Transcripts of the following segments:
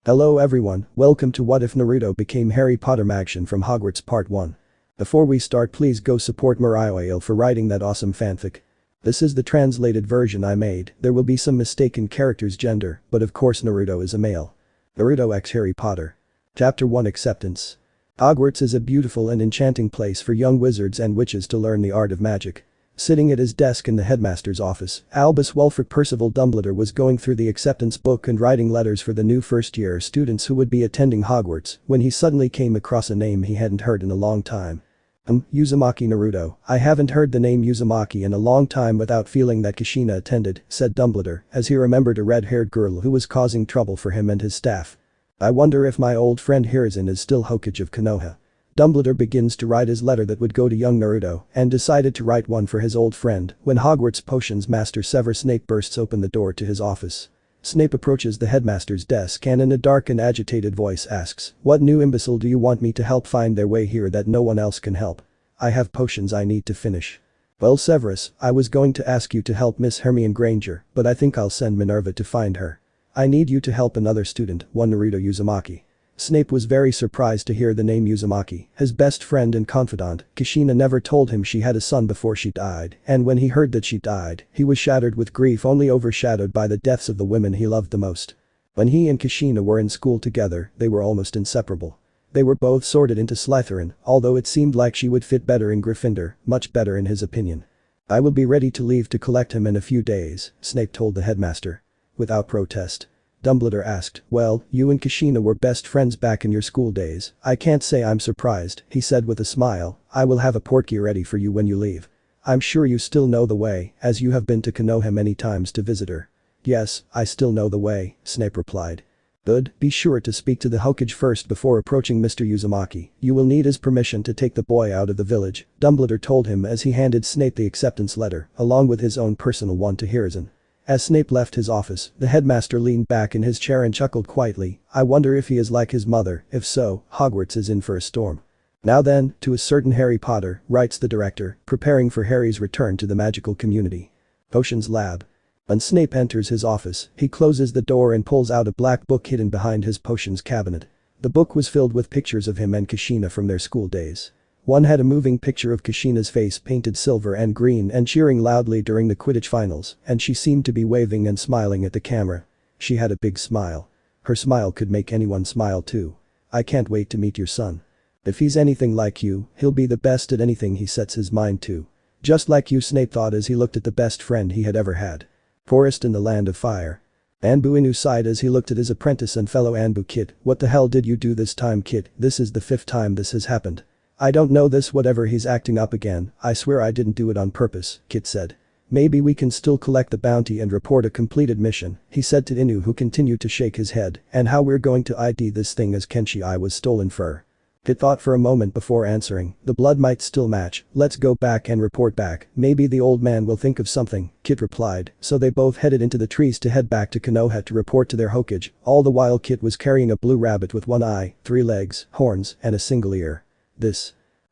Hello everyone, welcome to What If Naruto Became Harry Potter Action from Hogwarts Part 1. Before we start, please go support marioiale for writing that awesome fanfic. This is the translated version I made. There will be some mistaken characters' gender, but of course Naruto is a male. Naruto x Harry Potter. Chapter 1 Acceptance. Hogwarts is a beautiful and enchanting place for young wizards and witches to learn the art of magic. Sitting at his desk in the headmaster's office, Albus Wulfric Percival Dumbledore was going through the acceptance book and writing letters for the new first-year students who would be attending Hogwarts when he suddenly came across a name he hadn't heard in a long time. Uzumaki Naruto. I haven't heard the name Uzumaki in a long time without feeling that Kushina attended, said Dumbledore, as he remembered a red-haired girl who was causing trouble for him and his staff. I wonder if my old friend Hiruzen is still Hokage of Konoha. Dumbledore begins to write his letter that would go to young Naruto and decided to write one for his old friend when Hogwarts Potions Master Severus Snape bursts open the door to his office. Snape approaches the headmaster's desk and in a dark and agitated voice asks, "What new imbecile do you want me to help find their way here that no one else can help? I have potions I need to finish." "Well Severus, I was going to ask you to help Miss Hermione Granger, but I think I'll send Minerva to find her. I need you to help another student, one Naruto Uzumaki." Snape was very surprised to hear the name Uzumaki, his best friend and confidant. Kushina never told him she had a son before she died, and when he heard that she died, he was shattered with grief, only overshadowed by the deaths of the women he loved the most. When he and Kushina were in school together, they were almost inseparable. They were both sorted into Slytherin, although it seemed like she would fit better in Gryffindor, much better in his opinion. "I will be ready to leave to collect him in a few days," Snape told the headmaster. Without protest. Dumbledore asked, "Well, you and Kushina were best friends back in your school days. I can't say I'm surprised," he said with a smile. "I will have a portkey ready for you when you leave. I'm sure you still know the way, as you have been to Konoha many times to visit her." "Yes, I still know the way," Snape replied. "Good, be sure to speak to the Hokage first before approaching Mr. Uzumaki. You will need his permission to take the boy out of the village," Dumbledore told him as he handed Snape the acceptance letter, along with his own personal one to Hiruzen. As Snape left his office, the headmaster leaned back in his chair and chuckled quietly. "I wonder if he is like his mother. If so, Hogwarts is in for a storm." "Now then, to a certain Harry Potter," writes the director, preparing for Harry's return to the magical community. Potions Lab. When Snape enters his office, he closes the door and pulls out a black book hidden behind his potions cabinet. The book was filled with pictures of him and Kushina from their school days. One had a moving picture of Kushina's face painted silver and green and cheering loudly during the Quidditch finals, and she seemed to be waving and smiling at the camera. She had a big smile. Her smile could make anyone smile too. "I can't wait to meet your son. If he's anything like you, he'll be the best at anything he sets his mind to. Just like you," Snape thought as he looked at the best friend he had ever had. Forest in the Land of Fire. Anbu Inu sighed as he looked at his apprentice and fellow Anbu kid. "What the hell did you do this time, kid? This is the 5th time this has happened." "I don't know this whatever he's acting up again. I swear I didn't do it on purpose," Kit said. "Maybe we can still collect the bounty and report a completed mission," he said to Inu, who continued to shake his head. "And how we're going to ID this thing as Kenshi I was stolen fur." Kit thought for a moment before answering. "The blood might still match. Let's go back and report back. Maybe the old man will think of something," Kit replied. So they both headed into the trees to head back to Konoha to report to their Hokage. All the while Kit was carrying a blue rabbit with one eye, 3 legs, horns, and a single ear.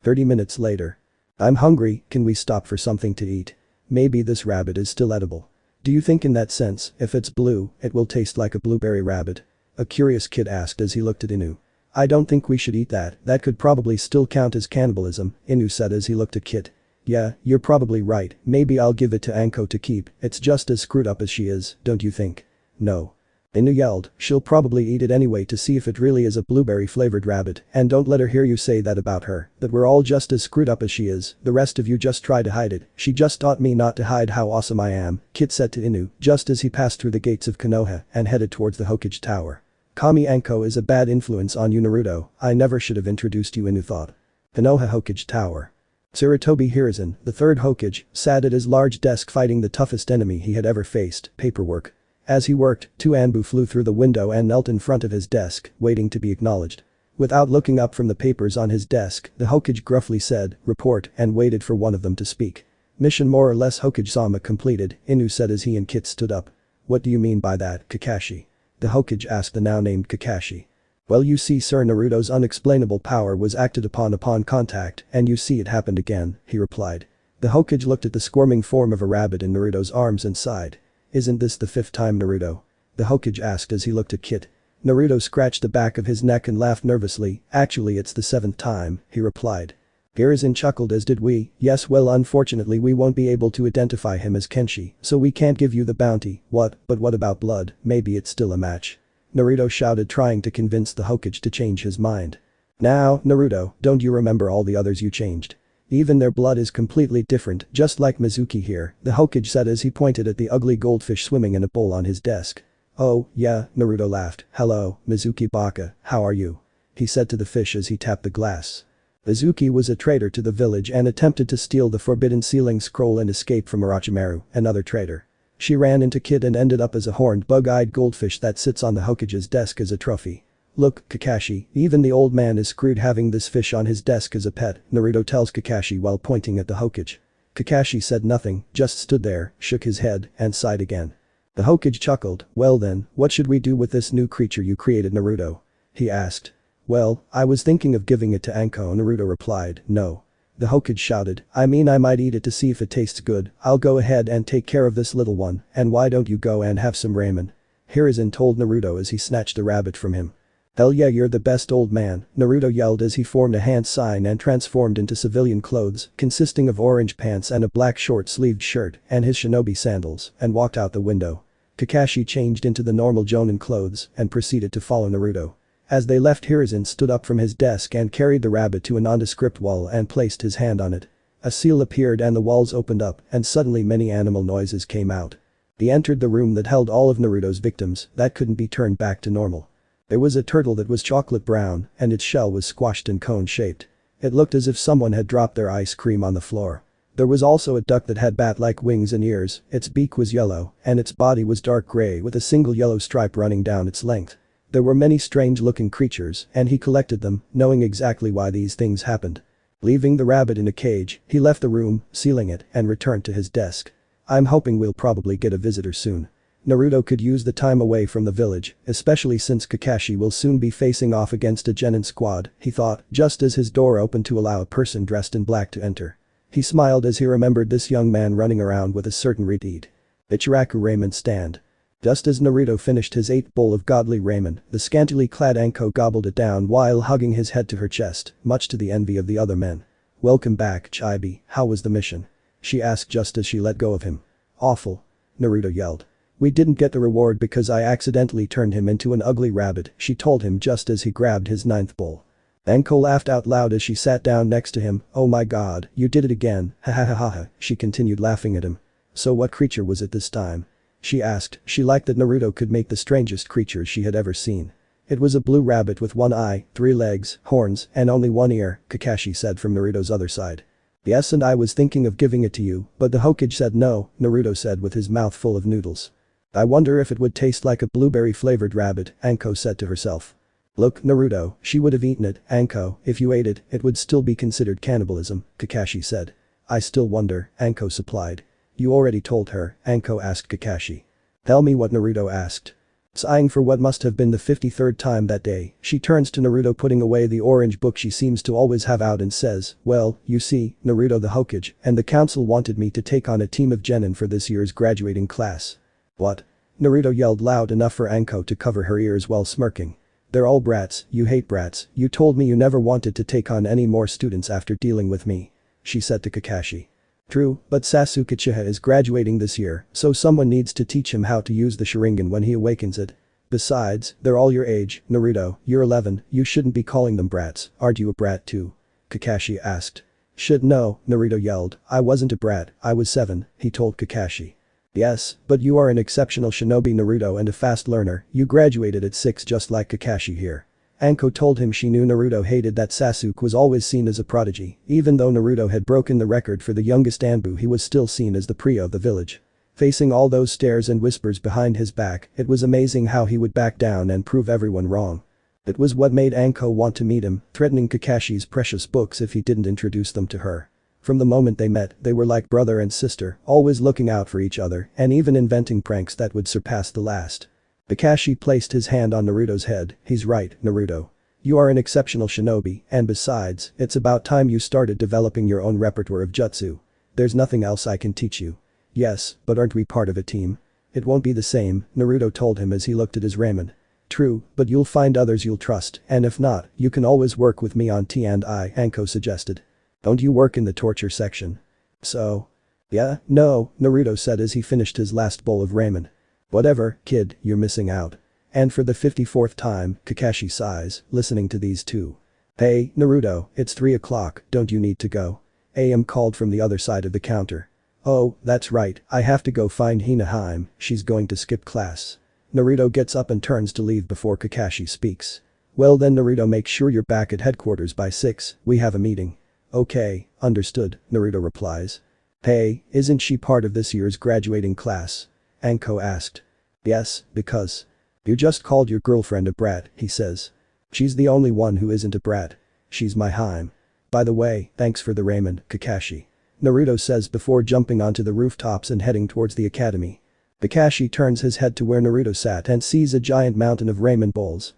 30 minutes later. "I'm hungry, can we stop for something to eat? Maybe this rabbit is still edible." "Do you think in that sense, if it's blue, it will taste like a blueberry rabbit?" a curious kid asked as he looked at Inu. "I don't think we should eat that. That could probably still count as cannibalism," Inu said as he looked at Kit. "Yeah, you're probably right. Maybe I'll give it to Anko to keep. It's just as screwed up as she is, don't you think?" "No." Inu yelled, "She'll probably eat it anyway to see if it really is a blueberry-flavored rabbit, and don't let her hear you say that about her, that we're all just as screwed up as she is. The rest of you just try to hide it. She just taught me not to hide how awesome I am," Kit said to Inu, just as he passed through the gates of Konoha and headed towards the Hokage Tower. "Kami Anko is a bad influence on you, Naruto. I never should have introduced you," Inu thought. Konoha Hokage Tower. Tsurutobi Hiruzen, the 3rd Hokage, sat at his large desk fighting the toughest enemy he had ever faced, paperwork. As he worked, 2 Anbu flew through the window and knelt in front of his desk, waiting to be acknowledged. Without looking up from the papers on his desk, the Hokage gruffly said, "Report," and waited for one of them to speak. "Mission more or less Hokage-sama completed," Inu said as he and Kit stood up. "What do you mean by that, Kakashi?" the Hokage asked the now-named Kakashi. "Well, you see, sir, Naruto's unexplainable power was acted upon contact, and you see it happened again," he replied. The Hokage looked at the squirming form of a rabbit in Naruto's arms and sighed. "Isn't this the 5th time, Naruto?" the Hokage asked as he looked at Kit. Naruto scratched the back of his neck and laughed nervously. Actually it's the 7th time, he replied. Hiruzen chuckled as did we. Yes, well, unfortunately we won't be able to identify him as Kenshi, so we can't give you the bounty. What? But what about blood? Maybe it's still a match. Naruto shouted, trying to convince the Hokage to change his mind. Now, Naruto, don't you remember all the others you changed? Even their blood is completely different, just like Mizuki here, the Hokage said as he pointed at the ugly goldfish swimming in a bowl on his desk. Oh, yeah, Naruto laughed. Hello, Mizuki Baka, how are you? He said to the fish as he tapped the glass. Mizuki was a traitor to the village and attempted to steal the forbidden sealing scroll and escape from Orochimaru, another traitor. She ran into Kid and ended up as a horned bug-eyed goldfish that sits on the Hokage's desk as a trophy. Look, Kakashi, even the old man is screwed having this fish on his desk as a pet, Naruto tells Kakashi while pointing at the Hokage. Kakashi said nothing, just stood there, shook his head, and sighed again. The Hokage chuckled. Well then, what should we do with this new creature you created, Naruto? He asked. Well, I was thinking of giving it to Anko, Naruto replied. No. The Hokage shouted. I mean, I might eat it to see if it tastes good. I'll go ahead and take care of this little one, and why don't you go and have some ramen? Hiruzen told Naruto as he snatched the rabbit from him. Hell yeah, you're the best, old man, Naruto yelled as he formed a hand sign and transformed into civilian clothes, consisting of orange pants and a black short-sleeved shirt and his shinobi sandals, and walked out the window. Kakashi changed into the normal Jonin clothes and proceeded to follow Naruto. As they left, Hiruzen stood up from his desk and carried the rabbit to a nondescript wall and placed his hand on it. A seal appeared and the walls opened up and suddenly many animal noises came out. He entered the room that held all of Naruto's victims that couldn't be turned back to normal. There was a turtle that was chocolate brown and its shell was squashed and cone-shaped. It looked as if someone had dropped their ice cream on the floor. There was also a duck that had bat-like wings and ears, its beak was yellow, and its body was dark gray with a single yellow stripe running down its length. There were many strange-looking creatures and he collected them, knowing exactly why these things happened. Leaving the rabbit in a cage, he left the room, sealing it, and returned to his desk. I'm hoping we'll probably get a visitor soon. Naruto could use the time away from the village, especially since Kakashi will soon be facing off against a genin squad, he thought, just as his door opened to allow a person dressed in black to enter. He smiled as he remembered this young man running around with a certain reed. Ichiraku ramen stand. Just as Naruto finished his 8th bowl of godly ramen, the scantily clad Anko gobbled it down while hugging his head to her chest, much to the envy of the other men. Welcome back, Chibi, how was the mission? She asked just as she let go of him. Awful. Naruto yelled. We didn't get the reward because I accidentally turned him into an ugly rabbit, she told him just as he grabbed his 9th bowl. Anko laughed out loud as she sat down next to him. Oh my god, you did it again, ha ha ha ha ha, she continued laughing at him. So what creature was it this time? She asked. She liked that Naruto could make the strangest creatures she had ever seen. It was a blue rabbit with 1 eye, 3 legs, horns, and only 1 ear, Kakashi said from Naruto's other side. Yes, and I was thinking of giving it to you, but the Hokage said no, Naruto said with his mouth full of noodles. I wonder if it would taste like a blueberry-flavored rabbit, Anko said to herself. Look, Naruto, she would have eaten it, Anko, if you ate it, it would still be considered cannibalism, Kakashi said. I still wonder, Anko supplied. You already told her, Anko asked Kakashi. Tell me what, Naruto asked. Sighing for what must have been the 53rd time that day, she turns to Naruto putting away the orange book she seems to always have out and says, well, you see, Naruto the Hokage and the council wanted me to take on a team of genin for this year's graduating class. What? Naruto yelled loud enough for Anko to cover her ears while smirking. They're all brats, you hate brats, you told me you never wanted to take on any more students after dealing with me. She said to Kakashi. True, but Sasuke Uchiha is graduating this year, so someone needs to teach him how to use the Sharingan when he awakens it. Besides, they're all your age, Naruto, you're 11, you shouldn't be calling them brats, aren't you a brat too? Kakashi asked. Shit no, Naruto yelled, I wasn't a brat, I was 7, he told Kakashi. Yes, but you are an exceptional shinobi, Naruto, and a fast learner, you graduated at 6 just like Kakashi here. Anko told him she knew Naruto hated that Sasuke was always seen as a prodigy, even though Naruto had broken the record for the youngest Anbu, he was still seen as the Priya of the village. Facing all those stares and whispers behind his back, it was amazing how he would back down and prove everyone wrong. It was what made Anko want to meet him, threatening Kakashi's precious books if he didn't introduce them to her. From the moment they met, they were like brother and sister, always looking out for each other and even inventing pranks that would surpass the last. Kakashi placed his hand on Naruto's head. He's right, Naruto. You are an exceptional shinobi, and besides, it's about time you started developing your own repertoire of jutsu. There's nothing else I can teach you. Yes, but aren't we part of a team? It won't be the same, Naruto told him as he looked at his ramen. True, but you'll find others you'll trust, and if not, you can always work with me on T&I, Anko suggested. Don't you work in the torture section? So? Yeah, no, Naruto said as he finished his last bowl of ramen. Whatever, kid, you're missing out. And for the 54th time, Kakashi sighs, listening to these two. Hey, Naruto, it's 3 o'clock, don't you need to go? AM called from the other side of the counter. Oh, that's right, I have to go find Hinata, she's going to skip class. Naruto gets up and turns to leave before Kakashi speaks. Well then Naruto, make sure you're back at headquarters by 6, we have a meeting. Okay, understood, Naruto replies. Hey, isn't she part of this year's graduating class? Anko asked. Yes, because. You just called your girlfriend a brat, he says. She's the only one who isn't a brat. She's my Haim. By the way, thanks for the ramen, Kakashi. Naruto says before jumping onto the rooftops and heading towards the academy. Kakashi turns his head to where Naruto sat and sees a giant mountain of ramen bowls.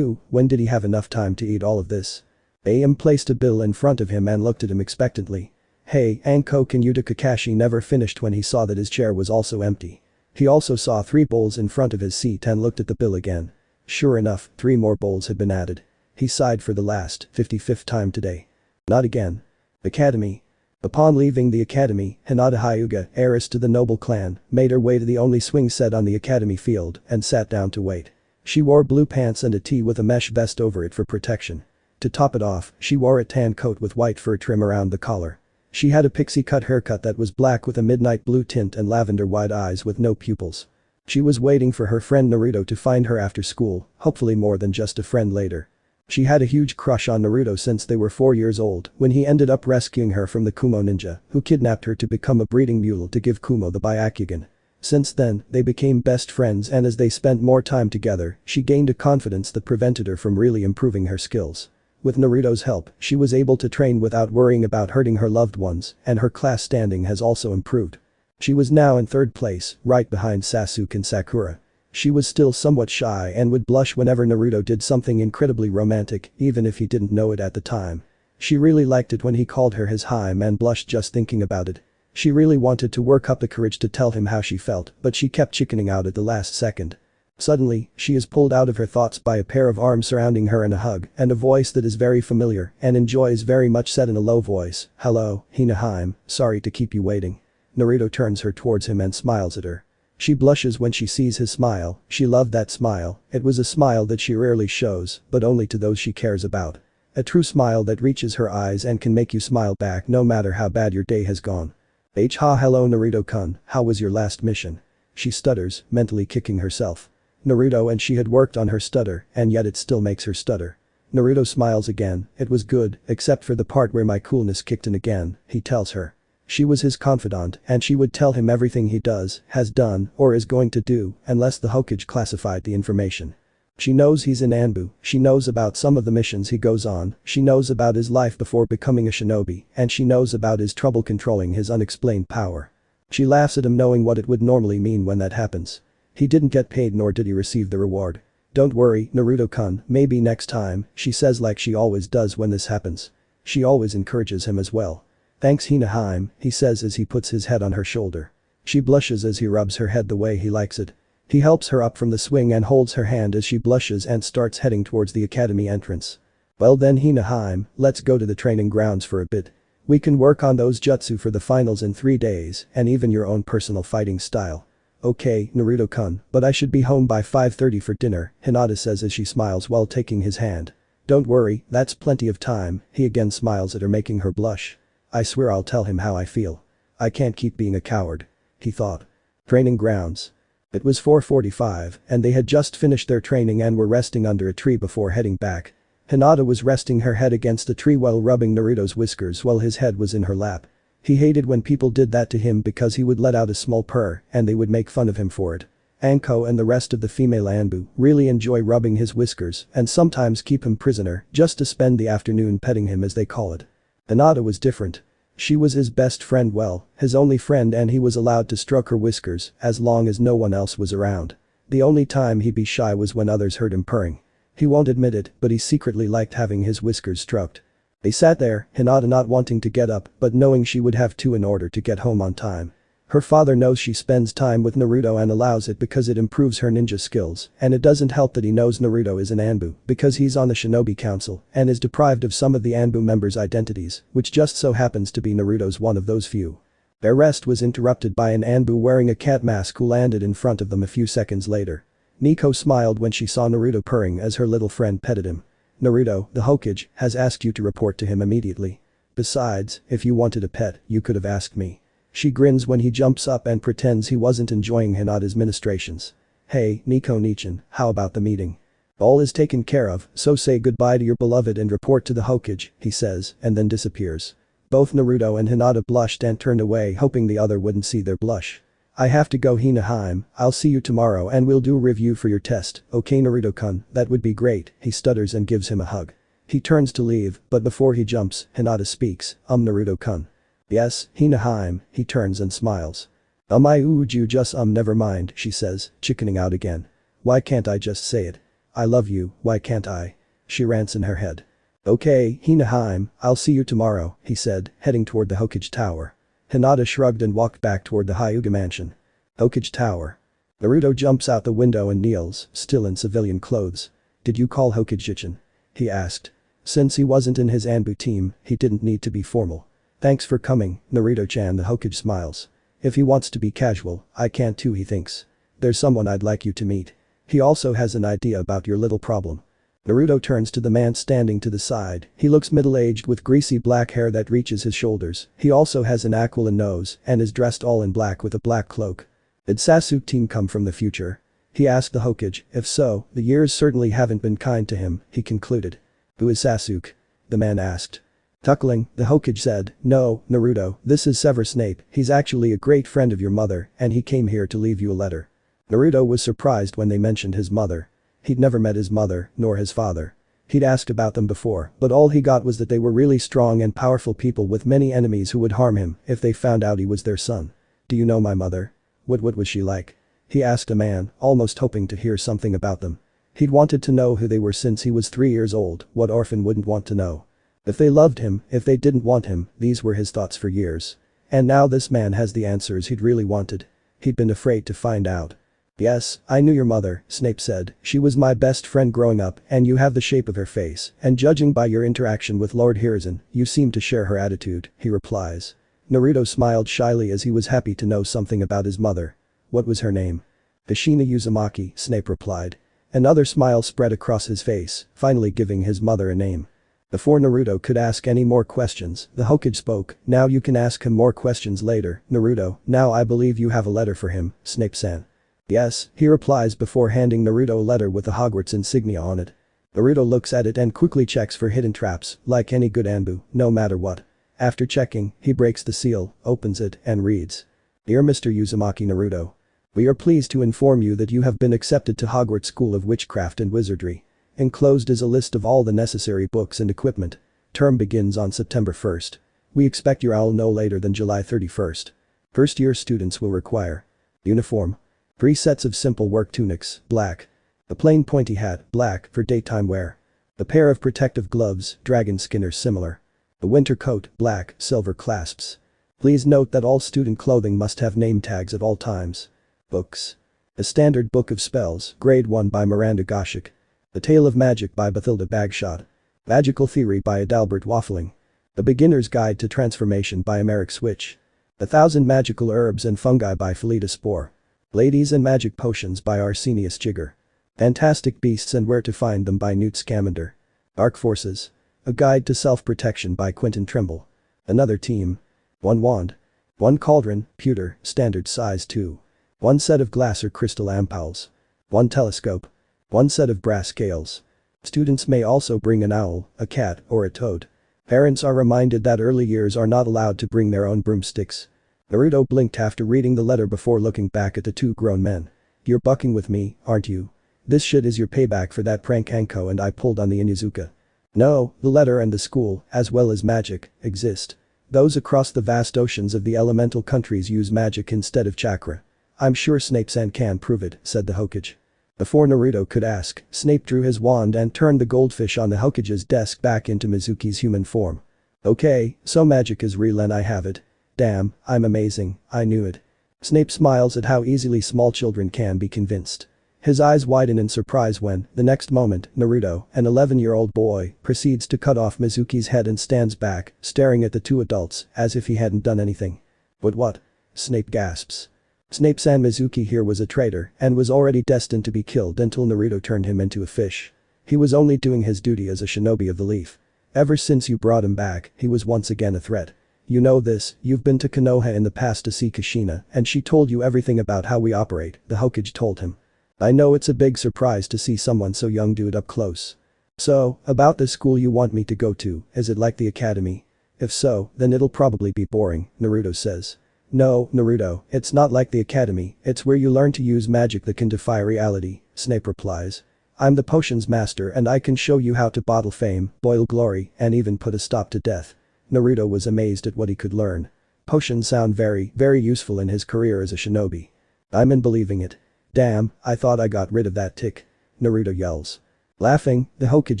When did he have enough time to eat all of this? AM placed a bill in front of him and looked at him expectantly. Hey, Anko, can you do? Kakashi never finished when he saw that his chair was also empty. He also saw 3 bowls in front of his seat and looked at the bill again. Sure enough, 3 more bowls had been added. He sighed for the last, 55th time today. Not again. Academy. Upon leaving the academy, Hinata Hyuga, heiress to the noble clan, made her way to the only swing set on the academy field and sat down to wait. She wore blue pants and a tee with a mesh vest over it for protection. To top it off, she wore a tan coat with white fur trim around the collar. She had a pixie-cut haircut that was black with a midnight blue tint and lavender-wide eyes with no pupils. She was waiting for her friend Naruto to find her after school, hopefully more than just a friend later. She had a huge crush on Naruto since they were 4 years old when he ended up rescuing her from the Kumo ninja, who kidnapped her to become a breeding mule to give Kumo the Byakugan. Since then, they became best friends, and as they spent more time together, she gained a confidence that prevented her from really improving her skills. With Naruto's help, she was able to train without worrying about hurting her loved ones, and her class standing has also improved. She was now in 3rd place, right behind Sasuke and Sakura. She was still somewhat shy and would blush whenever Naruto did something incredibly romantic, even if he didn't know it at the time. She really liked it when he called her his Haim and blushed just thinking about it. She really wanted to work up the courage to tell him how she felt, but she kept chickening out at the last second. Suddenly, she is pulled out of her thoughts by a pair of arms surrounding her and a hug, and a voice that is very familiar and enjoys very much said in a low voice, "Hello, Hinata, sorry to keep you waiting." Naruto turns her towards him and smiles at her. She blushes when she sees his smile, she loved that smile, it was a smile that she rarely shows, but only to those she cares about. A true smile that reaches her eyes and can make you smile back no matter how bad your day has gone. Hello Naruto-kun, how was your last mission? She stutters, mentally kicking herself. Naruto and she had worked on her stutter, and yet it still makes her stutter. Naruto smiles again, it was good, except for the part where my coolness kicked in again, he tells her. She was his confidant and she would tell him everything he does, has done, or is going to do, unless the Hokage classified the information. She knows he's in Anbu, she knows about some of the missions he goes on, she knows about his life before becoming a shinobi, and she knows about his trouble controlling his unexplained power. She laughs at him knowing what it would normally mean when that happens. He didn't get paid nor did he receive the reward. Don't worry, Naruto-kun, maybe next time, she says like she always does when this happens. She always encourages him as well. Thanks Hinata, he says as he puts his head on her shoulder. She blushes as he rubs her head the way he likes it. He helps her up from the swing and holds her hand as she blushes and starts heading towards the academy entrance. Well then Hinata, let's go to the training grounds for a bit. We can work on those jutsu for the finals in 3 days and even your own personal fighting style. Okay, Naruto-kun, but I should be home by 5:30 for dinner, Hinata says as she smiles while taking his hand. Don't worry, that's plenty of time, he again smiles at her making her blush. I swear I'll tell him how I feel. I can't keep being a coward, he thought. Training grounds. It was 4:45 and they had just finished their training and were resting under a tree before heading back. Hinata was resting her head against the tree while rubbing Naruto's whiskers while his head was in her lap. He hated when people did that to him because he would let out a small purr and they would make fun of him for it. Anko and the rest of the female Anbu really enjoy rubbing his whiskers and sometimes keep him prisoner just to spend the afternoon petting him as they call it. Hinata was different. She was his best friend, well, his only friend, and he was allowed to stroke her whiskers as long as no one else was around. The only time he'd be shy was when others heard him purring. He won't admit it, but he secretly liked having his whiskers stroked. They sat there, Hinata not wanting to get up but knowing she would have to in order to get home on time. Her father knows she spends time with Naruto and allows it because it improves her ninja skills, and it doesn't help that he knows Naruto is an Anbu because he's on the Shinobi Council and is deprived of some of the Anbu members' identities, which just so happens to be Naruto's one of those few. Their rest was interrupted by an Anbu wearing a cat mask who landed in front of them a few seconds later. Nico smiled when she saw Naruto purring as her little friend petted him. Naruto, the Hokage, has asked you to report to him immediately. Besides, if you wanted a pet, you could have asked me. She grins when he jumps up and pretends he wasn't enjoying Hinata's ministrations. Hey, Nico-nichan, how about the meeting? All is taken care of, so say goodbye to your beloved and report to the Hokage, he says, and then disappears. Both Naruto and Hinata blushed and turned away hoping the other wouldn't see their blush. I have to go Hinaheim, I'll see you tomorrow and we'll do a review for your test, okay Naruto-kun, that would be great, he stutters and gives him a hug. He turns to leave, but before he jumps, Hinata speaks, Naruto-kun. Yes, Hinaheim, he turns and smiles. You just never mind, she says, chickening out again. Why can't I just say it? I love you, why can't I? She rants in her head. Okay, Hinaheim, I'll see you tomorrow, he said, heading toward the Hokage Tower. Hinata shrugged and walked back toward the Hyuga mansion. Hokage Tower. Naruto jumps out the window and kneels, still in civilian clothes. Did you call Hokage-jichin? He asked. Since he wasn't in his Anbu team, he didn't need to be formal. Thanks for coming, Naruto-chan, the Hokage smiles. If he wants to be casual, I can too, he thinks. There's someone I'd like you to meet. He also has an idea about your little problem. Naruto turns to the man standing to the side, he looks middle-aged with greasy black hair that reaches his shoulders, he also has an aquiline nose and is dressed all in black with a black cloak. Did Sasuke team come from the future? He asked the Hokage, if so, the years certainly haven't been kind to him, he concluded. Who is Sasuke? The man asked. Chuckling, the Hokage said, no, Naruto, this is Severus Snape, he's actually a great friend of your mother and he came here to leave you a letter. Naruto was surprised when they mentioned his mother. He'd never met his mother, nor his father. He'd asked about them before, but all he got was that they were really strong and powerful people with many enemies who would harm him if they found out he was their son. Do you know my mother? What was she like? He asked a man, almost hoping to hear something about them. He'd wanted to know who they were since he was 3 years old, what orphan wouldn't want to know? If they loved him, if they didn't want him, these were his thoughts for years. And now this man has the answers he'd really wanted. He'd been afraid to find out. Yes, I knew your mother, Snape said, she was my best friend growing up and you have the shape of her face, and judging by your interaction with Lord Hiruzen, you seem to share her attitude, he replies. Naruto smiled shyly as he was happy to know something about his mother. What was her name? Ashina Uzumaki, Snape replied. Another smile spread across his face, finally giving his mother a name. Before Naruto could ask any more questions, the Hokage spoke, now you can ask him more questions later, Naruto, now I believe you have a letter for him, Snape-san. Yes, he replies before handing Naruto a letter with the Hogwarts insignia on it. Naruto looks at it and quickly checks for hidden traps, like any good Anbu, no matter what. After checking, he breaks the seal, opens it, and reads. Dear Mr. Uzumaki Naruto. We are pleased to inform you that you have been accepted to Hogwarts School of Witchcraft and Wizardry. Enclosed is a list of all the necessary books and equipment. Term begins on September 1st. We expect your owl no later than July 31st. First-year students will require uniform. 3 sets of simple work tunics, black. A plain pointy hat, black, for daytime wear. A pair of protective gloves, dragon skin or similar. A winter coat, black, silver clasps. Please note that all student clothing must have name tags at all times. Books. A standard book of spells, grade 1 by Miranda Goshik. The Tale of Magic by Bathilda Bagshot. Magical Theory by Adalbert Waffling. The Beginner's Guide to Transformation by Americ Switch. 1,000 Magical Herbs and Fungi by Felita Spore. Ladies and Magic Potions by Arsenius Jigger. Fantastic Beasts and Where to Find Them by Newt Scamander. Dark Forces. A Guide to Self-Protection by Quentin Trimble. Another Team. 1 Wand. 1 Cauldron, pewter, standard size 2. 1 set of glass or crystal ampoules. 1 telescope. 1 set of brass scales. Students may also bring an owl, a cat, or a toad. Parents are reminded that early years are not allowed to bring their own broomsticks. Naruto blinked after reading the letter before looking back at the 2 grown men. You're bucking with me, aren't you? This shit is your payback for that prank Anko and I pulled on the Inuzuka. No, the letter and the school, as well as magic, exist. Those across the vast oceans of the elemental countries use magic instead of chakra. I'm sure Snape-san can prove it, said the Hokage. Before Naruto could ask, Snape drew his wand and turned the goldfish on the Hokage's desk back into Mizuki's human form. Okay, so magic is real and I have it. Damn, I'm amazing, I knew it. Snape smiles at how easily small children can be convinced. His eyes widen in surprise when, the next moment, Naruto, an 11-year-old boy, proceeds to cut off Mizuki's head and stands back, staring at the two adults, as if he hadn't done anything. But what? Snape gasps. Snape-san, Mizuki here was a traitor and was already destined to be killed until Naruto turned him into a fish. He was only doing his duty as a shinobi of the leaf. Ever since you brought him back, he was once again a threat. You know this, you've been to Konoha in the past to see Kushina and she told you everything about how we operate, the Hokage told him. I know it's a big surprise to see someone so young dude up close. So, about the school you want me to go to, is it like the academy? If so, then it'll probably be boring, Naruto says. No, Naruto, it's not like the academy, it's where you learn to use magic that can defy reality, Snape replies. I'm the potions master and I can show you how to bottle fame, boil glory, and even put a stop to death. Naruto was amazed at what he could learn. Potions sound very, very useful in his career as a shinobi. I'm in believing it. Damn, I thought I got rid of that tick. Naruto yells. Laughing, the Hokage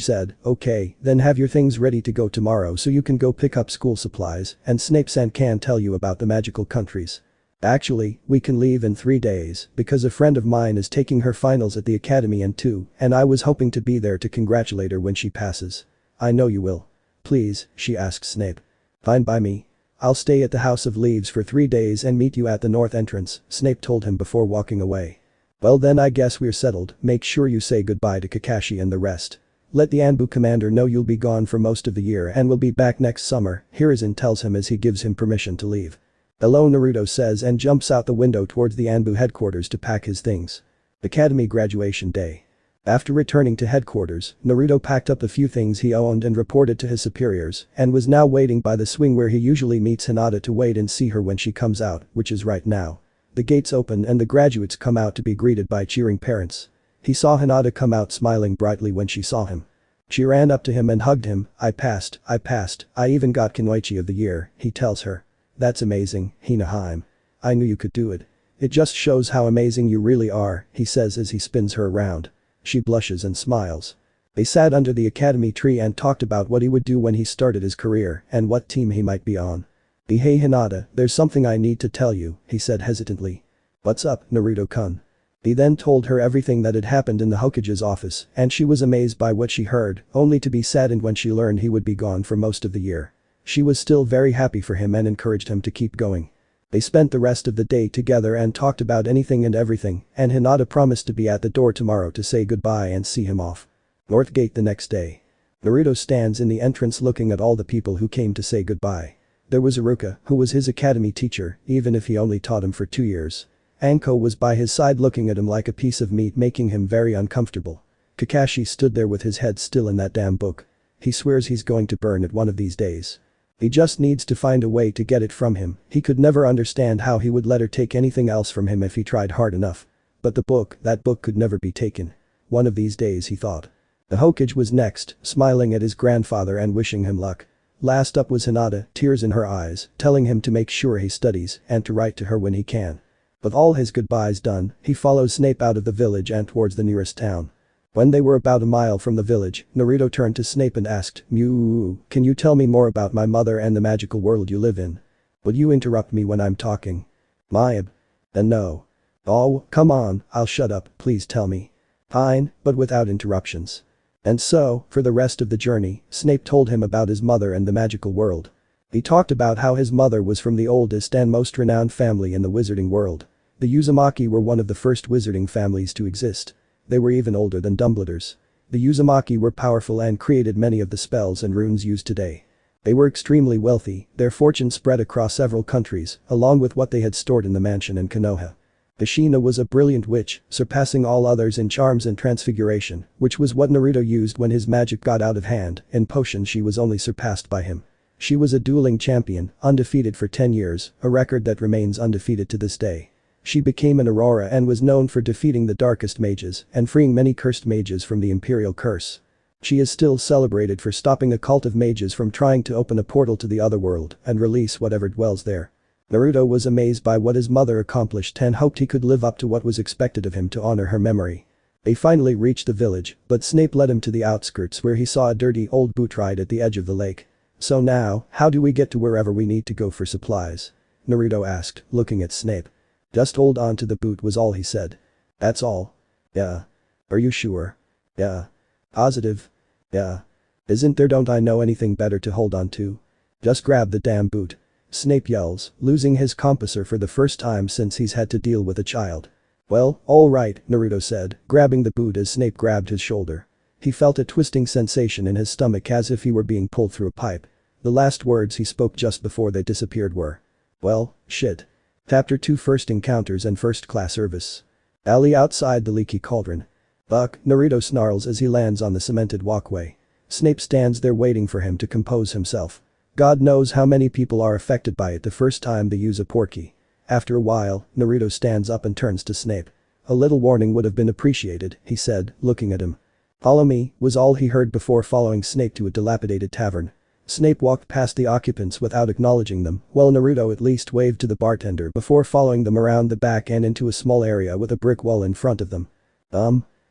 said, okay, then have your things ready to go tomorrow so you can go pick up school supplies and Snape-san can tell you about the magical countries. Actually, we can leave in 3 days because a friend of mine is taking her finals at the academy in 2 and I was hoping to be there to congratulate her when she passes. I know you will. Please, she asks Snape. Fine by me. I'll stay at the House of Leaves for 3 days and meet you at the north entrance, Snape told him before walking away. Well then I guess we're settled, make sure you say goodbye to Kakashi and the rest. Let the Anbu commander know you'll be gone for most of the year and will be back next summer, Hiruzen tells him as he gives him permission to leave. Hello, Naruto says and jumps out the window towards the Anbu headquarters to pack his things. Academy graduation day. After returning to headquarters, Naruto packed up the few things he owned and reported to his superiors and was now waiting by the swing where he usually meets Hinata to wait and see her when she comes out, which is right now. The gates open and the graduates come out to be greeted by cheering parents. He saw Hinata come out smiling brightly when she saw him. She ran up to him and hugged him. I passed, I even got Kunoichi of the year, he tells her. That's amazing, Hinaheim. I knew you could do it. It just shows how amazing you really are, he says as he spins her around. She blushes and smiles. They sat under the academy tree and talked about what he would do when he started his career and what team he might be on. Hey Hinata, there's something I need to tell you, he said hesitantly. What's up, Naruto-kun? He then told her everything that had happened in the Hokage's office and she was amazed by what she heard, only to be saddened when she learned he would be gone for most of the year. She was still very happy for him and encouraged him to keep going. They spent the rest of the day together and talked about anything and everything, and Hinata promised to be at the door tomorrow to say goodbye and see him off. North Gate the next day. Naruto stands in the entrance looking at all the people who came to say goodbye. There was Iruka, who was his academy teacher, even if he only taught him for 2 years. Anko was by his side looking at him like a piece of meat, making him very uncomfortable. Kakashi stood there with his head still in that damn book. He swears he's going to burn it one of these days. He just needs to find a way to get it from him. He could never understand how he would let her take anything else from him if he tried hard enough. But the book, that book could never be taken. One of these days, he thought. The Hokage was next, smiling at his grandfather and wishing him luck. Last up was Hinata, tears in her eyes, telling him to make sure he studies and to write to her when he can. With all his goodbyes done, he follows Snape out of the village and towards the nearest town. When they were about a mile from the village, Naruto turned to Snape and asked, Mew, can you tell me more about my mother and the magical world you live in? Would you interrupt me when I'm talking? Mayab. Then no. Oh, come on, I'll shut up, please tell me. Fine, but without interruptions. And so, for the rest of the journey, Snape told him about his mother and the magical world. He talked about how his mother was from the oldest and most renowned family in the wizarding world. The Uzumaki were one of the first wizarding families to exist. They were even older than Dumbledores. The Uzumaki were powerful and created many of the spells and runes used today. They were extremely wealthy, their fortune spread across several countries, along with what they had stored in the mansion in Konoha. Kushina was a brilliant witch, surpassing all others in charms and transfiguration, which was what Naruto used when his magic got out of hand. In potions she was only surpassed by him. She was a dueling champion, undefeated for 10 years, a record that remains undefeated to this day. She became an Aurora and was known for defeating the darkest mages and freeing many cursed mages from the Imperial Curse. She is still celebrated for stopping a cult of mages from trying to open a portal to the other world and release whatever dwells there. Naruto was amazed by what his mother accomplished and hoped he could live up to what was expected of him to honor her memory. They finally reached the village, but Snape led him to the outskirts where he saw a dirty old boot ride at the edge of the lake. So now, how do we get to wherever we need to go for supplies? Naruto asked, looking at Snape. Just hold on to the boot was all he said. That's all? Yeah. Are you sure? Yeah. Positive? Yeah. Isn't there, don't I know anything better to hold on to? Just grab the damn boot. Snape yells, losing his composure for the first time since he's had to deal with a child. Well, all right, Naruto said, grabbing the boot as Snape grabbed his shoulder. He felt a twisting sensation in his stomach as if he were being pulled through a pipe. The last words he spoke just before they disappeared were, well, shit. Chapter 2 First Encounters and First Class Service. Alley outside the leaky cauldron. Buck, Naruto snarls as he lands on the cemented walkway. Snape stands there waiting for him to compose himself. God knows how many people are affected by it the first time they use a portkey. After a while, Naruto stands up and turns to Snape. A little warning would have been appreciated, he said, looking at him. Follow me, was all he heard before following Snape to a dilapidated tavern. Snape walked past the occupants without acknowledging them, while Naruto at least waved to the bartender before following them around the back and into a small area with a brick wall in front of them.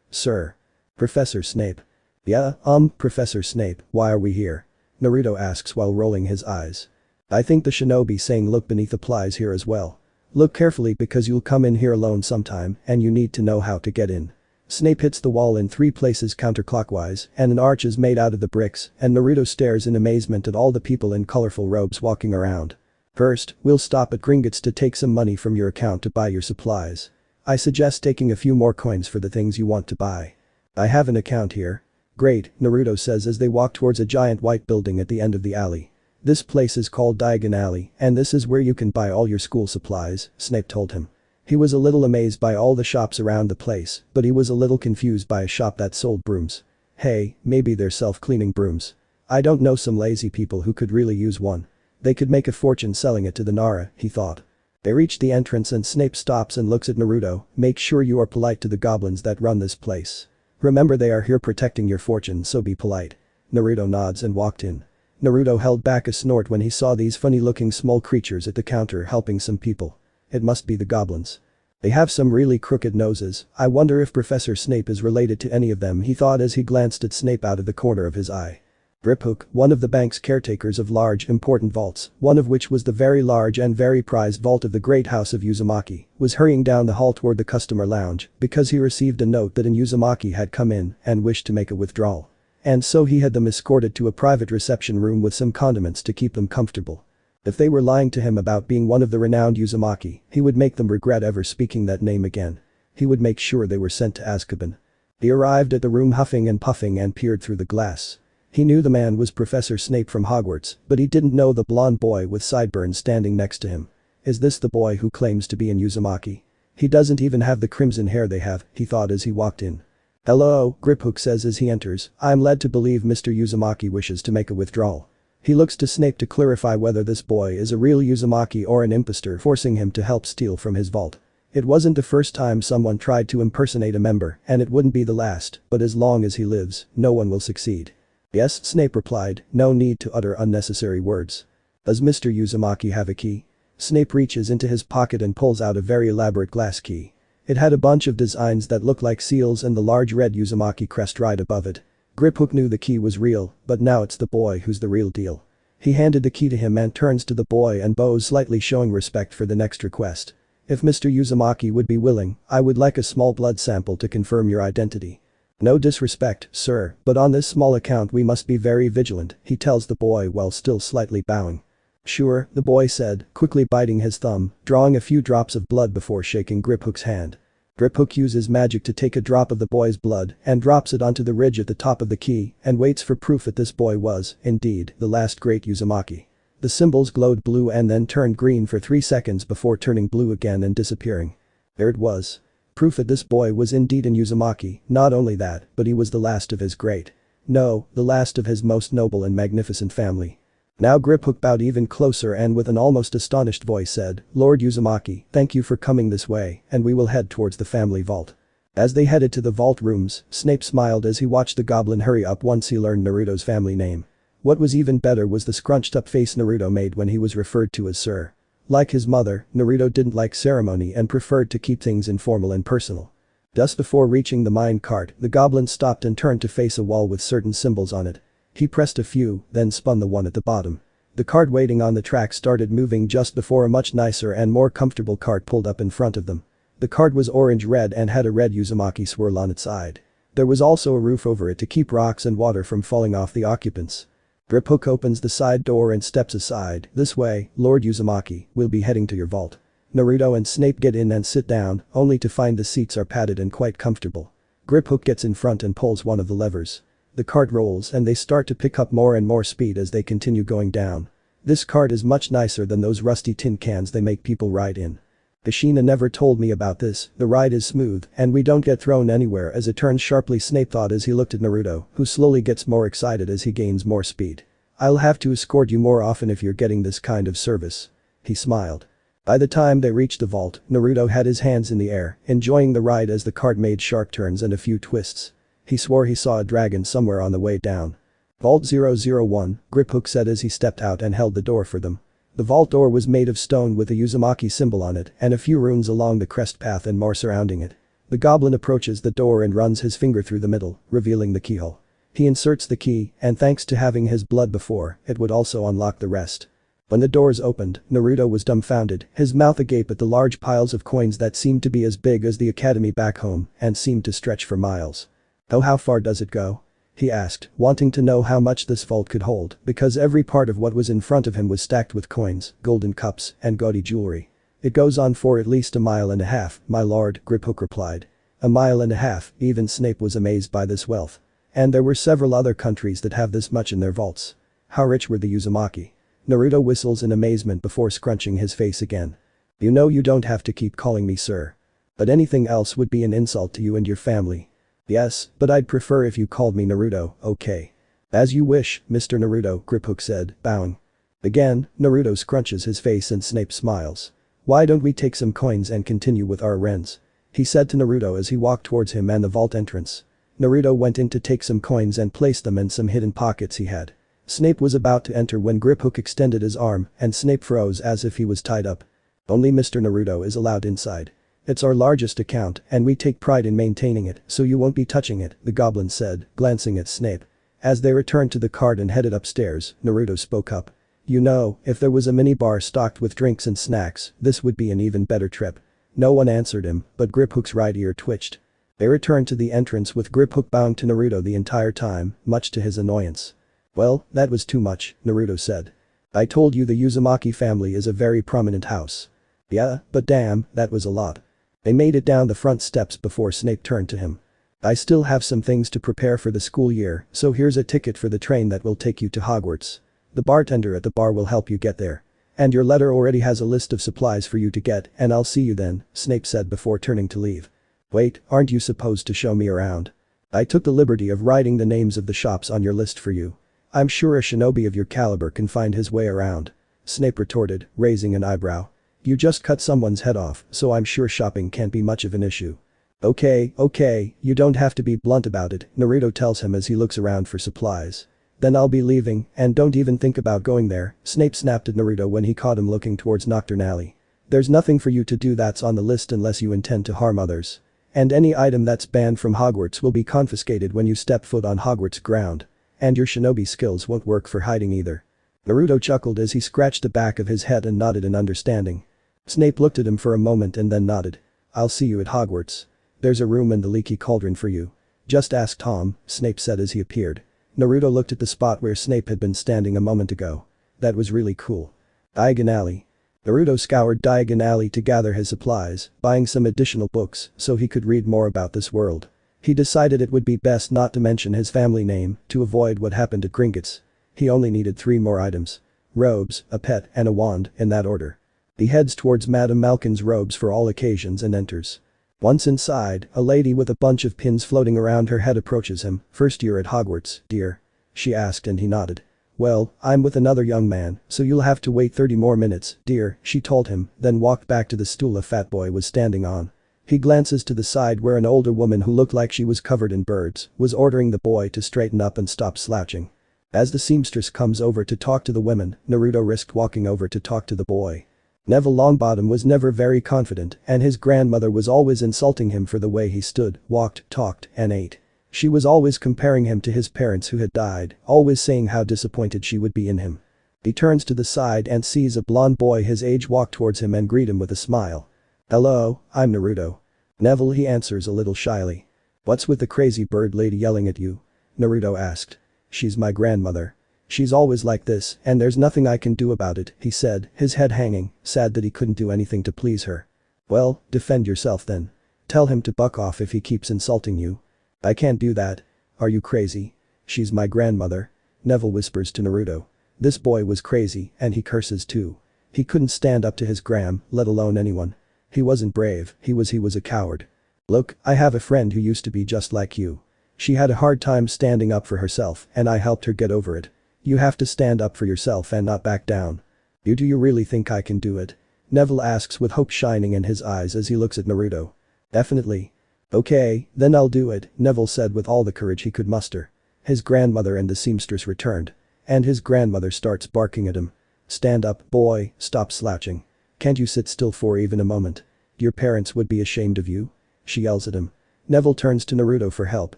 Sir. Professor Snape. Yeah, Professor Snape, why are we here? Naruto asks while rolling his eyes. I think the shinobi saying look beneath applies here as well. Look carefully because you'll come in here alone sometime and you need to know how to get in. Snape hits the wall in 3 places counterclockwise and an arch is made out of the bricks and Naruto stares in amazement at all the people in colorful robes walking around. First, we'll stop at Gringotts to take some money from your account to buy your supplies. I suggest taking a few more coins for the things you want to buy. I have an account here. Great, Naruto says as they walk towards a giant white building at the end of the alley. This place is called Diagon Alley and this is where you can buy all your school supplies, Snape told him. He was a little amazed by all the shops around the place, but he was a little confused by a shop that sold brooms. Hey, maybe they're self-cleaning brooms. I don't know some lazy people who could really use one. They could make a fortune selling it to the Nara, he thought. They reach the entrance and Snape stops and looks at Naruto, make sure you are polite to the goblins that run this place. Remember they are here protecting your fortune so be polite. Naruto nods and walked in. Naruto held back a snort when he saw these funny-looking small creatures at the counter helping some people. It must be the goblins. They have some really crooked noses, I wonder if Professor Snape is related to any of them, he thought as he glanced at Snape out of the corner of his eye. Griphook, one of the bank's caretakers of large important vaults, one of which was the very large and very prized vault of the great house of Uzumaki, was hurrying down the hall toward the customer lounge because he received a note that an Uzumaki had come in and wished to make a withdrawal. And so he had them escorted to a private reception room with some condiments to keep them comfortable. If they were lying to him about being one of the renowned Uzumaki, he would make them regret ever speaking that name again. He would make sure they were sent to Azkaban. He arrived at the room huffing and puffing and peered through the glass. He knew the man was Professor Snape from Hogwarts, but he didn't know the blonde boy with sideburns standing next to him. Is this the boy who claims to be an Uzumaki? He doesn't even have the crimson hair they have, he thought as he walked in. Hello, Griphook says as he enters, I'm led to believe Mr. Uzumaki wishes to make a withdrawal. He looks to Snape to clarify whether this boy is a real Uzumaki or an impostor forcing him to help steal from his vault. It wasn't the first time someone tried to impersonate a member and it wouldn't be the last, but as long as he lives, no one will succeed. Yes, Snape replied, no need to utter unnecessary words. Does Mr. Uzumaki have a key? Snape reaches into his pocket and pulls out a very elaborate glass key. It had a bunch of designs that looked like seals and the large red Uzumaki crest right above it. Griphook knew the key was real, but now it's the boy who's the real deal. He handed the key to him and turns to the boy and bows slightly showing respect for the next request. If Mr. Uzumaki would be willing, I would like a small blood sample to confirm your identity. No disrespect, sir, but on this small account we must be very vigilant, he tells the boy while still slightly bowing. Sure, the boy said, quickly biting his thumb, drawing a few drops of blood before shaking Griphook's hand. Griphook uses magic to take a drop of the boy's blood and drops it onto the ridge at the top of the key and waits for proof that this boy was, indeed, the last great Uzumaki. The symbols glowed blue and then turned green for 3 seconds before turning blue again and disappearing. There it was. Proof that this boy was indeed an Uzumaki, not only that, but he was the last of his great. No, the last of his most noble and magnificent family. Now Griphook bowed even closer and with an almost astonished voice said, Lord Uzumaki, thank you for coming this way, and we will head towards the family vault. As they headed to the vault rooms, Snape smiled as he watched the goblin hurry up once he learned Naruto's family name. What was even better was the scrunched up face Naruto made when he was referred to as Sir. Like his mother, Naruto didn't like ceremony and preferred to keep things informal and personal. Just before reaching the mine cart, the goblin stopped and turned to face a wall with certain symbols on it. He pressed a few, then spun the one at the bottom. The cart waiting on the track started moving just before a much nicer and more comfortable cart pulled up in front of them. The cart was orange-red and had a red Uzumaki swirl on its side. There was also a roof over it to keep rocks and water from falling off the occupants. Grip Hook opens the side door and steps aside. "This way, Lord Uzumaki, we'll be heading to your vault." Naruto and Snape get in and sit down, only to find the seats are padded and quite comfortable. Grip Hook gets in front and pulls one of the levers. The cart rolls and they start to pick up more and more speed as they continue going down. This cart is much nicer than those rusty tin cans they make people ride in. Kushina never told me about this, the ride is smooth and we don't get thrown anywhere as it turns sharply, Snape thought as he looked at Naruto, who slowly gets more excited as he gains more speed. "I'll have to escort you more often if you're getting this kind of service." He smiled. By the time they reached the vault, Naruto had his hands in the air, enjoying the ride as the cart made sharp turns and a few twists. He swore he saw a dragon somewhere on the way down. "Vault 001, Grip Hook said as he stepped out and held the door for them. The vault door was made of stone with a Uzumaki symbol on it and a few runes along the crest path and more surrounding it. The goblin approaches the door and runs his finger through the middle, revealing the keyhole. He inserts the key, and thanks to having his blood before, it would also unlock the rest. When the doors opened, Naruto was dumbfounded, his mouth agape at the large piles of coins that seemed to be as big as the academy back home and seemed to stretch for miles. "Oh, how far does it go?" he asked, wanting to know how much this vault could hold, because every part of what was in front of him was stacked with coins, golden cups, and gaudy jewelry. "It goes on for at least a mile and a half, my lord," Grip Hook replied. A mile and a half, even Snape was amazed by this wealth. And there were several other countries that have this much in their vaults. How rich were the Uzumaki? Naruto whistles in amazement before scrunching his face again. "You know you don't have to keep calling me sir. But anything else would be an insult to you and your family." "Yes, but I'd prefer if you called me Naruto, okay?" "As you wish, Mr. Naruto," Grip Hook said, bowing. Again, Naruto scrunches his face and Snape smiles. "Why don't we take some coins and continue with our errands?" he said to Naruto as he walked towards him and the vault entrance. Naruto went in to take some coins and placed them in some hidden pockets he had. Snape was about to enter when Grip Hook extended his arm and Snape froze as if he was tied up. "Only Mr. Naruto is allowed inside. It's our largest account and we take pride in maintaining it, so you won't be touching it," the goblin said, glancing at Snape. As they returned to the cart and headed upstairs, Naruto spoke up. "You know, if there was a minibar stocked with drinks and snacks, this would be an even better trip." No one answered him, but Grip Hook's right ear twitched. They returned to the entrance with Grip Hook bowing to Naruto the entire time, much to his annoyance. "Well, that was too much," Naruto said. "I told you the Uzumaki family is a very prominent house." "Yeah, but damn, that was a lot." They made it down the front steps before Snape turned to him. "I still have some things to prepare for the school year, so here's a ticket for the train that will take you to Hogwarts. The bartender at the bar will help you get there. And your letter already has a list of supplies for you to get, and I'll see you then," Snape said before turning to leave. "Wait, aren't you supposed to show me around? I took the liberty of writing the names of the shops on your list for you. I'm sure a shinobi of your caliber can find his way around," Snape retorted, raising an eyebrow. "You just cut someone's head off, so I'm sure shopping can't be much of an issue." Okay, you don't have to be blunt about it," Naruto tells him as he looks around for supplies. "Then I'll be leaving, and don't even think about going there," Snape snapped at Naruto when he caught him looking towards Nocturne Alley. "There's nothing for you to do that's on the list unless you intend to harm others. And any item that's banned from Hogwarts will be confiscated when you step foot on Hogwarts ground. And your shinobi skills won't work for hiding either." Naruto chuckled as he scratched the back of his head and nodded in understanding. Snape looked at him for a moment and then nodded. "I'll see you at Hogwarts. There's a room in the leaky cauldron for you. Just ask Tom," Snape said as he appeared. Naruto looked at the spot where Snape had been standing a moment ago. That was really cool. Diagon Alley. Naruto scoured Diagon Alley to gather his supplies, buying some additional books so he could read more about this world. He decided it would be best not to mention his family name to avoid what happened at Gringotts. He only needed 3 more items. Robes, a pet, and a wand, in that order. He heads towards Madame Malkin's robes for all occasions and enters. Once inside, a lady with a bunch of pins floating around her head approaches him. "First year at Hogwarts, dear?" she asked and he nodded. "Well, I'm with another young man, so you'll have to wait 30 more minutes, dear," she told him, then walked back to the stool a fat boy was standing on. He glances to the side where an older woman who looked like she was covered in birds was ordering the boy to straighten up and stop slouching. As the seamstress comes over to talk to the women, Naruto risked walking over to talk to the boy. Neville Longbottom was never very confident and his grandmother was always insulting him for the way he stood, walked, talked, and ate. She was always comparing him to his parents who had died, always saying how disappointed she would be in him. He turns to the side and sees a blond boy his age walk towards him and greet him with a smile. "Hello, I'm Naruto." "Neville," he answers a little shyly. "What's with the crazy bird lady yelling at you?" Naruto asked. "She's my grandmother. She's always like this and there's nothing I can do about it," he said, his head hanging, sad that he couldn't do anything to please her. "Well, defend yourself then. Tell him to buck off if he keeps insulting you." "I can't do that. Are you crazy? She's my grandmother," Neville whispers to Naruto. This boy was crazy and he curses too. He couldn't stand up to his gram, let alone anyone. He wasn't brave, he was a coward. "Look, I have a friend who used to be just like you. She had a hard time standing up for herself and I helped her get over it. You have to stand up for yourself and not back down." Do you really think I can do it?" Neville asks with hope shining in his eyes as he looks at Naruto. "Definitely." "Okay, then I'll do it," Neville said with all the courage he could muster. His grandmother and the seamstress returned. And his grandmother starts barking at him. "Stand up, boy, stop slouching. Can't you sit still for even a moment? Your parents would be ashamed of you," she yells at him. Neville turns to Naruto for help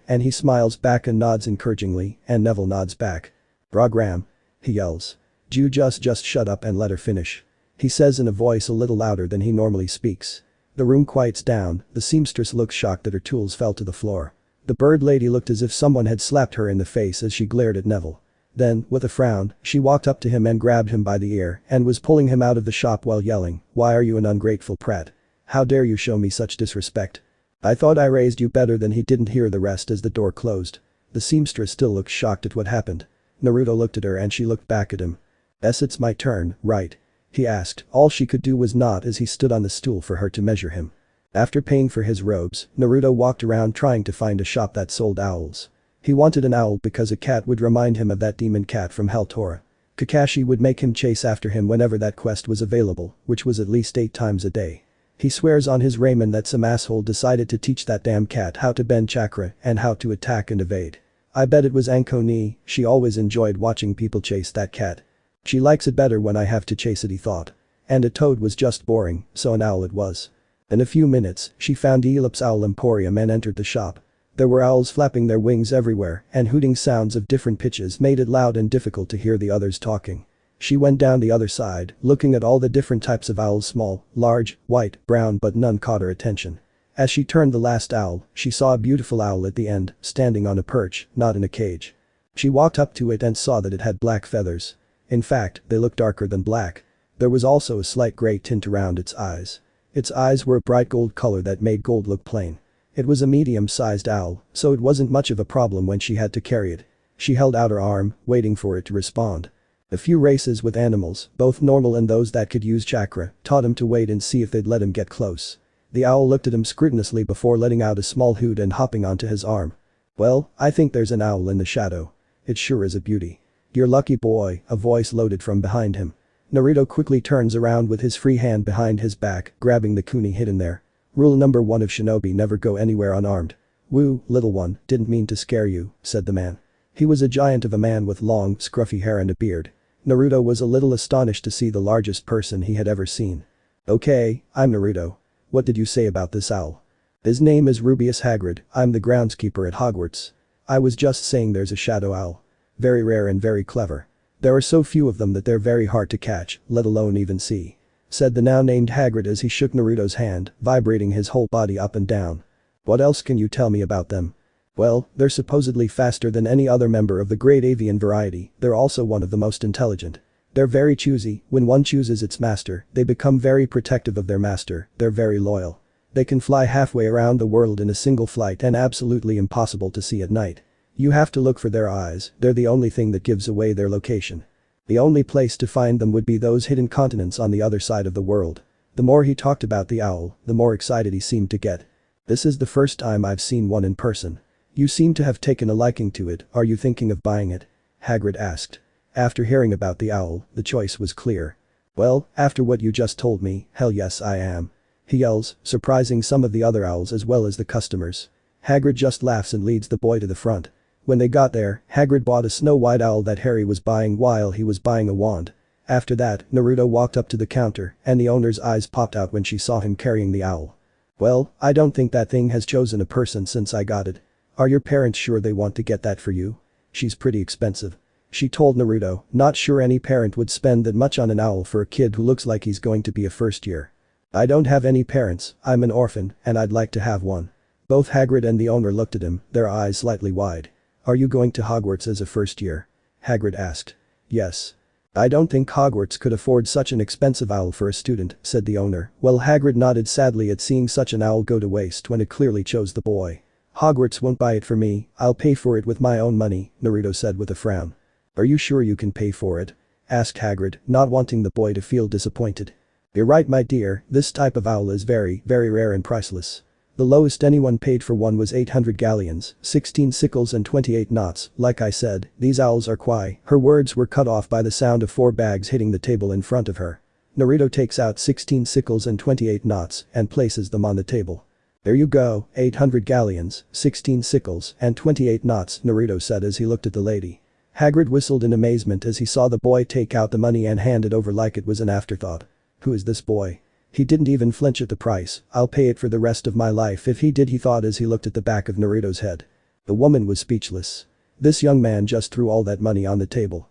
and he smiles back and nods encouragingly and Neville nods back. "Program," he yells. "You just shut up and let her finish," he says in a voice a little louder than he normally speaks. The room quiets down, the seamstress looks shocked that her tools fell to the floor. The bird lady looked as if someone had slapped her in the face as she glared at Neville. Then, with a frown, she walked up to him and grabbed him by the ear and was pulling him out of the shop while yelling, "Why are you an ungrateful prat? How dare you show me such disrespect? I thought I raised you better." Than he didn't hear the rest as the door closed. The seamstress still looks shocked at what happened. Naruto looked at her and she looked back at him. It's my turn, right?" he asked. All she could do was nod as he stood on the stool for her to measure him. After paying for his robes, Naruto walked around trying to find a shop that sold owls. He wanted an owl because a cat would remind him of that demon cat from Hell Torah. Kakashi would make him chase after him whenever that quest was available, which was at least 8 times a day. He swears on his Raymond that some asshole decided to teach that damn cat how to bend chakra and how to attack and evade. I bet it was Anko. She always enjoyed watching people chase that cat. She likes it better when I have to chase it, he thought. And a toad was just boring, so an owl it was. In a few minutes, she found Elip's Owl Emporium and entered the shop. There were owls flapping their wings everywhere and hooting sounds of different pitches made it loud and difficult to hear the others talking. She went down the other side, looking at all the different types of owls, small, large, white, brown, but none caught her attention. As she turned the last owl, she saw a beautiful owl at the end, standing on a perch, not in a cage. She walked up to it and saw that it had black feathers. In fact, they looked darker than black. There was also a slight gray tint around its eyes. Its eyes were a bright gold color that made gold look plain. It was a medium-sized owl, so it wasn't much of a problem when she had to carry it. She held out her arm, waiting for it to respond. A few races with animals, both normal and those that could use chakra, taught him to wait and see if they'd let him get close. The owl looked at him scrupulously before letting out a small hoot and hopping onto his arm. "Well, I think there's an owl in the shadow. It sure is a beauty." "You're lucky, boy," a voice loaded from behind him. Naruto quickly turns around with his free hand behind his back, grabbing the kuni hidden there. Rule number 1 of Shinobi: never go anywhere unarmed. "Woo, little one, didn't mean to scare you," said the man. He was a giant of a man with long, scruffy hair and a beard. Naruto was a little astonished to see the largest person he had ever seen. "Okay, I'm Naruto. What did you say about this owl?" "His name is Rubeus Hagrid, I'm the groundskeeper at Hogwarts. I was just saying there's a shadow owl. Very rare and very clever. There are so few of them that they're very hard to catch, let alone even see," said the now named Hagrid as he shook Naruto's hand, vibrating his whole body up and down. "What else can you tell me about them?" "Well, they're supposedly faster than any other member of the great avian variety, they're also one of the most intelligent. They're very choosy, when one chooses its master, they become very protective of their master, they're very loyal. They can fly halfway around the world in a single flight and absolutely impossible to see at night. You have to look for their eyes, they're the only thing that gives away their location. The only place to find them would be those hidden continents on the other side of the world." The more he talked about the owl, the more excited he seemed to get. "This is the first time I've seen one in person. You seem to have taken a liking to it, are you thinking of buying it?" Hagrid asked. After hearing about the owl, the choice was clear. "Well, after what you just told me, hell yes I am," he yells, surprising some of the other owls as well as the customers. Hagrid just laughs and leads the boy to the front. When they got there, Hagrid bought a snow-white owl that Harry was buying while he was buying a wand. After that, Naruto walked up to the counter and the owner's eyes popped out when she saw him carrying the owl. "Well, I don't think that thing has chosen a person since I got it. Are your parents sure they want to get that for you? She's pretty expensive." she told Naruto, not sure any parent would spend that much on an owl for a kid who looks like he's going to be a first year. I don't have any parents, I'm an orphan, and I'd like to have one. Both Hagrid and the owner looked at him, their eyes slightly wide. Are you going to Hogwarts as a first year? Hagrid asked. Yes. I don't think Hogwarts could afford such an expensive owl for a student, said the owner, while Hagrid nodded sadly at seeing such an owl go to waste when it clearly chose the boy. Hogwarts won't buy it for me, I'll pay for it with my own money, Naruto said with a frown. Are you sure you can pay for it? Asked Hagrid, not wanting the boy to feel disappointed. You're right my dear, this type of owl is very, very rare and priceless. The lowest anyone paid for one was 800 galleons, 16 sickles and 28 knots, like I said, these owls are kwai. Her words were cut off by the sound of 4 bags hitting the table in front of her. Naruto takes out 16 sickles and 28 knots and places them on the table. There you go, 800 galleons, 16 sickles and 28 knots, Naruto said as he looked at the lady. Hagrid whistled in amazement as he saw the boy take out the money and hand it over like it was an afterthought. Who is this boy? He didn't even flinch at the price, I'll pay it for the rest of my life if he did, he thought as he looked at the back of Naruto's head. The woman was speechless. This young man just threw all that money on the table.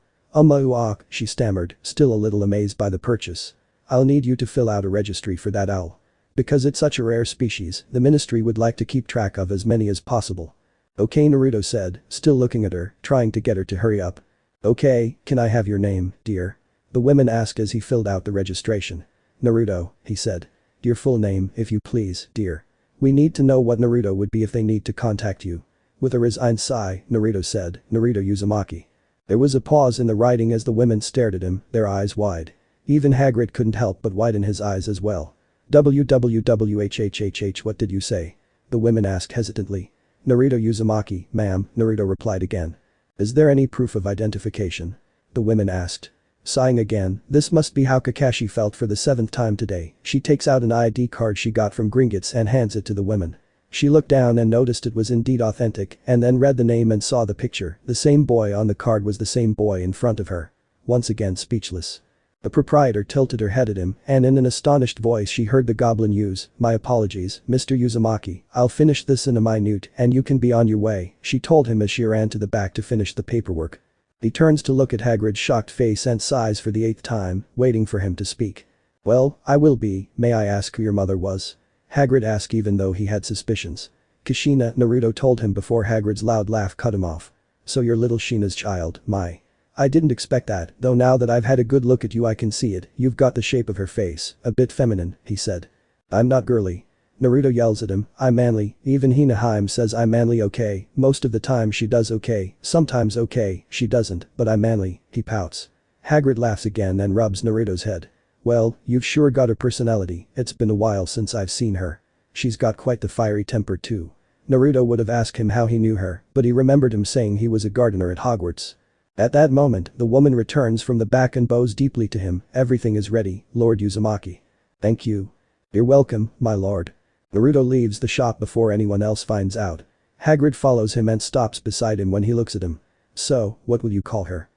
She stammered, still a little amazed by the purchase. I'll need you to fill out a registry for that owl. Because it's such a rare species, the ministry would like to keep track of as many as possible. Okay, Naruto said, still looking at her, trying to get her to hurry up. Okay, can I have your name, dear? The woman asked as he filled out the registration. Naruto, he said. Your full name, if you please, dear. We need to know what Naruto would be if they need to contact you. With a resigned sigh, Naruto said, Naruto Uzumaki. There was a pause in the writing as the women stared at him, their eyes wide. Even Hagrid couldn't help but widen his eyes as well. WWWHHHH, what did you say? The women asked hesitantly. Naruto Uzumaki, ma'am, Naruto replied again. Is there any proof of identification? The women asked. Sighing again, this must be how Kakashi felt for the 7th time today. She takes out an ID card she got from Gringotts and hands it to the women. She looked down and noticed it was indeed authentic and then read the name and saw the picture. The same boy on the card was the same boy in front of her. Once again speechless. The proprietor tilted her head at him and in an astonished voice she heard the goblin use, my apologies, Mr. Uzumaki, I'll finish this in a minute and you can be on your way, she told him as she ran to the back to finish the paperwork. He turns to look at Hagrid's shocked face and sighs for the 8th time, waiting for him to speak. Well, I will be, may I ask who your mother was? Hagrid asked even though he had suspicions. Kushina, Naruto told him before Hagrid's loud laugh cut him off. So you're little Shina's child, my. I didn't expect that, though now that I've had a good look at you I can see it, you've got the shape of her face, a bit feminine, he said. I'm not girly. Naruto yells at him, I'm manly, even Hinata says I'm manly okay, most of the time she does okay, sometimes okay, she doesn't, but I'm manly, he pouts. Hagrid laughs again and rubs Naruto's head. Well, you've sure got a personality, it's been a while since I've seen her. She's got quite the fiery temper too. Naruto would have asked him how he knew her, but he remembered him saying he was a gardener at Hogwarts. At that moment, the woman returns from the back and bows deeply to him, everything is ready, Lord Uzumaki. Thank you. You're welcome, my lord. Naruto leaves the shop before anyone else finds out. Hagrid follows him and stops beside him when he looks at him. So, what will you call her?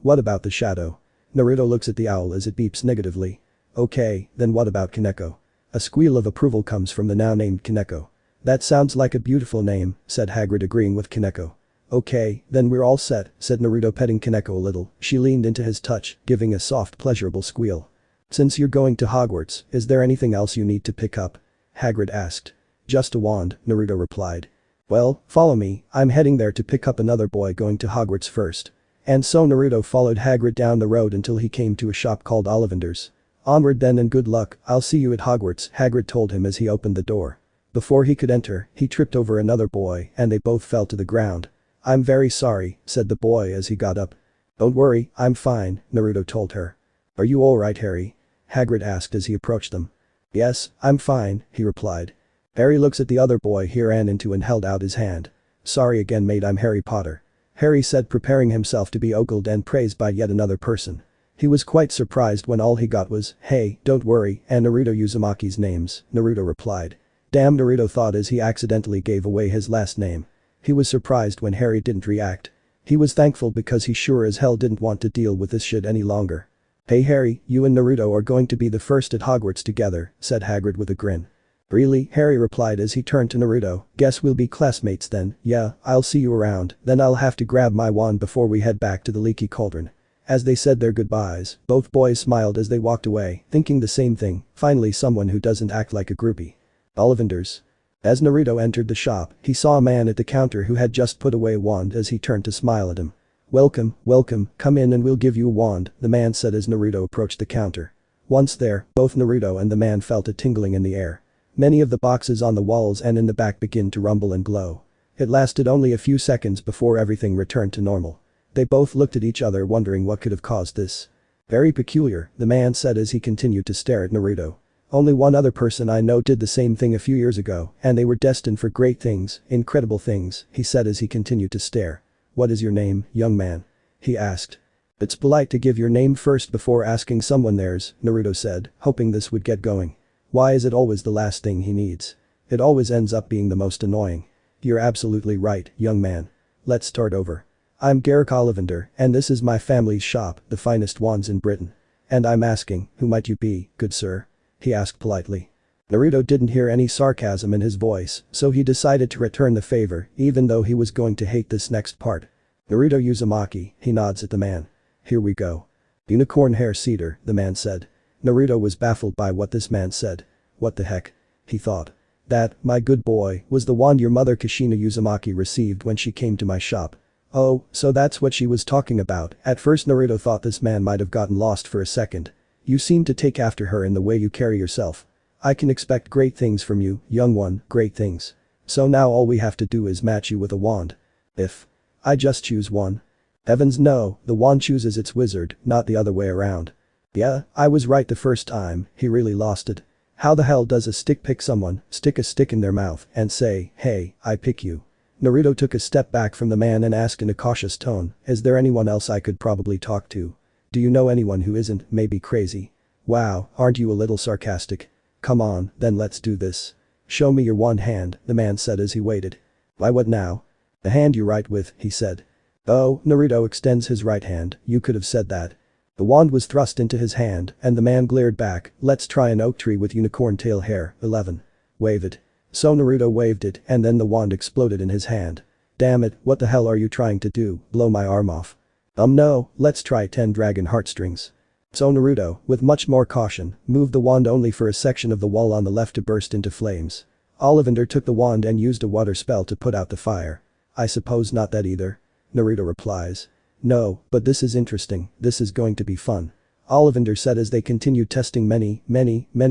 What about the shadow? Naruto looks at the owl as it beeps negatively. Okay, then what about Kaneko? A squeal of approval comes from the now named Kaneko. That sounds like a beautiful name, said Hagrid agreeing with Kaneko. Okay, then we're all set, said Naruto petting Kaneko a little, she leaned into his touch, giving a soft pleasurable squeal. Since you're going to Hogwarts, is there anything else you need to pick up? Hagrid asked. Just a wand, Naruto replied. Well, follow me, I'm heading there to pick up another boy going to Hogwarts first. And so Naruto followed Hagrid down the road until he came to a shop called Ollivander's. Onward then and good luck, I'll see you at Hogwarts, Hagrid told him as he opened the door. Before he could enter, he tripped over another boy and they both fell to the ground. I'm very sorry, said the boy as he got up. Don't worry, I'm fine, Naruto told her. Are you alright, Harry? Hagrid asked as he approached them. Yes, I'm fine, he replied. Harry looks at the other boy he ran into and held out his hand. Sorry again mate, I'm Harry Potter. Harry said, preparing himself to be ogled and praised by yet another person. He was quite surprised when all he got was, hey, don't worry, and Naruto Uzumaki's names, Naruto replied. Damn, Naruto thought as he accidentally gave away his last name. He was surprised when Harry didn't react. He was thankful because he sure as hell didn't want to deal with this shit any longer. Hey Harry, you and Naruto are going to be the first at Hogwarts together, said Hagrid with a grin. Really? Harry replied as he turned to Naruto. Guess we'll be classmates then. Yeah, I'll see you around, then I'll have to grab my wand before we head back to the leaky cauldron. As they said their goodbyes, both boys smiled as they walked away, thinking the same thing, finally someone who doesn't act like a groupie. Ollivanders. As Naruto entered the shop, he saw a man at the counter who had just put away a wand as he turned to smile at him. Welcome, welcome, come in and we'll give you a wand, the man said as Naruto approached the counter. Once there, both Naruto and the man felt a tingling in the air. Many of the boxes on the walls and in the back began to rumble and glow. It lasted only a few seconds before everything returned to normal. They both looked at each other wondering what could have caused this. Very peculiar, the man said as he continued to stare at Naruto. Only one other person I know did the same thing a few years ago, and they were destined for great things, incredible things, he said as he continued to stare. What is your name, young man? He asked. It's polite to give your name first before asking someone theirs, Naruto said, hoping this would get going. Why is it always the last thing he needs? It always ends up being the most annoying. You're absolutely right, young man. Let's start over. I'm Garrick Ollivander, and this is my family's shop, the finest wands in Britain. And I'm asking, who might you be, good sir? He asked politely. Naruto didn't hear any sarcasm in his voice, so he decided to return the favor, even though he was going to hate this next part. Naruto Uzumaki, he nods at the man. Here we go. Unicorn hair cedar, the man said. Naruto was baffled by what this man said. What the heck? He thought. That, my good boy, was the wand your mother Kushina Uzumaki received when she came to my shop. Oh, so that's what she was talking about. At first Naruto thought this man might have gotten lost for a second. You seem to take after her in the way you carry yourself. I can expect great things from you, young one, great things. So now all we have to do is match you with a wand. If I just choose one. Heavens no, the wand chooses its wizard, not the other way around. Yeah, I was right the first time, he really lost it. How the hell does a stick pick someone, stick a stick in their mouth, and say, hey, I pick you? Naruto took a step back from the man and asked in a cautious tone, is there anyone else I could probably talk to? Do you know anyone who isn't, maybe crazy? Wow, aren't you a little sarcastic? Come on, then let's do this. Show me your one hand, the man said as he waited. Why what now? The hand you write with, he said. Oh, Naruto extends his right hand, you could have said that. The wand was thrust into his hand, and the man glared back, let's try an oak tree with unicorn tail hair, 11. Wave it. So Naruto waved it, and then the wand exploded in his hand. Damn it, what the hell are you trying to do, blow my arm off? No, let's try 10 dragon heartstrings. So Naruto, with much more caution, moved the wand only for a section of the wall on the left to burst into flames. Ollivander took the wand and used a water spell to put out the fire. I suppose not that either. Naruto replies. No, but this is interesting, this is going to be fun. Ollivander said as they continued testing many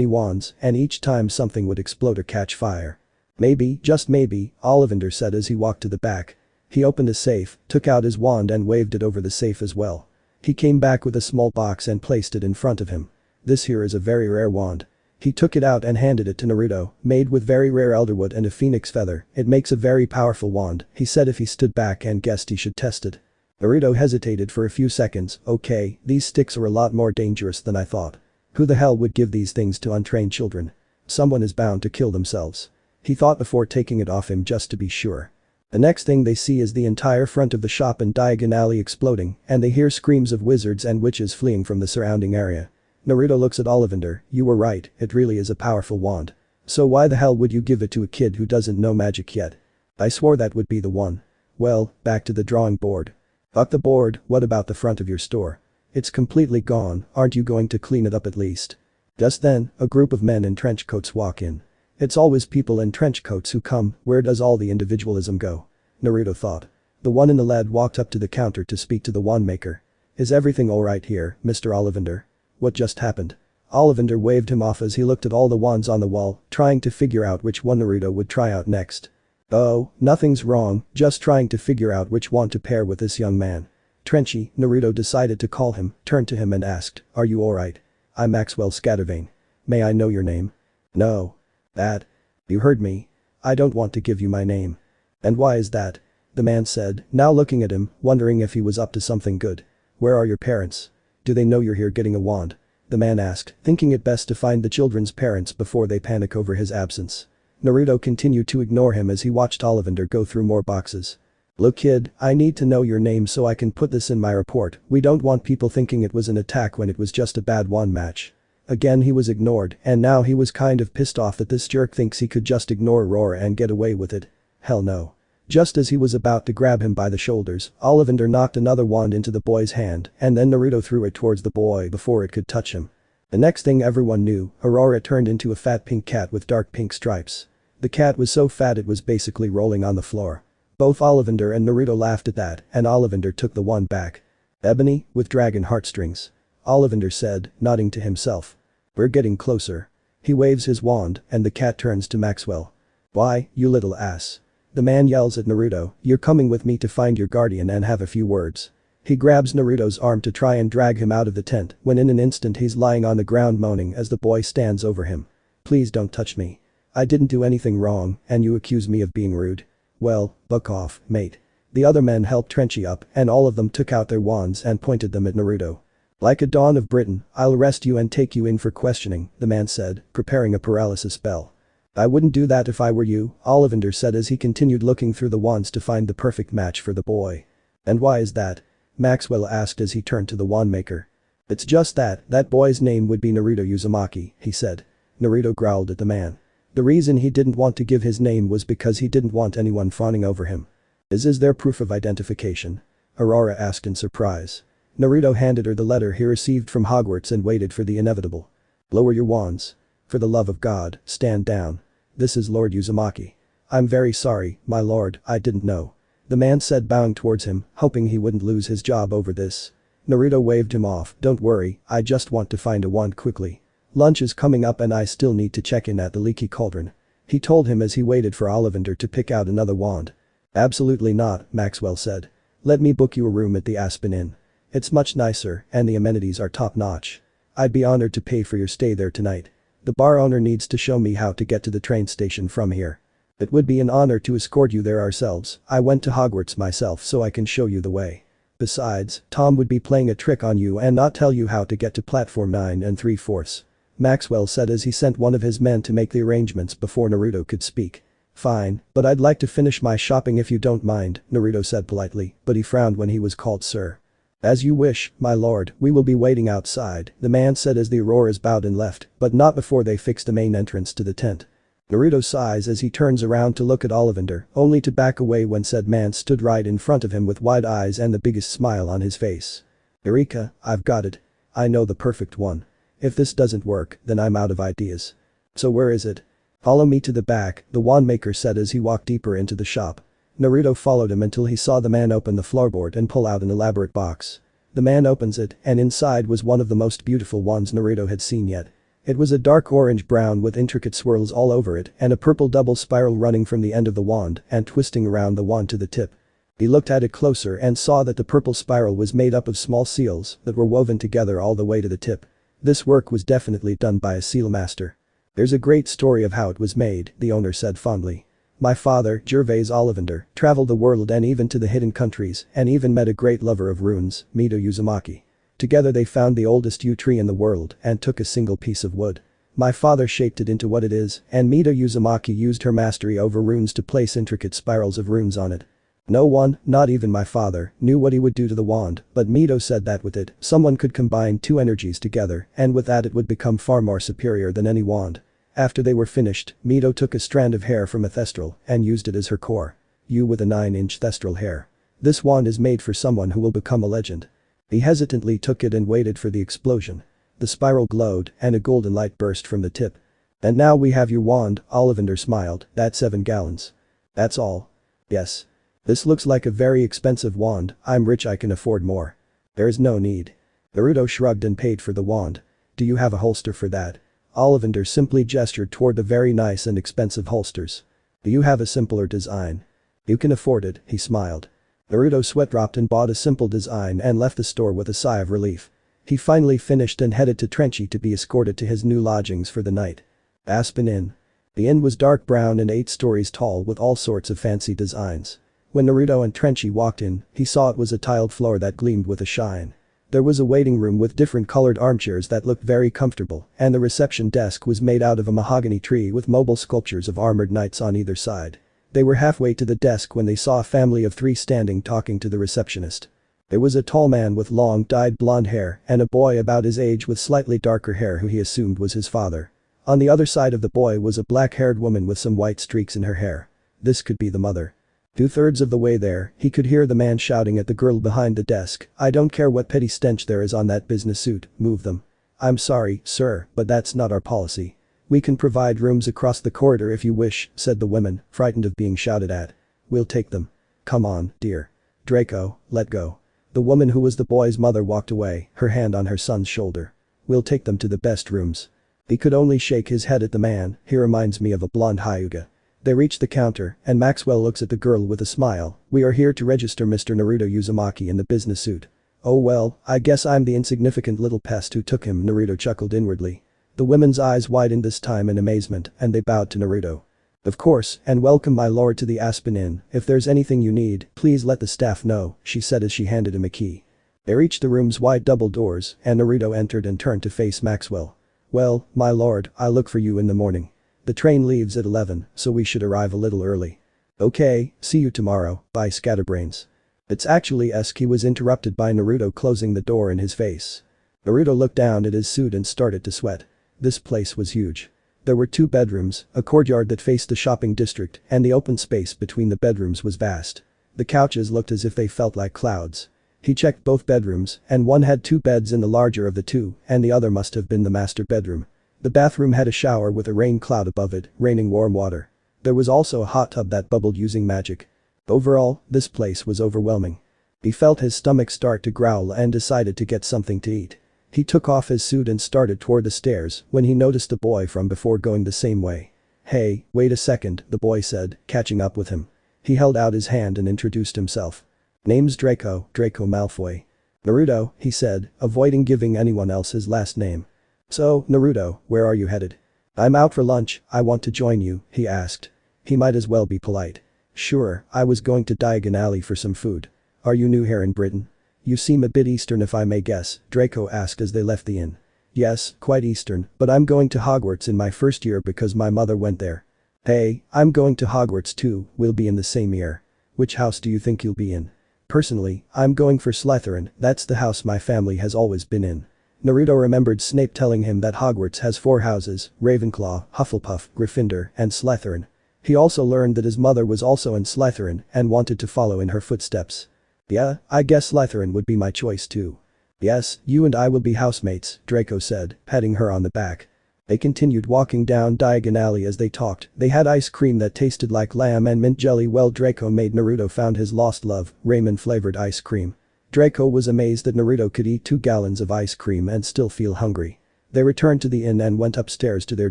wands, and each time something would explode or catch fire. Maybe, just maybe, Ollivander said as he walked to the back. He opened a safe, took out his wand and waved it over the safe as well. He came back with a small box and placed it in front of him. This here is a very rare wand. He took it out and handed it to Naruto, made with very rare elderwood and a phoenix feather, it makes a very powerful wand, he said if he stood back and guessed he should test it. Naruto hesitated for a few seconds, okay, these sticks are a lot more dangerous than I thought. Who the hell would give these things to untrained children? Someone is bound to kill themselves. He thought before taking it off him just to be sure. The next thing they see is the entire front of the shop and Diagon Alley exploding, and they hear screams of wizards and witches fleeing from the surrounding area. Naruto looks at Ollivander, you were right, it really is a powerful wand. So why the hell would you give it to a kid who doesn't know magic yet? I swore that would be the one. Well, back to the drawing board. Fuck the board, what about the front of your store? It's completely gone, aren't you going to clean it up at least? Just then, a group of men in trench coats walk in. It's always people in trench coats who come, where does all the individualism go? Naruto thought. The one in the lead walked up to the counter to speak to the wand maker. Is everything alright here, Mr. Ollivander? What just happened? Ollivander waved him off as he looked at all the wands on the wall, trying to figure out which one Naruto would try out next. Oh, nothing's wrong, just trying to figure out which wand to pair with this young man. Trenchy, Naruto decided to call him, turned to him and asked, are you alright? I'm Maxwell Scattervane. May I know your name? No. That. You heard me. I don't want to give you my name. And why is that? The man said, now looking at him, wondering if he was up to something good. Where are your parents? Do they know you're here getting a wand? The man asked, thinking it best to find the children's parents before they panic over his absence. Naruto continued to ignore him as he watched Ollivander go through more boxes. Look kid, I need to know your name so I can put this in my report, we don't want people thinking it was an attack when it was just a bad wand match. Again he was ignored, and now he was kind of pissed off that this jerk thinks he could just ignore Aurora and get away with it. Hell no. Just as he was about to grab him by the shoulders, Ollivander knocked another wand into the boy's hand, and then Naruto threw it towards the boy before it could touch him. The next thing everyone knew, Aurora turned into a fat pink cat with dark pink stripes. The cat was so fat it was basically rolling on the floor. Both Ollivander and Naruto laughed at that, and Ollivander took the wand back. Ebony, with dragon heartstrings. Ollivander said, nodding to himself. We're getting closer. He waves his wand, and the cat turns to Maxwell. Why, you little ass. The man yells at Naruto, you're coming with me to find your guardian and have a few words. He grabs Naruto's arm to try and drag him out of the tent, when in an instant he's lying on the ground moaning as the boy stands over him. Please don't touch me. I didn't do anything wrong, and you accuse me of being rude. Well, buck off, mate. The other men helped Trenchy up, and all of them took out their wands and pointed them at Naruto. Like a Dawn of Britain, I'll arrest you and take you in for questioning, the man said, preparing a paralysis spell. I wouldn't do that if I were you, Ollivander said as he continued looking through the wands to find the perfect match for the boy. And why is that? Maxwell asked as he turned to the wand maker. It's just that boy's name would be Naruto Uzumaki, he said. Naruto growled at the man. The reason he didn't want to give his name was because he didn't want anyone fawning over him. Is there proof of identification? Aurora asked in surprise. Naruto handed her the letter he received from Hogwarts and waited for the inevitable. Lower your wands. For the love of God, stand down. This is Lord Uzumaki. I'm very sorry, my lord, I didn't know. The man said bowing towards him, hoping he wouldn't lose his job over this. Naruto waved him off, don't worry, I just want to find a wand quickly. Lunch is coming up and I still need to check in at the leaky cauldron. He told him as he waited for Ollivander to pick out another wand. Absolutely not, Maxwell said. Let me book you a room at the Aspen Inn. It's much nicer, and the amenities are top-notch. I'd be honored to pay for your stay there tonight. The bar owner needs to show me how to get to the train station from here. It would be an honor to escort you there ourselves, I went to Hogwarts myself so I can show you the way. Besides, Tom would be playing a trick on you and not tell you how to get to platform 9 3/4. Maxwell said as he sent one of his men to make the arrangements before Naruto could speak. Fine, but I'd like to finish my shopping if you don't mind, Naruto said politely, but he frowned when he was called sir. As you wish, my lord, we will be waiting outside, the man said as the Auroras bowed and left, but not before they fixed the main entrance to the tent. Naruto sighs as he turns around to look at Ollivander, only to back away when said man stood right in front of him with wide eyes and the biggest smile on his face. Eureka, I've got it. I know the perfect one. If this doesn't work, then I'm out of ideas. So where is it? Follow me to the back, the wand maker said as he walked deeper into the shop. Naruto followed him until he saw the man open the floorboard and pull out an elaborate box. The man opens it, and inside was one of the most beautiful wands Naruto had seen yet. It was a dark orange-brown with intricate swirls all over it and a purple double spiral running from the end of the wand and twisting around the wand to the tip. He looked at it closer and saw that the purple spiral was made up of small seals that were woven together all the way to the tip. This work was definitely done by a seal master. There's a great story of how it was made, the owner said fondly. My father, Gervais Ollivander, traveled the world and even to the hidden countries and even met a great lover of runes, Mido Uzumaki. Together they found the oldest yew tree in the world and took a single piece of wood. My father shaped it into what it is, and Mido Uzumaki used her mastery over runes to place intricate spirals of runes on it. No one, not even my father, knew what he would do to the wand, but Mido said that with it, someone could combine two energies together, and with that it would become far more superior than any wand. After they were finished, Mido took a strand of hair from a thestral and used it as her core. You with a 9-inch thestral hair. This wand is made for someone who will become a legend. He hesitantly took it and waited for the explosion. The spiral glowed and a golden light burst from the tip. And now we have your wand, Ollivander smiled, that's 7 gallons. That's all. Yes. This looks like a very expensive wand, I'm rich I can afford more. There's no need. Naruto shrugged and paid for the wand. Do you have a holster for that? Ollivander simply gestured toward the very nice and expensive holsters. Do you have a simpler design? You can afford it, he smiled. Naruto sweat dropped and bought a simple design and left the store with a sigh of relief. He finally finished and headed to Trenchy to be escorted to his new lodgings for the night. Aspen Inn. The inn was dark brown and 8 stories tall with all sorts of fancy designs. When Naruto and Trenchy walked in, he saw it was a tiled floor that gleamed with a shine. There was a waiting room with different colored armchairs that looked very comfortable, and the reception desk was made out of a mahogany tree with mobile sculptures of armored knights on either side. They were halfway to the desk when they saw a family of 3 standing talking to the receptionist. There was a tall man with long dyed blonde hair and a boy about his age with slightly darker hair who he assumed was his father. On the other side of the boy was a black-haired woman with some white streaks in her hair. This could be the mother. Two-thirds of the way there, he could hear the man shouting at the girl behind the desk, "I don't care what petty stench there is on that business suit, move them." "I'm sorry, sir, but that's not our policy. We can provide rooms across the corridor if you wish," said the woman, frightened of being shouted at. "We'll take them. Come on, dear. Draco, let go." The woman who was the boy's mother walked away, her hand on her son's shoulder. "We'll take them to the best rooms." He could only shake his head at the man. "He reminds me of a blonde Hyuga." They reach the counter, and Maxwell looks at the girl with a smile. "We are here to register Mr. Naruto Uzumaki in the business suit." "Oh well, I guess I'm the insignificant little pest who took him," Naruto chuckled inwardly. The women's eyes widened this time in amazement, and they bowed to Naruto. "Of course, and welcome my lord to the Aspen Inn. If there's anything you need, please let the staff know," she said as she handed him a key. They reached the room's wide double doors, and Naruto entered and turned to face Maxwell. "Well, my lord, I'll look for you in the morning. The train leaves at 11, so we should arrive a little early." "Okay, see you tomorrow, bye scatterbrains." "It's actually he was interrupted by Naruto closing the door in his face. Naruto looked down at his suit and started to sweat. This place was huge. There were 2 bedrooms, a courtyard that faced the shopping district, and the open space between the bedrooms was vast. The couches looked as if they felt like clouds. He checked both bedrooms, and one had 2 beds in the larger of the 2, and the other must have been the master bedroom. The bathroom had a shower with a rain cloud above it, raining warm water. There was also a hot tub that bubbled using magic. Overall, this place was overwhelming. He felt his stomach start to growl and decided to get something to eat. He took off his suit and started toward the stairs when he noticed the boy from before going the same way. "Hey, wait a second," the boy said, catching up with him. He held out his hand and introduced himself. "Name's Draco Malfoy." "Naruto," he said, avoiding giving anyone else his last name. "So, Naruto, where are you headed?" "I'm out for lunch, I want to join you," he asked. He might as well be polite. "Sure, I was going to Diagon Alley for some food. Are you new here in Britain?" "You seem a bit Eastern if I may guess," Draco asked as they left the inn. "Yes, quite Eastern, but I'm going to Hogwarts in my first year because my mother went there." "Hey, I'm going to Hogwarts too, we'll be in the same year. Which house do you think you'll be in?" "Personally, I'm going for Slytherin, that's the house my family has always been in." Naruto remembered Snape telling him that Hogwarts has 4 houses, Ravenclaw, Hufflepuff, Gryffindor, and Slytherin. He also learned that his mother was also in Slytherin and wanted to follow in her footsteps. "Yeah, I guess Slytherin would be my choice too." "Yes, you and I will be housemates," Draco said, patting her on the back. They continued walking down Diagon Alley as they talked. They had ice cream that tasted like lamb and mint jelly. Well, Draco made Naruto found his lost love, ramen flavored ice cream. Draco was amazed that Naruto could eat 2 gallons of ice cream and still feel hungry. They returned to the inn and went upstairs to their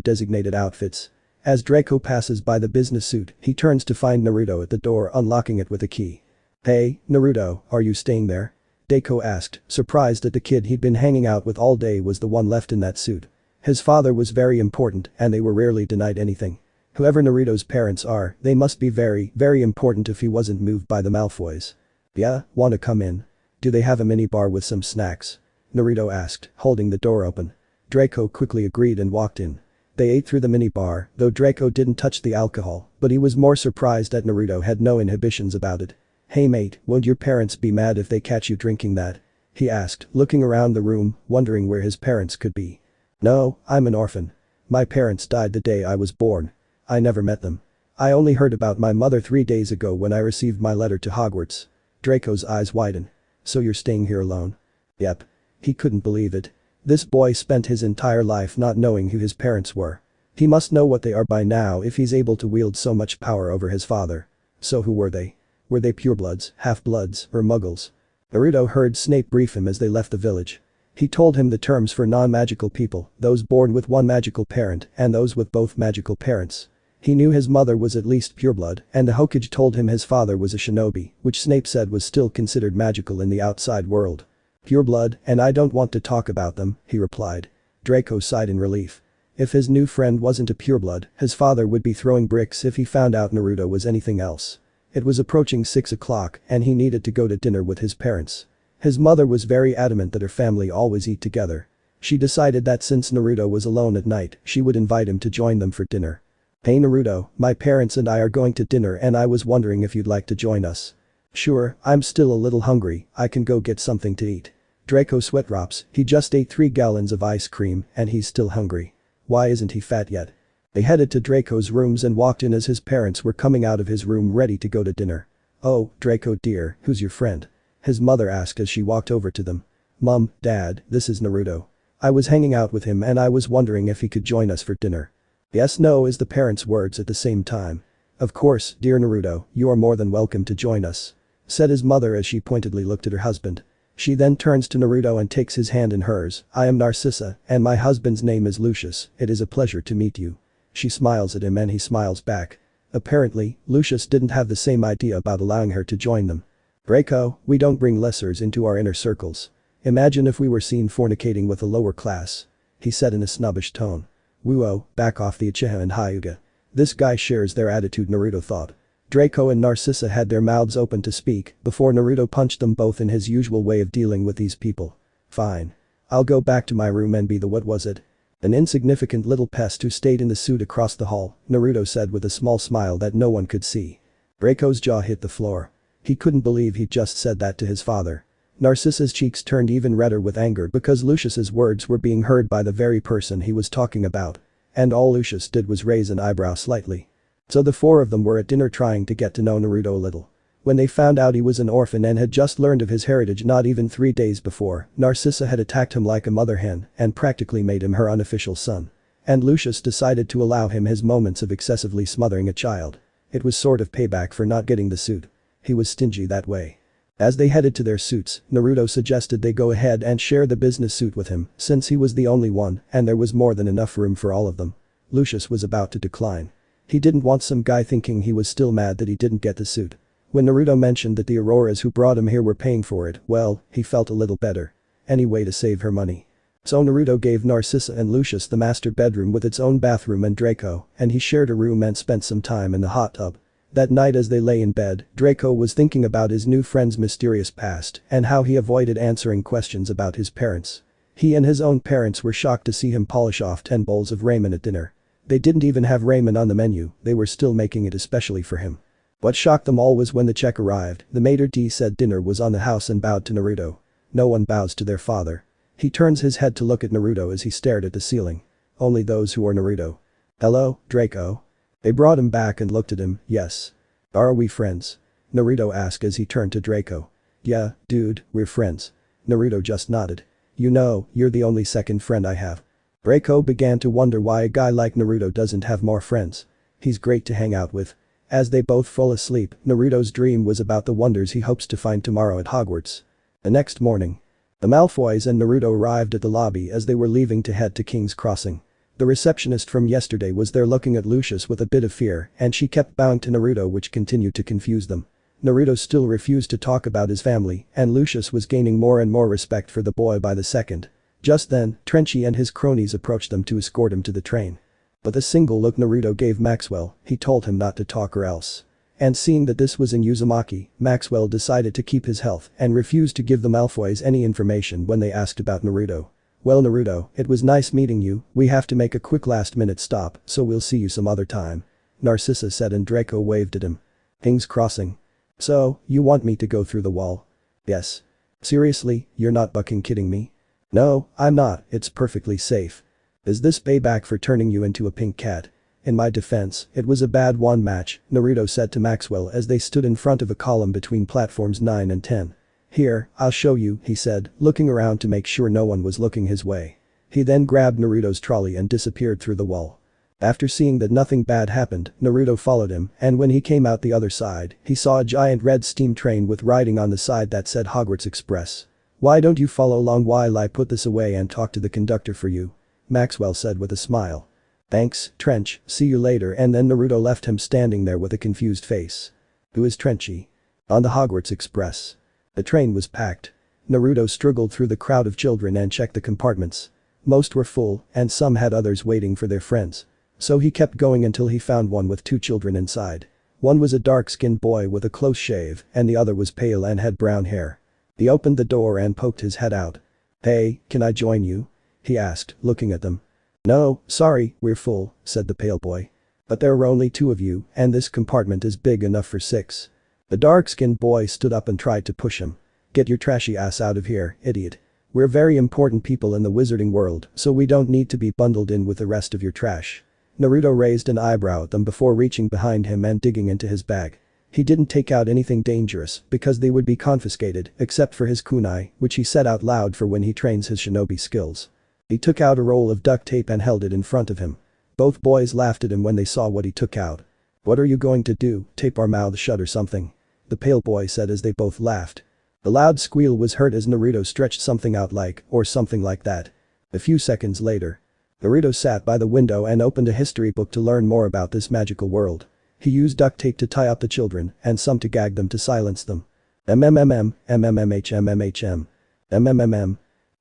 designated outfits. As Draco passes by the business suit, he turns to find Naruto at the door unlocking it with a key. "Hey, Naruto, are you staying there?" Draco asked, surprised that the kid he'd been hanging out with all day was the one left in that suit. His father was very important and they were rarely denied anything. Whoever Naruto's parents are, they must be very, very important if he wasn't moved by the Malfoys. "Yeah, wanna come in? Do they have a minibar with some snacks?" Naruto asked, holding the door open. Draco quickly agreed and walked in. They ate through the minibar, though Draco didn't touch the alcohol, but he was more surprised that Naruto had no inhibitions about it. "Hey mate, won't your parents be mad if they catch you drinking that?" he asked, looking around the room, wondering where his parents could be. "No, I'm an orphan. My parents died the day I was born. I never met them. I only heard about my mother 3 days ago when I received my letter to Hogwarts." Draco's eyes widen. "So you're staying here alone?" "Yep." He couldn't believe it. This boy spent his entire life not knowing who his parents were. He must know what they are by now if he's able to wield so much power over his father. So who were they? Were they purebloods, half-bloods, or muggles? Naruto heard Snape brief him as they left the village. He told him the terms for non-magical people, those born with one magical parent and those with both magical parents. He knew his mother was at least pureblood, and the Hokage told him his father was a shinobi, which Snape said was still considered magical in the outside world. "Pureblood, and I don't want to talk about them," he replied. Draco sighed in relief. If his new friend wasn't a pureblood, his father would be throwing bricks if he found out Naruto was anything else. It was approaching 6 o'clock and he needed to go to dinner with his parents. His mother was very adamant that her family always eat together. She decided that since Naruto was alone at night, she would invite him to join them for dinner. "Hey Naruto, my parents and I are going to dinner and I was wondering if you'd like to join us." Sure, I'm still a little hungry, I can go get something to eat. Draco sweat drops, he just ate 3 gallons of ice cream and he's still hungry. Why isn't he fat yet? They headed to Draco's rooms and walked in as his parents were coming out of his room ready to go to dinner. Oh, Draco dear, who's your friend? His mother asked as she walked over to them. Mom, Dad, this is Naruto. I was hanging out with him and I was wondering if he could join us for dinner. Yes, no is the parents' words at the same time. Of course, dear Naruto, you are more than welcome to join us, said his mother as she pointedly looked at her husband. She then turns to Naruto and takes his hand in hers. I am Narcissa, and my husband's name is Lucius, it is a pleasure to meet you. She smiles at him and he smiles back. Apparently, Lucius didn't have the same idea about allowing her to join them. Draco, we don't bring lessers into our inner circles. Imagine if we were seen fornicating with a lower class. He said in a snobbish tone. Whoa, back off the Uchiha and Hyuga. This guy shares their attitude, Naruto thought. Draco and Narcissa had their mouths open to speak before Naruto punched them both in his usual way of dealing with these people. Fine. I'll go back to my room and be the what was it? An insignificant little pest who stayed in the suit across the hall, Naruto said with a small smile that no one could see. Draco's jaw hit the floor. He couldn't believe he'd just said that to his father. Narcissa's cheeks turned even redder with anger because Lucius's words were being heard by the very person he was talking about. And all Lucius did was raise an eyebrow slightly. So the 4 of them were at dinner trying to get to know Naruto a little. When they found out he was an orphan and had just learned of his heritage not even 3 days before, Narcissa had attacked him like a mother hen and practically made him her unofficial son. And Lucius decided to allow him his moments of excessively smothering a child. It was sort of payback for not getting the suit. He was stingy that way. As they headed to their suits, Naruto suggested they go ahead and share the business suit with him since he was the only one and there was more than enough room for all of them. Lucius was about to decline. He didn't want some guy thinking he was still mad that he didn't get the suit. When Naruto mentioned that the Auroras who brought him here were paying for it, well, he felt a little better. Any way to save her money. So Naruto gave Narcissa and Lucius the master bedroom with its own bathroom and Draco, and he shared a room and spent some time in the hot tub. That night as they lay in bed, Draco was thinking about his new friend's mysterious past and how he avoided answering questions about his parents. He and his own parents were shocked to see him polish off 10 bowls of ramen at dinner. They didn't even have ramen on the menu, they were still making it especially for him. What shocked them all was when the check arrived, the maitre d' said dinner was on the house and bowed to Naruto. No one bows to their father. He turns his head to look at Naruto as he stared at the ceiling. Only those who are Naruto. Hello, Draco? They brought him back and looked at him, yes. Are we friends? Naruto asked as he turned to Draco. Yeah, dude, we're friends. Naruto just nodded. You know, you're the only second friend I have. Draco began to wonder why a guy like Naruto doesn't have more friends. He's great to hang out with. As they both fell asleep, Naruto's dream was about the wonders he hopes to find tomorrow at Hogwarts. The next morning. The Malfoys and Naruto arrived at the lobby as they were leaving to head to King's Crossing. The receptionist from yesterday was there looking at Lucius with a bit of fear and she kept bowing to Naruto which continued to confuse them. Naruto still refused to talk about his family and Lucius was gaining more and more respect for the boy by the second. Just then, Trenchy and his cronies approached them to escort him to the train. But the single look Naruto gave Maxwell, he told him not to talk or else. And seeing that this was in Uzumaki, Maxwell decided to keep his health and refused to give the Malfoys any information when they asked about Naruto. Well Naruto, it was nice meeting you, we have to make a quick last-minute stop, so we'll see you some other time. Narcissa said and Draco waved at him. King's Crossing. So, you want me to go through the wall? Yes. Seriously, you're not fucking kidding me? No, I'm not, it's perfectly safe. Is this payback for turning you into a pink cat? In my defense, it was a bad wand match, Naruto said to Maxwell as they stood in front of a column between platforms 9 and 10. Here, I'll show you, he said, looking around to make sure no one was looking his way. He then grabbed Naruto's trolley and disappeared through the wall. After seeing that nothing bad happened, Naruto followed him and when he came out the other side, he saw a giant red steam train with writing on the side that said Hogwarts Express. Why don't you follow along while I put this away and talk to the conductor for you? Maxwell said with a smile. Thanks, Trench, see you later and then Naruto left him standing there with a confused face. Who is Trenchy? On the Hogwarts Express. The train was packed. Naruto struggled through the crowd of children and checked the compartments. Most were full and some had others waiting for their friends. So he kept going until he found one with 2 children inside. One was a dark-skinned boy with a close shave and the other was pale and had brown hair. He opened the door and poked his head out. Hey, can I join you? He asked, looking at them. No, sorry, we're full, said the pale boy. But there are only 2 of you and this compartment is big enough for 6. The dark-skinned boy stood up and tried to push him. "Get your trashy ass out of here, idiot. We're very important people in the wizarding world, so we don't need to be bundled in with the rest of your trash." Naruto raised an eyebrow at them before reaching behind him and digging into his bag. He didn't take out anything dangerous because they would be confiscated except for his kunai, which he said out loud for when he trains his shinobi skills. He took out a roll of duct tape and held it in front of him. Both boys laughed at him when they saw what he took out. "What are you going to do, tape our mouths shut or something?" the pale boy said as they both laughed. A loud squeal was heard as Naruto stretched something out like, or something like that. A few seconds later, Naruto sat by the window and opened a history book to learn more about this magical world. He used duct tape to tie up the children and some to gag them to silence them. MMMM.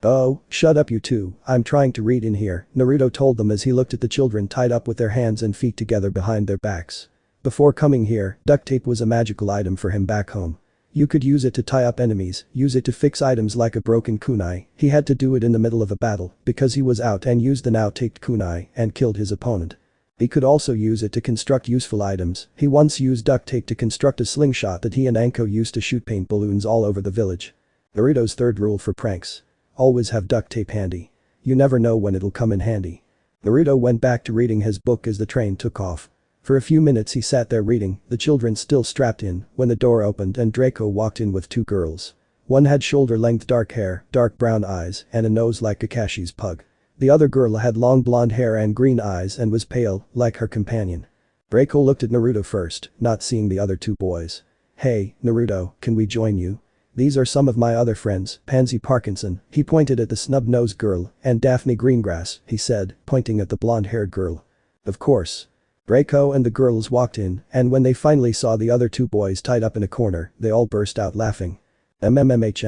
"Oh, shut up you two, I'm trying to read in here," Naruto told them as he looked at the children tied up with their hands and feet together behind their backs. Before coming here, duct tape was a magical item for him back home. You could use it to tie up enemies, use it to fix items like a broken kunai. He had to do it in the middle of a battle because he was out and used the now taped kunai and killed his opponent. He could also use it to construct useful items. He once used duct tape to construct a slingshot that he and Anko used to shoot paint balloons all over the village. Naruto's third rule for pranks: always have duct tape handy. You never know when it'll come in handy. Naruto went back to reading his book as the train took off. For a few minutes he sat there reading, the children still strapped in, when the door opened and Draco walked in with two girls. One had shoulder-length dark hair, dark brown eyes, and a nose like Kakashi's pug. The other girl had long blonde hair and green eyes and was pale, like her companion. Draco looked at Naruto first, not seeing the other two boys. "Hey, Naruto, can we join you? These are some of my other friends, Pansy Parkinson," he pointed at the snub-nosed girl, "and Daphne Greengrass," he said, pointing at the blonde-haired girl. Of course. Draco and the girls walked in, and when they finally saw the other two boys tied up in a corner, they all burst out laughing. MMH.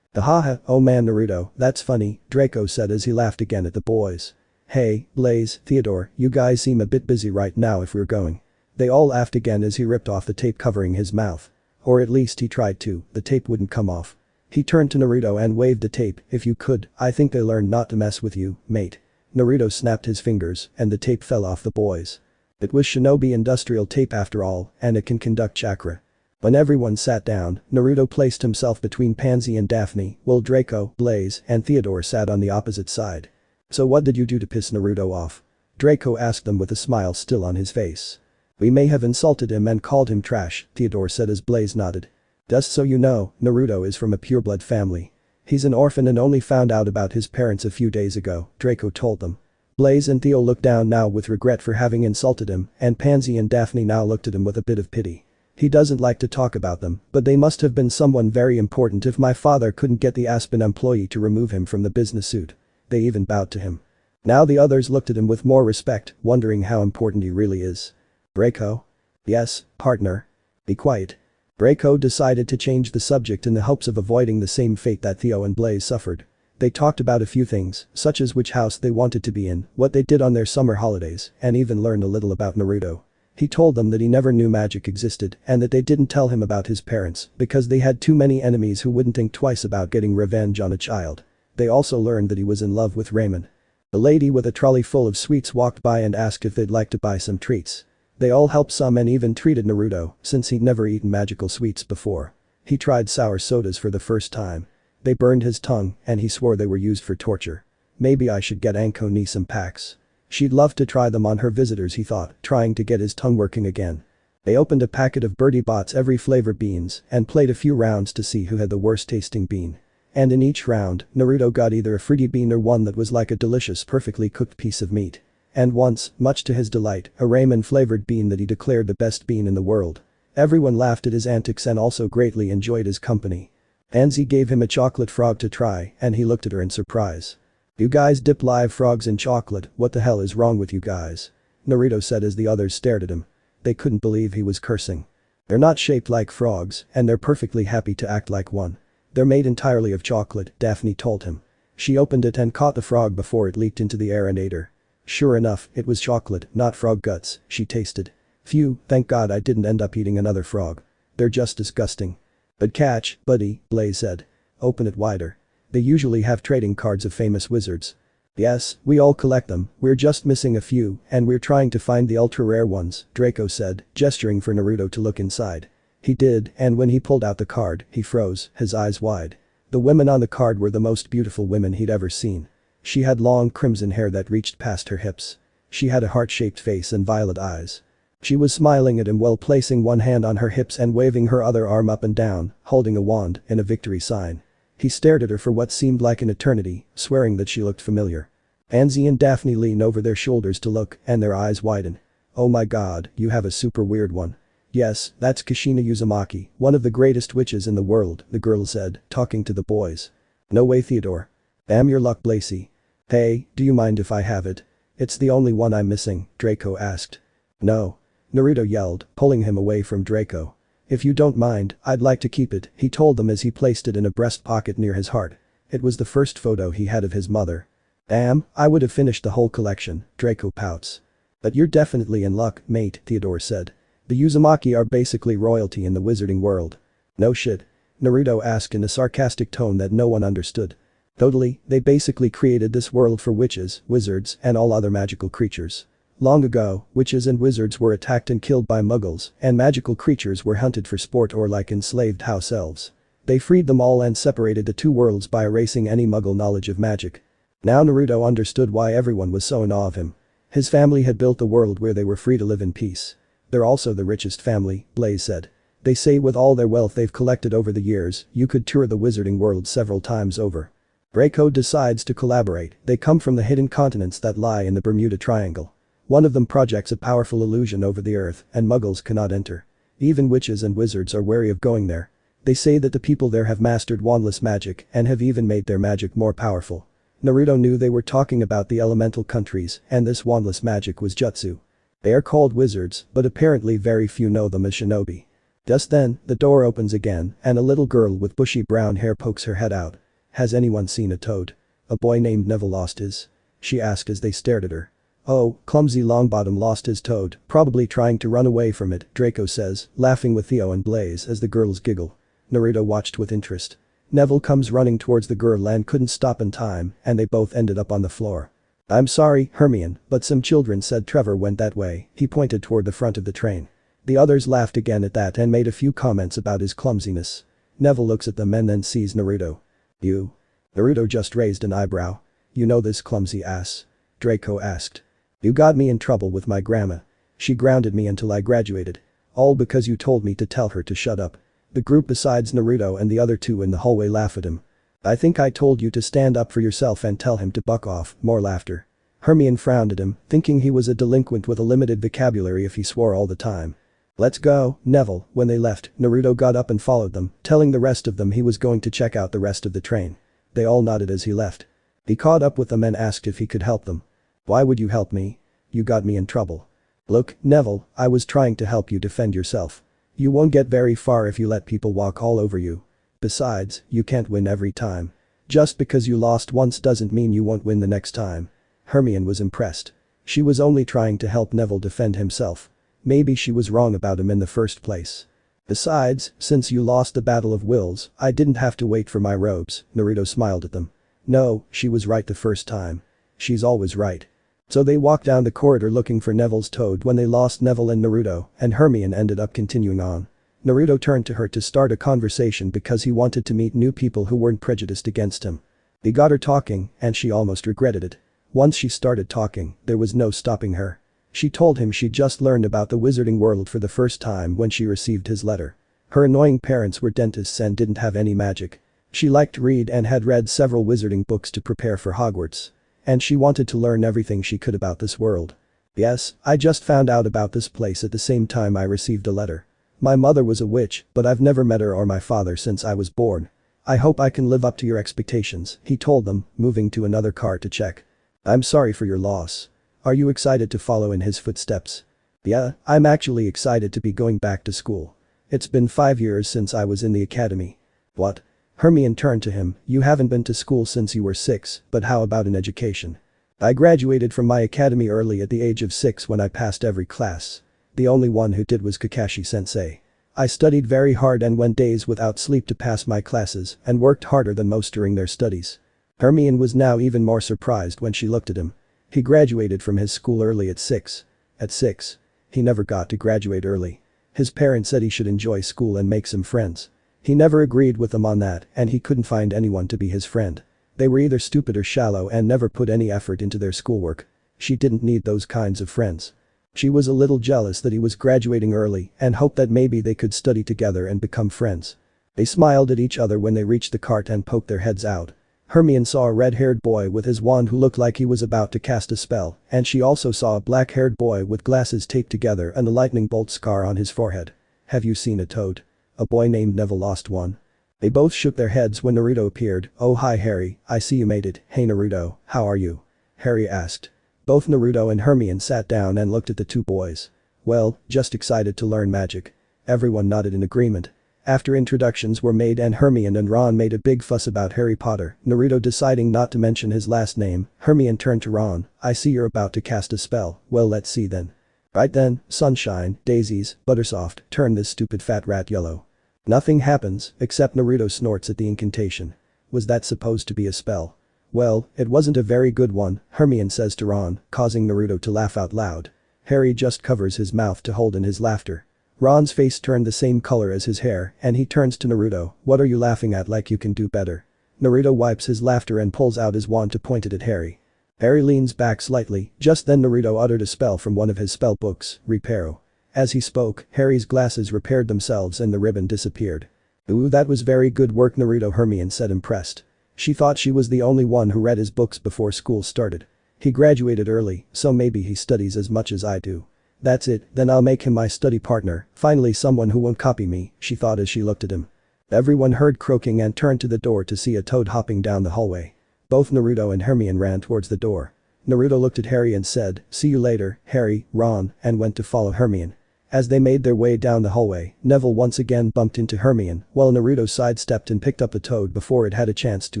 Haha, oh man Naruto, that's funny, Draco said as he laughed again at the boys. "Hey, Blaze, Theodore, you guys seem a bit busy right now if we're going." They all laughed again as he ripped off the tape covering his mouth. Or at least he tried to, the tape wouldn't come off. He turned to Naruto and waved the tape. "If you could, I think they learned not to mess with you, mate." Naruto snapped his fingers and the tape fell off the boys. It was shinobi industrial tape after all, and it can conduct chakra. When everyone sat down, Naruto placed himself between Pansy and Daphne, while Draco, Blaze, and Theodore sat on the opposite side. "So what did you do to piss Naruto off?" Draco asked them with a smile still on his face. "We may have insulted him and called him trash," Theodore said as Blaze nodded. "Just so you know, Naruto is from a pureblood family. He's an orphan and only found out about his parents a few days ago," Draco told them. Blaze and Theo looked down now with regret for having insulted him, and Pansy and Daphne now looked at him with a bit of pity. "He doesn't like to talk about them, but they must have been someone very important if my father couldn't get the Aspen employee to remove him from the business suit." They even bowed to him. Now the others looked at him with more respect, wondering how important he really is. "Draco?" "Yes, partner." "Be quiet." Draco decided to change the subject in the hopes of avoiding the same fate that Theo and Blaze suffered. They talked about a few things, such as which house they wanted to be in, what they did on their summer holidays, and even learned a little about Naruto. He told them that he never knew magic existed and that they didn't tell him about his parents because they had too many enemies who wouldn't think twice about getting revenge on a child. They also learned that he was in love with Raymond. A lady with a trolley full of sweets walked by and asked if they'd like to buy some treats. They all helped some and even treated Naruto, since he'd never eaten magical sweets before. He tried sour sodas for the first time. They burned his tongue and he swore they were used for torture. Maybe I should get Anko Nee some packs. She'd love to try them on her visitors, he thought, trying to get his tongue working again. They opened a packet of Birdie Bots every flavor beans and played a few rounds to see who had the worst tasting bean. And in each round, Naruto got either a fruity bean or one that was like a delicious perfectly cooked piece of meat. And once, much to his delight, a ramen-flavored bean that he declared the best bean in the world. Everyone laughed at his antics and also greatly enjoyed his company. Anzi gave him a chocolate frog to try and he looked at her in surprise. "You guys dip live frogs in chocolate, what the hell is wrong with you guys?" Naruto said as the others stared at him. They couldn't believe he was cursing. "They're not shaped like frogs and they're perfectly happy to act like one. They're made entirely of chocolate," Daphne told him. She opened it and caught the frog before it leaped into the air and ate her. Sure enough, it was chocolate, not frog guts, she tasted. "Phew, thank God I didn't end up eating another frog. They're just disgusting." "But catch, buddy," Blaze said. "Open it wider. They usually have trading cards of famous wizards." Yes, we all collect them, we're just missing a few, and we're trying to find the ultra-rare ones, Draco said, gesturing for Naruto to look inside. He did, and when he pulled out the card, he froze, his eyes wide. The women on the card were the most beautiful women he'd ever seen. She had long crimson hair that reached past her hips. She had a heart-shaped face and violet eyes. She was smiling at him while placing one hand on her hips and waving her other arm up and down, holding a wand in a victory sign. He stared at her for what seemed like an eternity, swearing that she looked familiar. Anzi and Daphne lean over their shoulders to look, and their eyes widen. Oh my god, you have a super weird one. Yes, that's Kushina Uzumaki, one of the greatest witches in the world, the girl said, talking to the boys. No way Theodore. Damn your luck Blacy. Hey, do you mind if I have it? It's the only one I'm missing, Draco asked. No. Naruto yelled, pulling him away from Draco. If you don't mind, I'd like to keep it, he told them as he placed it in a breast pocket near his heart. It was the first photo he had of his mother. Damn, I would have finished the whole collection, Draco pouts. But you're definitely in luck, mate, Theodore said. The Uzumaki are basically royalty in the wizarding world. No shit? Naruto asked in a sarcastic tone that no one understood. Totally, they basically created this world for witches, wizards, and all other magical creatures. Long ago, witches and wizards were attacked and killed by muggles, and magical creatures were hunted for sport or like enslaved house elves. They freed them all and separated the two worlds by erasing any muggle knowledge of magic. Now Naruto understood why everyone was so in awe of him. His family had built a world where they were free to live in peace. They're also the richest family, Blaze said. They say with all their wealth they've collected over the years, you could tour the wizarding world several times over. Draco decides to collaborate, they come from the hidden continents that lie in the Bermuda Triangle. One of them projects a powerful illusion over the earth, and muggles cannot enter. Even witches and wizards are wary of going there. They say that the people there have mastered wandless magic and have even made their magic more powerful. Naruto knew they were talking about the elemental countries, and this wandless magic was jutsu. They are called wizards, but apparently very few know them as shinobi. Just then, the door opens again, and a little girl with bushy brown hair pokes her head out. Has anyone seen a toad? A boy named Neville lost his? She asked as they stared at her. Oh, clumsy Longbottom lost his toad, probably trying to run away from it, Draco says, laughing with Theo and Blaze as the girls giggle. Naruto watched with interest. Neville comes running towards the girl and couldn't stop in time, and they both ended up on the floor. I'm sorry, Hermione, but some children said Trevor went that way, he pointed toward the front of the train. The others laughed again at that and made a few comments about his clumsiness. Neville looks at them and then sees Naruto. You? Naruto just raised an eyebrow. You know this clumsy ass? Draco asked. You got me in trouble with my grandma. She grounded me until I graduated. All because you told me to tell her to shut up. The group besides Naruto and the other two in the hallway laugh at him. I think I told you to stand up for yourself and tell him to buck off, more laughter. Hermione frowned at him, thinking he was a delinquent with a limited vocabulary if he swore all the time. Let's go, Neville. When they left, Naruto got up and followed them, telling the rest of them he was going to check out the rest of the train. They all nodded as he left. He caught up with them and asked if he could help them. Why would you help me? You got me in trouble. Look, Neville, I was trying to help you defend yourself. You won't get very far if you let people walk all over you. Besides, you can't win every time. Just because you lost once doesn't mean you won't win the next time. Hermione was impressed. She was only trying to help Neville defend himself. Maybe she was wrong about him in the first place. Besides, since you lost the Battle of Wills, I didn't have to wait for my robes, Naruto smiled at them. No, she was right the first time. She's always right. So they walked down the corridor looking for Neville's toad when they lost Neville and Naruto, and Hermione ended up continuing on. Naruto turned to her to start a conversation because he wanted to meet new people who weren't prejudiced against him. He got her talking, and she almost regretted it. Once she started talking, there was no stopping her. She told him she'd just learned about the wizarding world for the first time when she received his letter. Her annoying parents were dentists and didn't have any magic. She liked to read and had read several wizarding books to prepare for Hogwarts. And she wanted to learn everything she could about this world. Yes, I just found out about this place at the same time I received a letter. My mother was a witch, but I've never met her or my father since I was born. I hope I can live up to your expectations, he told them, moving to another car to check. I'm sorry for your loss. Are you excited to follow in his footsteps? Yeah, I'm actually excited to be going back to school. It's been 5 years since I was in the academy. What? Hermione turned to him, you haven't been to school since you were 6, but how about an education? I graduated from my academy early at the age of 6 when I passed every class. The only one who did was Kakashi-sensei. I studied very hard and went days without sleep to pass my classes and worked harder than most during their studies. Hermione was now even more surprised when she looked at him. He graduated from his school early at 6. At 6. He never got to graduate early. His parents said he should enjoy school and make some friends. He never agreed with them on that and he couldn't find anyone to be his friend. They were either stupid or shallow and never put any effort into their schoolwork. She didn't need those kinds of friends. She was a little jealous that he was graduating early and hoped that maybe they could study together and become friends. They smiled at each other when they reached the cart and poked their heads out. Hermione saw a red-haired boy with his wand who looked like he was about to cast a spell, and she also saw a black-haired boy with glasses taped together and a lightning bolt scar on his forehead. "Have you seen a toad?" A boy named Neville lost one. They both shook their heads when Naruto appeared. "Oh hi Harry, I see you made it. Hey Naruto, how are you?" Harry asked. Both Naruto and Hermione sat down and looked at the two boys. "Well, just excited to learn magic." Everyone nodded in agreement. After introductions were made and Hermione and Ron made a big fuss about Harry Potter, Naruto deciding not to mention his last name, Hermione turned to Ron. "I see you're about to cast a spell, well let's see then." "Right then, sunshine, daisies, buttersoft, turn this stupid fat rat yellow." Nothing happens, except Naruto snorts at the incantation. Was that supposed to be a spell? "Well, it wasn't a very good one," Hermione says to Ron, causing Naruto to laugh out loud. Harry just covers his mouth to hold in his laughter. Ron's face turned the same color as his hair and he turns to Naruto. "What are you laughing at like you can do better?" Naruto wipes his laughter and pulls out his wand to point it at Harry. Harry leans back slightly, just then Naruto uttered a spell from one of his spell books, Reparo. As he spoke, Harry's glasses repaired themselves and the ribbon disappeared. "Ooh, that was very good work Naruto," Hermione said impressed. She thought she was the only one who read his books before school started. "He graduated early, so maybe he studies as much as I do. That's it, then I'll make him my study partner, finally someone who won't copy me," she thought as she looked at him. Everyone heard croaking and turned to the door to see a toad hopping down the hallway. Both Naruto and Hermione ran towards the door. Naruto looked at Harry and said, "See you later, Harry, Ron," and went to follow Hermione. As they made their way down the hallway, Neville once again bumped into Hermione while Naruto sidestepped and picked up the toad before it had a chance to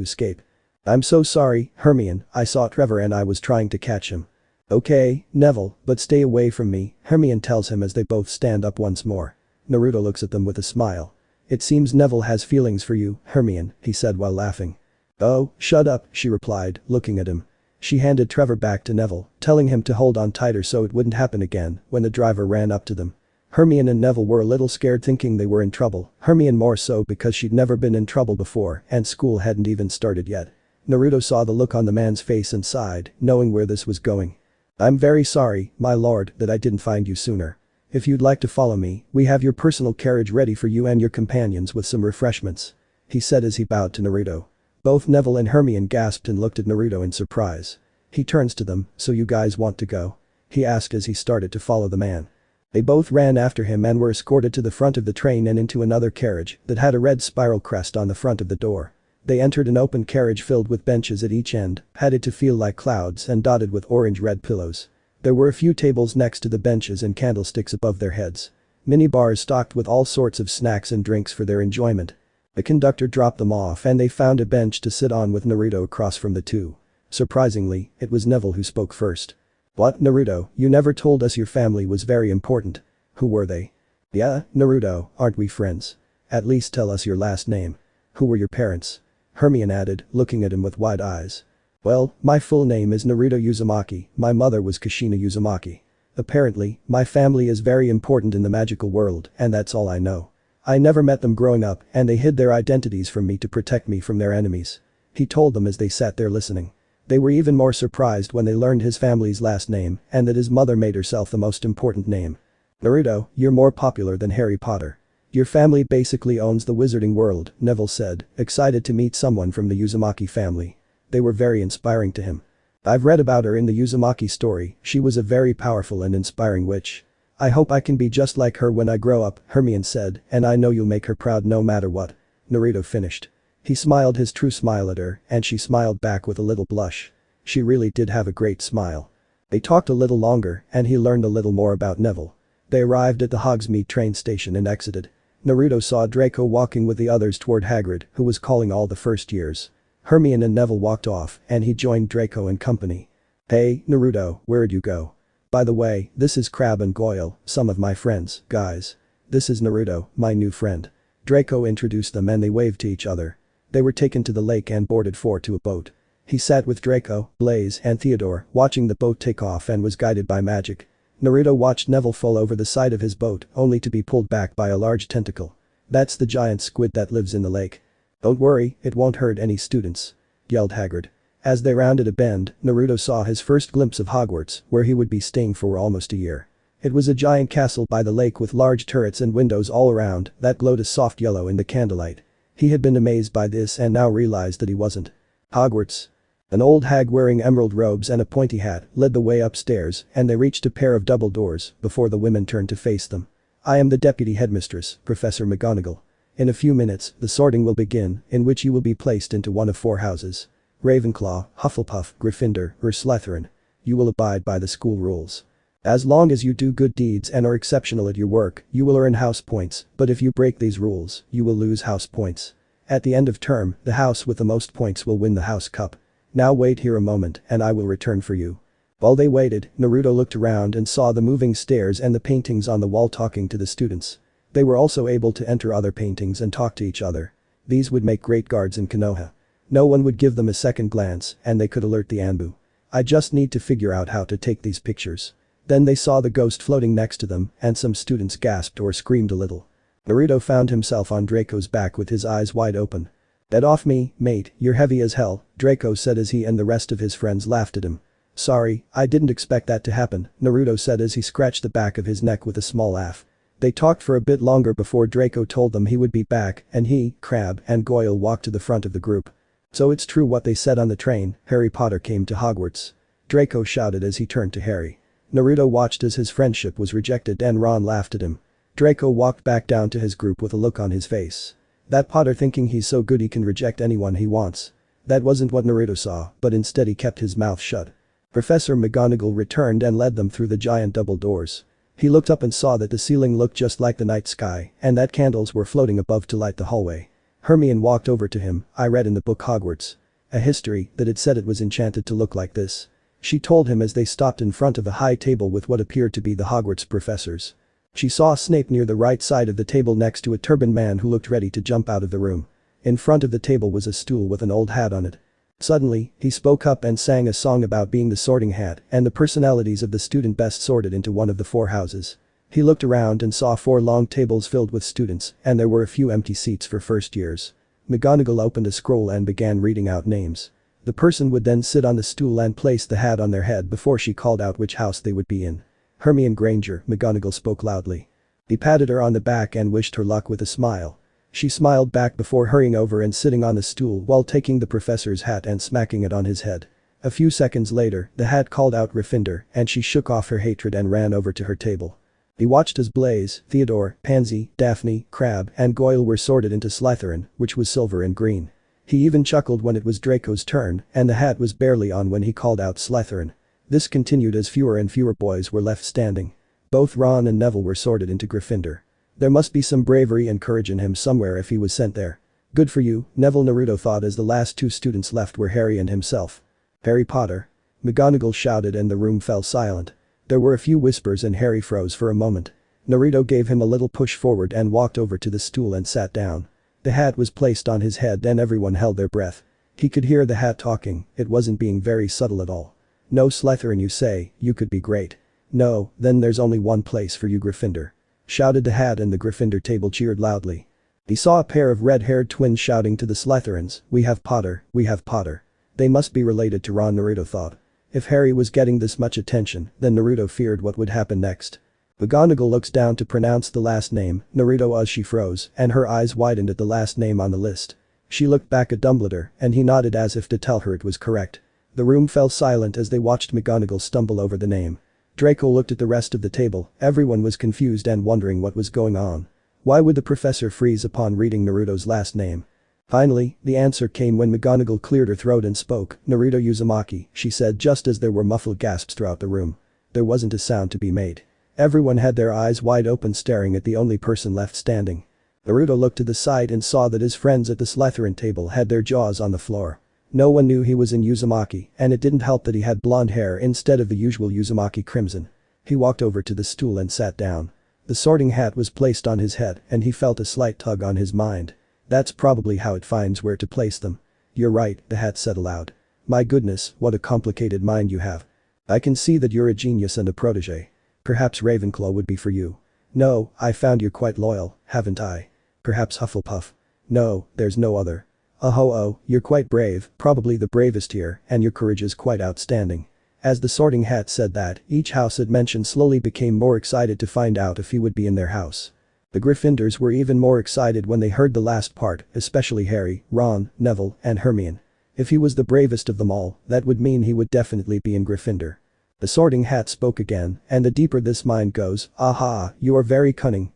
escape. "I'm so sorry, Hermione, I saw Trevor and I was trying to catch him." "Okay, Neville, but stay away from me," Hermione tells him as they both stand up once more. Naruto looks at them with a smile. "It seems Neville has feelings for you, Hermione," he said while laughing. "Oh, shut up," she replied, looking at him. She handed Trevor back to Neville, telling him to hold on tighter so it wouldn't happen again when the driver ran up to them. Hermione and Neville were a little scared thinking they were in trouble, Hermione more so because she'd never been in trouble before and school hadn't even started yet. Naruto saw the look on the man's face and sighed, knowing where this was going. "I'm very sorry, my lord, that I didn't find you sooner. If you'd like to follow me, we have your personal carriage ready for you and your companions with some refreshments," he said as he bowed to Naruto. Both Neville and Hermione gasped and looked at Naruto in surprise. He turns to them, "So you guys want to go?" he asked as he started to follow the man. They both ran after him and were escorted to the front of the train and into another carriage that had a red spiral crest on the front of the door. They entered an open carriage filled with benches at each end, padded to feel like clouds and dotted with orange-red pillows. There were a few tables next to the benches and candlesticks above their heads. Mini bars stocked with all sorts of snacks and drinks for their enjoyment. The conductor dropped them off and they found a bench to sit on with Naruto across from the two. Surprisingly, it was Neville who spoke first. "What, Naruto, you never told us your family was very important. Who were they?" "Yeah, Naruto, aren't we friends? At least tell us your last name. Who were your parents?" Hermione added, looking at him with wide eyes. "Well, my full name is Naruto Uzumaki, my mother was Kushina Uzumaki. Apparently, my family is very important in the magical world and that's all I know. I never met them growing up and they hid their identities from me to protect me from their enemies." He told them as they sat there listening. They were even more surprised when they learned his family's last name and that his mother made herself the most important name. "Naruto, you're more popular than Harry Potter. Your family basically owns the wizarding world," Neville said, excited to meet someone from the Uzumaki family. They were very inspiring to him. "I've read about her in the Uzumaki story, she was a very powerful and inspiring witch. I hope I can be just like her when I grow up," Hermione said, "and I know you'll make her proud no matter what." Naruto finished. He smiled his true smile at her and she smiled back with a little blush. She really did have a great smile. They talked a little longer and he learned a little more about Neville. They arrived at the Hogsmeade train station and exited. Naruto saw Draco walking with the others toward Hagrid, who was calling all the first years. Hermione and Neville walked off and he joined Draco and company. "Hey, Naruto, where'd you go? By the way, this is Crab and Goyle, some of my friends, guys. This is Naruto, my new friend." Draco introduced them and they waved to each other. They were taken to the lake and boarded to a boat. He sat with Draco, Blaze, and Theodore, watching the boat take off and was guided by magic. Naruto watched Neville fall over the side of his boat, only to be pulled back by a large tentacle. "That's the giant squid that lives in the lake. Don't worry, it won't hurt any students," yelled Haggard. As they rounded a bend, Naruto saw his first glimpse of Hogwarts, where he would be staying for almost a year. It was a giant castle by the lake with large turrets and windows all around that glowed a soft yellow in the candlelight. He had been amazed by this and now realized that he wasn't. Hogwarts. An old hag wearing emerald robes and a pointy hat led the way upstairs and they reached a pair of double doors before the women turned to face them. "I am the deputy headmistress, Professor McGonagall. In a few minutes, the sorting will begin, in which you will be placed into one of 4 houses. Ravenclaw, Hufflepuff, Gryffindor, or Slytherin. You will abide by the school rules. As long as you do good deeds and are exceptional at your work, you will earn house points, but if you break these rules, you will lose house points. At the end of term, the house with the most points will win the house cup. Now wait here a moment and I will return for you." While they waited, Naruto looked around and saw the moving stairs and the paintings on the wall talking to the students. They were also able to enter other paintings and talk to each other. These would make great guards in Konoha. No one would give them a second glance and they could alert the Anbu. "I just need to figure out how to take these pictures." Then they saw the ghost floating next to them and some students gasped or screamed a little. Naruto found himself on Draco's back with his eyes wide open. "Get off me, mate, you're heavy as hell," Draco said as he and the rest of his friends laughed at him. "Sorry, I didn't expect that to happen," Naruto said as he scratched the back of his neck with a small laugh. They talked for a bit longer before Draco told them he would be back and he, Crab, and Goyle walked to the front of the group. "So it's true what they said on the train, Harry Potter came to Hogwarts," Draco shouted as he turned to Harry. Naruto watched as his friendship was rejected and Ron laughed at him. Draco walked back down to his group with a look on his face. That Potter thinking he's so good he can reject anyone he wants. That wasn't what Naruto saw, but instead he kept his mouth shut. Professor McGonagall returned and led them through the giant double doors. He looked up and saw that the ceiling looked just like the night sky and that candles were floating above to light the hallway. Hermione walked over to him. "I read in the book Hogwarts. A history that it said it was enchanted to look like this," she told him as they stopped in front of a high table with what appeared to be the Hogwarts professors. She saw Snape near the right side of the table next to a turbaned man who looked ready to jump out of the room. In front of the table was a stool with an old hat on it. Suddenly, he spoke up and sang a song about being the sorting hat and the personalities of the student best sorted into one of the 4 houses. He looked around and saw 4 long tables filled with students and there were a few empty seats for first years. McGonagall opened a scroll and began reading out names. The person would then sit on the stool and place the hat on their head before she called out which house they would be in. "Hermione Granger," McGonagall spoke loudly. He patted her on the back and wished her luck with a smile. She smiled back before hurrying over and sitting on the stool while taking the professor's hat and smacking it on his head. A few seconds later, the hat called out Gryffindor and she shook off her hatred and ran over to her table. He watched as Blaze, Theodore, Pansy, Daphne, Crab, and Goyle were sorted into Slytherin, which was silver and green. He even chuckled when it was Draco's turn and the hat was barely on when he called out Slytherin. This continued as fewer and fewer boys were left standing. Both Ron and Neville were sorted into Gryffindor. There must be some bravery and courage in him somewhere if he was sent there. "Good for you," Neville, Naruto thought as the last 2 students left were Harry and himself. "Harry Potter?" McGonagall shouted and the room fell silent. There were a few whispers and Harry froze for a moment. Naruto gave him a little push forward and walked over to the stool and sat down. The hat was placed on his head and everyone held their breath. He could hear the hat talking, it wasn't being very subtle at all. "No Slytherin you say, you could be great. No, then there's only one place for you Gryffindor," shouted the hat and the Gryffindor table cheered loudly. He saw a pair of red-haired twins shouting to the Slytherins, "We have Potter, we have Potter." They must be related to Ron, Naruto thought. If Harry was getting this much attention, then Naruto feared what would happen next. McGonagall looks down to pronounce the last name, Naruto, as she froze and her eyes widened at the last name on the list. She looked back at Dumbledore and he nodded as if to tell her it was correct. The room fell silent as they watched McGonagall stumble over the name. Draco looked at the rest of the table, everyone was confused and wondering what was going on. Why would the professor freeze upon reading Naruto's last name? Finally, the answer came when McGonagall cleared her throat and spoke, "Naruto Uzumaki," she said just as there were muffled gasps throughout the room. There wasn't a sound to be made. Everyone had their eyes wide open staring at the only person left standing. Naruto looked to the side and saw that his friends at the Slytherin table had their jaws on the floor. No one knew he was in Uzumaki and it didn't help that he had blonde hair instead of the usual Uzumaki crimson. He walked over to the stool and sat down. The sorting hat was placed on his head and he felt a slight tug on his mind. That's probably how it finds where to place them. "You're right," the hat said aloud. My goodness, what a complicated mind you have. I can see that you're a genius and a protege. Perhaps Ravenclaw would be for you. No, I found you quite loyal, haven't I? Perhaps Hufflepuff. No, there's no other. Oh, you're quite brave, probably the bravest here, and your courage is quite outstanding. As the Sorting Hat said that, each house it mentioned slowly became more excited to find out if he would be in their house. The Gryffindors were even more excited when they heard the last part, especially Harry, Ron, Neville, and Hermione. If he was the bravest of them all, that would mean he would definitely be in Gryffindor. The Sorting Hat spoke again, and the deeper this mind goes, aha, you are very cunning,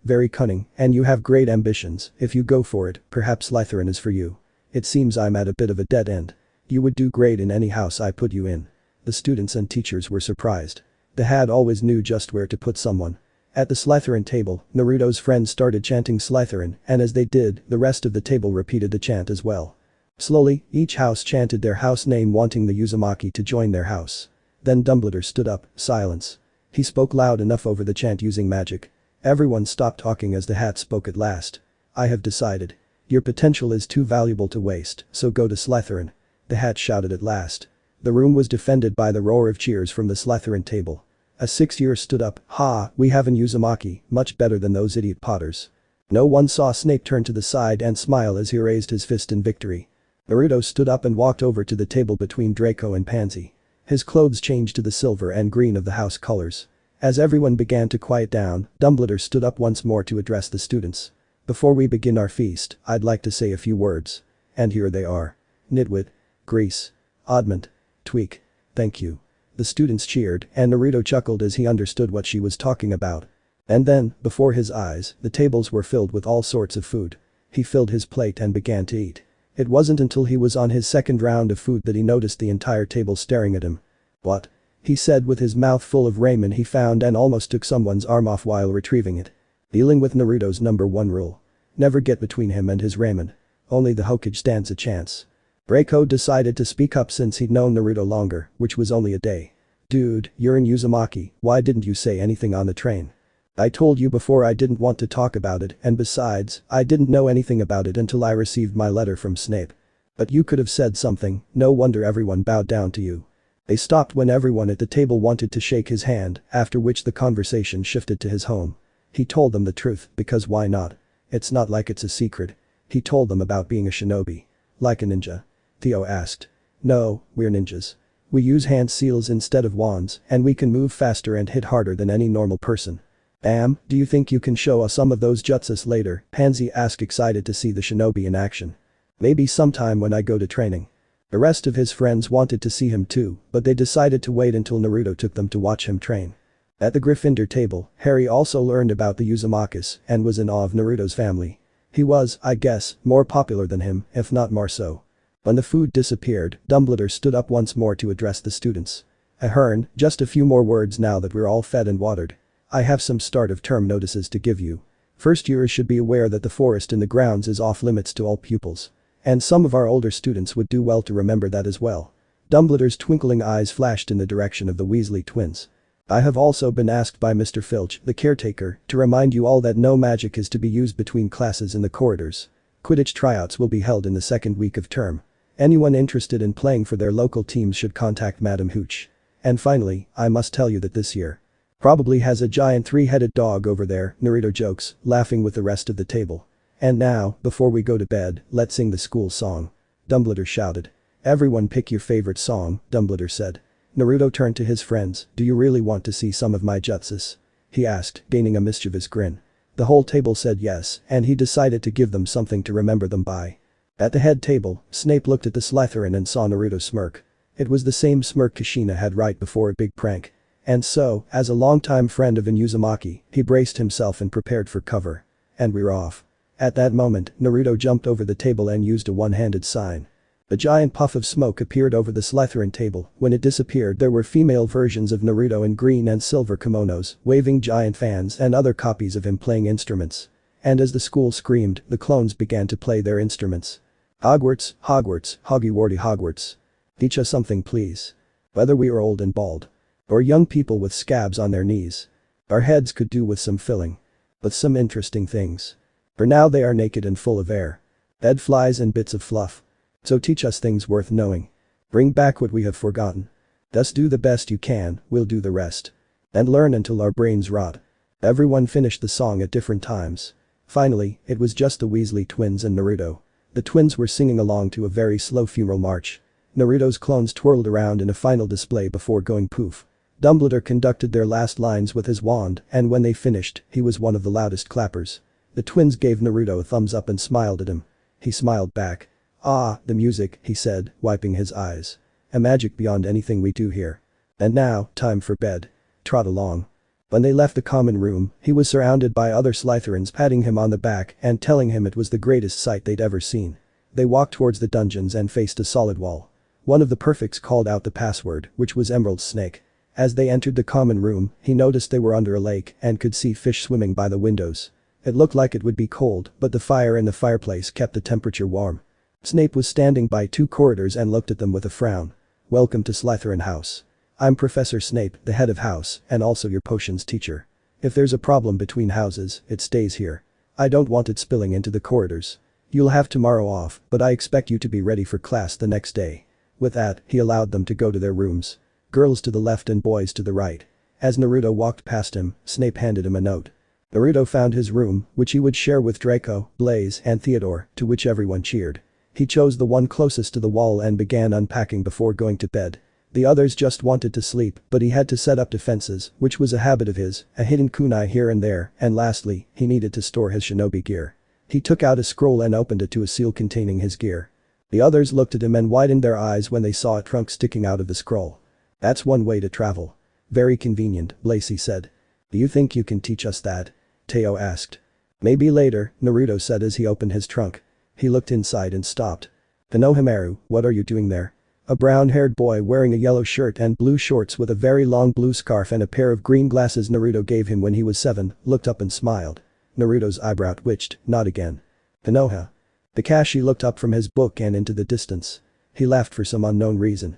and you have great ambitions. If you go for it, perhaps Slytherin is for you. It seems I'm at a bit of a dead end. You would do great in any house I put you in. The students and teachers were surprised. The Hat always knew just where to put someone. At the Slytherin table, Naruto's friends started chanting Slytherin, and as they did, the rest of the table repeated the chant as well. Slowly, each house chanted their house name wanting the Uzumaki to join their house. Then Dumbledore stood up, silence. He spoke loud enough over the chant using magic. Everyone stopped talking as the Hat spoke at last. I have decided. Your potential is too valuable to waste, so go to Slytherin. The Hat shouted at last. The room was defended by the roar of cheers from the Slytherin table. A 6-year stood up, ha, we have an Uzumaki, much better than those idiot Potters. No one saw Snape turn to the side and smile as he raised his fist in victory. Naruto stood up and walked over to the table between Draco and Pansy. His clothes changed to the silver and green of the house colors. As everyone began to quiet down, Dumbledore stood up once more to address the students. Before we begin our feast, I'd like to say a few words. And here they are. Nitwit. Grease. Oddment. Tweak. Thank you. The students cheered, and Naruto chuckled as he understood what she was talking about. And then, before his eyes, the tables were filled with all sorts of food. He filled his plate and began to eat. It wasn't until he was on his second round of food that he noticed the entire table staring at him. What? He said with his mouth full of ramen he found and almost took someone's arm off while retrieving it. Dealing with Naruto's #1 rule. Never get between him and his ramen. Only the Hokage stands a chance. Draco decided to speak up since he'd known Naruto longer, which was only a day. Dude, you're in Uzumaki, why didn't you say anything on the train? I told you before I didn't want to talk about it, and besides, I didn't know anything about it until I received my letter from Snape. But you could have said something, no wonder everyone bowed down to you. They stopped when everyone at the table wanted to shake his hand, after which the conversation shifted to his home. He told them the truth, because why not? It's not like it's a secret. He told them about being a shinobi. Like a ninja? Theo asked. No, we're ninjas. We use hand seals instead of wands, and we can move faster and hit harder than any normal person. Do you think you can show us some of those jutsus later? Pansy asked, excited to see the shinobi in action. Maybe sometime when I go to training. The rest of his friends wanted to see him too, but they decided to wait until Naruto took them to watch him train. At the Gryffindor table, Harry also learned about the Uzumakis and was in awe of Naruto's family. He was, I guess, more popular than him, if not more so. When the food disappeared, Dumbledore stood up once more to address the students. Ahern, just a few more words now that we're all fed and watered. I have some start of term notices to give you. First years should be aware that the forest in the grounds is off limits to all pupils. And some of our older students would do well to remember that as well. Dumbledore's twinkling eyes flashed in the direction of the Weasley twins. I have also been asked by Mr. Filch, the caretaker, to remind you all that no magic is to be used between classes in the corridors. Quidditch tryouts will be held in the second week of term. Anyone interested in playing for their local teams should contact Madam Hooch. And finally, I must tell you that this year probably has a giant 3-headed dog over there, Naruto jokes, laughing with the rest of the table. And now, before we go to bed, let's sing the school song. Dumbledore shouted. Everyone pick your favorite song, Dumbledore said. Naruto turned to his friends, do you really want to see some of my jutsus? He asked, gaining a mischievous grin. The whole table said yes, and he decided to give them something to remember them by. At the head table, Snape looked at the Slytherin and saw Naruto smirk. It was the same smirk Kushina had right before a big prank. And so, as a longtime friend of Uzumaki, he braced himself and prepared for cover. And we're off. At that moment, Naruto jumped over the table and used a one-handed sign. A giant puff of smoke appeared over the Slytherin table. When it disappeared, there were female versions of Naruto in green and silver kimonos, waving giant fans and other copies of him playing instruments. And as the school screamed, the clones began to play their instruments. Hogwarts, Hogwarts, Hoggy Hogwarts. Teach us something please. Whether we are old and bald. Or young people with scabs on their knees. Our heads could do with some filling. But some interesting things. For now they are naked and full of air. Dead flies and bits of fluff. So teach us things worth knowing. Bring back what we have forgotten. Thus do the best you can, we'll do the rest. And learn until our brains rot. Everyone finished the song at different times. Finally, it was just the Weasley twins and Naruto. The twins were singing along to a very slow funeral march. Naruto's clones twirled around in a final display before going poof. Dumbledore conducted their last lines with his wand, and when they finished, he was one of the loudest clappers. The twins gave Naruto a thumbs up and smiled at him. He smiled back. "Ah, the music," he said, wiping his eyes. "A magic beyond anything we do here. And now, time for bed. Trot along." When they left the common room, he was surrounded by other Slytherins patting him on the back and telling him it was the greatest sight they'd ever seen. They walked towards the dungeons and faced a solid wall. One of the perfects called out the password, which was Emerald Snake. As they entered the common room, he noticed they were under a lake and could see fish swimming by the windows. It looked like it would be cold, but the fire in the fireplace kept the temperature warm. Snape was standing by two corridors and looked at them with a frown. "Welcome to Slytherin House. I'm Professor Snape, the head of house, and also your potions teacher. If there's a problem between houses, it stays here. I don't want it spilling into the corridors. You'll have tomorrow off, but I expect you to be ready for class the next day." With that, he allowed them to go to their rooms. Girls to the left and boys to the right. As Naruto walked past him, Snape handed him a note. Naruto found his room, which he would share with Draco, Blaze, and Theodore, to which everyone cheered. He chose the one closest to the wall and began unpacking before going to bed. The others just wanted to sleep, but he had to set up defenses, which was a habit of his, a hidden kunai here and there, and lastly, he needed to store his shinobi gear. He took out a scroll and opened it to a seal containing his gear. The others looked at him and widened their eyes when they saw a trunk sticking out of the scroll. "That's one way to travel. Very convenient," Lacey said. "Do you think you can teach us that?" Teo asked. "Maybe later," Naruto said as he opened his trunk. He looked inside and stopped. "Konohamaru, what are you doing there?" A brown-haired boy wearing a yellow shirt and blue shorts with a very long blue scarf and a pair of green glasses Naruto gave him when he was 7, looked up and smiled. Naruto's eyebrow twitched, "Not again." "Konoha." Kakashi looked up from his book and into the distance. He laughed for some unknown reason.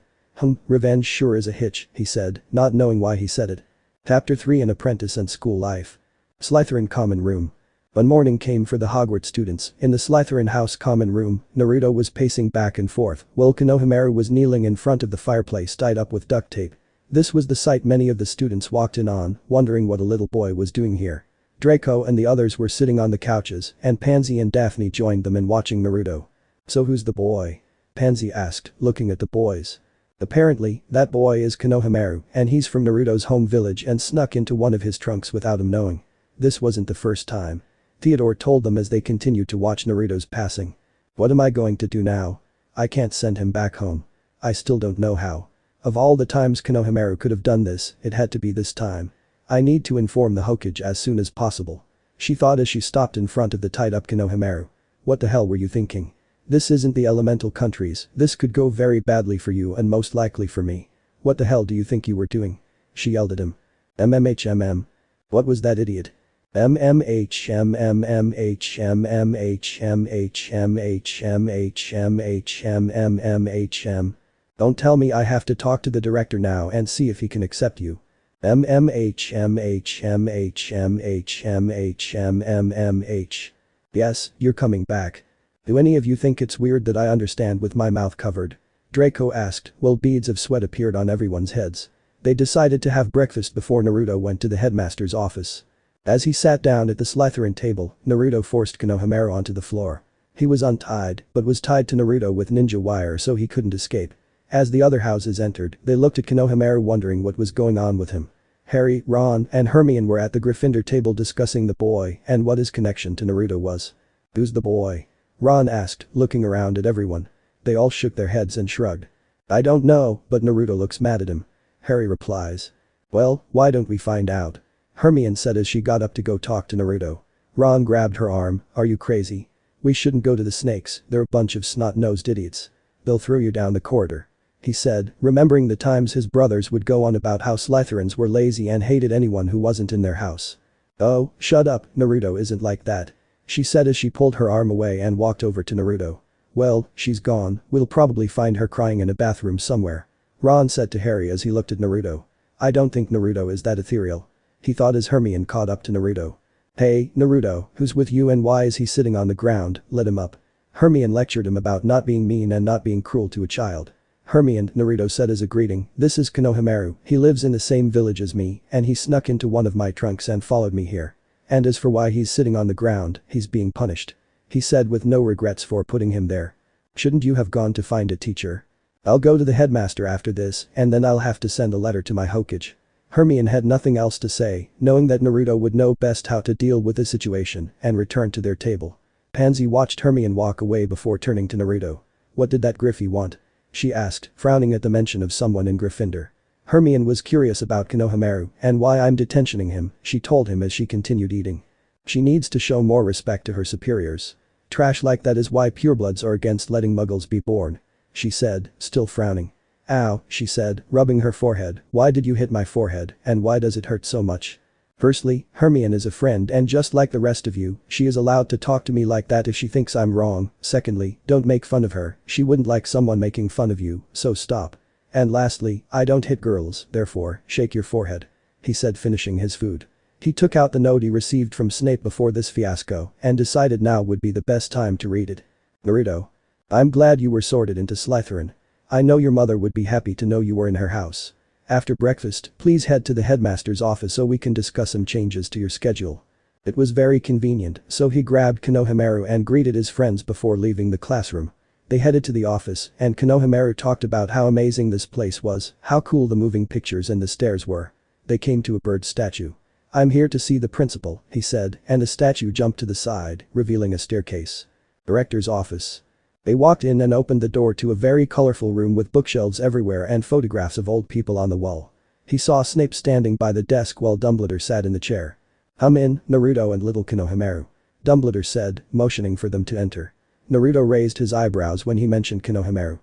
Revenge sure is a hitch," he said, not knowing why he said it. Chapter 3 An Apprentice and School Life. Slytherin Common Room. When morning came for the Hogwarts students, in the Slytherin House common room, Naruto was pacing back and forth, while Konohamaru was kneeling in front of the fireplace tied up with duct tape. This was the sight many of the students walked in on, wondering what a little boy was doing here. Draco and the others were sitting on the couches, and Pansy and Daphne joined them in watching Naruto. "So who's the boy?" Pansy asked, looking at the boys. "Apparently, that boy is Konohamaru, and he's from Naruto's home village and snuck into one of his trunks without him knowing. This wasn't the first time." Theodore told them as they continued to watch Naruto's passing. "What am I going to do now? I can't send him back home. I still don't know how. Of all the times Konohamaru could have done this, it had to be this time. I need to inform the Hokage as soon as possible." She thought as she stopped in front of the tied-up Konohamaru. "What the hell were you thinking? This isn't the elemental countries, this could go very badly for you and most likely for me. What the hell do you think you were doing?" She yelled at him. "MMHMM. What was that idiot? MMHMMMHMMHMMHMMHMMHMMHMMHM. Don't tell me I have to talk to the director now and see if he can accept you. MMHMMHMMHMMHMMH. Yes, you're coming back. Do any of you think it's weird that I understand with my mouth covered?" Draco asked, while beads of sweat appeared on everyone's heads. They decided to have breakfast before Naruto went to the headmaster's office. As he sat down at the Slytherin table, Naruto forced Konohamaru onto the floor. He was untied, but was tied to Naruto with ninja wire so he couldn't escape. As the other houses entered, they looked at Konohamaru wondering what was going on with him. Harry, Ron, and Hermione were at the Gryffindor table discussing the boy and what his connection to Naruto was. "Who's the boy?" Ron asked, looking around at everyone. They all shook their heads and shrugged. "I don't know, but Naruto looks mad at him." Harry replies. "Well, why don't we find out?" Hermione said as she got up to go talk to Naruto. Ron grabbed her arm. "Are you crazy? We shouldn't go to the snakes, they're a bunch of snot-nosed idiots. They'll throw you down the corridor," he said, remembering the times his brothers would go on about how Slytherins were lazy and hated anyone who wasn't in their house. "Oh, shut up, Naruto isn't like that," she said as she pulled her arm away and walked over to Naruto. "Well, she's gone, we'll probably find her crying in a bathroom somewhere," Ron said to Harry as he looked at Naruto. "I don't think Naruto is that ethereal," he thought as Hermione caught up to Naruto. "Hey, Naruto, who's with you and why is he sitting on the ground? Let him up." Hermione lectured him about not being mean and not being cruel to a child. Hermione, Naruto said as a greeting, this is Konohamaru, he lives in the same village as me, and he snuck into one of my trunks and followed me here. And as for why he's sitting on the ground, he's being punished. He said with no regrets for putting him there. Shouldn't you have gone to find a teacher? I'll go to the headmaster after this, and then I'll have to send a letter to my Hokage. Hermione had nothing else to say, knowing that Naruto would know best how to deal with the situation, and returned to their table. Pansy watched Hermione walk away before turning to Naruto. What did that Griffey want? She asked, frowning at the mention of someone in Gryffindor. Hermione was curious about Konohamaru and why I'm detentioning him, she told him as she continued eating. She needs to show more respect to her superiors. Trash like that is why purebloods are against letting muggles be born. She said, still frowning. Ow, she said, rubbing her forehead, why did you hit my forehead and why does it hurt so much? Firstly, Hermione is a friend and just like the rest of you, she is allowed to talk to me like that if she thinks I'm wrong. Secondly, don't make fun of her, she wouldn't like someone making fun of you, so stop. And lastly, I don't hit girls, therefore, shake your forehead. He said finishing his food. He took out the note he received from Snape before this fiasco and decided now would be the best time to read it. Naruto. I'm glad you were sorted into Slytherin. I know your mother would be happy to know you were in her house. After breakfast, please head to the headmaster's office so we can discuss some changes to your schedule. It was very convenient, so he grabbed Konohamaru and greeted his friends before leaving the classroom. They headed to the office, and Konohamaru talked about how amazing this place was, how cool the moving pictures and the stairs were. They came to a bird statue. I'm here to see the principal, he said, and the statue jumped to the side, revealing a staircase. Director's office. They walked in and opened the door to a very colorful room with bookshelves everywhere and photographs of old people on the wall. He saw Snape standing by the desk while Dumbledore sat in the chair. Come in, Naruto and little Konohamaru. Dumbledore said, motioning for them to enter. Naruto raised his eyebrows when he mentioned Konohamaru.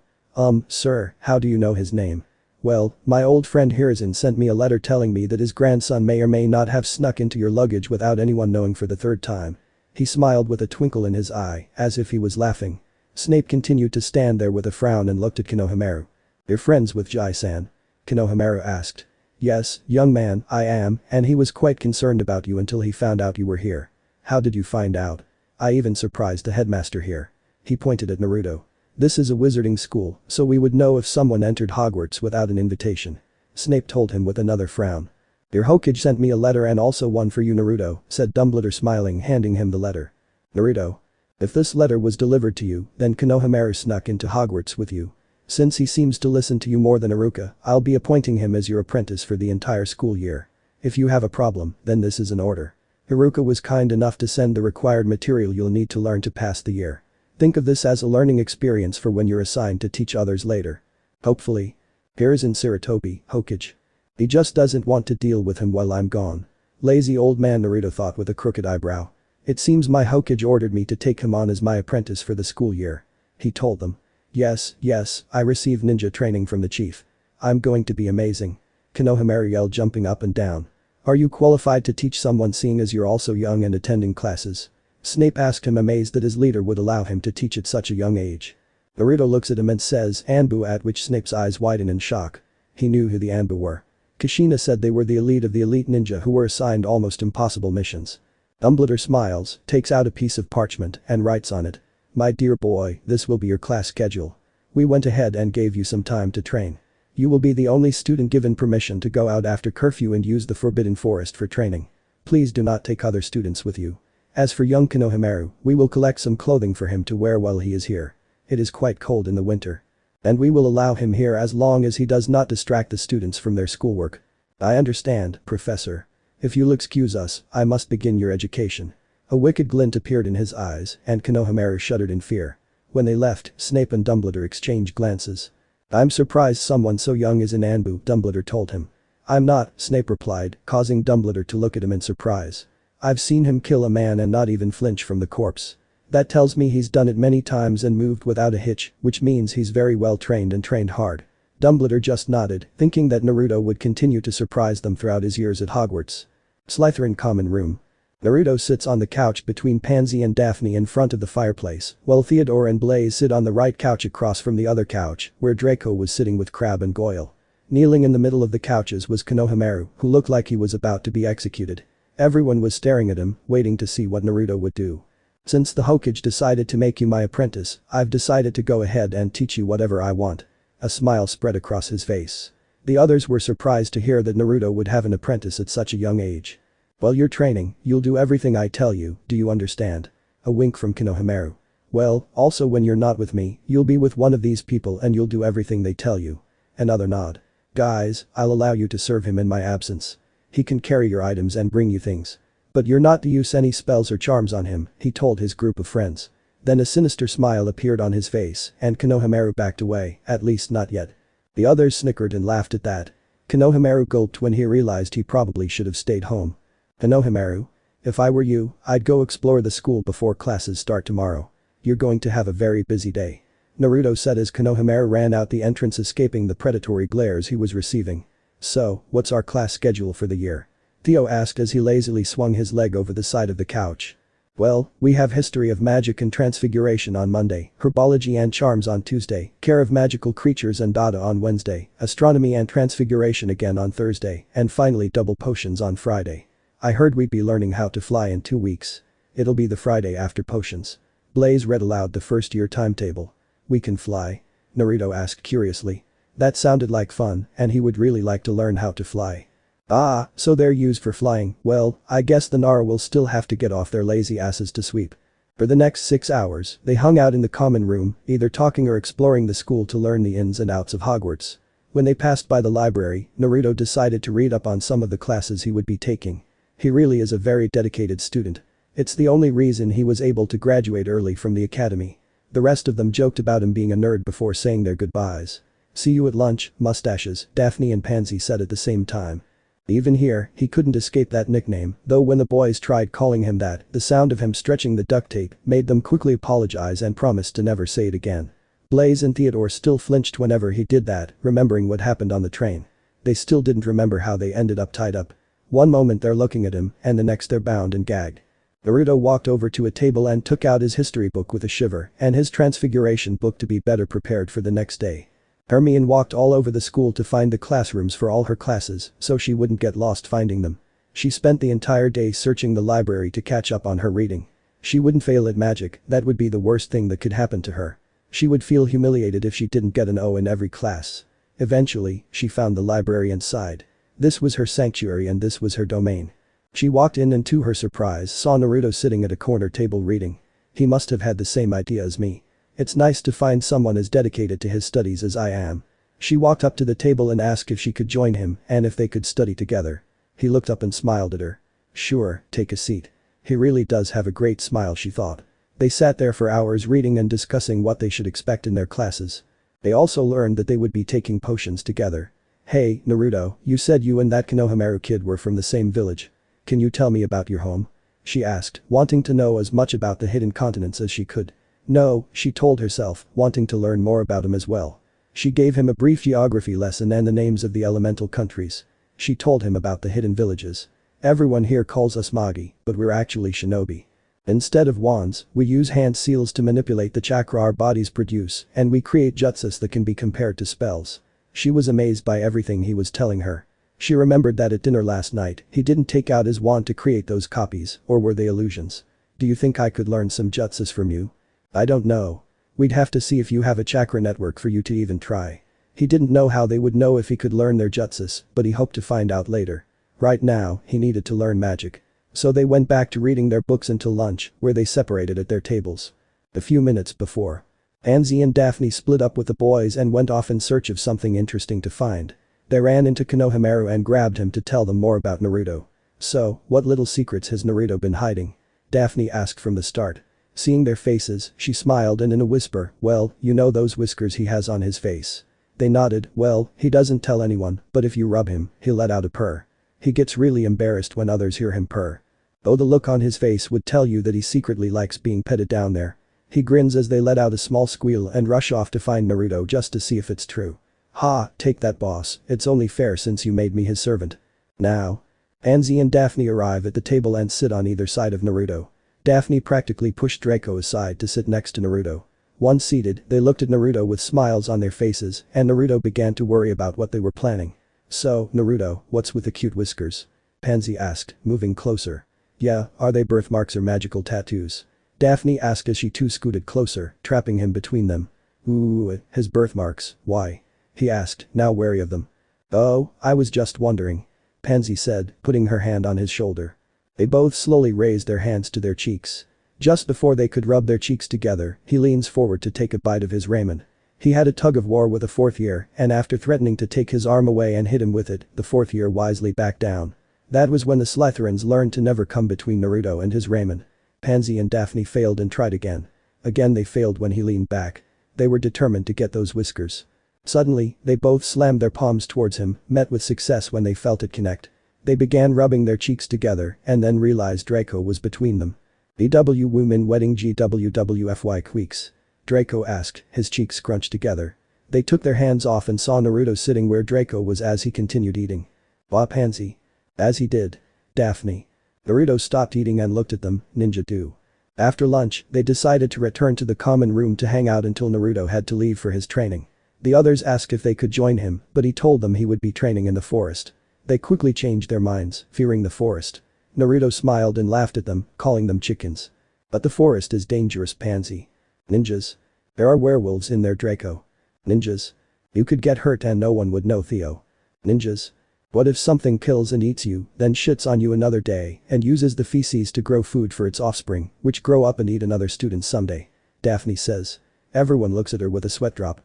Sir, how do you know his name? Well, my old friend Hiruzen sent me a letter telling me that his grandson may or may not have snuck into your luggage without anyone knowing for the third time. He smiled with a twinkle in his eye, as if he was laughing. Snape continued to stand there with a frown and looked at Konohamaru. You're friends with Jai-san? Konohamaru asked. Yes, young man, I am, and he was quite concerned about you until he found out you were here. How did you find out? I even surprised the headmaster here. He pointed at Naruto. This is a wizarding school, so we would know if someone entered Hogwarts without an invitation. Snape told him with another frown. Your Hokage sent me a letter and also one for you Naruto, said Dumbledore smiling handing him the letter. Naruto. If this letter was delivered to you, then Konohamaru snuck into Hogwarts with you. Since he seems to listen to you more than Iruka, I'll be appointing him as your apprentice for the entire school year. If you have a problem, then this is an order. Iruka was kind enough to send the required material you'll need to learn to pass the year. Think of this as a learning experience for when you're assigned to teach others later. Hopefully. Hiruzen Sarutobi, Hokage. He just doesn't want to deal with him while I'm gone. Lazy old man, Naruto thought with a crooked eyebrow. It seems my Hokage ordered me to take him on as my apprentice for the school year. He told them. Yes, I received ninja training from the chief. I'm going to be amazing. Konohamaru yelled jumping up and down. Are you qualified to teach someone seeing as you're also young and attending classes? Snape asked him amazed that his leader would allow him to teach at such a young age. Naruto looks at him and says Anbu, at which Snape's eyes widen in shock. He knew who the Anbu were. Kushina said they were the elite of the elite ninja who were assigned almost impossible missions. Dumbledore smiles, takes out a piece of parchment and writes on it. My dear boy, this will be your class schedule. We went ahead and gave you some time to train. You will be the only student given permission to go out after curfew and use the Forbidden Forest for training. Please do not take other students with you. As for young Konohamaru, we will collect some clothing for him to wear while he is here. It is quite cold in the winter. And we will allow him here as long as he does not distract the students from their schoolwork. I understand, Professor. If you'll excuse us, I must begin your education. A wicked glint appeared in his eyes, and Konohamaru shuddered in fear. When they left, Snape and Dumbledore exchanged glances. I'm surprised someone so young is in Anbu, Dumbledore told him. I'm not, Snape replied, causing Dumbledore to look at him in surprise. I've seen him kill a man and not even flinch from the corpse. That tells me he's done it many times and moved without a hitch, which means he's very well trained and trained hard. Dumbledore just nodded, thinking that Naruto would continue to surprise them throughout his years at Hogwarts. Slytherin common room. Naruto sits on the couch between Pansy and Daphne in front of the fireplace, while Theodore and Blaze sit on the right couch across from the other couch, where Draco was sitting with Crabbe and Goyle. Kneeling in the middle of the couches was Konohamaru, who looked like he was about to be executed. Everyone was staring at him, waiting to see what Naruto would do. Since the Hokage decided to make you my apprentice, I've decided to go ahead and teach you whatever I want. A smile spread across his face. The others were surprised to hear that Naruto would have an apprentice at such a young age. While you're training, you'll do everything I tell you, do you understand? A wink from Konohamaru. Well, also when you're not with me, you'll be with one of these people and you'll do everything they tell you. Another nod. Guys, I'll allow you to serve him in my absence. He can carry your items and bring you things. But you're not to use any spells or charms on him, he told his group of friends. Then a sinister smile appeared on his face and Konohamaru backed away, at least not yet. The others snickered and laughed at that. Konohamaru gulped when he realized he probably should have stayed home. Konohamaru? If I were you, I'd go explore the school before classes start tomorrow. You're going to have a very busy day. Naruto said as Konohamaru ran out the entrance escaping the predatory glares he was receiving. So, what's our class schedule for the year? Theo asked as he lazily swung his leg over the side of the couch. Well, we have history of magic and transfiguration on Monday, herbology and charms on Tuesday, care of magical creatures and data on Wednesday, astronomy and transfiguration again on Thursday, and finally double potions on Friday. I heard we'd be learning how to fly in 2 weeks. It'll be the Friday after potions. Blaze read aloud the first year timetable. We can fly? Naruto asked curiously. That sounded like fun, and he would really like to learn how to fly. Ah, so they're used for flying, well, I guess the Nara will still have to get off their lazy asses to sweep. For the next 6 hours, they hung out in the common room, either talking or exploring the school to learn the ins and outs of Hogwarts. When they passed by the library, Naruto decided to read up on some of the classes he would be taking. He really is a very dedicated student. It's the only reason he was able to graduate early from the academy. The rest of them joked about him being a nerd before saying their goodbyes. See you at lunch, mustaches, Daphne and Pansy said at the same time. Even here, he couldn't escape that nickname, though when the boys tried calling him that, the sound of him stretching the duct tape made them quickly apologize and promise to never say it again. Blaze and Theodore still flinched whenever he did that, remembering what happened on the train. They still didn't remember how they ended up tied up. One moment they're looking at him, and the next they're bound and gagged. Naruto walked over to a table and took out his history book with a shiver and his transfiguration book to be better prepared for the next day. Hermione walked all over the school to find the classrooms for all her classes so she wouldn't get lost finding them. She spent the entire day searching the library to catch up on her reading. She wouldn't fail at magic, that would be the worst thing that could happen to her. She would feel humiliated if she didn't get an O in every class. Eventually, she found the library and sighed. This was her sanctuary and this was her domain. She walked in and to her surprise saw Naruto sitting at a corner table reading. He must have had the same idea as me. It's nice to find someone as dedicated to his studies as I am. She walked up to the table and asked if she could join him and if they could study together. He looked up and smiled at her. Sure, take a seat. He really does have a great smile, she thought. They sat there for hours reading and discussing what they should expect in their classes. They also learned that they would be taking potions together. Hey, Naruto, you said you and that Konohamaru kid were from the same village. Can you tell me about your home? She asked, wanting to know as much about the hidden continents as she could. No, she told herself, wanting to learn more about him as well. She gave him a brief geography lesson and the names of the elemental countries. She told him about the hidden villages. Everyone here calls us Magi, but we're actually Shinobi. Instead of wands, we use hand seals to manipulate the chakra our bodies produce, and we create jutsus that can be compared to spells. She was amazed by everything he was telling her. She remembered that at dinner last night, he didn't take out his wand to create those copies, or were they illusions? Do you think I could learn some jutsus from you? I don't know. We'd have to see if you have a chakra network for you to even try. He didn't know how they would know if he could learn their jutsus, but he hoped to find out later. Right now, he needed to learn magic. So they went back to reading their books until lunch, where they separated at their tables. A few minutes before. Anzi and Daphne split up with the boys and went off in search of something interesting to find. They ran into Konohamaru and grabbed him to tell them more about Naruto. So, what little secrets has Naruto been hiding? Daphne asked from the start. Seeing their faces, she smiled and in a whisper, well, you know those whiskers he has on his face. They nodded, well, he doesn't tell anyone, but if you rub him, he'll let out a purr. He gets really embarrassed when others hear him purr. Though the look on his face would tell you that he secretly likes being petted down there. He grins as they let out a small squeal and rush off to find Naruto just to see if it's true. Ha, take that boss, it's only fair since you made me his servant. Now. Anzi and Daphne arrive at the table and sit on either side of Naruto. Daphne practically pushed Draco aside to sit next to Naruto. Once seated, they looked at Naruto with smiles on their faces and Naruto began to worry about what they were planning. So, Naruto, what's with the cute whiskers? Pansy asked, moving closer. Yeah, are they birthmarks or magical tattoos? Daphne asked as she too scooted closer, trapping him between them. Ooh, his birthmarks, why? he asked, now wary of them. "Oh, I was just wondering," Pansy said, putting her hand on his shoulder. They both slowly raised their hands to their cheeks. Just before they could rub their cheeks together, he leans forward to take a bite of his ramen. He had a tug-of-war with a fourth year, and after threatening to take his arm away and hit him with it, the fourth year wisely backed down. That was when the Slytherins learned to never come between Naruto and his ramen. Pansy and Daphne failed and tried again. Again they failed when he leaned back. They were determined to get those whiskers. Suddenly, they both slammed their palms towards him, met with success when they felt it connect. They began rubbing their cheeks together and then realized Draco was between them. "BW Women Wedding GWWFY Queeks?" Draco asked, his cheeks scrunched together. They took their hands off and saw Naruto sitting where Draco was as he continued eating. "Bah, Pansy." "As he did. Daphne." Naruto stopped eating and looked at them, "Ninja do." After lunch, they decided to return to the common room to hang out until Naruto had to leave for his training. The others asked if they could join him, but he told them he would be training in the forest. They quickly changed their minds, fearing the forest. Naruto smiled and laughed at them, calling them chickens. "But the forest is dangerous, Pansy." "Ninjas? There are werewolves in there, Draco." "Ninjas? You could get hurt and no one would know, Theo." "Ninjas? What if something kills and eats you, then shits on you another day and uses the feces to grow food for its offspring, which grow up and eat another student someday?" Daphne says. Everyone looks at her with a sweat drop.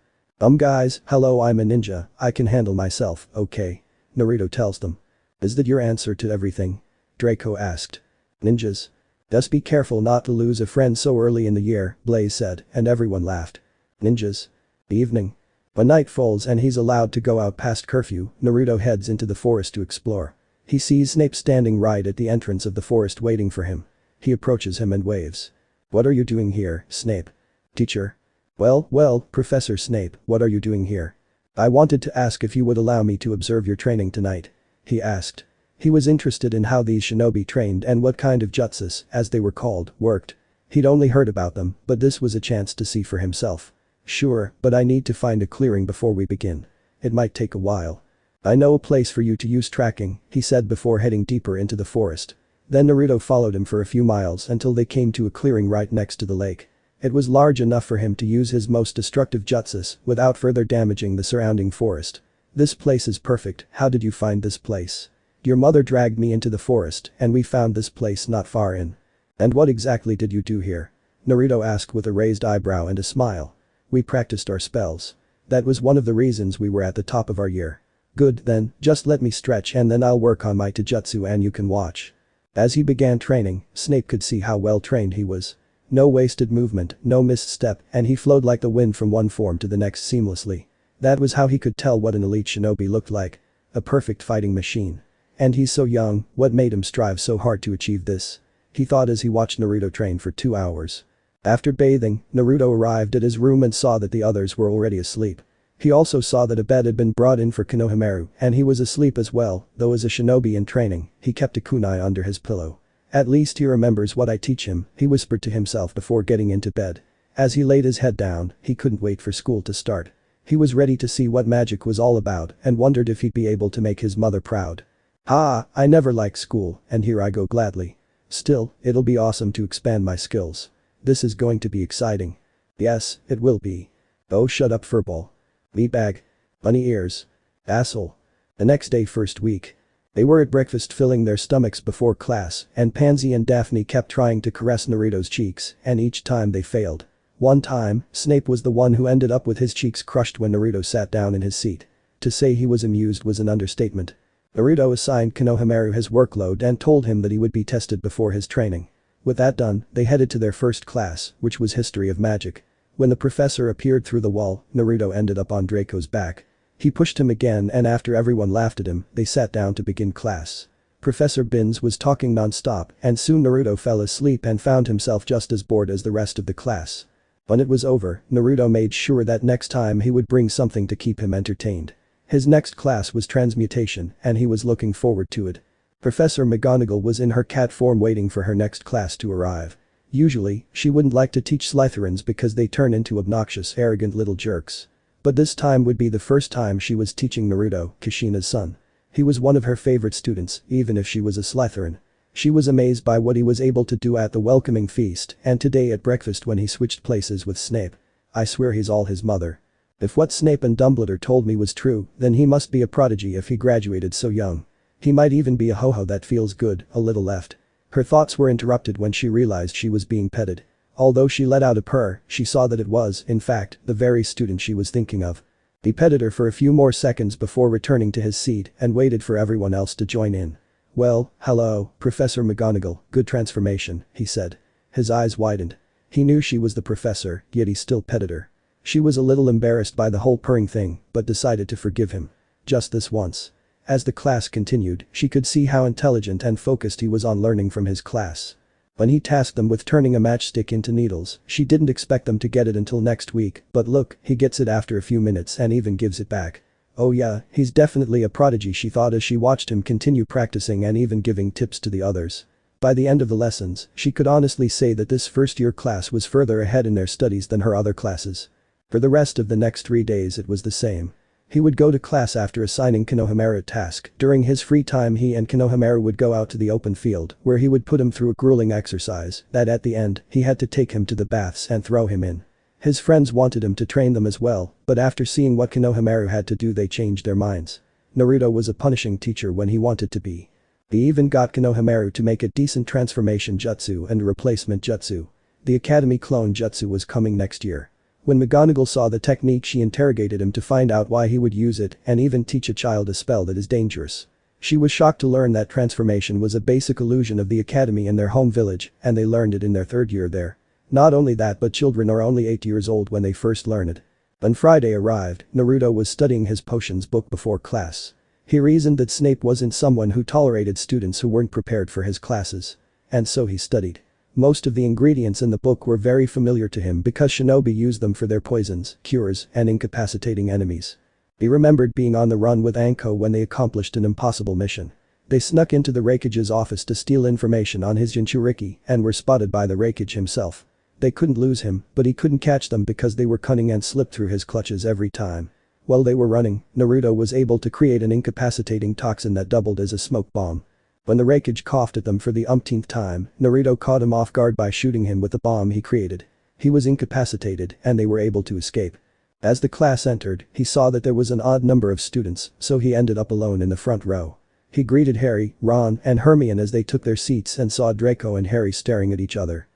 Guys, hello, I'm a ninja, I can handle myself, okay?" Naruto tells them. "Is that your answer to everything?" Draco asked. "Ninjas? Just be careful not to lose a friend so early in the year," Blaze said, and everyone laughed. "Ninjas?" Evening. When night falls and he's allowed to go out past curfew, Naruto heads into the forest to explore. He sees Snape standing right at the entrance of the forest waiting for him. He approaches him and waves. "What are you doing here, Snape?" "Teacher." Well, Professor Snape, what are you doing here?" "I wanted to ask if you would allow me to observe your training tonight," he asked. He was interested in how these shinobi trained and what kind of jutsus, as they were called, worked. He'd only heard about them, but this was a chance to see for himself. "Sure, but I need to find a clearing before we begin. It might take a while." "I know a place for you to use tracking," he said before heading deeper into the forest. Then Naruto followed him for a few miles until they came to a clearing right next to the lake. It was large enough for him to use his most destructive jutsus without further damaging the surrounding forest. "This place is perfect, how did you find this place?" "Your mother dragged me into the forest and we found this place not far in." "And what exactly did you do here?" Naruto asked with a raised eyebrow and a smile. "We practiced our spells. That was one of the reasons we were at the top of our year." "Good then, just let me stretch and then I'll work on my taijutsu and you can watch." As he began training, Snape could see how well trained he was. No wasted movement, no missed step, and he flowed like the wind from one form to the next seamlessly. That was how he could tell what an elite shinobi looked like. A perfect fighting machine. And he's so young, what made him strive so hard to achieve this? He thought as he watched Naruto train for 2 hours. After bathing, Naruto arrived at his room and saw that the others were already asleep. He also saw that a bed had been brought in for Konohamaru and he was asleep as well, though as a shinobi in training, he kept a kunai under his pillow. "At least he remembers what I teach him," he whispered to himself before getting into bed. As he laid his head down, he couldn't wait for school to start. He was ready to see what magic was all about and wondered if he'd be able to make his mother proud. I never liked school, and here I go gladly. Still, it'll be awesome to expand my skills. This is going to be exciting." "Yes, it will be." "Oh, shut up, furball." "Meatbag." "Bunny ears." "Asshole." The next day, first week. They were at breakfast filling their stomachs before class and Pansy and Daphne kept trying to caress Naruto's cheeks and each time they failed. One time, Snape was the one who ended up with his cheeks crushed when Naruto sat down in his seat. To say he was amused was an understatement. Naruto assigned Konohamaru his workload and told him that he would be tested before his training. With that done, they headed to their first class, which was History of Magic. When the professor appeared through the wall, Naruto ended up on Draco's back. He pushed him again and after everyone laughed at him, they sat down to begin class. Professor Binns was talking non-stop and soon Naruto fell asleep and found himself just as bored as the rest of the class. When it was over, Naruto made sure that next time he would bring something to keep him entertained. His next class was transmutation and he was looking forward to it. Professor McGonagall was in her cat form waiting for her next class to arrive. Usually, she wouldn't like to teach Slytherins because they turn into obnoxious, arrogant little jerks. But this time would be the first time she was teaching Naruto, Kushina's son. He was one of her favorite students, even if she was a Slytherin. She was amazed by what he was able to do at the welcoming feast and today at breakfast when he switched places with Snape. I swear he's all his mother. If what Snape and Dumbledore told me was true, then he must be a prodigy if he graduated so young. He might even be a ho-ho that feels good, a little left. Her thoughts were interrupted when she realized she was being petted. Although she let out a purr, she saw that it was, in fact, the very student she was thinking of. He petted her for a few more seconds before returning to his seat and waited for everyone else to join in. "Well, hello, Professor McGonagall, good transformation," he said. His eyes widened. He knew she was the professor, yet he still petted her. She was a little embarrassed by the whole purring thing, but decided to forgive him. Just this once. As the class continued, she could see how intelligent and focused he was on learning from his class. When he tasked them with turning a matchstick into needles, she didn't expect them to get it until next week, but look, he gets it after a few minutes and even gives it back. Oh yeah, he's definitely a prodigy, she thought as she watched him continue practicing and even giving tips to the others. By the end of the lessons, she could honestly say that this first-year class was further ahead in their studies than her other classes. For the rest of the next 3 days it was the same. He would go to class after assigning Konohamaru a task. During his free time he and Konohamaru would go out to the open field, where he would put him through a grueling exercise that at the end, he had to take him to the baths and throw him in. His friends wanted him to train them as well, but after seeing what Konohamaru had to do they changed their minds. Naruto was a punishing teacher when he wanted to be. He even got Konohamaru to make a decent transformation jutsu and a replacement jutsu. The academy clone jutsu was coming next year. When McGonagall saw the technique she interrogated him to find out why he would use it and even teach a child a spell that is dangerous. She was shocked to learn that transformation was a basic illusion of the academy in their home village and they learned it in their 3rd year there. Not only that but children are only 8 years old when they first learn it. When Friday arrived, Naruto was studying his potions book before class. He reasoned that Snape wasn't someone who tolerated students who weren't prepared for his classes. And so he studied. Most of the ingredients in the book were very familiar to him because Shinobi used them for their poisons, cures, and incapacitating enemies. He remembered being on the run with Anko when they accomplished an impossible mission. They snuck into the Raikage's office to steal information on his Jinchuriki and were spotted by the Raikage himself. They couldn't lose him, but he couldn't catch them because they were cunning and slipped through his clutches every time. While they were running, Naruto was able to create an incapacitating toxin that doubled as a smoke bomb. When the Raikage coughed at them for the umpteenth time, Naruto caught him off guard by shooting him with the bomb he created. He was incapacitated and they were able to escape. As the class entered, he saw that there was an odd number of students, so he ended up alone in the front row. He greeted Harry, Ron, and Hermione as they took their seats and saw Draco and Harry staring at each other.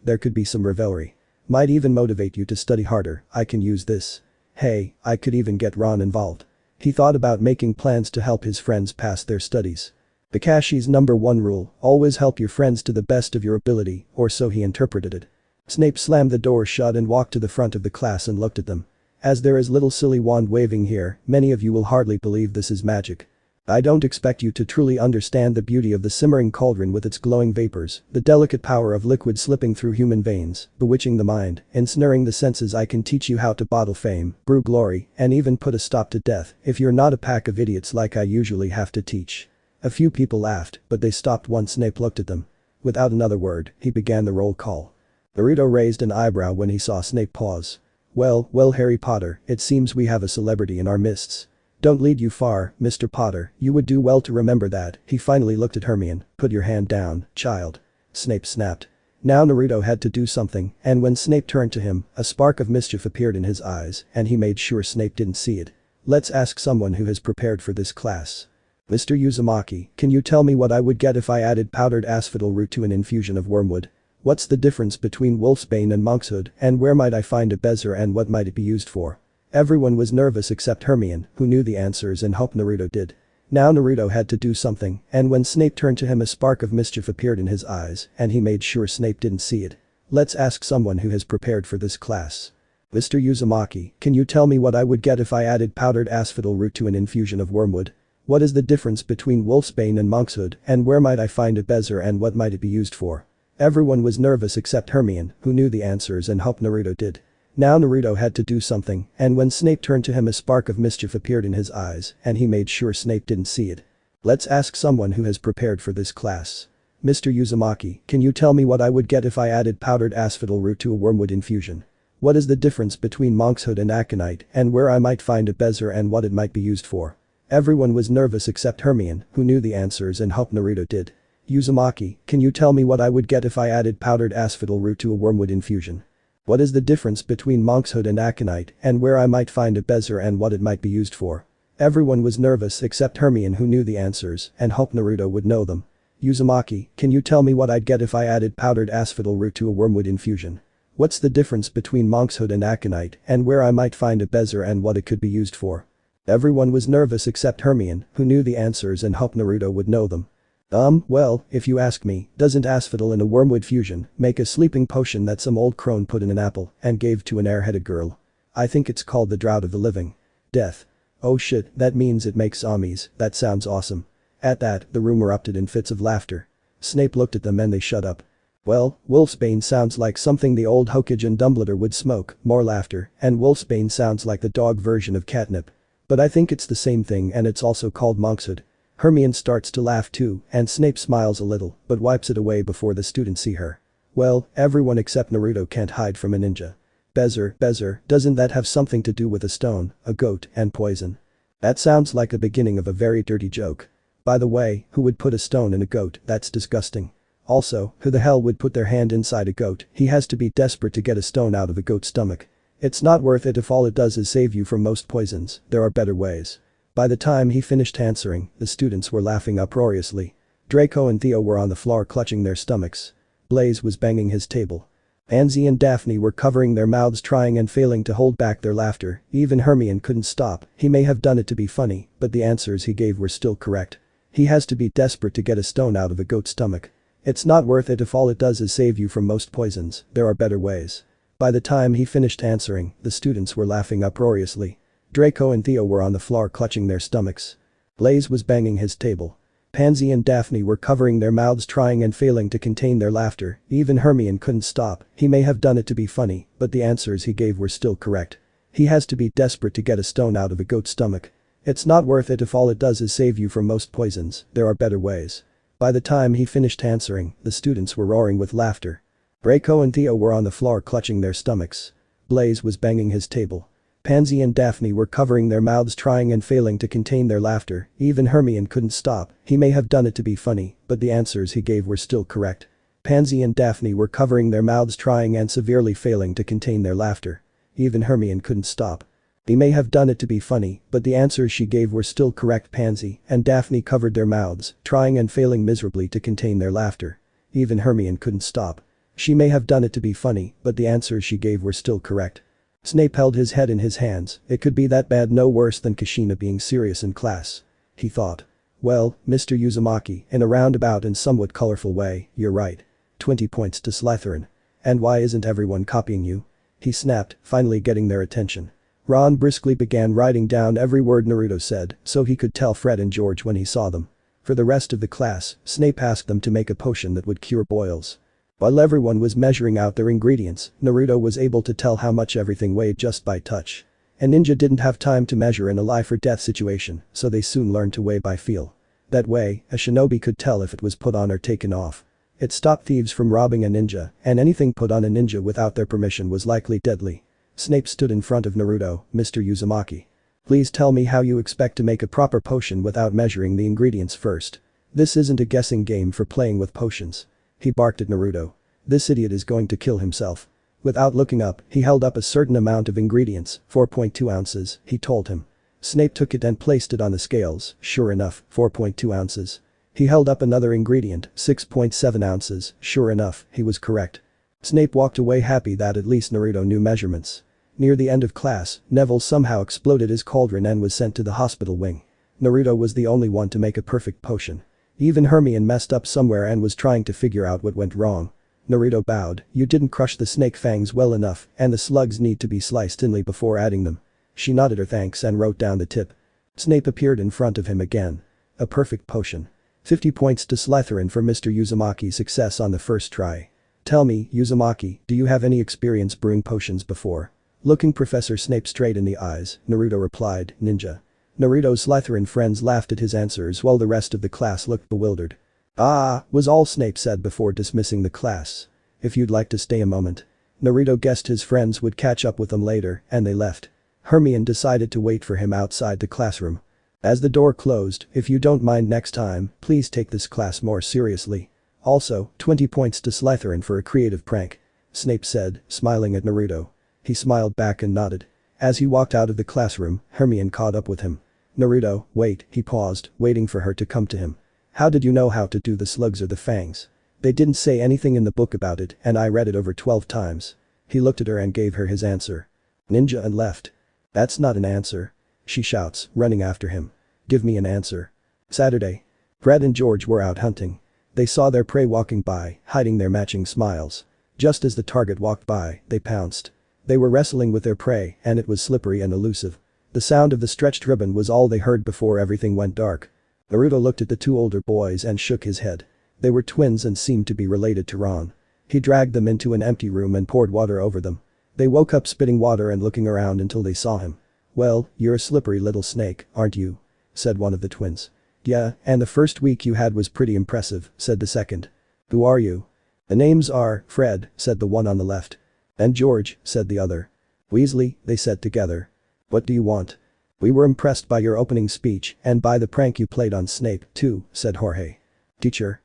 There could be some rivalry. Might even motivate you to study harder, I can use this. Hey, I could even get Ron involved. He thought about making plans to help his friends pass their studies. Kakashi's #1 rule, always help your friends to the best of your ability, or so he interpreted it. Snape slammed the door shut and walked to the front of the class and looked at them. As there is little silly wand waving here, many of you will hardly believe this is magic. I don't expect you to truly understand the beauty of the simmering cauldron with its glowing vapors, the delicate power of liquid slipping through human veins, bewitching the mind, ensnaring the senses. I can teach you how to bottle fame, brew glory, and even put a stop to death if you're not a pack of idiots like I usually have to teach. A few people laughed, but they stopped once Snape looked at them. Without another word, he began the roll call. Naruto raised an eyebrow when he saw Snape pause. Well, Harry Potter, it seems we have a celebrity in our midst. Don't lead you far, Mr. Potter, you would do well to remember that. He finally looked at Hermione. Put your hand down, child. Snape snapped. Now Naruto had to do something, and when Snape turned to him, a spark of mischief appeared in his eyes, and he made sure Snape didn't see it. Let's ask someone who has prepared for this class. Mr. Uzumaki, can you tell me what I would get if I added powdered asphodel root to an infusion of wormwood? What's the difference between wolfsbane and monkshood, and where might I find a bezier and what might it be used for? Everyone was nervous except Hermione, who knew the answers and hoped Naruto did. Now Naruto had to do something, and when Snape turned to him a spark of mischief appeared in his eyes, and he made sure Snape didn't see it. Let's ask someone who has prepared for this class. Mr. Uzumaki, can you tell me what I would get if I added powdered asphodel root to an infusion of wormwood? What is the difference between wolfsbane and monkshood, and where might I find a bezier and what might it be used for? Everyone was nervous except Hermione, who knew the answers and hoped Naruto did. Now Naruto had to do something, and when Snape turned to him a spark of mischief appeared in his eyes, and he made sure Snape didn't see it. Let's ask someone who has prepared for this class. Mr. Uzumaki, can you tell me what I would get if I added powdered asphodel root to a wormwood infusion? What is the difference between monkshood and aconite, and where I might find a bezier and what it might be used for? Everyone was nervous except Hermione, who knew the answers and hoped Naruto did. Uzumaki, can you tell me what I would get if I added powdered asphodel root to a wormwood infusion? What is the difference between monkshood and aconite and where I might find a bezier and what it might be used for? Everyone was nervous except Hermione who knew the answers and hoped Naruto would know them. Uzumaki, can you tell me what I'd get if I added powdered asphodel root to a wormwood infusion? What's the difference between monkshood and aconite and where I might find a bezier and what it could be used for? Everyone was nervous except Hermione, who knew the answers and hoped Naruto would know them. Well, if you ask me, doesn't asphodel in a wormwood fusion make a sleeping potion that some old crone put in an apple and gave to an airheaded girl? I think it's called the Drought of the Living Death. Oh shit, that means it makes zombies, that sounds awesome. At that, the room erupted in fits of laughter. Snape looked at them and they shut up. Well, wolfsbane sounds like something the old Hokage and Dumbledore would smoke, more laughter, and wolfsbane sounds like the dog version of catnip. But I think it's the same thing and it's also called monkshood. Hermione starts to laugh too, and Snape smiles a little, but wipes it away before the students see her. Well, everyone except Naruto can't hide from a ninja. Bezier, doesn't that have something to do with a stone, a goat, and poison? That sounds like the beginning of a very dirty joke. By the way, who would put a stone in a goat? That's disgusting. Also, who the hell would put their hand inside a goat? He has to be desperate to get a stone out of a goat's stomach. It's not worth it if all it does is save you from most poisons, there are better ways. By the time he finished answering, the students were laughing uproariously. Draco and Theo were on the floor clutching their stomachs. Blaze was banging his table. Anzi and Daphne were covering their mouths trying and failing to hold back their laughter, even Hermione couldn't stop. He may have done it to be funny, but the answers he gave were still correct. He has to be desperate to get a stone out of a goat's stomach. It's not worth it if all it does is save you from most poisons, there are better ways. By the time he finished answering, the students were laughing uproariously. Draco and Theo were on the floor clutching their stomachs. Blaze was banging his table. Pansy and Daphne were covering their mouths trying and failing to contain their laughter, even Hermione couldn't stop. He may have done it to be funny, but the answers he gave were still correct. He has to be desperate to get a stone out of a goat's stomach. It's not worth it if all it does is save you from most poisons, there are better ways. By the time he finished answering, the students were roaring with laughter. Draco and Theo were on the floor clutching their stomachs. Blaze was banging his table. Pansy and Daphne were covering their mouths trying and failing to contain their laughter, even Hermione couldn't stop. He may have done it to be funny, but the answers he gave were still correct. Pansy and Daphne were covering their mouths trying and severely failing to contain their laughter. Even Hermione couldn't stop. He may have done it to be funny, but the answers she gave were still correct. Pansy and Daphne covered their mouths, trying and failing miserably to contain their laughter. Even Hermione couldn't stop. She may have done it to be funny, but the answers she gave were still correct. Snape held his head in his hands. It could be that bad, no worse than Kushina being serious in class. He thought. Well, Mr. Uzumaki, in a roundabout and somewhat colorful way, you're right. 20 points to Slytherin. And why isn't everyone copying you? He snapped, finally getting their attention. Ron briskly began writing down every word Naruto said, so he could tell Fred and George when he saw them. For the rest of the class, Snape asked them to make a potion that would cure boils. While everyone was measuring out their ingredients, Naruto was able to tell how much everything weighed just by touch. A ninja didn't have time to measure in a life or death situation, so they soon learned to weigh by feel. That way, a shinobi could tell if it was put on or taken off. It stopped thieves from robbing a ninja, and anything put on a ninja without their permission was likely deadly. Snape stood in front of Naruto. Mr. Uzumaki. Please tell me how you expect to make a proper potion without measuring the ingredients first. This isn't a guessing game for playing with potions. He barked at Naruto. This idiot is going to kill himself. Without looking up, he held up a certain amount of ingredients, 4.2 ounces, he told him. Snape took it and placed it on the scales. Sure enough, 4.2 ounces. He held up another ingredient, 6.7 ounces, sure enough, he was correct. Snape walked away happy that at least Naruto knew measurements. Near the end of class, Neville somehow exploded his cauldron and was sent to the hospital wing. Naruto was the only one to make a perfect potion. Even Hermione messed up somewhere and was trying to figure out what went wrong. Naruto bowed. You didn't crush the snake fangs well enough, and the slugs need to be sliced thinly before adding them. She nodded her thanks and wrote down the tip. Snape appeared in front of him again. A perfect potion. 50 points to Slytherin for Mr. Uzumaki's success on the first try. Tell me, Uzumaki, do you have any experience brewing potions before? Looking Professor Snape straight in the eyes, Naruto replied, ninja. Naruto's Slytherin friends laughed at his answers while the rest of the class looked bewildered. Ah, was all Snape said before dismissing the class. If you'd like to stay a moment. Naruto guessed his friends would catch up with them later, and they left. Hermione decided to wait for him outside the classroom. As the door closed, if you don't mind next time, please take this class more seriously. Also, 20 points to Slytherin for a creative prank. Snape said, smiling at Naruto. He smiled back and nodded. As he walked out of the classroom, Hermione caught up with him. Naruto, wait, he paused, waiting for her to come to him. How did you know how to do the slugs or the fangs? They didn't say anything in the book about it and I read it over 12 times. He looked at her and gave her his answer. Ninja and left. That's not an answer. She shouts, running after him. Give me an answer. Saturday. Fred and George were out hunting. They saw their prey walking by, hiding their matching smiles. Just as the target walked by, they pounced. They were wrestling with their prey and it was slippery and elusive. The sound of the stretched ribbon was all they heard before everything went dark. Naruto looked at the two older boys and shook his head. They were twins and seemed to be related to Ron. He dragged them into an empty room and poured water over them. They woke up spitting water and looking around until they saw him. Well, you're a slippery little snake, aren't you? Said one of the twins. Yeah, and the first week you had was pretty impressive, said the second. Who are you? The names are Fred, said the one on the left. And George, said the other. Weasley, they said together. What do you want? We were impressed by your opening speech and by the prank you played on Snape, too, said Jorge. Teacher?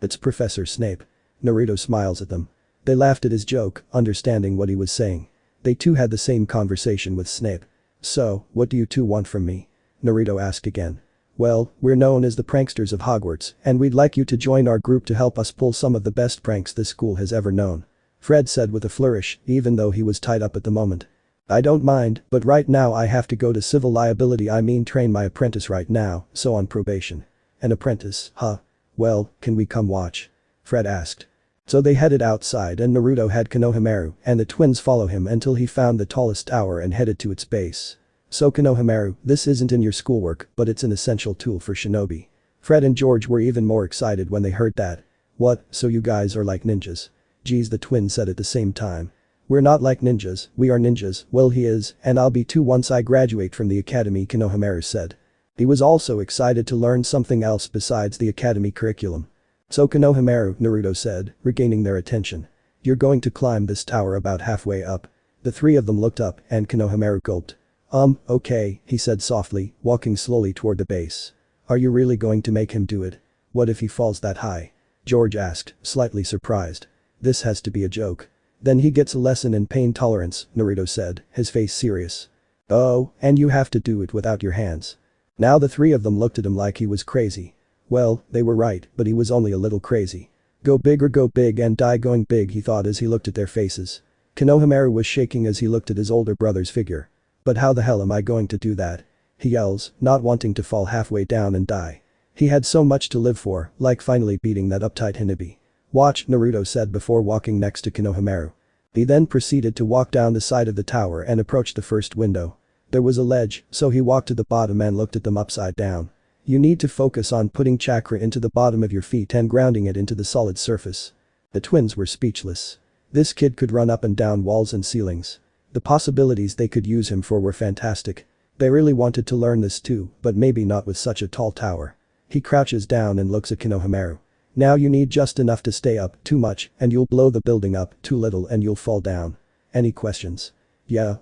It's Professor Snape. Naruto smiles at them. They laughed at his joke, understanding what he was saying. They too had the same conversation with Snape. So, what do you two want from me? Naruto asked again. Well, we're known as the pranksters of Hogwarts, and we'd like you to join our group to help us pull some of the best pranks this school has ever known. Fred said with a flourish, even though he was tied up at the moment. I don't mind, but right now I have to go to civil liability train my apprentice right now, so on probation. An apprentice, huh? Well, can we come watch? Fred asked. So they headed outside and Naruto had Konohamaru and the twins follow him until he found the tallest tower and headed to its base. So Konohamaru, this isn't in your schoolwork, but it's an essential tool for Shinobi. Fred and George were even more excited when they heard that. What, so you guys are like ninjas? Geez, the twins said at the same time. We're not like ninjas, we are ninjas, well he is, and I'll be too once I graduate from the academy, Konohamaru said. He was also excited to learn something else besides the academy curriculum. So Konohamaru, Naruto said, regaining their attention. You're going to climb this tower about halfway up. The three of them looked up and Konohamaru gulped. Okay, he said softly, walking slowly toward the base. Are you really going to make him do it? What if he falls that high? George asked, slightly surprised. This has to be a joke. Then he gets a lesson in pain tolerance, Naruto said, his face serious. Oh, and you have to do it without your hands. Now the three of them looked at him like he was crazy. Well, they were right, but he was only a little crazy. Go big or go big and die going big, he thought as he looked at their faces. Konohamaru was shaking as he looked at his older brother's figure. But how the hell am I going to do that? He yells, not wanting to fall halfway down and die. He had so much to live for, like finally beating that uptight Hinobi. Watch, Naruto said before walking next to Konohamaru. He then proceeded to walk down the side of the tower and approached the first window. There was a ledge, so he walked to the bottom and looked at them upside down. You need to focus on putting chakra into the bottom of your feet and grounding it into the solid surface. The twins were speechless. This kid could run up and down walls and ceilings. The possibilities they could use him for were fantastic. They really wanted to learn this too, but maybe not with such a tall tower. He crouches down and looks at Konohamaru. Now you need just enough to stay up, too much, and you'll blow the building up, too little and you'll fall down. Any questions? Yeah,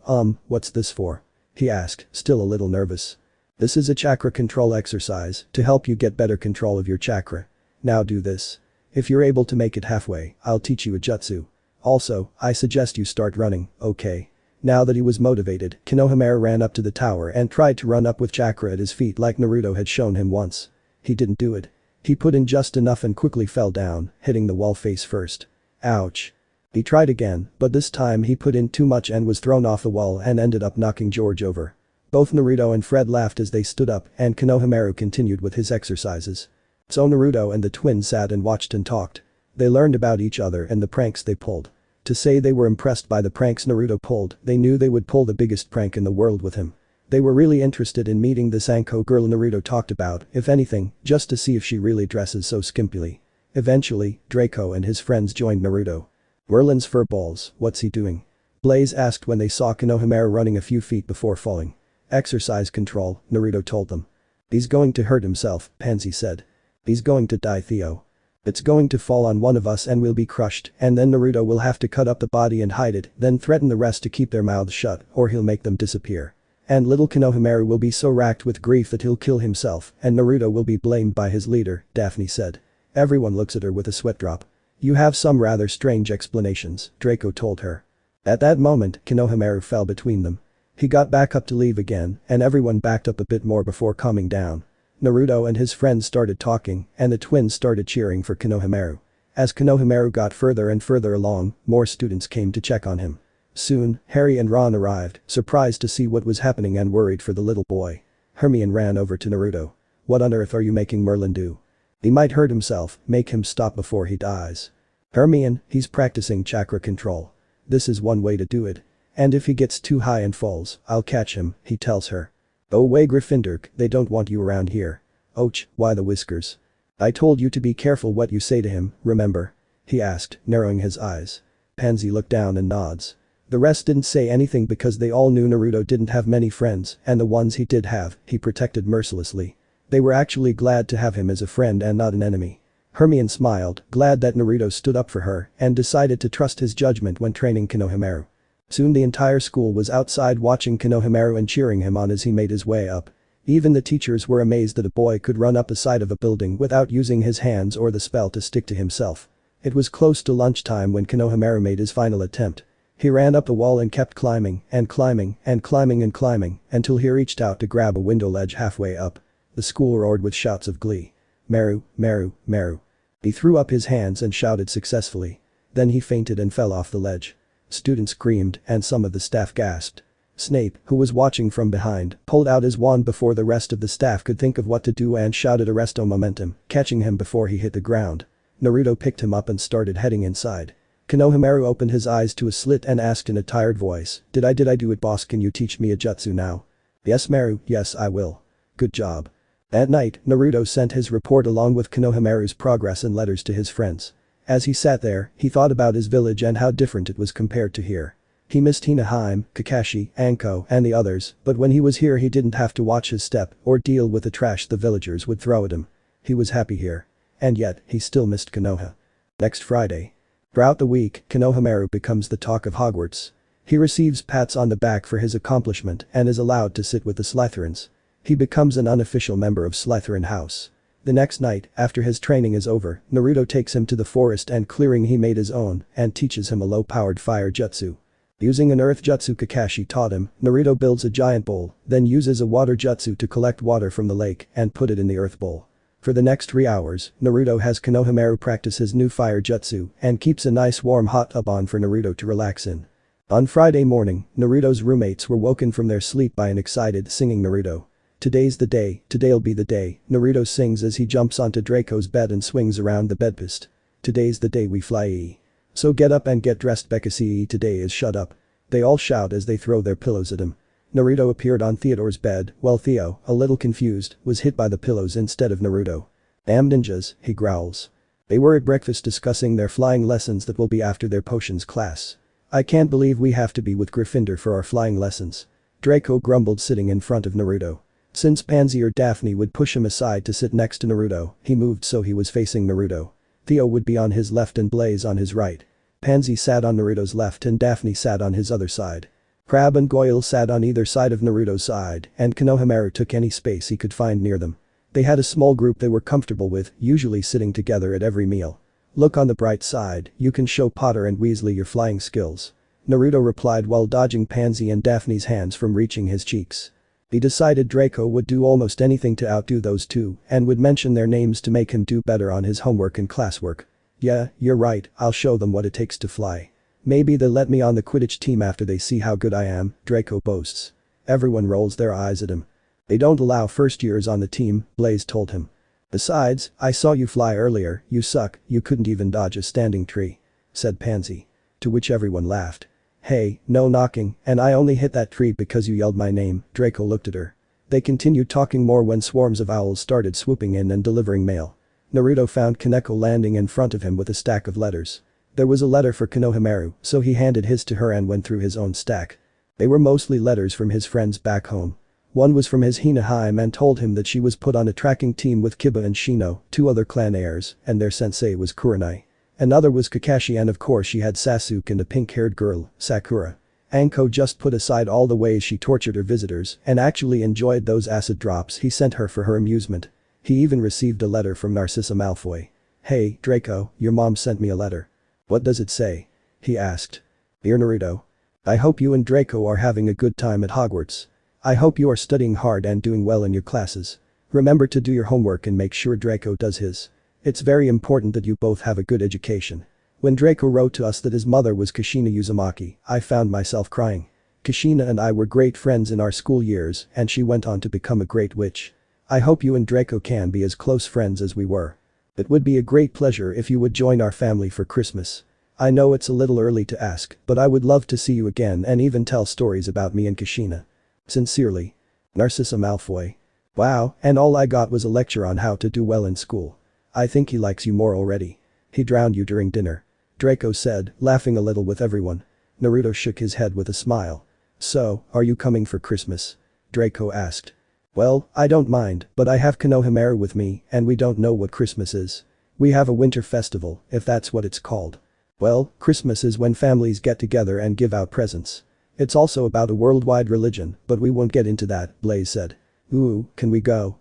what's this for? He asked, still a little nervous. This is a chakra control exercise to help you get better control of your chakra. Now do this. If you're able to make it halfway, I'll teach you a jutsu. Also, I suggest you start running, okay? Now that he was motivated, Konohamaru ran up to the tower and tried to run up with chakra at his feet like Naruto had shown him once. He didn't do it. He put in just enough and quickly fell down, hitting the wall face first. Ouch. He tried again, but this time he put in too much and was thrown off the wall and ended up knocking George over. Both Naruto and Fred laughed as they stood up and Konohamaru continued with his exercises. So Naruto and the twins sat and watched and talked. They learned about each other and the pranks they pulled. To say they were impressed by the pranks Naruto pulled, they knew they would pull the biggest prank in the world with him. They were really interested in meeting this Anko girl Naruto talked about, if anything, just to see if she really dresses so skimpily. Eventually, Draco and his friends joined Naruto. Merlin's fur balls, what's he doing? Blaze asked when they saw Konohamaru running a few feet before falling. Exercise control, Naruto told them. He's going to hurt himself, Pansy said. He's going to die, Theo. It's going to fall on one of us and we'll be crushed, and then Naruto will have to cut up the body and hide it, then threaten the rest to keep their mouths shut, or he'll make them disappear. And little Konohamaru will be so racked with grief that he'll kill himself, and Naruto will be blamed by his leader, Daphne said. Everyone looks at her with a sweat drop. You have some rather strange explanations, Draco told her. At that moment, Konohamaru fell between them. He got back up to leave again, and everyone backed up a bit more before calming down. Naruto and his friends started talking, and the twins started cheering for Konohamaru. As Konohamaru got further and further along, more students came to check on him. Soon, Harry and Ron arrived, surprised to see what was happening and worried for the little boy. Hermione ran over to Naruto. What on earth are you making Merlin do? He might hurt himself, make him stop before he dies. Hermione, he's practicing chakra control. This is one way to do it. And if he gets too high and falls, I'll catch him, he tells her. Go away Gryffindor, they don't want you around here. Ouch, why the whiskers? I told you to be careful what you say to him, remember? He asked, narrowing his eyes. Pansy looked down and nods. The rest didn't say anything because they all knew Naruto didn't have many friends and the ones he did have, he protected mercilessly. They were actually glad to have him as a friend and not an enemy. Hermione smiled, glad that Naruto stood up for her and decided to trust his judgment when training Konohamaru. Soon the entire school was outside watching Konohamaru and cheering him on as he made his way up. Even the teachers were amazed that a boy could run up the side of a building without using his hands or the spell to stick to himself. It was close to lunchtime when Konohamaru made his final attempt. He ran up the wall and kept climbing and climbing and climbing and climbing until he reached out to grab a window ledge halfway up. The school roared with shouts of glee. Maru, Maru, Maru. He threw up his hands and shouted successfully. Then he fainted and fell off the ledge. Students screamed and some of the staff gasped. Snape, who was watching from behind, pulled out his wand before the rest of the staff could think of what to do and shouted Arresto Momentum, catching him before he hit the ground. Naruto picked him up and started heading inside. Konohamaru opened his eyes to a slit and asked in a tired voice, Did I do it boss, can you teach me a jutsu now? Yes Maru, yes I will. Good job. At night, Naruto sent his report along with Konohamaru's progress and letters to his friends. As he sat there, he thought about his village and how different it was compared to here. He missed Hina, Kakashi, Anko and the others, but when he was here he didn't have to watch his step or deal with the trash the villagers would throw at him. He was happy here. And yet, he still missed Konoha. Next Friday. Throughout the week, Konohamaru becomes the talk of Hogwarts. He receives pats on the back for his accomplishment and is allowed to sit with the Slytherins. He becomes an unofficial member of Slytherin House. The next night, after his training is over, Naruto takes him to the forest and clearing he made his own and teaches him a low-powered fire jutsu. Using an earth jutsu Kakashi taught him, Naruto builds a giant bowl, then uses a water jutsu to collect water from the lake and put it in the earth bowl. For the next 3 hours, Naruto has Konohamaru practice his new fire jutsu and keeps a nice warm hot tub on for Naruto to relax in. On Friday morning, Naruto's roommates were woken from their sleep by an excited singing Naruto. Today's the day, today'll be the day, Naruto sings as he jumps onto Draco's bed and swings around the bedpost. Today's the day we fly. So get up and get dressed Bekasi, today is shut up. They all shout as they throw their pillows at him. Naruto appeared on Theodore's bed, while Theo, a little confused, was hit by the pillows instead of Naruto. Damn ninjas, he growls. They were at breakfast discussing their flying lessons that will be after their potions class. I can't believe we have to be with Gryffindor for our flying lessons. Draco grumbled sitting in front of Naruto. Since Pansy or Daphne would push him aside to sit next to Naruto, he moved so he was facing Naruto. Theo would be on his left and Blaze on his right. Pansy sat on Naruto's left and Daphne sat on his other side. Crab and Goyle sat on either side of Naruto's side and Konohamaru took any space he could find near them. They had a small group they were comfortable with, usually sitting together at every meal. Look on the bright side, you can show Potter and Weasley your flying skills. Naruto replied while dodging Pansy and Daphne's hands from reaching his cheeks. He decided Draco would do almost anything to outdo those two and would mention their names to make him do better on his homework and classwork. Yeah, you're right, I'll show them what it takes to fly. Maybe they'll let me on the Quidditch team after they see how good I am, Draco boasts. Everyone rolls their eyes at him. They don't allow first years on the team, Blaze told him. Besides, I saw you fly earlier, you suck, you couldn't even dodge a standing tree. Said Pansy. To which everyone laughed. Hey, no knocking, and I only hit that tree because you yelled my name, Draco looked at her. They continued talking more when swarms of owls started swooping in and delivering mail. Naruto found Kaneko landing in front of him with a stack of letters. There was a letter for Konohamaru, so he handed his to her and went through his own stack. They were mostly letters from his friends back home. One was from his Hina and told him that she was put on a tracking team with Kiba and Shino, 2 other clan heirs, and their sensei was Kurenai. Another was Kakashi and of course she had Sasuke and a pink-haired girl, Sakura. Anko just put aside all the ways she tortured her visitors and actually enjoyed those acid drops he sent her for her amusement. He even received a letter from Narcissa Malfoy. "Hey, Draco, your mom sent me a letter." "What does it say?" he asked. "Dear Naruto. I hope you and Draco are having a good time at Hogwarts. I hope you are studying hard and doing well in your classes. Remember to do your homework and make sure Draco does his. It's very important that you both have a good education." When Draco wrote to us that his mother was Kushina Uzumaki, I found myself crying. Kushina and I were great friends in our school years and she went on to become a great witch. I hope you and Draco can be as close friends as we were. It would be a great pleasure if you would join our family for Christmas. I know it's a little early to ask, but I would love to see you again and even tell stories about me and Kushina. Sincerely. Narcissa Malfoy. Wow, and all I got was a lecture on how to do well in school. I think he likes you more already. He drowned you during dinner. Draco said, laughing a little with everyone. Naruto shook his head with a smile. "So, are you coming for Christmas?" Draco asked. "Well, I don't mind, but I have Konoha with me and we don't know what Christmas is. We have a winter festival, if that's what it's called. Well, Christmas is when families get together and give out presents. It's also about a worldwide religion, but we won't get into that," Blaze said. "Ooh, can we go,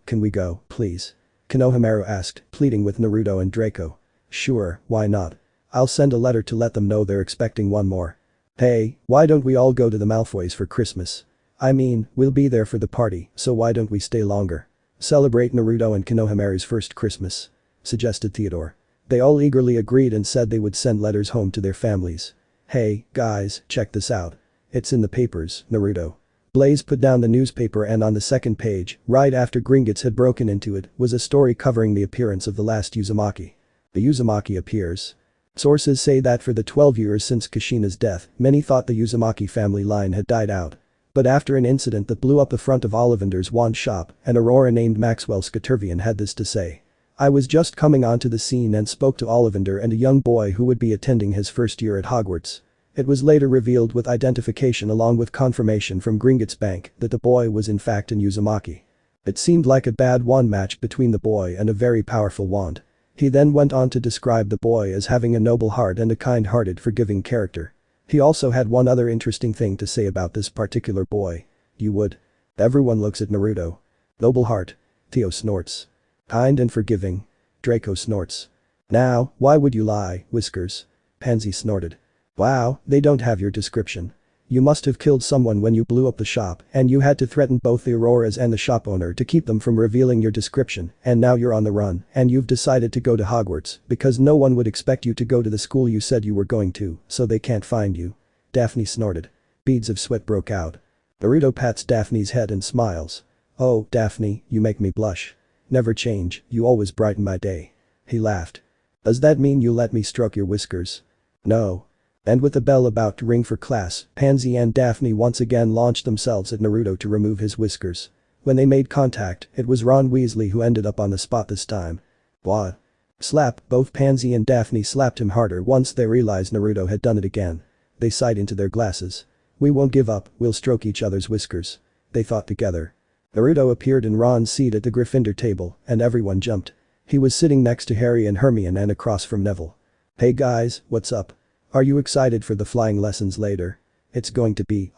please?" Konoha asked, pleading with Naruto and Draco. "Sure, why not? I'll send a letter to let them know they're expecting one more." "Hey, why don't we all go to the Malfoys for Christmas? I mean, we'll be there for the party, so why don't we stay longer? Celebrate Naruto and Konohamaru's first Christmas," suggested Theodore. They all eagerly agreed and said they would send letters home to their families. "Hey, guys, check this out. It's in the papers, Naruto." Blaze put down the newspaper and on the second page, right after Gringotts had broken into it, was a story covering the appearance of the last Uzumaki. The Uzumaki appears. Sources say that for the 12 years since Kushina's death, many thought the Uzumaki family line had died out. But after an incident that blew up the front of Ollivander's wand shop, an Aurora named Maxwell Skatervian had this to say. "I was just coming onto the scene and spoke to Ollivander and a young boy who would be attending his first year at Hogwarts. It was later revealed with identification along with confirmation from Gringotts Bank that the boy was in fact an Uzumaki. It seemed like a bad wand match between the boy and a very powerful wand." He then went on to describe the boy as having a noble heart and a kind-hearted, forgiving character. He also had one other interesting thing to say about this particular boy. "You would." Everyone looks at Naruto. "Noble heart." Theo snorts. "Kind and forgiving." Draco snorts. "Now, why would you lie, Whiskers?" Pansy snorted. "Wow, they don't have your description. You must have killed someone when you blew up the shop and you had to threaten both the Auroras and the shop owner to keep them from revealing your description and now you're on the run and you've decided to go to Hogwarts because no one would expect you to go to the school you said you were going to, so they can't find you." Daphne snorted. Beads of sweat broke out. Naruto pats Daphne's head and smiles. "Oh, Daphne, you make me blush. Never change, you always brighten my day." He laughed. "Does that mean you let me stroke your whiskers?" "No." And with the bell about to ring for class, Pansy and Daphne once again launched themselves at Naruto to remove his whiskers. When they made contact, it was Ron Weasley who ended up on the spot this time. "What?" Slap, both Pansy and Daphne slapped him harder once they realized Naruto had done it again. They sighed into their glasses. "We won't give up, we'll stroke each other's whiskers," they thought together. Naruto appeared in Ron's seat at the Gryffindor table and everyone jumped. He was sitting next to Harry and Hermione and across from Neville. "Hey guys, what's up? Are you excited for the flying lessons later? It's going to be,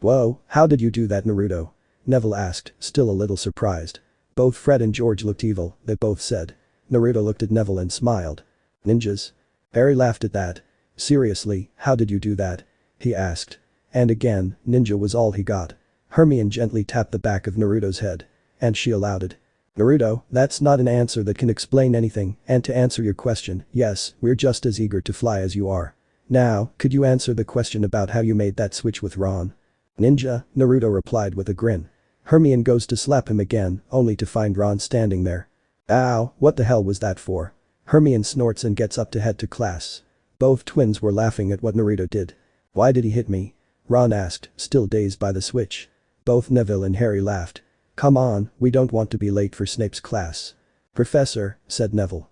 Whoa, how did you do that, Naruto?" Neville asked, still a little surprised. Both Fred and George looked evil, they both said. Naruto looked at Neville and smiled. "Ninjas?" Harry laughed at that. "Seriously, how did you do that?" he asked. And again, ninja was all he got. Hermione gently tapped the back of Naruto's head. And she allowed it. "Naruto, that's not an answer that can explain anything, and to answer your question, yes, we're just as eager to fly as you are. Now, could you answer the question about how you made that switch with Ron?" "Ninja," Naruto replied with a grin. Hermione goes to slap him again, only to find Ron standing there. "Ow, what the hell was that for?" Hermione snorts and gets up to head to class. Both twins were laughing at what Naruto did. "Why did he hit me?" Ron asked, still dazed by the switch. Both Neville and Harry laughed. "Come on, we don't want to be late for Snape's class." "Professor," said Neville.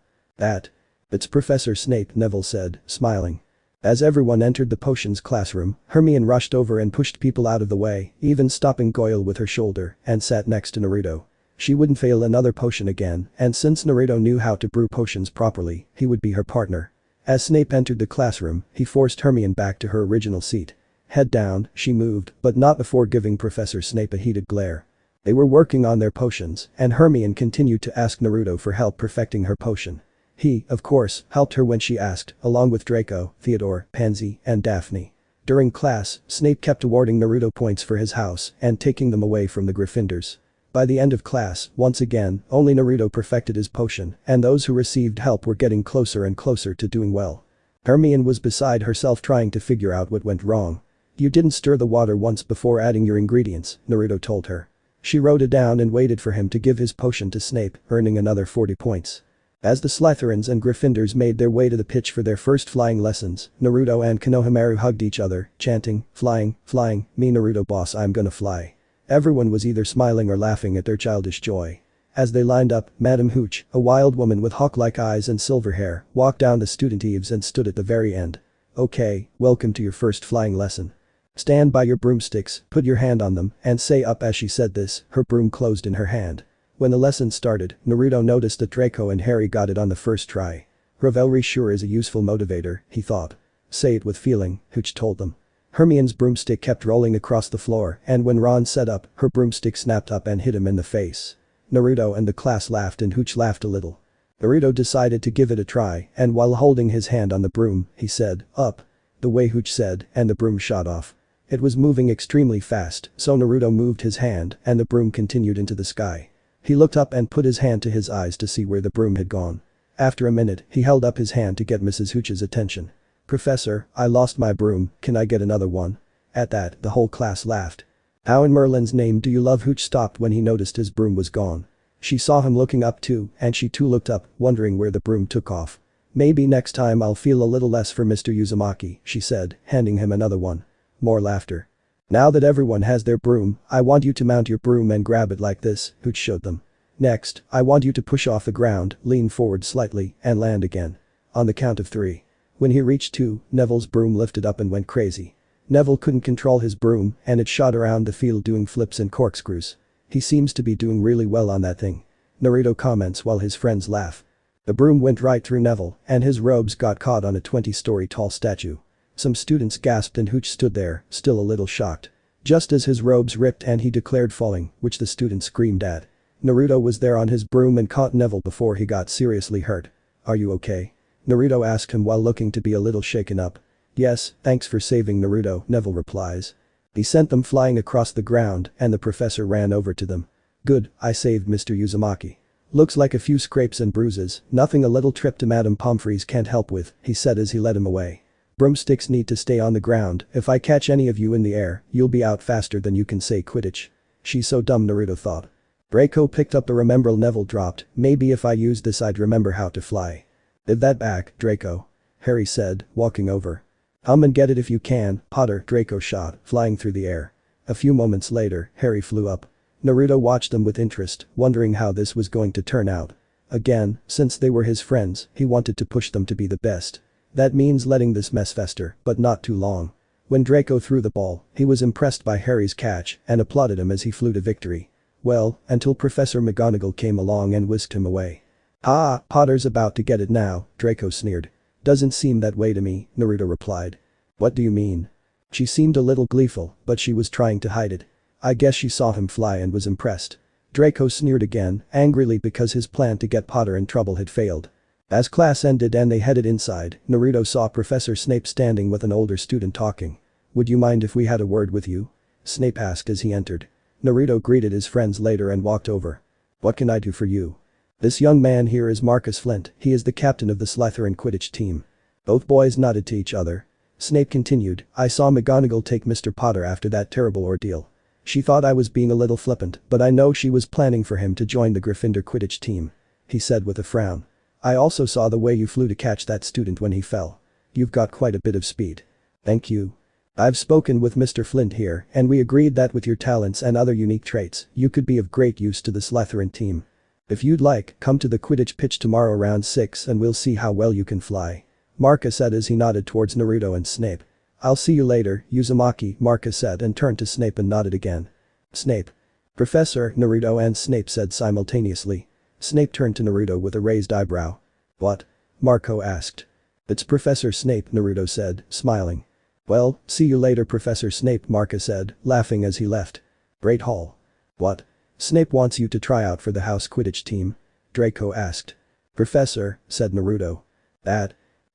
It's Professor Snape," Neville said, smiling. As everyone entered the potions classroom, Hermione rushed over and pushed people out of the way, even stopping Goyle with her shoulder, and sat next to Naruto. She wouldn't fail another potion again, and since Naruto knew how to brew potions properly, he would be her partner. As Snape entered the classroom, he forced Hermione back to her original seat. Head down, she moved, but not before giving Professor Snape a heated glare. They were working on their potions, and Hermione continued to ask Naruto for help perfecting her potion. He, of course, helped her when she asked, along with Draco, Theodore, Pansy, and Daphne. During class, Snape kept awarding Naruto points for his house and taking them away from the Gryffindors. By the end of class, once again, only Naruto perfected his potion, and those who received help were getting closer and closer to doing well. Hermione was beside herself trying to figure out what went wrong. "You didn't stir the water once before adding your ingredients," Naruto told her. She wrote it down and waited for him to give his potion to Snape, earning another 40 points. As the Slytherins and Gryffindors made their way to the pitch for their first flying lessons, Naruto and Konohamaru hugged each other, chanting, "Flying, flying, me Naruto boss, I'm gonna fly." Everyone was either smiling or laughing at their childish joy. As they lined up, Madame Hooch, a wild woman with hawk-like eyes and silver hair, walked down the student eaves and stood at the very end. "Okay, welcome to your first flying lesson. Stand by your broomsticks, put your hand on them, and say up." As she said this, her broom closed in her hand. When the lesson started, Naruto noticed that Draco and Harry got it on the first try. "Revelry sure is a useful motivator," he thought. "Say it with feeling," Hooch told them. Hermione's broomstick kept rolling across the floor, and when Ron set up, her broomstick snapped up and hit him in the face. Naruto and the class laughed and Hooch laughed a little. Naruto decided to give it a try, and while holding his hand on the broom, he said, "Up." The way Hooch said, and the broom shot off. It was moving extremely fast, so Naruto moved his hand, and the broom continued into the sky. He looked up and put his hand to his eyes to see where the broom had gone. After a minute, he held up his hand to get Mrs. Hooch's attention. "Professor, I lost my broom, can I get another one?" At that, the whole class laughed. "How in Merlin's name do you love?" Hooch stopped when he noticed his broom was gone. She saw him looking up too, and she too looked up, wondering where the broom took off. "Maybe next time I'll feel a little less for Mr. Uzumaki," she said, handing him another one. More laughter. "Now that everyone has their broom, I want you to mount your broom and grab it like this," Hooch showed them. "Next, I want you to push off the ground, lean forward slightly, and land again. On the count of 3. When he reached 2, Neville's broom lifted up and went crazy. Neville couldn't control his broom and it shot around the field doing flips and corkscrews. "He seems to be doing really well on that thing," Naruto comments while his friends laugh. The broom went right through Neville and his robes got caught on a 20-story tall statue. Some students gasped and Hooch stood there, still a little shocked. Just as his robes ripped and he declared falling, which the students screamed at. Naruto was there on his broom and caught Neville before he got seriously hurt. "Are you okay?" Naruto asked him while looking to be a little shaken up. "Yes, thanks for saving Naruto," Neville replies. He sent them flying across the ground and the professor ran over to them. "Good, I saved Mr. Uzumaki. Looks like a few scrapes and bruises, nothing a little trip to Madame Pomfrey's can't help with," he said as he led him away. "Broomsticks need to stay on the ground, if I catch any of you in the air, you'll be out faster than you can say Quidditch." "She's so dumb," Naruto thought. Draco picked up the remembrall Neville dropped, "Maybe if I used this I'd remember how to fly." "Give that back, Draco," Harry said, walking over. "Come and get it if you can, Potter," Draco shot, flying through the air. A few moments later, Harry flew up. Naruto watched them with interest, wondering how this was going to turn out. Again, since they were his friends, he wanted to push them to be the best. That means letting this mess fester, but not too long. When Draco threw the ball, he was impressed by Harry's catch and applauded him as he flew to victory. Well, until Professor McGonagall came along and whisked him away. "Ah, Potter's about to get it now," Draco sneered. "Doesn't seem that way to me," Naruto replied. "What do you mean?" She seemed a little gleeful, but she was trying to hide it. "I guess she saw him fly and was impressed." Draco sneered again, angrily because his plan to get Potter in trouble had failed. As class ended and they headed inside, Naruto saw Professor Snape standing with an older student talking. "Would you mind if we had a word with you?" Snape asked as he entered. Naruto greeted his friends later and walked over. "What can I do for you?" "This young man here is Marcus Flint, he is the captain of the Slytherin Quidditch team." Both boys nodded to each other. Snape continued, "I saw McGonagall take Mr. Potter after that terrible ordeal. She thought I was being a little flippant, but I know she was planning for him to join the Gryffindor Quidditch team," he said with a frown. "I also saw the way you flew to catch that student when he fell. You've got quite a bit of speed." "Thank you. I've spoken with Mr. Flint here and we agreed that with your talents and other unique traits, you could be of great use to the Slytherin team. If you'd like, come to the Quidditch pitch tomorrow around 6 and we'll see how well you can fly," Marcus said as he nodded towards Naruto and Snape. "I'll see you later, Uzumaki," Marcus said and turned to Snape and nodded again. "Snape." "Professor," Naruto and Snape said simultaneously. Snape turned to Naruto with a raised eyebrow. "What?" Marco asked. "It's Professor Snape," Naruto said, smiling. "Well, see you later, Professor Snape," Marcus said, laughing as he left. Great Hall. "What? Snape wants you to try out for the house Quidditch team?" Draco asked. "Professor," said Naruto.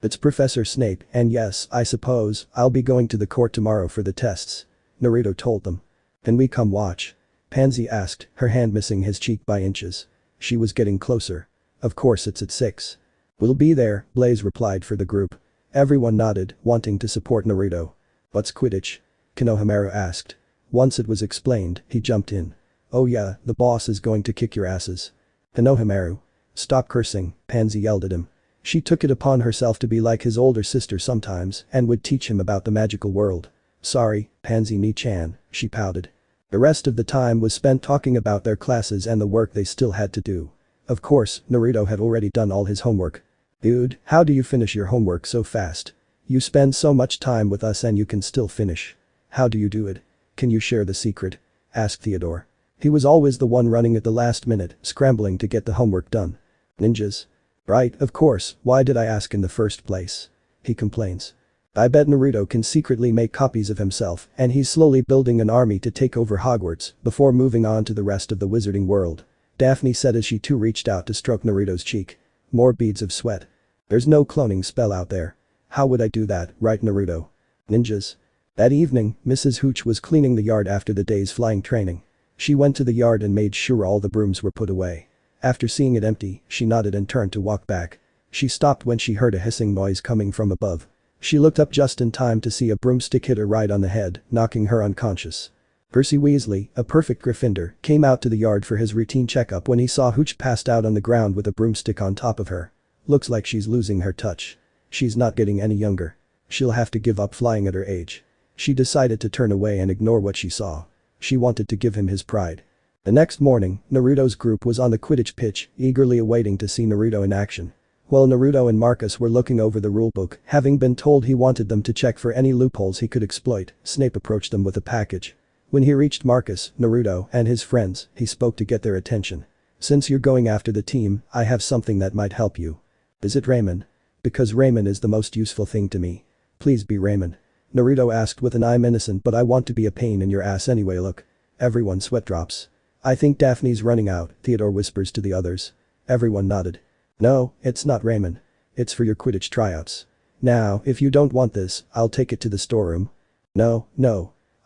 It's Professor Snape, and yes, I suppose, I'll be going to the court tomorrow for the tests," Naruto told them. "Can we come watch?" Pansy asked, her hand missing his cheek by inches. She was getting closer. "Of course it's at 6. "We'll be there," Blaze replied for the group. Everyone nodded, wanting to support Naruto. "What's Quidditch?" Konohamaru asked. Once it was explained, he jumped in. "Oh yeah, the boss is going to kick your asses." Konohamaru. "Stop cursing," Pansy yelled at him. She took it upon herself to be like his older sister sometimes and would teach him about the magical world. "Sorry, Pansy Ni-chan," she pouted. The rest of the time was spent talking about their classes and the work they still had to do. Of course, Naruto had already done all his homework. "Dude, how do you finish your homework so fast? You spend so much time with us and you can still finish. How do you do it? Can you share the secret?" asked Theodore. He was always the one running at the last minute, scrambling to get the homework done. "Ninjas." "Right, of course, why did I ask in the first place?" he complains. "I bet Naruto can secretly make copies of himself and he's slowly building an army to take over Hogwarts before moving on to the rest of the wizarding world," Daphne said as she too reached out to stroke Naruto's cheek. More beads of sweat. "There's no cloning spell out there. How would I do that, right Naruto?" "Ninjas." That evening, Mrs. Hooch was cleaning the yard after the day's flying training. She went to the yard and made sure all the brooms were put away. After seeing it empty, she nodded and turned to walk back. She stopped when she heard a hissing noise coming from above. She looked up just in time to see a broomstick hit her right on the head, knocking her unconscious. Percy Weasley, a perfect Gryffindor, came out to the yard for his routine checkup when he saw Hooch passed out on the ground with a broomstick on top of her. "Looks like she's losing her touch. She's not getting any younger. She'll have to give up flying at her age." She decided to turn away and ignore what she saw. She wanted to give him his pride. The next morning, Naruto's group was on the Quidditch pitch, eagerly awaiting to see Naruto in action. While Naruto and Marcus were looking over the rulebook, having been told he wanted them to check for any loopholes he could exploit, Snape approached them with a package. When he reached Marcus, Naruto, and his friends, he spoke to get their attention. "Since you're going after the team, I have something that might help you." "Is it Raymond?" "Because Raymond is the most useful thing to me." "Please be Raymond." Naruto asked with an "I'm innocent but I want to be a pain in your ass anyway look." Everyone sweat drops. "I think Daphne's running out," Theodore whispers to the others. Everyone nodded. "No, it's not Raymond. It's for your Quidditch tryouts. Now, if you don't want this, I'll take it to the storeroom." No.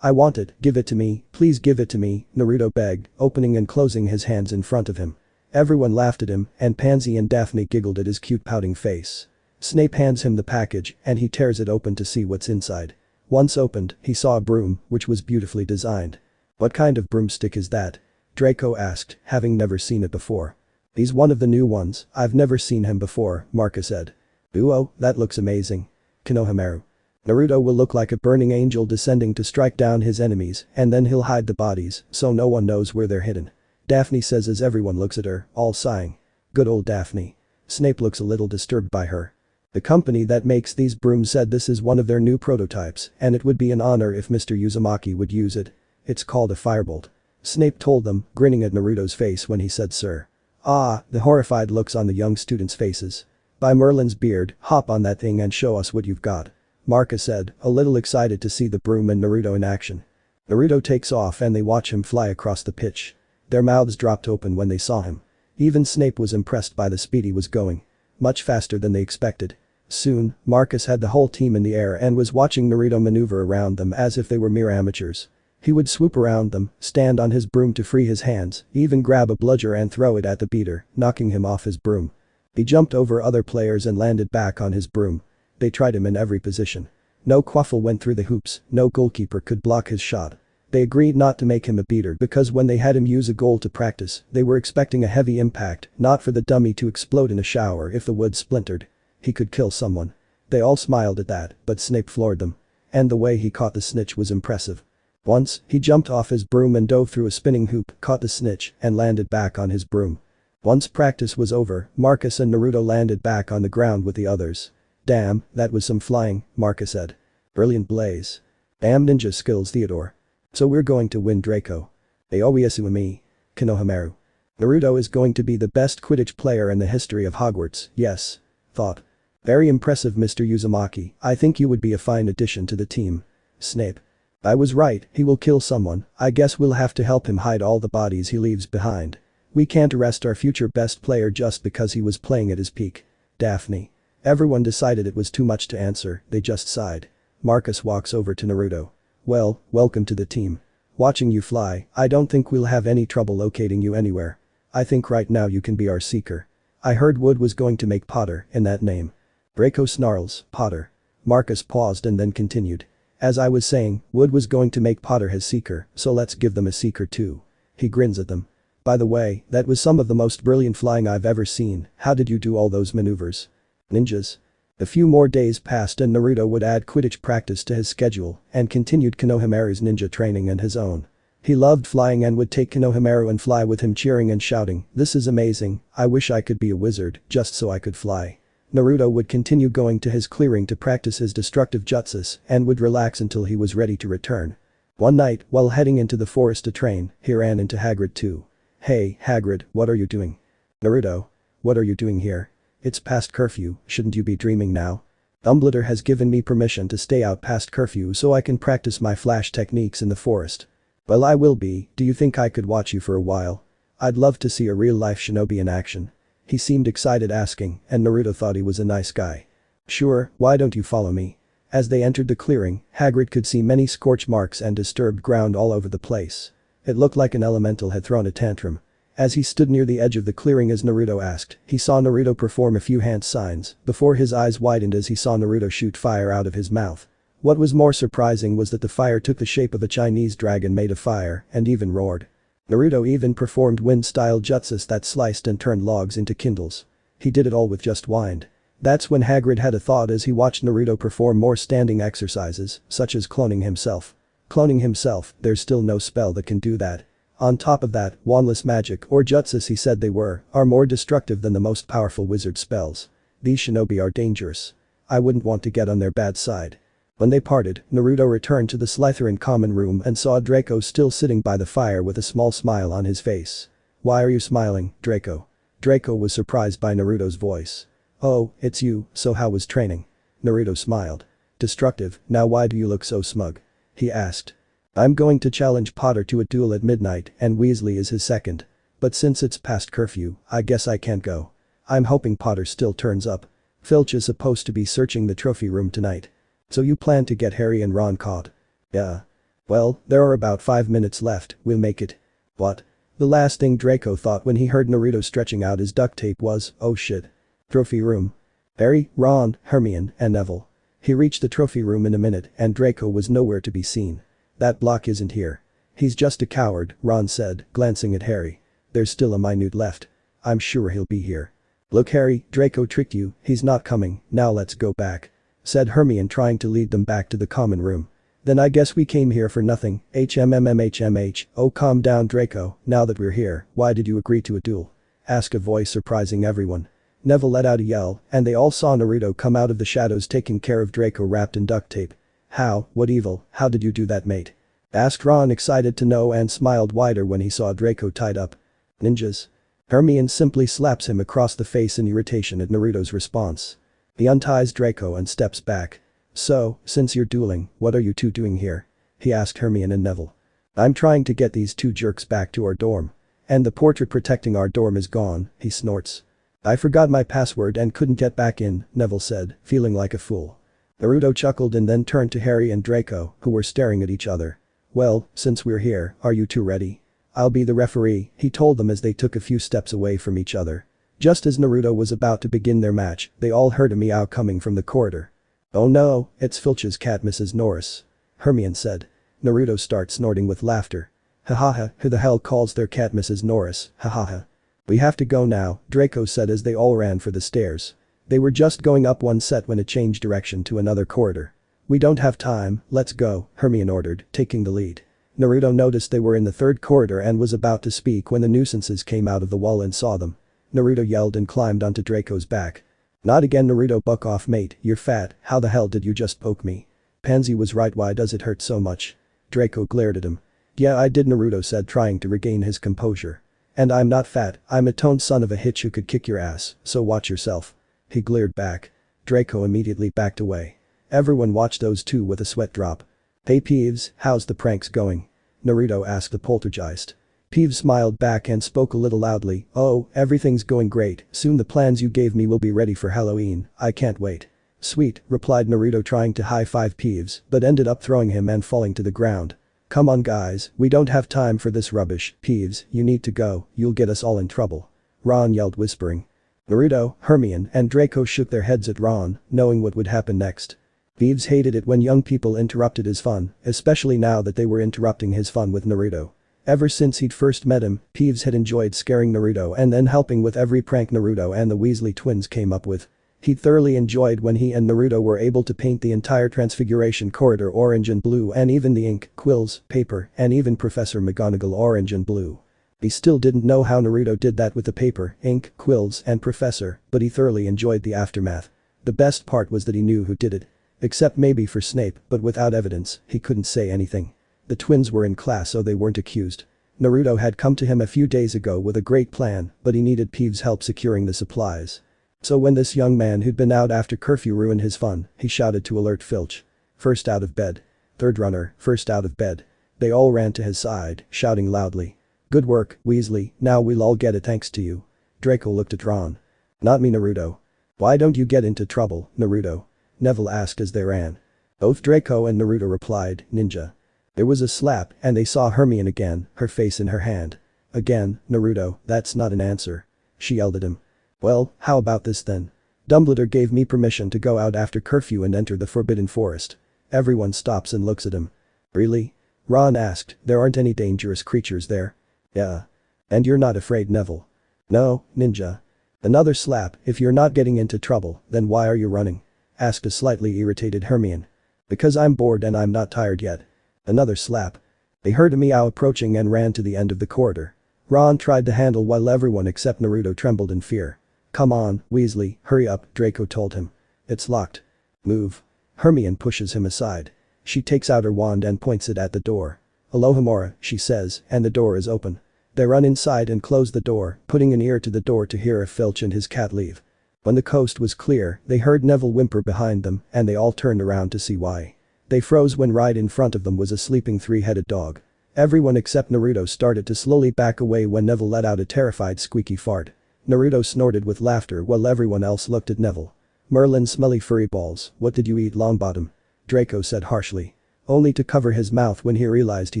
"I want it, give it to me, please give it to me," Naruto begged, opening and closing his hands in front of him. Everyone laughed at him, and Pansy and Daphne giggled at his cute pouting face. Snape hands him the package, and he tears it open to see what's inside. Once opened, he saw a broom, which was beautifully designed. "What kind of broomstick is that?" Draco asked, having never seen it before. "He's one of the new ones, I've never seen him before," Marcus said. "Ooh, that looks amazing." Konohamaru. "Naruto will look like a burning angel descending to strike down his enemies, and then he'll hide the bodies, so no one knows where they're hidden." Daphne says as everyone looks at her, all sighing. Good old Daphne. Snape looks a little disturbed by her. The company that makes these brooms said this is one of their new prototypes, and it would be an honor if Mr. Uzumaki would use it. It's called a firebolt. Snape told them, grinning at Naruto's face when he said sir. "Ah," the horrified looks on the young students' faces. "By Merlin's beard, hop on that thing and show us what you've got," Marcus said, a little excited to see the broom and Naruto in action. Naruto takes off and they watch him fly across the pitch. Their mouths dropped open when they saw him. Even Snape was impressed by the speed he was going. Much faster than they expected. Soon, Marcus had the whole team in the air and was watching Naruto maneuver around them as if they were mere amateurs. He would swoop around them, stand on his broom to free his hands, even grab a bludger and throw it at the beater, knocking him off his broom. He jumped over other players and landed back on his broom. They tried him in every position. No quaffle went through the hoops, no goalkeeper could block his shot. They agreed not to make him a beater because when they had him use a goal to practice, they were expecting a heavy impact, not for the dummy to explode in a shower if the wood splintered. He could kill someone. They all smiled at that, but Snape floored them. And the way he caught the snitch was impressive. Once, he jumped off his broom and dove through a spinning hoop, caught the snitch, and landed back on his broom. Once practice was over, Marcus and Naruto landed back on the ground with the others. "Damn, that was some flying," Marcus said. "Brilliant Blaze. Damn ninja skills Theodore. So we're going to win Draco. Aoyasu me. Konohamaru. Naruto is going to be the best Quidditch player in the history of Hogwarts, yes. Thought. Very impressive Mr. Uzumaki, I think you would be a fine addition to the team." Snape. "I was right, he will kill someone, I guess we'll have to help him hide all the bodies he leaves behind." We can't arrest our future best player just because he was playing at his peak. Daphne. Everyone decided it was too much to answer, they just sighed. Marcus walks over to Naruto. Well, welcome to the team. Watching you fly, I don't think we'll have any trouble locating you anywhere. I think right now you can be our seeker. I heard Wood was going to make Potter in that name. Draco snarls, Potter. Marcus paused and then continued. As I was saying, Wood was going to make Potter his seeker, so let's give them a seeker too. He grins at them. By the way, that was some of the most brilliant flying I've ever seen, how did you do all those maneuvers? Ninjas. A few more days passed and Naruto would add Quidditch practice to his schedule and continued Konohamaru's ninja training and his own. He loved flying and would take Konohamaru and fly with him cheering and shouting, "This is amazing, I wish I could be a wizard, just so I could fly." Naruto would continue going to his clearing to practice his destructive jutsus and would relax until he was ready to return. One night, while heading into the forest to train, he ran into Hagrid too. "Hey, Hagrid, what are you doing?" "Naruto. What are you doing here? It's past curfew, shouldn't you be dreaming now?" "Dumbledore has given me permission to stay out past curfew so I can practice my flash techniques in the forest." "Well, I will be, do you think I could watch you for a while? I'd love to see a real-life shinobi in action." He seemed excited asking, and Naruto thought he was a nice guy. "Sure, why don't you follow me?" As they entered the clearing, Hagrid could see many scorch marks and disturbed ground all over the place. It looked like an elemental had thrown a tantrum. As he stood near the edge of the clearing as Naruto asked, he saw Naruto perform a few hand signs before his eyes widened as he saw Naruto shoot fire out of his mouth. What was more surprising was that the fire took the shape of a Chinese dragon made of fire and even roared. Naruto even performed wind-style jutsus that sliced and turned logs into kindles. He did it all with just wind. That's when Hagrid had a thought as he watched Naruto perform more standing exercises, such as cloning himself. Cloning himself, there's still no spell that can do that. On top of that, wandless magic or jutsus he said they were, are more destructive than the most powerful wizard spells. These shinobi are dangerous. I wouldn't want to get on their bad side. When they parted, Naruto returned to the Slytherin common room and saw Draco still sitting by the fire with a small smile on his face. "Why are you smiling, Draco?" Draco was surprised by Naruto's voice. "Oh, it's you, so how was training?" Naruto smiled. "Destructive, now why do you look so smug?" he asked. "I'm going to challenge Potter to a duel at midnight and Weasley is his second. But since it's past curfew, I guess I can't go. I'm hoping Potter still turns up. Filch is supposed to be searching the trophy room tonight." "So you plan to get Harry and Ron caught?" "Yeah. Well, there are about 5 minutes left, we'll make it." "What?" The last thing Draco thought when he heard Naruto stretching out his duct tape was, "Oh shit. Trophy room. Harry, Ron, Hermione, and Neville." He reached the trophy room in a minute and Draco was nowhere to be seen. "That block isn't here." "He's just a coward," Ron said, glancing at Harry. "There's still a minute left. I'm sure he'll be here." "Look Harry, Draco tricked you, he's not coming, now let's go back," said Hermione trying to lead them back to the common room. "Then I guess we came here for nothing, HMMMHMH, oh calm down Draco, now that we're here, why did you agree to a duel?" asked a voice surprising everyone. Neville let out a yell and they all saw Naruto come out of the shadows taking care of Draco wrapped in duct tape. "How, what evil, how did you do that mate?" asked Ron excited to know and smiled wider when he saw Draco tied up. "Ninjas." Hermione simply slaps him across the face in irritation at Naruto's response. He unties Draco and steps back. "So, since you're dueling, what are you two doing here?" he asked Hermione and Neville. "I'm trying to get these two jerks back to our dorm. And the portrait protecting our dorm is gone," he snorts. "I forgot my password and couldn't get back in," Neville said, feeling like a fool. Naruto chuckled and then turned to Harry and Draco, who were staring at each other. "Well, since we're here, are you two ready?" "I'll be the referee," he told them as they took a few steps away from each other. Just as Naruto was about to begin their match, they all heard a meow coming from the corridor. "Oh no, it's Filch's cat Mrs. Norris," Hermione said. Naruto starts snorting with laughter. "Hahaha, who the hell calls their cat Mrs. Norris, hahaha." "We have to go now," Draco said as they all ran for the stairs. They were just going up one set when it changed direction to another corridor. "We don't have time, let's go," Hermione ordered, taking the lead. Naruto noticed they were in the third corridor and was about to speak when the nuisances came out of the wall and saw them. Naruto yelled and climbed onto Draco's back. "Not again Naruto, buck off mate, you're fat, how the hell did you just poke me?" "Pansy was right, why does it hurt so much?" Draco glared at him. "Yeah I did," Naruto said trying to regain his composure. "And I'm not fat, I'm a toned son of a hitch who could kick your ass, so watch yourself." He glared back. Draco immediately backed away. Everyone watched those two with a sweat drop. "Hey Peeves, how's the pranks going?" Naruto asked the poltergeist. Peeves smiled back and spoke a little loudly, "Oh, everything's going great, soon the plans you gave me will be ready for Halloween, I can't wait." "Sweet," replied Naruto trying to high-five Peeves, but ended up throwing him and falling to the ground. "Come on guys, we don't have time for this rubbish, Peeves, you need to go, you'll get us all in trouble." Ron yelled whispering. Naruto, Hermione, and Draco shook their heads at Ron, knowing what would happen next. Peeves hated it when young people interrupted his fun, especially now that they were interrupting his fun with Naruto. Ever since he'd first met him, Peeves had enjoyed scaring Naruto and then helping with every prank Naruto and the Weasley twins came up with. He thoroughly enjoyed when he and Naruto were able to paint the entire Transfiguration corridor orange and blue and even the ink, quills, paper, and even Professor McGonagall orange and blue. He still didn't know how Naruto did that with the paper, ink, quills, and Professor, but he thoroughly enjoyed the aftermath. The best part was that he knew who did it. Except maybe for Snape, but without evidence, he couldn't say anything. The twins were in class so they weren't accused. Naruto had come to him a few days ago with a great plan, but he needed Peeves' help securing the supplies. So when this young man who'd been out after curfew ruined his fun, he shouted to alert Filch. "First out of bed. Third runner, first out of bed." They all ran to his side, shouting loudly. "Good work, Weasley, now we'll all get it thanks to you." Draco looked at Ron. "Not me, Naruto." "Why don't you get into trouble, Naruto?" Neville asked as they ran. Both Draco and Naruto replied, "Ninja." There was a slap and they saw Hermione again, her face in her hand. "Again, Naruto, that's not an answer." She yelled at him. "Well, how about this then? Dumbledore gave me permission to go out after curfew and enter the Forbidden Forest." Everyone stops and looks at him. "Really?" Ron asked, "There aren't any dangerous creatures there?" "Yeah. And you're not afraid, Neville?" "No, Ninja." Another slap. "If you're not getting into trouble, then why are you running?" asked a slightly irritated Hermione. "Because I'm bored and I'm not tired yet." Another slap. They heard a meow approaching and ran to the end of the corridor. Ron tried to handle while everyone except Naruto trembled in fear. "Come on, Weasley, hurry up," Draco told him. "It's locked." "Move." Hermione pushes him aside. She takes out her wand and points it at the door. "Alohomora," she says, and the door is open. They run inside and close the door, putting an ear to the door to hear if Filch and his cat leave. When the coast was clear, they heard Neville whimper behind them and they all turned around to see why. They froze when right in front of them was a sleeping three-headed dog. Everyone except Naruto started to slowly back away when Neville let out a terrified squeaky fart. Naruto snorted with laughter while everyone else looked at Neville. "Merlin smelly furry balls, what did you eat, Longbottom?" Draco said harshly. Only to cover his mouth when he realized he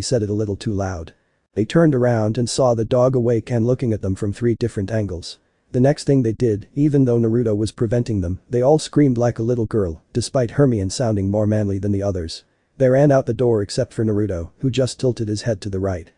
said it a little too loud. They turned around and saw the dog awake and looking at them from 3 different angles. The next thing they did, even though Naruto was preventing them, they all screamed like a little girl, despite Hermione sounding more manly than the others. They ran out the door except for Naruto, who just tilted his head to the right.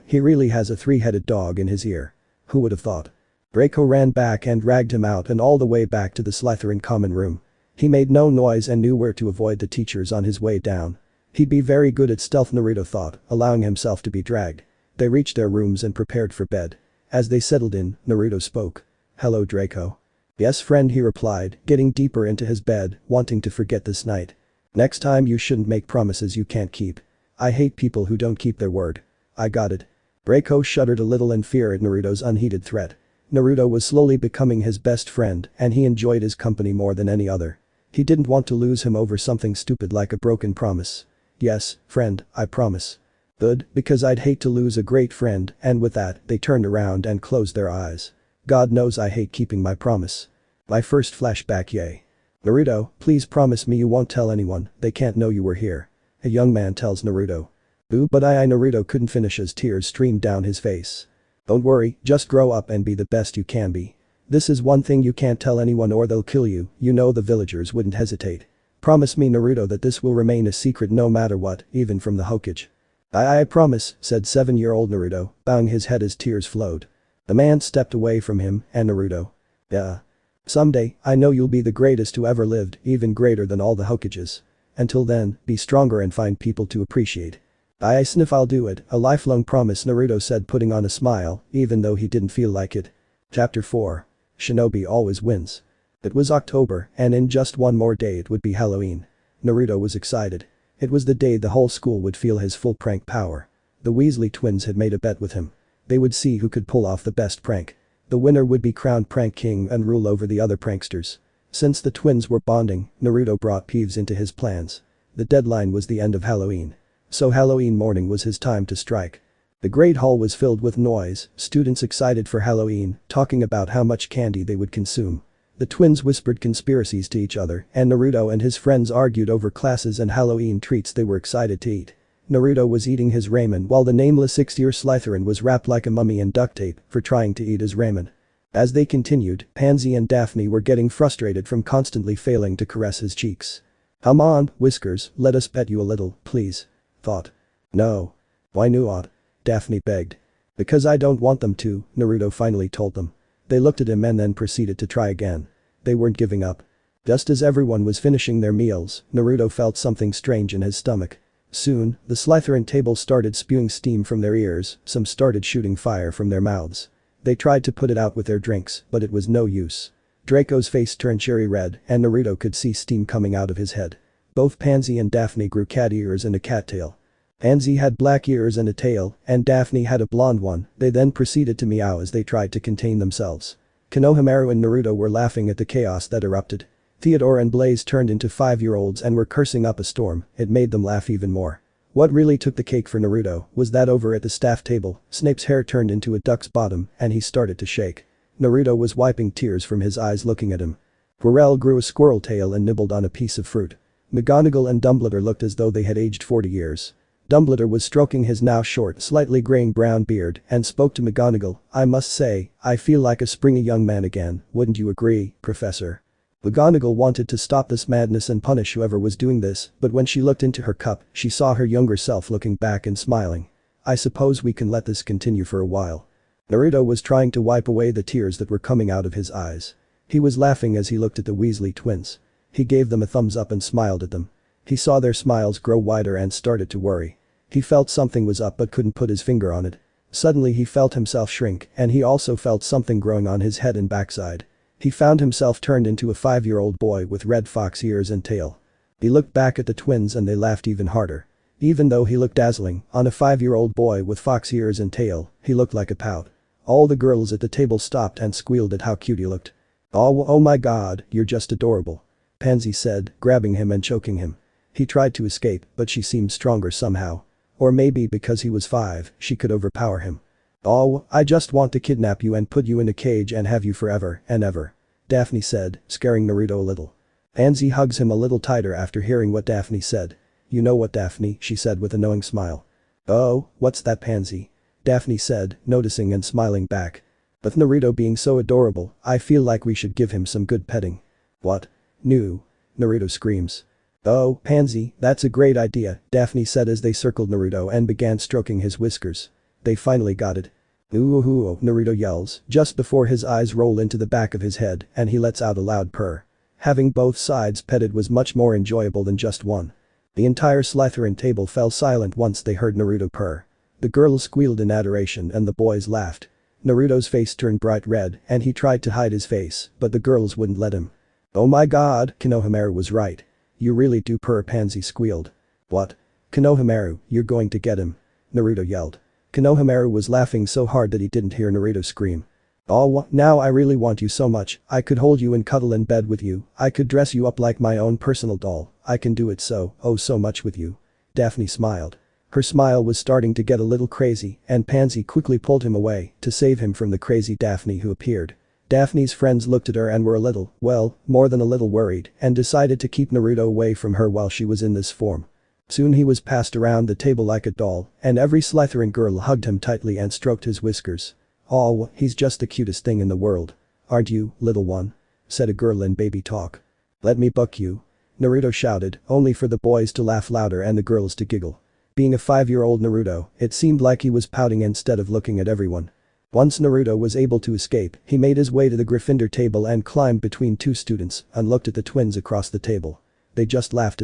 He really has a 3-headed dog in his ear. Who would have thought? Draco ran back and dragged him out and all the way back to the Slytherin common room. He made no noise and knew where to avoid the teachers on his way down. He'd be very good at stealth, Naruto thought, allowing himself to be dragged. They reached their rooms and prepared for bed. As they settled in, Naruto spoke. "Hello, Draco." "Yes, friend," he replied, getting deeper into his bed, wanting to forget this night. "Next time you shouldn't make promises you can't keep. I hate people who don't keep their word." "I got it." Draco shuddered a little in fear at Naruto's unheeded threat. Naruto was slowly becoming his best friend and he enjoyed his company more than any other. He didn't want to lose him over something stupid like a broken promise. "Yes, friend, I promise." "Good, because I'd hate to lose a great friend," and with that, they turned around and closed their eyes. "God knows I hate keeping my promise. My first flashback, yay." "Naruto, please promise me you won't tell anyone, they can't know you were here." A young man tells Naruto. "Boo, but Naruto couldn't finish as tears streamed down his face. "Don't worry, just grow up and be the best you can be. This is one thing you can't tell anyone or they'll kill you, you know the villagers wouldn't hesitate. Promise me, Naruto, that this will remain a secret no matter what, even from the Hokage." I promise," said 7-year-old Naruto, bowing his head as tears flowed. The man stepped away from him and Naruto. "Yeah. Someday, I know you'll be the greatest who ever lived, even greater than all the Hokages. Until then, be stronger and find people to appreciate." "I sniff, I'll do it, a lifelong promise," Naruto said, putting on a smile, even though he didn't feel like it. Chapter 4. Shinobi always wins. It was October and in just one more day it would be Halloween. Naruto was excited. It was the day the whole school would feel his full prank power. The Weasley twins had made a bet with him. They would see who could pull off the best prank. The winner would be crowned prank king and rule over the other pranksters. Since the twins were bonding, Naruto brought Peeves into his plans. The deadline was the end of Halloween. So Halloween morning was his time to strike. The great hall was filled with noise, students excited for Halloween, talking about how much candy they would consume. The twins whispered conspiracies to each other, and Naruto and his friends argued over classes and Halloween treats they were excited to eat. Naruto was eating his ramen while the nameless 6th-year Slytherin was wrapped like a mummy in duct tape for trying to eat his ramen. As they continued, Pansy and Daphne were getting frustrated from constantly failing to caress his cheeks. "Come on, Whiskers, let us pet you a little, please." Thought. "No." "Why not?" Daphne begged. "Because I don't want them to," Naruto finally told them. They looked at him and then proceeded to try again. They weren't giving up. Just as everyone was finishing their meals, Naruto felt something strange in his stomach. Soon, the Slytherin table started spewing steam from their ears, some started shooting fire from their mouths. They tried to put it out with their drinks, but it was no use. Draco's face turned cherry red, and Naruto could see steam coming out of his head. Both Pansy and Daphne grew cat ears and a cat tail. Pansy had black ears and a tail, and Daphne had a blonde one. They then proceeded to meow as they tried to contain themselves. Konohamaru and Naruto were laughing at the chaos that erupted. Theodore and Blaze turned into 5-year-olds and were cursing up a storm. It made them laugh even more. What really took the cake for Naruto was that over at the staff table, Snape's hair turned into a duck's bottom and he started to shake. Naruto was wiping tears from his eyes looking at him. Quirrell grew a squirrel tail and nibbled on a piece of fruit. McGonagall and Dumbledore looked as though they had aged 40 years. Dumbledore was stroking his now short, slightly graying brown beard and spoke to McGonagall. "I must say, I feel like a springy young man again, wouldn't you agree, Professor?" McGonagall wanted to stop this madness and punish whoever was doing this, but when she looked into her cup, she saw her younger self looking back and smiling. "I suppose we can let this continue for a while." Naruto was trying to wipe away the tears that were coming out of his eyes. He was laughing as he looked at the Weasley twins. He gave them a thumbs up and smiled at them. He saw their smiles grow wider and started to worry. He felt something was up but couldn't put his finger on it. Suddenly he felt himself shrink and he also felt something growing on his head and backside. He found himself turned into a 5-year-old boy with red fox ears and tail. He looked back at the twins and they laughed even harder. Even though he looked dazzling, on a 5-year-old boy with fox ears and tail, he looked like a pout. All the girls at the table stopped and squealed at how cute he looked. Oh my god, you're just adorable," Pansy said, grabbing him and choking him. He tried to escape, but she seemed stronger somehow. Or maybe because he was 5, she could overpower him. "Oh, I just want to kidnap you and put you in a cage and have you forever and ever," Daphne said, scaring Naruto a little. Pansy hugs him a little tighter after hearing what Daphne said. "You know what, Daphne," she said with a knowing smile. "Oh, what's that, Pansy?" Daphne said, noticing and smiling back. "With Naruto being so adorable, I feel like we should give him some good petting." "What? No." Naruto screams. "Oh, Pansy, that's a great idea," Daphne said as they circled Naruto and began stroking his whiskers. They finally got it. "Ooh," Naruto yells, just before his eyes roll into the back of his head and he lets out a loud purr. Having both sides petted was much more enjoyable than just one. The entire Slytherin table fell silent once they heard Naruto purr. The girls squealed in adoration and the boys laughed. Naruto's face turned bright red and he tried to hide his face, but the girls wouldn't let him. "Oh my god, Konohamaru was right. You really do purr," Pansy squealed. "What? Konohamaru, you're going to get him," Naruto yelled. Konohamaru was laughing so hard that he didn't hear Naruto scream. "Oh, now I really want you so much, I could hold you and cuddle in bed with you, I could dress you up like my own personal doll, I can do it so much with you." Daphne smiled. Her smile was starting to get a little crazy and Pansy quickly pulled him away to save him from the crazy Daphne who appeared. Daphne's friends looked at her and were a little, well, more than a little worried and decided to keep Naruto away from her while she was in this form. Soon he was passed around the table like a doll and every Slytherin girl hugged him tightly and stroked his whiskers. "Oh, he's just the cutest thing in the world. Aren't you, little one?" said a girl in baby talk. "Let me buck you," Naruto shouted, only for the boys to laugh louder and the girls to giggle. Being a 5-year-old Naruto, it seemed like he was pouting instead of looking at everyone. Once Naruto was able to escape, he made his way to the Gryffindor table and climbed between two students and looked at the twins across the table. They just laughed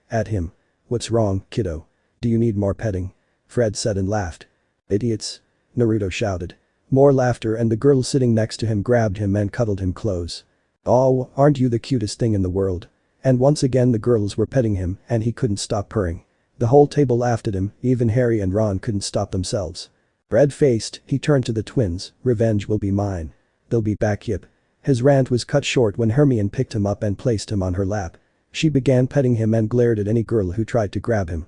at him. "What's wrong, kiddo? Do you need more petting?" Fred said and laughed. "Idiots," Naruto shouted. More laughter and the girl sitting next to him grabbed him and cuddled him close. "Oh, aren't you the cutest thing in the world?" And once again the girls were petting him and he couldn't stop purring. The whole table laughed at him, even Harry and Ron couldn't stop themselves. Red-faced, he turned to the twins. "Revenge will be mine. They'll be back, yip." His rant was cut short when Hermione picked him up and placed him on her lap. She began petting him and glared at any girl who tried to grab him.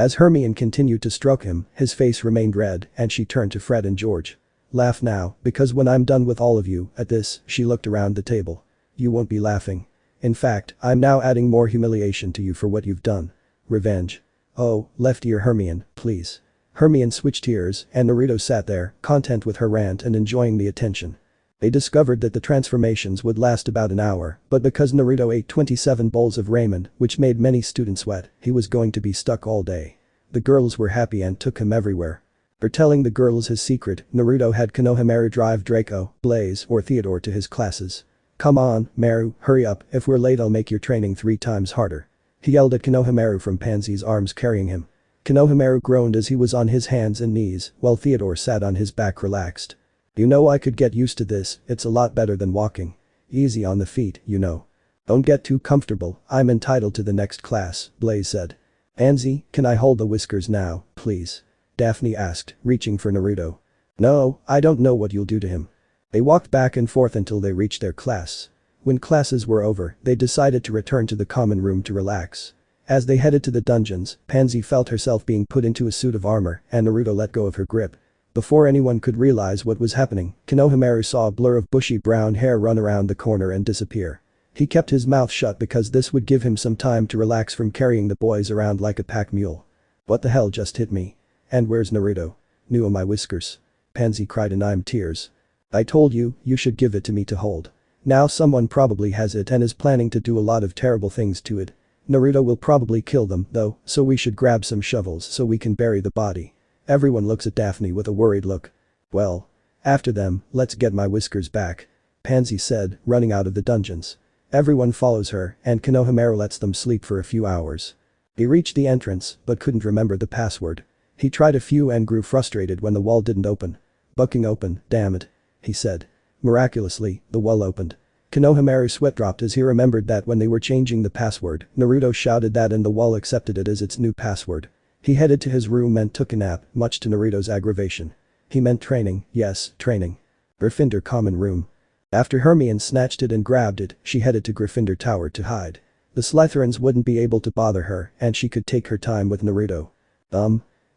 As Hermione continued to stroke him, his face remained red and she turned to Fred and George. Laugh now, because when I'm done with all of you, at this, she looked around the table. You won't be laughing. In fact, I'm now adding more humiliation to you for what you've done. Revenge. Oh, left ear Hermione, please. Hermione switched ears and Naruto sat there, content with her rant and enjoying the attention. They discovered that the transformations would last about an hour, but because Naruto ate 27 bowls of ramen, which made many students wet, he was going to be stuck all day. The girls were happy and took him everywhere. For telling the girls his secret, Naruto had Konohamaru drive Draco, Blaze, or Theodore to his classes. Come on, Maru, hurry up, if we're late I'll make your training 3 times harder. He yelled at Konohamaru from Pansy's arms carrying him. Konohamaru groaned as he was on his hands and knees, while Theodore sat on his back relaxed. You know I could get used to this, it's a lot better than walking. Easy on the feet, you know. Don't get too comfortable, I'm entitled to the next class, Blaze said. Pansy, can I hold the whiskers now, please? Daphne asked, reaching for Naruto. No, I don't know what you'll do to him. They walked back and forth until they reached their class. When classes were over, they decided to return to the common room to relax. As they headed to the dungeons, Pansy felt herself being put into a suit of armor and Naruto let go of her grip. Before anyone could realize what was happening, Konohamaru saw a blur of bushy brown hair run around the corner and disappear. He kept his mouth shut because this would give him some time to relax from carrying the boys around like a pack mule. What the hell just hit me? And where's Naruto? Knew my whiskers. Pansy cried in tears. I told you, you should give it to me to hold. Now someone probably has it and is planning to do a lot of terrible things to it. Naruto will probably kill them, though, so we should grab some shovels so we can bury the body. Everyone looks at Daphne with a worried look. Well. After them, let's get my whiskers back. Pansy said, running out of the dungeons. Everyone follows her, and Konohamaru lets them sleep for a few hours. He reached the entrance, but couldn't remember the password. He tried a few and grew frustrated when the wall didn't open. Bucking open, damn it. He said. Miraculously, the wall opened. Konohamaru's sweat dropped as he remembered that when they were changing the password, Naruto shouted that and the wall accepted it as its new password. He headed to his room and took a nap, much to Naruto's aggravation. He meant training, yes, training. Gryffindor common room. After Hermione snatched it and grabbed it, she headed to Gryffindor Tower to hide. The Slytherins wouldn't be able to bother her and she could take her time with Naruto.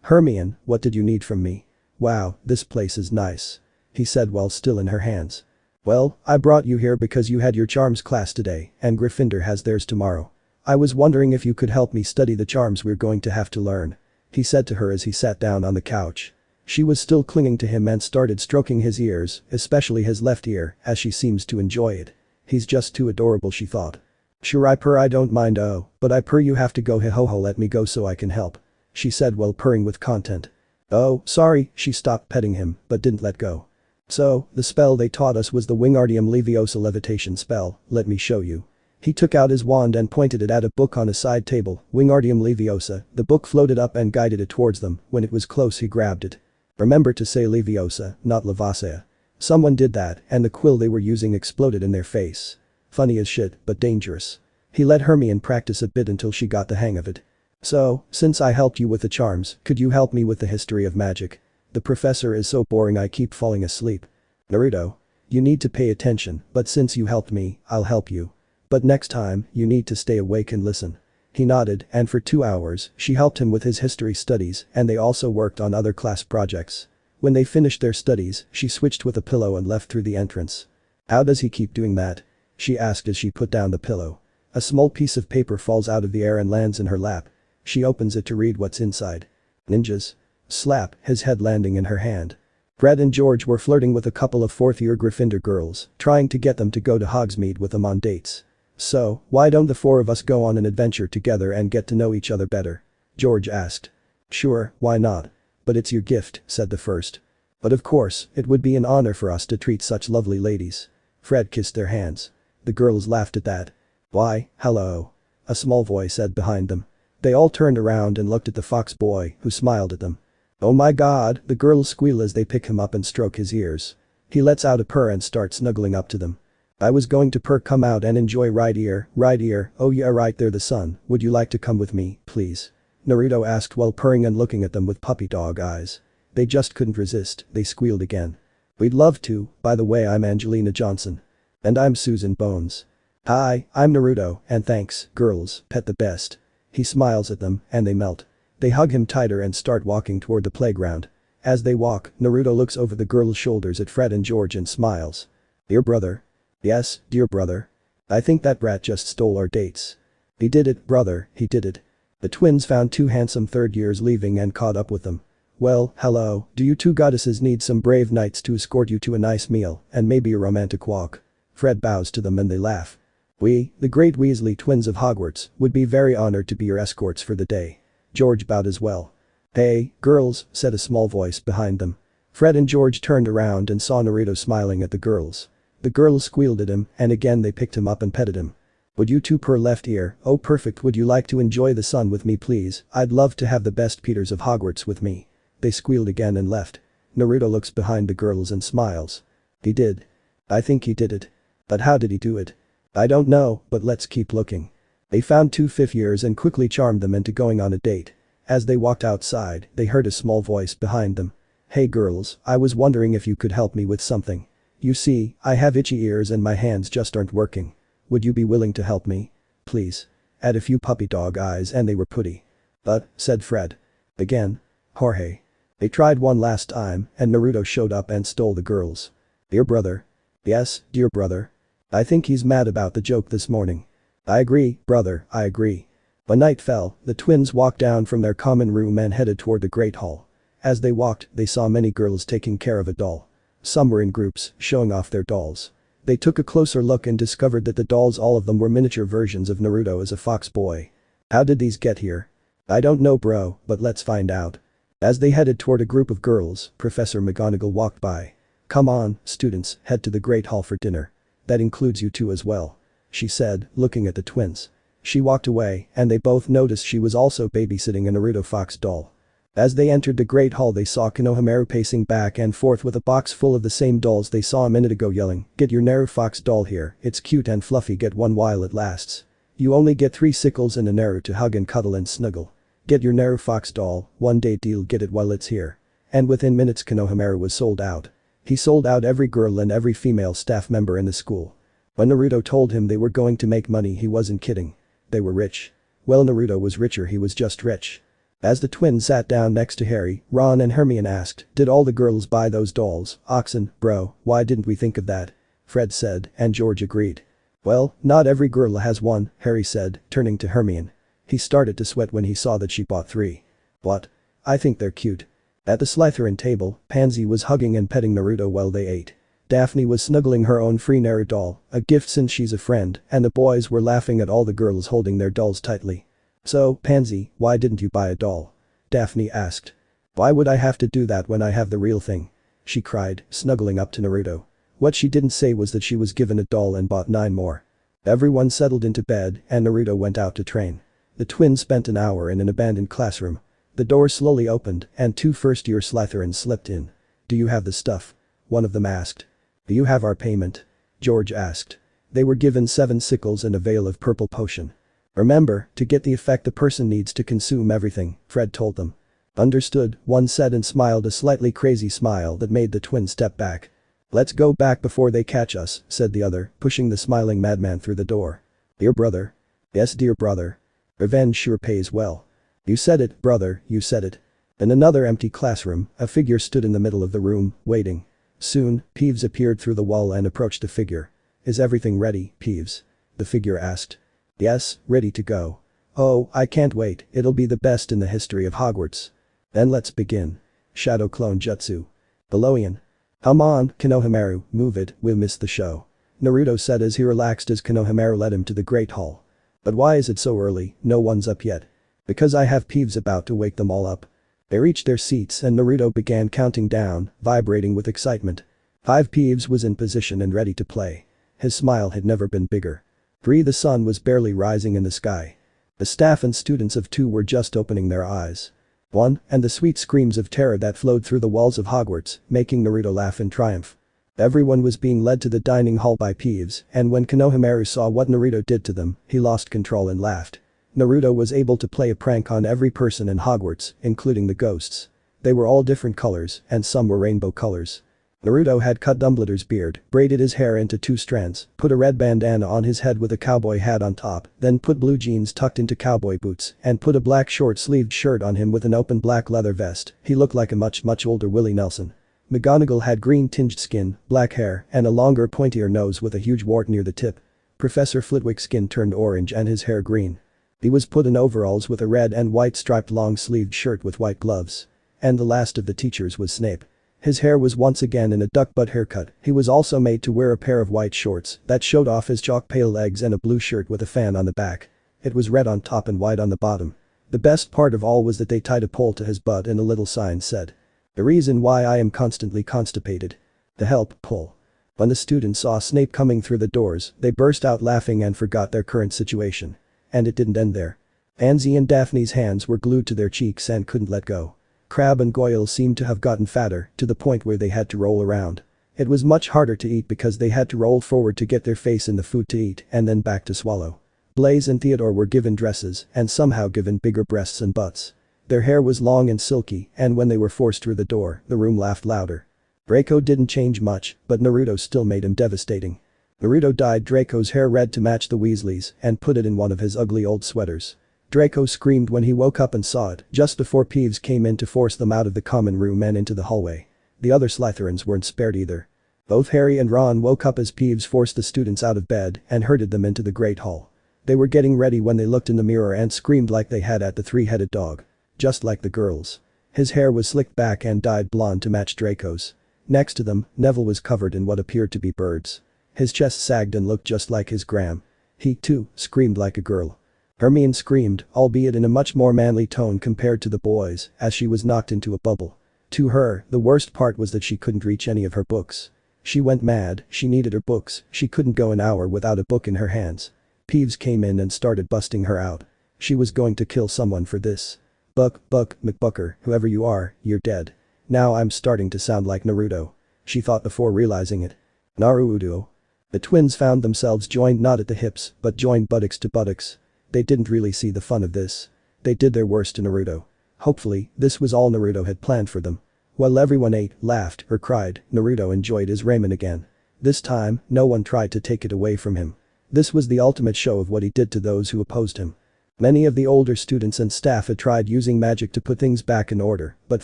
Hermione, what did you need from me? Wow, this place is nice. He said while still in her hands. Well, I brought you here because you had your charms class today and Gryffindor has theirs tomorrow. I was wondering if you could help me study the charms we're going to have to learn. He said to her as he sat down on the couch. She was still clinging to him and started stroking his ears, especially his left ear, as she seems to enjoy it. He's just too adorable she thought. Sure I purr I don't mind but I purr you have to go ho let me go so I can help. She said while purring with content. Oh, sorry, she stopped petting him, but didn't let go. So, the spell they taught us was the Wingardium Leviosa levitation spell, let me show you. He took out his wand and pointed it at a book on a side table, Wingardium Leviosa, the book floated up and guided it towards them, when it was close he grabbed it. Remember to say Leviosa, not Levasea. Someone did that and the quill they were using exploded in their face. Funny as shit, but dangerous. He let Hermione practice a bit until she got the hang of it. So, since I helped you with the charms, could you help me with the history of magic? The professor is so boring I keep falling asleep. Naruto. You need to pay attention, but since you helped me, I'll help you. But next time, you need to stay awake and listen. He nodded and for 2 hours, she helped him with his history studies and they also worked on other class projects. When they finished their studies, she switched with a pillow and left through the entrance. How does he keep doing that? She asked as she put down the pillow. A small piece of paper falls out of the air and lands in her lap. She opens it to read what's inside. Ninjas. Slap, his head landing in her hand. Fred and George were flirting with a couple of fourth-year Gryffindor girls, trying to get them to go to Hogsmeade with them on dates. So, why don't the 4 of us go on an adventure together and get to know each other better? George asked. Sure, why not? But it's your gift, said the first. But of course, it would be an honor for us to treat such lovely ladies. Fred kissed their hands. The girls laughed at that. Why, hello. A small voice said behind them. They all turned around and looked at the fox boy, who smiled at them. Oh my god, the girls squeal as they pick him up and stroke his ears. He lets out a purr and starts snuggling up to them. I was going to purr come out and enjoy right ear, oh yeah right there the sun, would you like to come with me, please? Naruto asked while purring and looking at them with puppy dog eyes. They just couldn't resist, they squealed again. We'd love to, by the way I'm Angelina Johnson. And I'm Susan Bones. Hi, I'm Naruto, and thanks, girls, pet the best. He smiles at them, and they melt. They hug him tighter and start walking toward the playground. As they walk, Naruto looks over the girls' shoulders at Fred and George and smiles. Dear brother. Yes, dear brother. I think that brat just stole our dates. He did it, brother, he did it. The twins found two handsome third years leaving and caught up with them. Well, hello, do you two goddesses need some brave knights to escort you to a nice meal and maybe a romantic walk? Fred bows to them and they laugh. We, the great Weasley twins of Hogwarts, would be very honored to be your escorts for the day. George bowed as well. Hey, girls, said a small voice behind them. Fred and George turned around and saw Naruto smiling at the girls. The girls squealed at him and again they picked him up and petted him. Would you two per left ear, oh perfect, would you like to enjoy the sun with me please? I'd love to have the best Peters of Hogwarts with me. They squealed again and left. Naruto looks behind the girls and smiles. He did. I think he did it. But how did he do it? I don't know, but let's keep looking. They found two fifth years and quickly charmed them into going on a date. As they walked outside, they heard a small voice behind them. Hey girls, I was wondering if you could help me with something. You see, I have itchy ears and my hands just aren't working. Would you be willing to help me? Please. Add a few puppy dog eyes and they were putty. But, said Fred. Again. Jorge. They tried one last time and Naruto showed up and stole the girls. Dear brother. Yes, dear brother. I think he's mad about the joke this morning. I agree, brother, I agree. When night fell, the twins walked down from their common room and headed toward the Great Hall. As they walked, they saw many girls taking care of a doll. Some were in groups, showing off their dolls. They took a closer look and discovered that the dolls, all of them, were miniature versions of Naruto as a fox boy. How did these get here? I don't know bro, but let's find out. As they headed toward a group of girls, Professor McGonagall walked by. Come on, students, head to the Great Hall for dinner. That includes you two as well. She said, looking at the twins. She walked away and they both noticed she was also babysitting a Naruto fox doll. As they entered the Great Hall they saw Konohamaru pacing back and forth with a box full of the same dolls they saw a minute ago yelling, get your Naru fox doll here, it's cute and fluffy, get one while it lasts. You only get 3 sickles and a Naru to hug and cuddle and snuggle. Get your Naru fox doll, 1 day deal, get it while it's here. And within minutes Konohamaru was sold out. He sold out every girl and every female staff member in the school. When Naruto told him they were going to make money he wasn't kidding. They were rich. Well, Naruto was richer, he was just rich. As the twins sat down next to Harry, Ron and Hermione asked, did all the girls buy those dolls? Oxen, bro, why didn't we think of that? Fred said, and George agreed. Well, not every girl has one, Harry said, turning to Hermione. He started to sweat when he saw that she bought 3. What? I think they're cute. At the Slytherin table, Pansy was hugging and petting Naruto while they ate. Daphne was snuggling her own free Naru doll, a gift since she's a friend, and the boys were laughing at all the girls holding their dolls tightly. So, Pansy, why didn't you buy a doll? Daphne asked. Why would I have to do that when I have the real thing? She cried, snuggling up to Naruto. What she didn't say was that she was given a doll and bought 9 more. Everyone settled into bed and Naruto went out to train. The twins spent an hour in an abandoned classroom. The door slowly opened and 2 first-year Slytherins slipped in. Do you have the stuff? One of them asked. Do you have our payment? George asked. They were given 7 sickles and a vial of purple potion. Remember, to get the effect the person needs to consume everything, Fred told them. Understood, one said and smiled a slightly crazy smile that made the twins step back. Let's go back before they catch us, said the other, pushing the smiling madman through the door. Dear brother. Yes, dear brother. Revenge sure pays well. You said it, brother, you said it. In another empty classroom, a figure stood in the middle of the room, waiting. Soon, Peeves appeared through the wall and approached the figure. Is everything ready, Peeves? The figure asked. Yes, ready to go. Oh, I can't wait, it'll be the best in the history of Hogwarts. Then let's begin. Shadow Clone Jutsu. Belowian. Come on, Konohamaru, move it, we'll miss the show. Naruto said as he relaxed as Konohamaru led him to the Great Hall. But why is it so early, no one's up yet? Because I have Peeves about to wake them all up. They reached their seats and Naruto began counting down, vibrating with excitement. 5 Peeves was in position and ready to play. His smile had never been bigger. 3 The sun was barely rising in the sky. The staff and students of 2 were just opening their eyes. 1 and the sweet screams of terror that flowed through the walls of Hogwarts, making Naruto laugh in triumph. Everyone was being led to the dining hall by Peeves and when Konohamaru saw what Naruto did to them, he lost control and laughed. Naruto was able to play a prank on every person in Hogwarts, including the ghosts. They were all different colors and some were rainbow colors. Naruto had cut Dumbledore's beard, braided his hair into 2 strands, put a red bandana on his head with a cowboy hat on top, then put blue jeans tucked into cowboy boots, and put a black short-sleeved shirt on him with an open black leather vest. He looked like a much older Willie Nelson. McGonagall had green-tinged skin, black hair, and a longer pointier nose with a huge wart near the tip. Professor Flitwick's skin turned orange and his hair green. He was put in overalls with a red and white striped long-sleeved shirt with white gloves. And the last of the teachers was Snape. His hair was once again in a duck butt haircut. He was also made to wear a pair of white shorts that showed off his chalk-pale legs and a blue shirt with a fan on the back. It was red on top and white on the bottom. The best part of all was that they tied a pole to his butt and a little sign said, "The reason why I am constantly constipated. The help pull." When the students saw Snape coming through the doors, they burst out laughing and forgot their current situation. And it didn't end there. Anzi and Daphne's hands were glued to their cheeks and couldn't let go. Crab and Goyle seemed to have gotten fatter, to the point where they had to roll around. It was much harder to eat because they had to roll forward to get their face in the food to eat and then back to swallow. Blaze and Theodore were given dresses and somehow given bigger breasts and butts. Their hair was long and silky, and when they were forced through the door, the room laughed louder. Draco didn't change much, but Naruto still made him devastating. Naruto dyed Draco's hair red to match the Weasleys and put it in one of his ugly old sweaters. Draco screamed when he woke up and saw it, just before Peeves came in to force them out of the common room and into the hallway. The other Slytherins weren't spared either. Both Harry and Ron woke up as Peeves forced the students out of bed and herded them into the Great Hall. They were getting ready when they looked in the mirror and screamed like they had at the 3-headed dog. Just like the girls. His hair was slicked back and dyed blonde to match Draco's. Next to them, Neville was covered in what appeared to be birds. His chest sagged and looked just like his gram. He, too, screamed like a girl. Hermione screamed, albeit in a much more manly tone compared to the boys, as she was knocked into a bubble. To her, the worst part was that she couldn't reach any of her books. She went mad, she needed her books, she couldn't go an hour without a book in her hands. Peeves came in and started busting her out. She was going to kill someone for this. Buck, McBucker, whoever you are, you're dead. Now I'm starting to sound like Naruto. She thought before realizing it. Naruto. The twins found themselves joined not at the hips, but joined buttocks to buttocks. They didn't really see the fun of this. They did their worst to Naruto. Hopefully, this was all Naruto had planned for them. While everyone ate, laughed, or cried, Naruto enjoyed his ramen again. This time, no one tried to take it away from him. This was the ultimate show of what he did to those who opposed him. Many of the older students and staff had tried using magic to put things back in order, but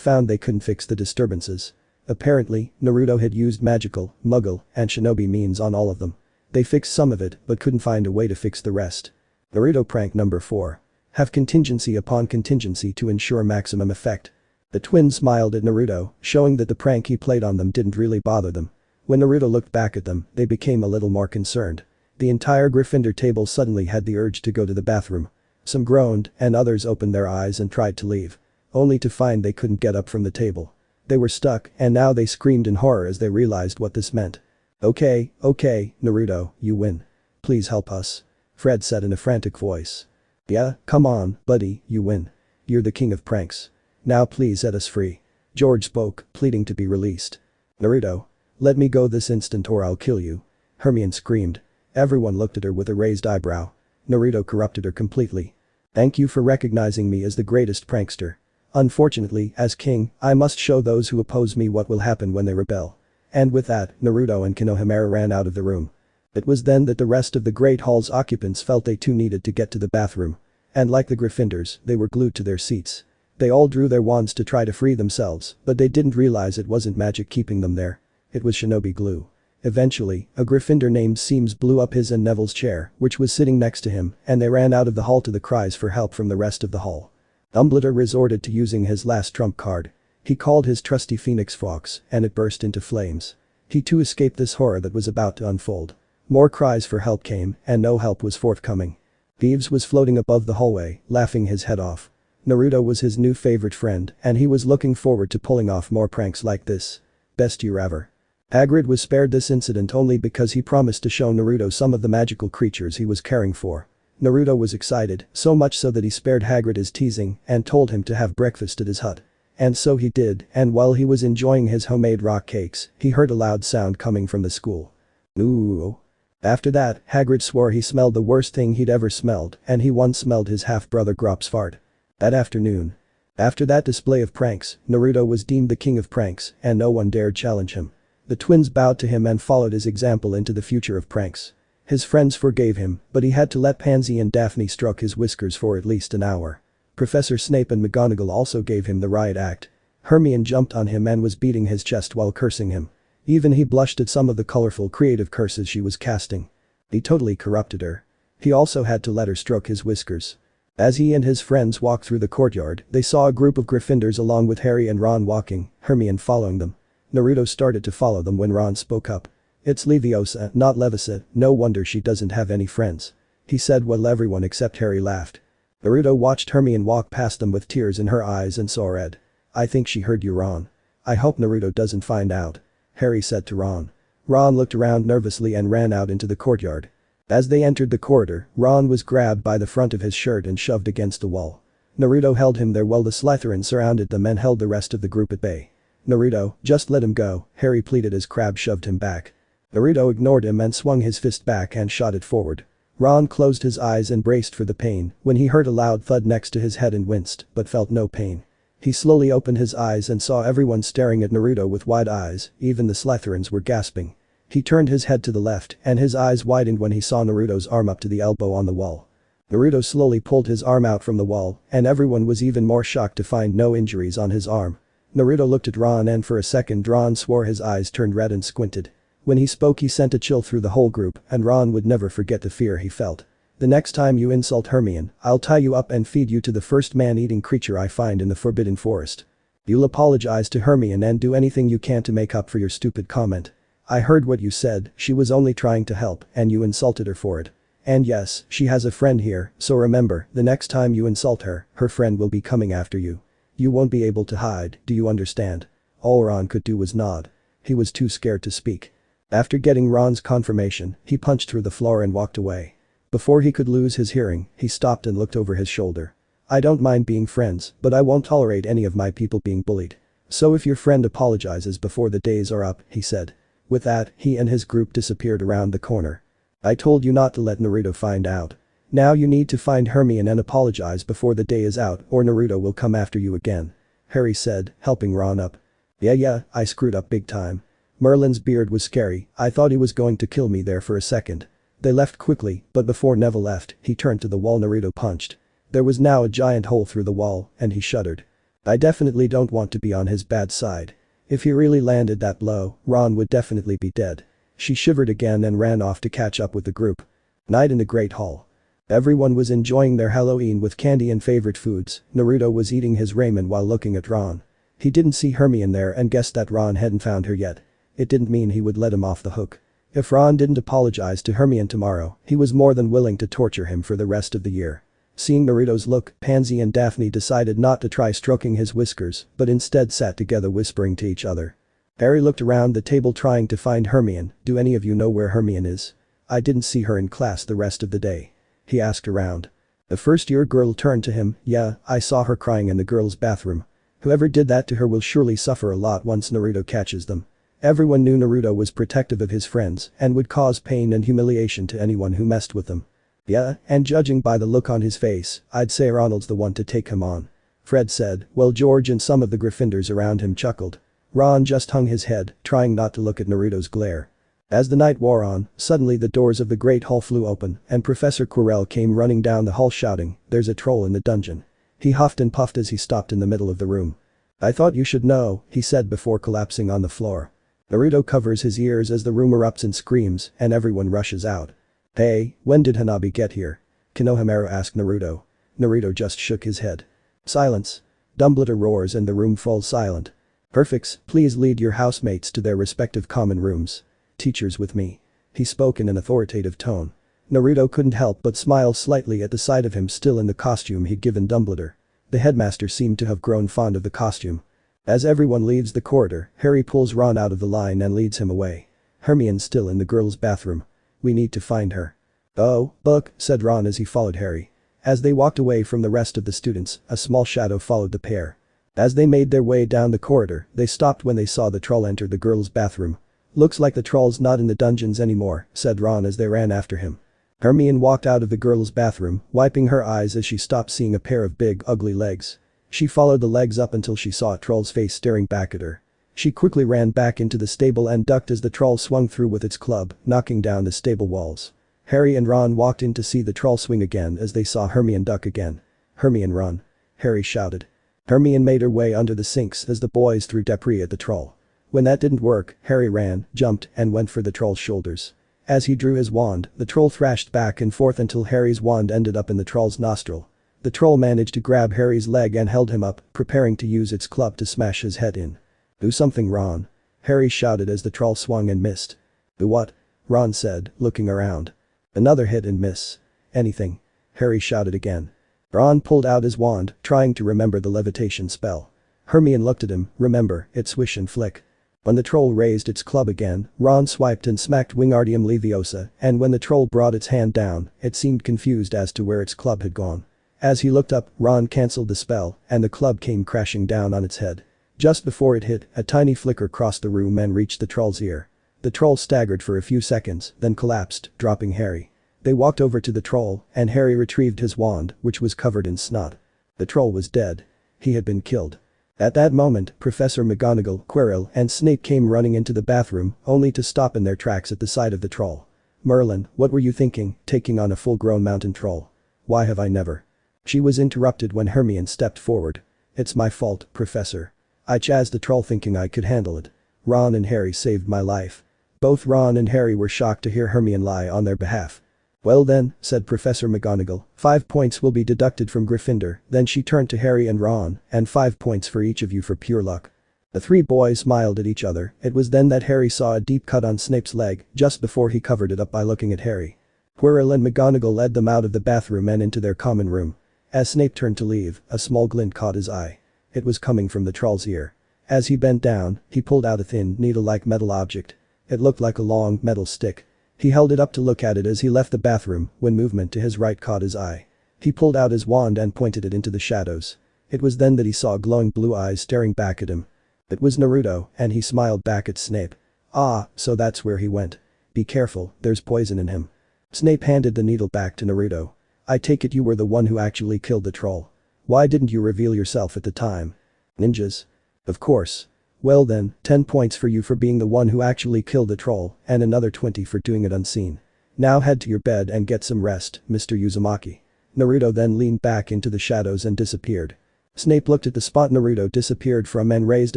found they couldn't fix the disturbances. Apparently, Naruto had used magical, muggle, and shinobi means on all of them. They fixed some of it, but couldn't find a way to fix the rest. Naruto prank number 4. Have contingency upon contingency to ensure maximum effect. The twins smiled at Naruto, showing that the prank he played on them didn't really bother them. When Naruto looked back at them, they became a little more concerned. The entire Gryffindor table suddenly had the urge to go to the bathroom. Some groaned, and others opened their eyes and tried to leave. Only to find they couldn't get up from the table. They were stuck, and now they screamed in horror as they realized what this meant. Okay, Naruto, you win. Please help us. Fred said in a frantic voice. Yeah, come on, buddy, you win. You're the king of pranks. Now please set us free. George spoke, pleading to be released. Naruto. Let me go this instant or I'll kill you. Hermione screamed. Everyone looked at her with a raised eyebrow. Naruto corrupted her completely. Thank you for recognizing me as the greatest prankster. Unfortunately, as king, I must show those who oppose me what will happen when they rebel. And with that, Naruto and Konohamaru ran out of the room. It was then that the rest of the Great Hall's occupants felt they too needed to get to the bathroom. And like the Gryffindors, they were glued to their seats. They all drew their wands to try to free themselves, but they didn't realize it wasn't magic keeping them there. It was shinobi glue. Eventually, a Gryffindor named Seams blew up his and Neville's chair, which was sitting next to him, and they ran out of the hall to the cries for help from the rest of the hall. Dumbledore resorted to using his last trump card. He called his trusty Phoenix Fox, and it burst into flames. He too escaped this horror that was about to unfold. More cries for help came, and no help was forthcoming. Peeves was floating above the hallway, laughing his head off. Naruto was his new favorite friend, and he was looking forward to pulling off more pranks like this. Best year ever. Hagrid was spared this incident only because he promised to show Naruto some of the magical creatures he was caring for. Naruto was excited, so much so that he spared Hagrid his teasing and told him to have breakfast at his hut. And so he did, and while he was enjoying his homemade rock cakes, he heard a loud sound coming from the school. Ooh. After that, Hagrid swore he smelled the worst thing he'd ever smelled, and he once smelled his half-brother Grop's fart. That afternoon. After that display of pranks, Naruto was deemed the king of pranks, and no one dared challenge him. The twins bowed to him and followed his example into the future of pranks. His friends forgave him, but he had to let Pansy and Daphne stroke his whiskers for at least an hour. Professor Snape and McGonagall also gave him the riot act. Hermione jumped on him and was beating his chest while cursing him. Even he blushed at some of the colorful creative curses she was casting. He totally corrupted her. He also had to let her stroke his whiskers. As he and his friends walked through the courtyard, they saw a group of Gryffindors along with Harry and Ron walking, Hermione following them. Naruto started to follow them when Ron spoke up. "It's Leviosa, not Leviosa, no wonder she doesn't have any friends," he said while everyone except Harry laughed. Naruto watched Hermione walk past them with tears in her eyes and saw red. "I think she heard you, Ron. I hope Naruto doesn't find out," Harry said to Ron. Ron looked around nervously and ran out into the courtyard. As they entered the corridor, Ron was grabbed by the front of his shirt and shoved against the wall. Naruto held him there while the Slytherins surrounded them and held the rest of the group at bay. "Naruto, just let him go," Harry pleaded as Crabbe shoved him back. Naruto ignored him and swung his fist back and shot it forward. Ron closed his eyes and braced for the pain when he heard a loud thud next to his head and winced, but felt no pain. He slowly opened his eyes and saw everyone staring at Naruto with wide eyes, even the Slytherins were gasping. He turned his head to the left and his eyes widened when he saw Naruto's arm up to the elbow on the wall. Naruto slowly pulled his arm out from the wall and everyone was even more shocked to find no injuries on his arm. Naruto looked at Ron and for a second Ron swore his eyes turned red and squinted. When he spoke he sent a chill through the whole group and Ron would never forget the fear he felt. "The next time you insult Hermione, I'll tie you up and feed you to the first man-eating creature I find in the Forbidden Forest. You'll apologize to Hermione and do anything you can to make up for your stupid comment. I heard what you said, she was only trying to help and you insulted her for it. And yes, she has a friend here, so remember, the next time you insult her, her friend will be coming after you. You won't be able to hide, do you understand?" All Ron could do was nod. He was too scared to speak. After getting Ron's confirmation, he punched through the floor and walked away. Before he could lose his hearing, he stopped and looked over his shoulder. "I don't mind being friends, but I won't tolerate any of my people being bullied. So if your friend apologizes before the days are up," he said. With that, he and his group disappeared around the corner. "I told you not to let Naruto find out. Now you need to find Hermione and apologize before the day is out or Naruto will come after you again," Harry said, helping Ron up. Yeah, I screwed up big time. Merlin's beard was scary, I thought he was going to kill me there for a second." They left quickly, but before Neville left, he turned to the wall Naruto punched. There was now a giant hole through the wall, and he shuddered. "I definitely don't want to be on his bad side. If he really landed that blow, Ron would definitely be dead." She shivered again and ran off to catch up with the group. Night in the Great Hall. Everyone was enjoying their Halloween with candy and favorite foods. Naruto was eating his ramen while looking at Ron. He didn't see Hermione there and guessed that Ron hadn't found her yet. It didn't mean he would let him off the hook. If Ron didn't apologize to Hermione tomorrow, he was more than willing to torture him for the rest of the year. Seeing Naruto's look, Pansy and Daphne decided not to try stroking his whiskers, but instead sat together whispering to each other. Harry looked around the table trying to find Hermione. "Do any of you know where Hermione is? I didn't see her in class the rest of the day," he asked around. The first-year girl turned to him. "Yeah, I saw her crying in the girls' bathroom. Whoever did that to her will surely suffer a lot once Naruto catches them." Everyone knew Naruto was protective of his friends and would cause pain and humiliation to anyone who messed with them. "Yeah, and judging by the look on his face, I'd say Ronald's the one to take him on," Fred said, while George and some of the Gryffindors around him chuckled. Ron just hung his head, trying not to look at Naruto's glare. As the night wore on, suddenly the doors of the Great Hall flew open and Professor Quirrell came running down the hall shouting, "There's a troll in the dungeon." He huffed and puffed as he stopped in the middle of the room. "I thought you should know," he said before collapsing on the floor. Naruto covers his ears as the room erupts in screams and everyone rushes out. "Hey, when did Hanabi get here?" Konohamaru asked Naruto. Naruto just shook his head. "Silence." Dumbledore roars and the room falls silent. "Perfects, please lead your housemates to their respective common rooms. Teachers with me." He spoke in an authoritative tone. Naruto couldn't help but smile slightly at the sight of him still in the costume he'd given Dumbledore. The headmaster seemed to have grown fond of the costume. As everyone leaves the corridor, Harry pulls Ron out of the line and leads him away. Hermione's still in the girls' bathroom. "We need to find her." "Oh, look," said Ron as he followed Harry. As they walked away from the rest of the students, a small shadow followed the pair. As they made their way down the corridor, they stopped when they saw the troll enter the girls' bathroom. "Looks like the troll's not in the dungeons anymore," said Ron as they ran after him. Hermione walked out of the girls' bathroom, wiping her eyes as she stopped seeing a pair of big, ugly legs. She followed the legs up until she saw a troll's face staring back at her. She quickly ran back into the stable and ducked as the troll swung through with its club, knocking down the stable walls. Harry and Ron walked in to see the troll swing again as they saw Hermione duck again. "Hermione, run!" Harry shouted. Hermione made her way under the sinks as the boys threw debris at the troll. When that didn't work, Harry ran, jumped, and went for the troll's shoulders. As he drew his wand, the troll thrashed back and forth until Harry's wand ended up in the troll's nostril. The troll managed to grab Harry's leg and held him up, preparing to use its club to smash his head in. "Do something, Ron," Harry shouted as the troll swung and missed. "Do what?" Ron said, looking around. "Another hit and miss. Anything," Harry shouted again. Ron pulled out his wand, trying to remember the levitation spell. Hermione looked at him, "Remember, it's swish and flick." When the troll raised its club again, Ron swiped and smacked Wingardium Leviosa, and when the troll brought its hand down, it seemed confused as to where its club had gone. As he looked up, Ron cancelled the spell, and the club came crashing down on its head. Just before it hit, a tiny flicker crossed the room and reached the troll's ear. The troll staggered for a few seconds, then collapsed, dropping Harry. They walked over to the troll, and Harry retrieved his wand, which was covered in snot. The troll was dead. He had been killed. At that moment, Professor McGonagall, Quirrell, and Snape came running into the bathroom, only to stop in their tracks at the sight of the troll. "Merlin, what were you thinking, taking on a full-grown mountain troll? Why have I never?" She was interrupted when Hermione stepped forward. "It's my fault, Professor. I chased the troll thinking I could handle it. Ron and Harry saved my life." Both Ron and Harry were shocked to hear Hermione lie on their behalf. "Well then," said Professor McGonagall, 5 points will be deducted from Gryffindor." Then she turned to Harry and Ron, "and 5 points for each of you for pure luck." The three boys smiled at each other. It was then that Harry saw a deep cut on Snape's leg, just before he covered it up by looking at Harry. Quirrell and McGonagall led them out of the bathroom and into their common room. As Snape turned to leave, a small glint caught his eye. It was coming from the troll's ear. As he bent down, he pulled out a thin, needle-like metal object. It looked like a long, metal stick. He held it up to look at it as he left the bathroom, when movement to his right caught his eye. He pulled out his wand and pointed it into the shadows. It was then that he saw glowing blue eyes staring back at him. It was Naruto, and he smiled back at Snape. "Ah, so that's where he went. Be careful, there's poison in him." Snape handed the needle back to Naruto. "I take it you were the one who actually killed the troll. Why didn't you reveal yourself at the time?" "Ninjas?" "Of course. Well then, 10 points for you for being the one who actually killed the troll, and another 20 for doing it unseen. Now head to your bed and get some rest, Mr. Uzumaki." Naruto then leaned back into the shadows and disappeared. Snape looked at the spot Naruto disappeared from and raised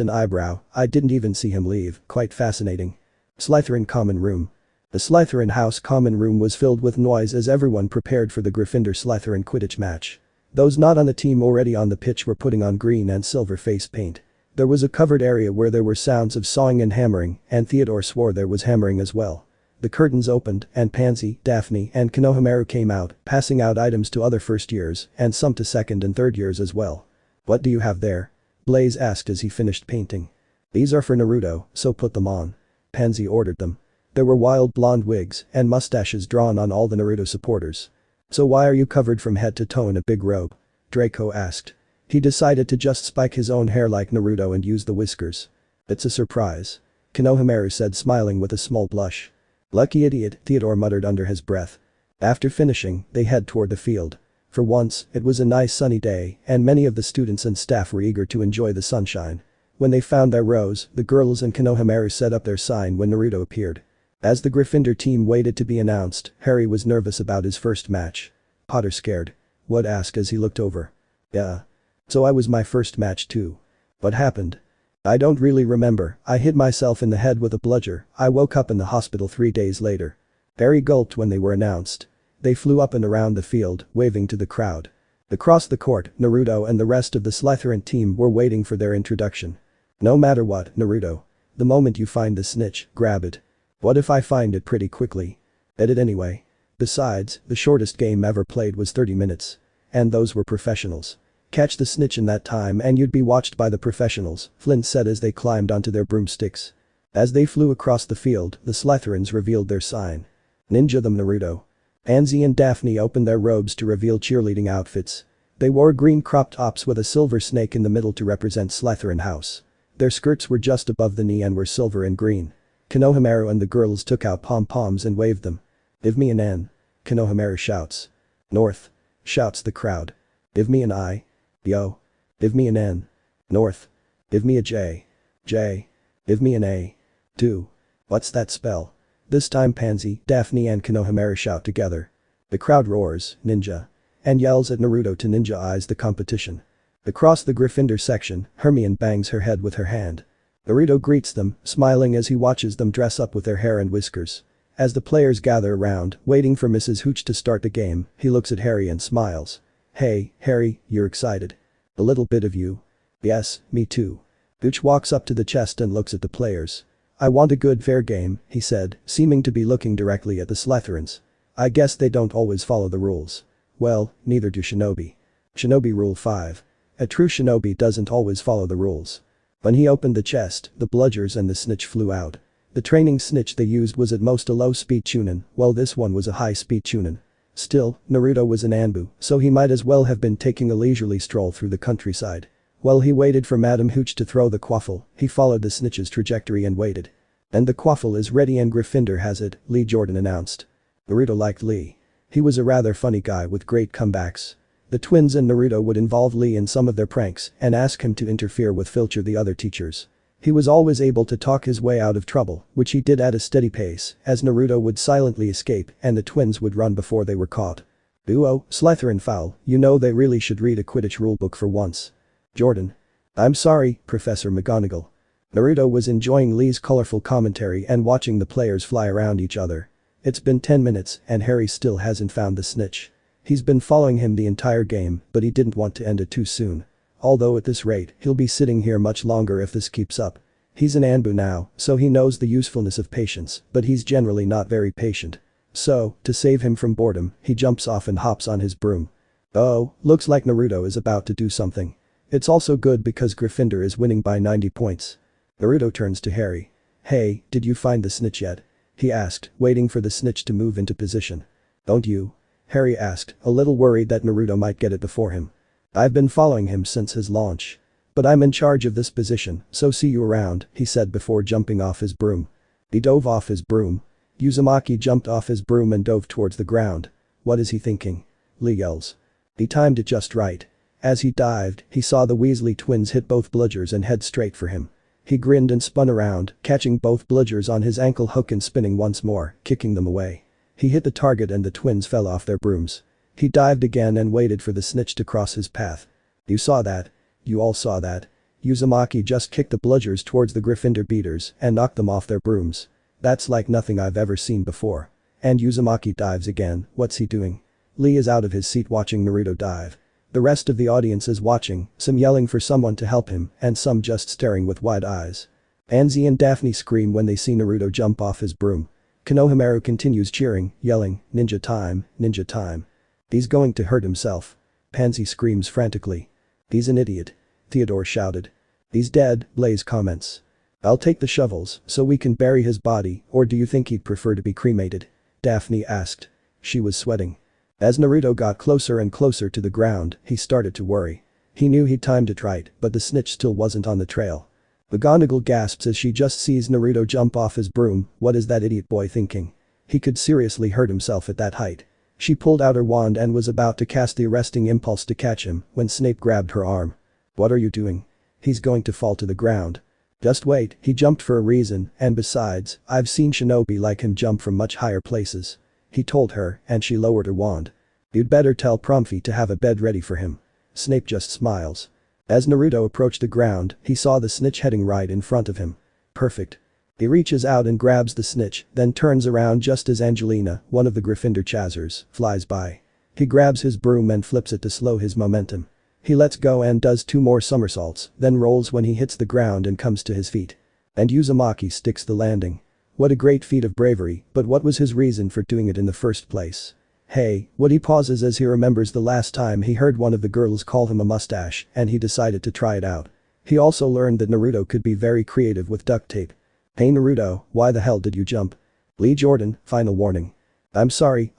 an eyebrow. "I didn't even see him leave, quite fascinating." Slytherin Common Room. The Slytherin House Common Room was filled with noise as everyone prepared for the Gryffindor-Slytherin Quidditch match. Those not on the team already on the pitch were putting on green and silver face paint. There was a covered area where there were sounds of sawing and hammering, and Theodore swore there was hammering as well. The curtains opened, and Pansy, Daphne, and Konohamaru came out, passing out items to other first years, and some to second and third years as well. "What do you have there?" Blaze asked as he finished painting. "These are for Naruto, so put them on." Pansy ordered them. There were wild blonde wigs and mustaches drawn on all the Naruto supporters. "So why are you covered from head to toe in a big robe?" Draco asked. He decided to just spike his own hair like Naruto and use the whiskers. "It's a surprise," Konohamaru said, smiling with a small blush. "Lucky idiot," Theodore muttered under his breath. After finishing, they head toward the field. For once, it was a nice sunny day, and many of the students and staff were eager to enjoy the sunshine. When they found their rows, the girls and Konohamaru set up their sign when Naruto appeared. As the Gryffindor team waited to be announced, Harry was nervous about his first match. "Potter scared?" Wood asked as he looked over. "Yeah. So I was my first match too. What happened?" "I don't really remember. I hit myself in the head with a bludger. I woke up in the hospital 3 days later." Harry gulped when they were announced. They flew up and around the field, waving to the crowd. Across the court, Naruto and the rest of the Slytherin team were waiting for their introduction. "No matter what, Naruto. The moment you find the snitch, grab it." "What if I find it pretty quickly?" "Hit it anyway. Besides, the shortest game ever played was 30 minutes. And those were professionals. Catch the snitch in that time and you'd be watched by the professionals," Flint said as they climbed onto their broomsticks. As they flew across the field, the Slytherins revealed their sign. "Ninja them, Naruto." Pansy and Daphne opened their robes to reveal cheerleading outfits. They wore green crop tops with a silver snake in the middle to represent Slytherin House. Their skirts were just above the knee and were silver and green. Konohamaru and the girls took out pom-poms and waved them. "Give me an N," Konohamaru shouts. "North," shouts the crowd. "Give me an I." "Yo." "Give me an N." "North." "Give me a J." "J." Give me an A. 2. What's that spell? This time Pansy, Daphne and Konoha shout together. The crowd roars, ninja. And yells at Naruto to ninja-ize the competition. Across the Gryffindor section, Hermione bangs her head with her hand. Naruto greets them, smiling as he watches them dress up with their hair and whiskers. As the players gather around, waiting for Mrs. Hooch to start the game, he looks at Harry and smiles. Hey, Harry, you're excited. A little bit of you. Yes, me too. Hooch walks up to the chest and looks at the players. I want a good fair game, he said, seeming to be looking directly at the Slytherins. I guess they don't always follow the rules. Well, neither do Shinobi. Shinobi Rule 5. A true Shinobi doesn't always follow the rules. When he opened the chest, the bludgers and the snitch flew out. The training snitch they used was at most a low-speed chunin, while this one was a high-speed chunin. Still, Naruto was an Anbu, so he might as well have been taking a leisurely stroll through the countryside. While he waited for Madame Hooch to throw the quaffle, he followed the snitch's trajectory and waited. And the quaffle is ready and Gryffindor has it, Lee Jordan announced. Naruto liked Lee. He was a rather funny guy with great comebacks. The twins and Naruto would involve Lee in some of their pranks and ask him to interfere with Filcher the other teachers. He was always able to talk his way out of trouble, which he did at a steady pace, as Naruto would silently escape and the twins would run before they were caught. Duo, Slytherin foul, you know they really should read a Quidditch rulebook for once. Jordan. I'm sorry, Professor McGonagall. Naruto was enjoying Lee's colorful commentary and watching the players fly around each other. It's been 10 minutes and Harry still hasn't found the snitch. He's been following him the entire game, but he didn't want to end it too soon. Although at this rate, he'll be sitting here much longer if this keeps up. He's an Anbu now, so he knows the usefulness of patience, but he's generally not very patient. So, to save him from boredom, he jumps off and hops on his broom. Oh, looks like Naruto is about to do something. It's also good because Gryffindor is winning by 90 points. Naruto turns to Harry. Hey, did you find the snitch yet? He asked, waiting for the snitch to move into position. Don't you? Harry asked, a little worried that Naruto might get it before him. I've been following him since his launch. But I'm in charge of this position, so see you around, he said before jumping off his broom. He dove off his broom. Uzumaki jumped off his broom and dove towards the ground. What is he thinking? Lee yells. He timed it just right. As he dived, he saw the Weasley twins hit both bludgers and head straight for him. He grinned and spun around, catching both bludgers on his ankle hook and spinning once more, kicking them away. He hit the target and the twins fell off their brooms. He dived again and waited for the snitch to cross his path. You saw that? You all saw that? Uzumaki just kicked the bludgers towards the Gryffindor beaters and knocked them off their brooms. That's like nothing I've ever seen before. And Uzumaki dives again, what's he doing? Lee is out of his seat watching Naruto dive. The rest of the audience is watching, some yelling for someone to help him and some just staring with wide eyes. Pansy and Daphne scream when they see Naruto jump off his broom. Konoha continues cheering, yelling, ninja time, ninja time. He's going to hurt himself. Pansy screams frantically. He's an idiot. Theodore shouted. He's dead, Blaze comments. I'll take the shovels so we can bury his body, or do you think he'd prefer to be cremated? Daphne asked. She was sweating. As Naruto got closer and closer to the ground, he started to worry. He knew he'd timed it right, but the snitch still wasn't on the trail. McGonagall gasps as she just sees Naruto jump off his broom. What is that idiot boy thinking? He could seriously hurt himself at that height. She pulled out her wand and was about to cast the arresting impulse to catch him when Snape grabbed her arm. What are you doing? He's going to fall to the ground. Just wait, he jumped for a reason, and besides, I've seen Shinobi like him jump from much higher places. He told her, and she lowered her wand. You'd better tell Promfy to have a bed ready for him. Snape just smiles. As Naruto approached the ground, he saw the snitch heading right in front of him. Perfect. He reaches out and grabs the snitch, then turns around just as Angelina, one of the Gryffindor Chazers, flies by. He grabs his broom and flips it to slow his momentum. He lets go and does 2 more somersaults, then rolls when he hits the ground and comes to his feet. And Uzumaki sticks the landing. What a great feat of bravery, but what was his reason for doing it in the first place? Hey, he pauses as he remembers the last time he heard one of the girls call him a mustache and he decided to try it out. He also learned that Naruto could be very creative with duct tape. Hey Naruto, why the hell did you jump? Lee Jordan, final warning. I'm sorry.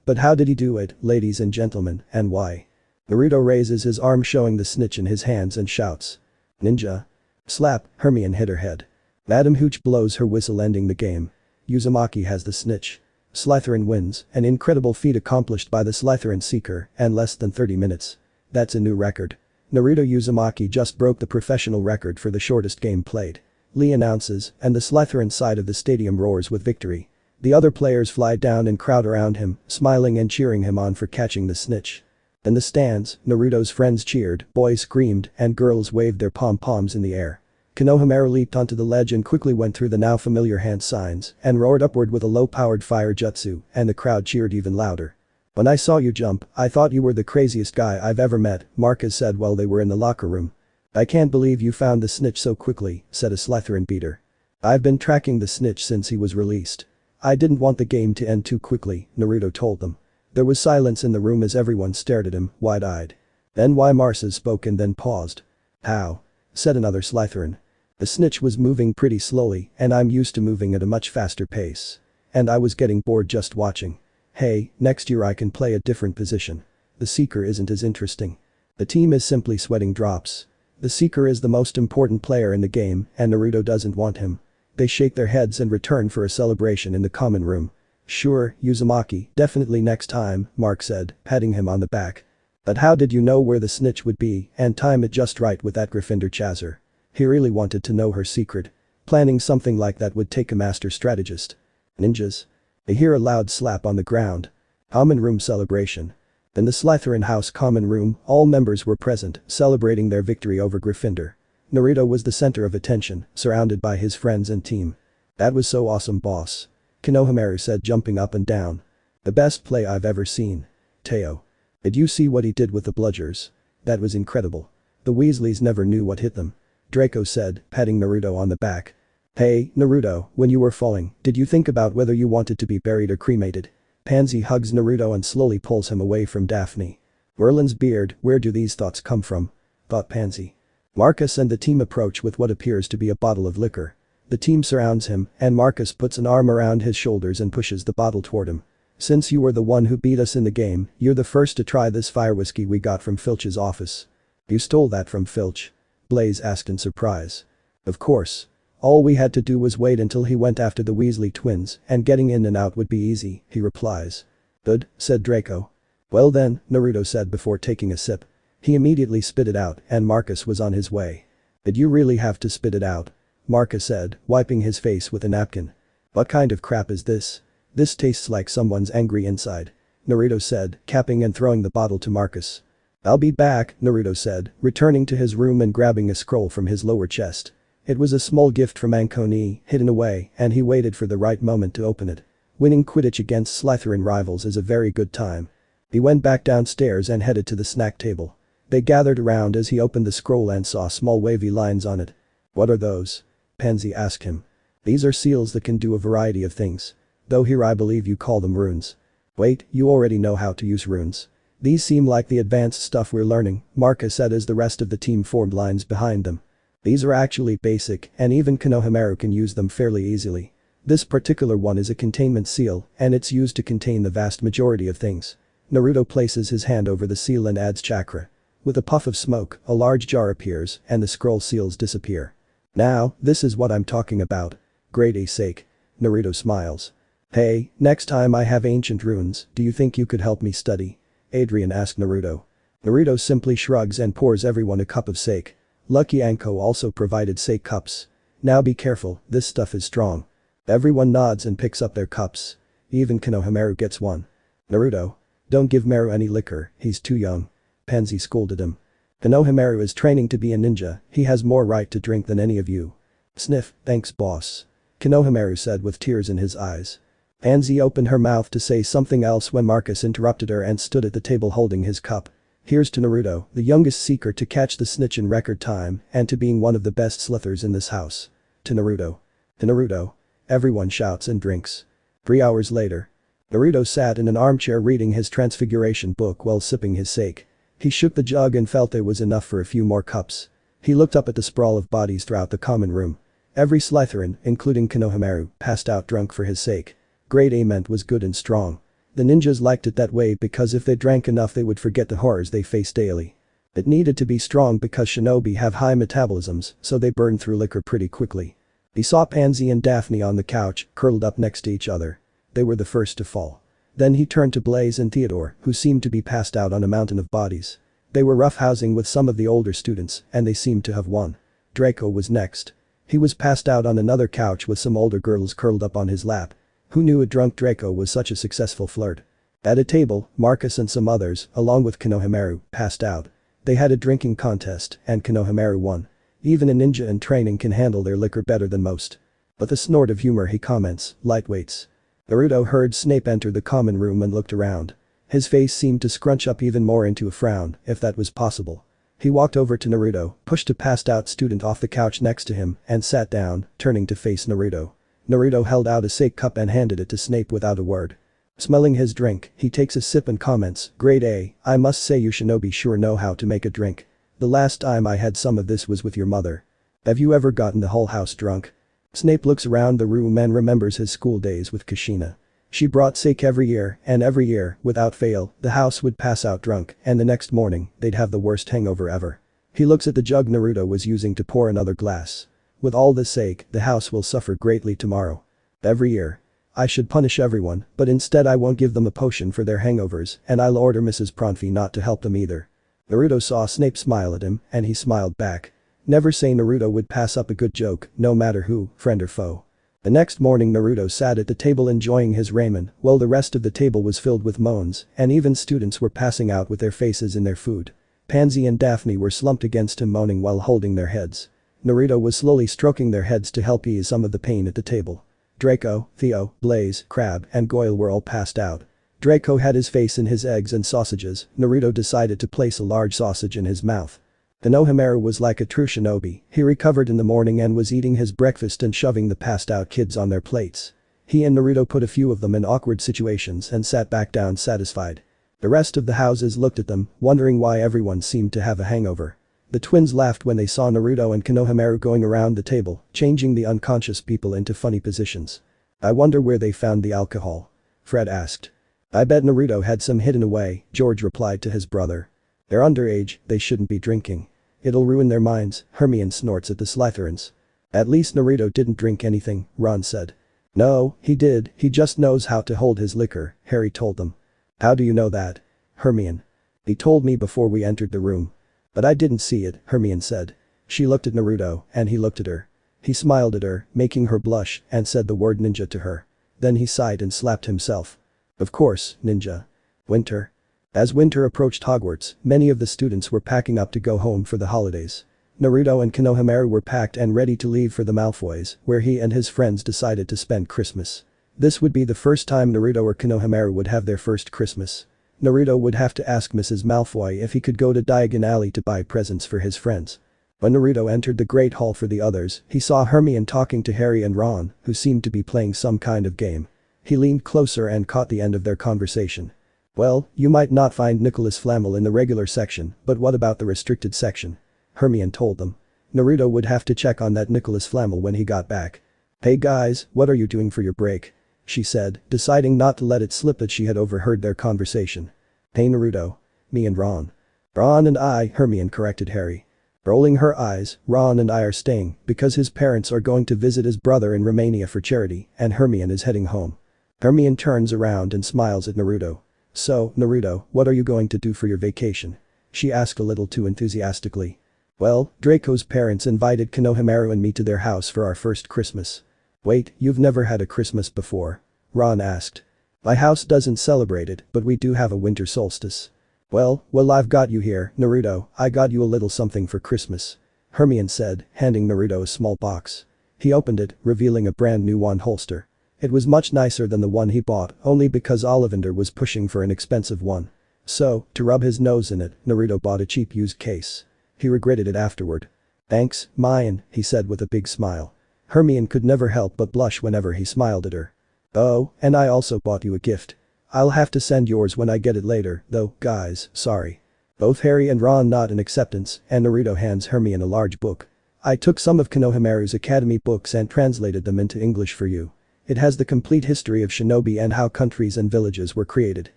But how did he do it, ladies and gentlemen, and why? Naruto raises his arm showing the snitch in his hands and shouts. Ninja. Slap, Hermione hit her head. Madame Hooch blows her whistle ending the game. Uzumaki has the snitch. Slytherin wins, an incredible feat accomplished by the Slytherin Seeker in less than 30 minutes. That's a new record. Naruto Uzumaki just broke the professional record for the shortest game played. Lee announces, and the Slytherin side of the stadium roars with victory. The other players fly down and crowd around him, smiling and cheering him on for catching the snitch. In the stands, Naruto's friends cheered, boys screamed, and girls waved their pom-poms in the air. Konohamaru leaped onto the ledge and quickly went through the now familiar hand signs and roared upward with a low-powered fire jutsu, and the crowd cheered even louder. "When I saw you jump, I thought you were the craziest guy I've ever met," Marcus said while they were in the locker room. "I can't believe you found the snitch so quickly," said a Slytherin beater. "I've been tracking the snitch since he was released. I didn't want the game to end too quickly," Naruto told them. There was silence in the room as everyone stared at him, wide-eyed. Then Marcus spoke and then paused. "How?" said another Slytherin. "The snitch was moving pretty slowly and I'm used to moving at a much faster pace. And I was getting bored just watching. Hey, next year I can play a different position. The Seeker isn't as interesting. The team is simply sweating drops. The Seeker is the most important player in the game and Naruto doesn't want him." They shake their heads and return for a celebration in the common room. "Sure, Uzumaki, definitely next time," Mark said, patting him on the back. "But how did you know where the snitch would be and time it just right with that Gryffindor Chazzer?" He really wanted to know her secret. Planning something like that would take a master strategist. Ninjas. They hear a loud slap on the ground. Common room celebration. In the Slytherin house common room, all members were present, celebrating their victory over Gryffindor. Naruto was the center of attention, surrounded by his friends and team. "That was so awesome, boss," Konohamaru said, jumping up and down. "The best play I've ever seen." Teo. "Did you see what he did with the bludgers? That was incredible. The Weasleys never knew what hit them," Draco said, patting Naruto on the back. "Hey, Naruto, when you were falling, did you think about whether you wanted to be buried or cremated?" Pansy hugs Naruto and slowly pulls him away from Daphne. "Merlin's beard, where do these thoughts come from?" thought Pansy. Marcus and the team approach with what appears to be a bottle of liquor. The team surrounds him and Marcus puts an arm around his shoulders and pushes the bottle toward him. "Since you were the one who beat us in the game, you're the first to try this fire whiskey we got from Filch's office." "You stole that from Filch?" Blaze asked in surprise. "Of course. All we had to do was wait until he went after the Weasley twins and getting in and out would be easy," he replies. "Good," said Draco. "Well then," Naruto said before taking a sip. He immediately spit it out and Marcus was on his way. "Did you really have to spit it out?" Marcus said, wiping his face with a napkin. "What kind of crap is this? This tastes like someone's angry inside," Naruto said, capping and throwing the bottle to Marcus. "I'll be back," Naruto said, returning to his room and grabbing a scroll from his lower chest. It was a small gift from Ankoni, hidden away, and he waited for the right moment to open it. Winning Quidditch against Slytherin rivals is a very good time. He went back downstairs and headed to the snack table. They gathered around as he opened the scroll and saw small wavy lines on it. "What are those?" Pansy asked him. "These are seals that can do a variety of things. Though here I believe you call them runes." "Wait, you already know how to use runes. These seem like the advanced stuff we're learning," Marcus said as the rest of the team formed lines behind them. "These are actually basic and even Konohamaru can use them fairly easily. This particular one is a containment seal and it's used to contain the vast majority of things." Naruto places his hand over the seal and adds chakra. With a puff of smoke, a large jar appears and the scroll seals disappear. "Now, this is what I'm talking about. Great sake." Naruto smiles. "Hey, next time I have ancient runes, do you think you could help me study?" Adrian asked Naruto. Naruto simply shrugs and pours everyone a cup of sake. Lucky Anko also provided sake cups. "Now be careful, this stuff is strong." Everyone nods and picks up their cups. Even Konohamaru gets one. "Naruto. Don't give Meru any liquor, he's too young." Pansy scolded him. "Konohamaru is training to be a ninja, he has more right to drink than any of you." "Sniff, thanks boss." Konohamaru said with tears in his eyes. Pansy opened her mouth to say something else when Marcus interrupted her and stood at the table holding his cup. "Here's to Naruto, the youngest seeker to catch the snitch in record time and to being one of the best slithers in this house. To Naruto. To Naruto." Everyone shouts and drinks. 3 hours later. Naruto sat in an armchair reading his transfiguration book while sipping his sake. He shook the jug and felt there was enough for a few more cups. He looked up at the sprawl of bodies throughout the common room. Every Slytherin, including Konohamaru, passed out drunk for his sake. Grade A meant was good and strong. The ninjas liked it that way because if they drank enough they would forget the horrors they face daily. It needed to be strong because shinobi have high metabolisms, so they burn through liquor pretty quickly. He saw Pansy and Daphne on the couch, curled up next to each other. They were the first to fall. Then he turned to Blaze and Theodore, who seemed to be passed out on a mountain of bodies. They were roughhousing with some of the older students, and they seemed to have won. Draco was next. He was passed out on another couch with some older girls curled up on his lap. Who knew a drunk Draco was such a successful flirt? At a table, Marcus and some others, along with Konohamaru, passed out. They had a drinking contest, and Konohamaru won. Even a ninja in training can handle their liquor better than most. With a snort of humor he comments, lightweights. Naruto heard Snape enter the common room and looked around. His face seemed to scrunch up even more into a frown, if that was possible. He walked over to Naruto, pushed a passed-out student off the couch next to him, and sat down, turning to face Naruto. Naruto held out a sake cup and handed it to Snape without a word. Smelling his drink, he takes a sip and comments, "Grade A, I must say you Shinobi sure know how to make a drink. The last time I had some of this was with your mother. Have you ever gotten the whole house drunk?" Snape looks around the room and remembers his school days with Kushina. She brought sake every year, and every year, without fail, the house would pass out drunk, and the next morning, they'd have the worst hangover ever. He looks at the jug Naruto was using to pour another glass. With all this sake, the house will suffer greatly tomorrow. Every year. I should punish everyone, but instead I won't give them a potion for their hangovers, and I'll order Mrs. Pronfi not to help them either. Naruto saw Snape smile at him, and he smiled back. Never say Naruto would pass up a good joke, no matter who, friend or foe. The next morning Naruto sat at the table enjoying his ramen, while the rest of the table was filled with moans, and even students were passing out with their faces in their food. Pansy and Daphne were slumped against him moaning while holding their heads. Naruto was slowly stroking their heads to help ease some of the pain at the table. Draco, Theo, Blaze, Crab, and Goyle were all passed out. Draco had his face in his eggs and sausages. Naruto decided to place a large sausage in his mouth. Konohamaru was like a true shinobi. He recovered in the morning and was eating his breakfast and shoving the passed out kids on their plates. He and Naruto put a few of them in awkward situations and sat back down satisfied. The rest of the houses looked at them, wondering why everyone seemed to have a hangover. The twins laughed when they saw Naruto and Konohamaru going around the table, changing the unconscious people into funny positions. "I wonder where they found the alcohol?" Fred asked. "I bet Naruto had some hidden away," George replied to his brother. "They're underage, they shouldn't be drinking. It'll ruin their minds," Hermione snorts at the Slytherins. "At least Naruto didn't drink anything," Ron said. "No, he did, he just knows how to hold his liquor," Harry told them. "How do you know that?" Hermione. "He told me before we entered the room." "But I didn't see it," Hermione said. She looked at Naruto, and he looked at her. He smiled at her, making her blush, and said the word ninja to her. Then he sighed and slapped himself. "Of course, ninja. Winter." As winter approached Hogwarts, many of the students were packing up to go home for the holidays. Naruto and Konohamaru were packed and ready to leave for the Malfoys, where he and his friends decided to spend Christmas. This would be the first time Naruto or Konohamaru would have their first Christmas. Naruto would have to ask Mrs. Malfoy if he could go to Diagon Alley to buy presents for his friends. When Naruto entered the Great Hall for the others, he saw Hermione talking to Harry and Ron, who seemed to be playing some kind of game. He leaned closer and caught the end of their conversation. "Well, you might not find Nicholas Flamel in the regular section, but what about the restricted section?" Hermione told them. Naruto would have to check on that Nicholas Flamel when he got back. "Hey guys, what are you doing for your break?" she said, deciding not to let it slip that she had overheard their conversation. "Hey Naruto. Me and Ron." "Ron and I," Hermione corrected Harry. Rolling her eyes, "Ron and I are staying because his parents are going to visit his brother in Romania for charity, and Hermione is heading home." Hermione turns around and smiles at Naruto. "So, Naruto, what are you going to do for your vacation?" she asked a little too enthusiastically. "Well, Draco's parents invited Konohamaru and me to their house for our first Christmas." "Wait, you've never had a Christmas before?" Ron asked. "My house doesn't celebrate it, but we do have a winter solstice." Well, I've got you here, Naruto, I got you a little something for Christmas," Hermione said, handing Naruto a small box. He opened it, revealing a brand new wand holster. It was much nicer than the one he bought, only because Ollivander was pushing for an expensive one. So, to rub his nose in it, Naruto bought a cheap used case. He regretted it afterward. "Thanks, mine," he said with a big smile. Hermione could never help but blush whenever he smiled at her. "Oh, and I also bought you a gift. I'll have to send yours when I get it later, though, guys, sorry." Both Harry and Ron nod in acceptance, and Naruto hands Hermione a large book. "I took some of Konohamaru's academy books and translated them into English for you. It has the complete history of Shinobi and how countries and villages were created."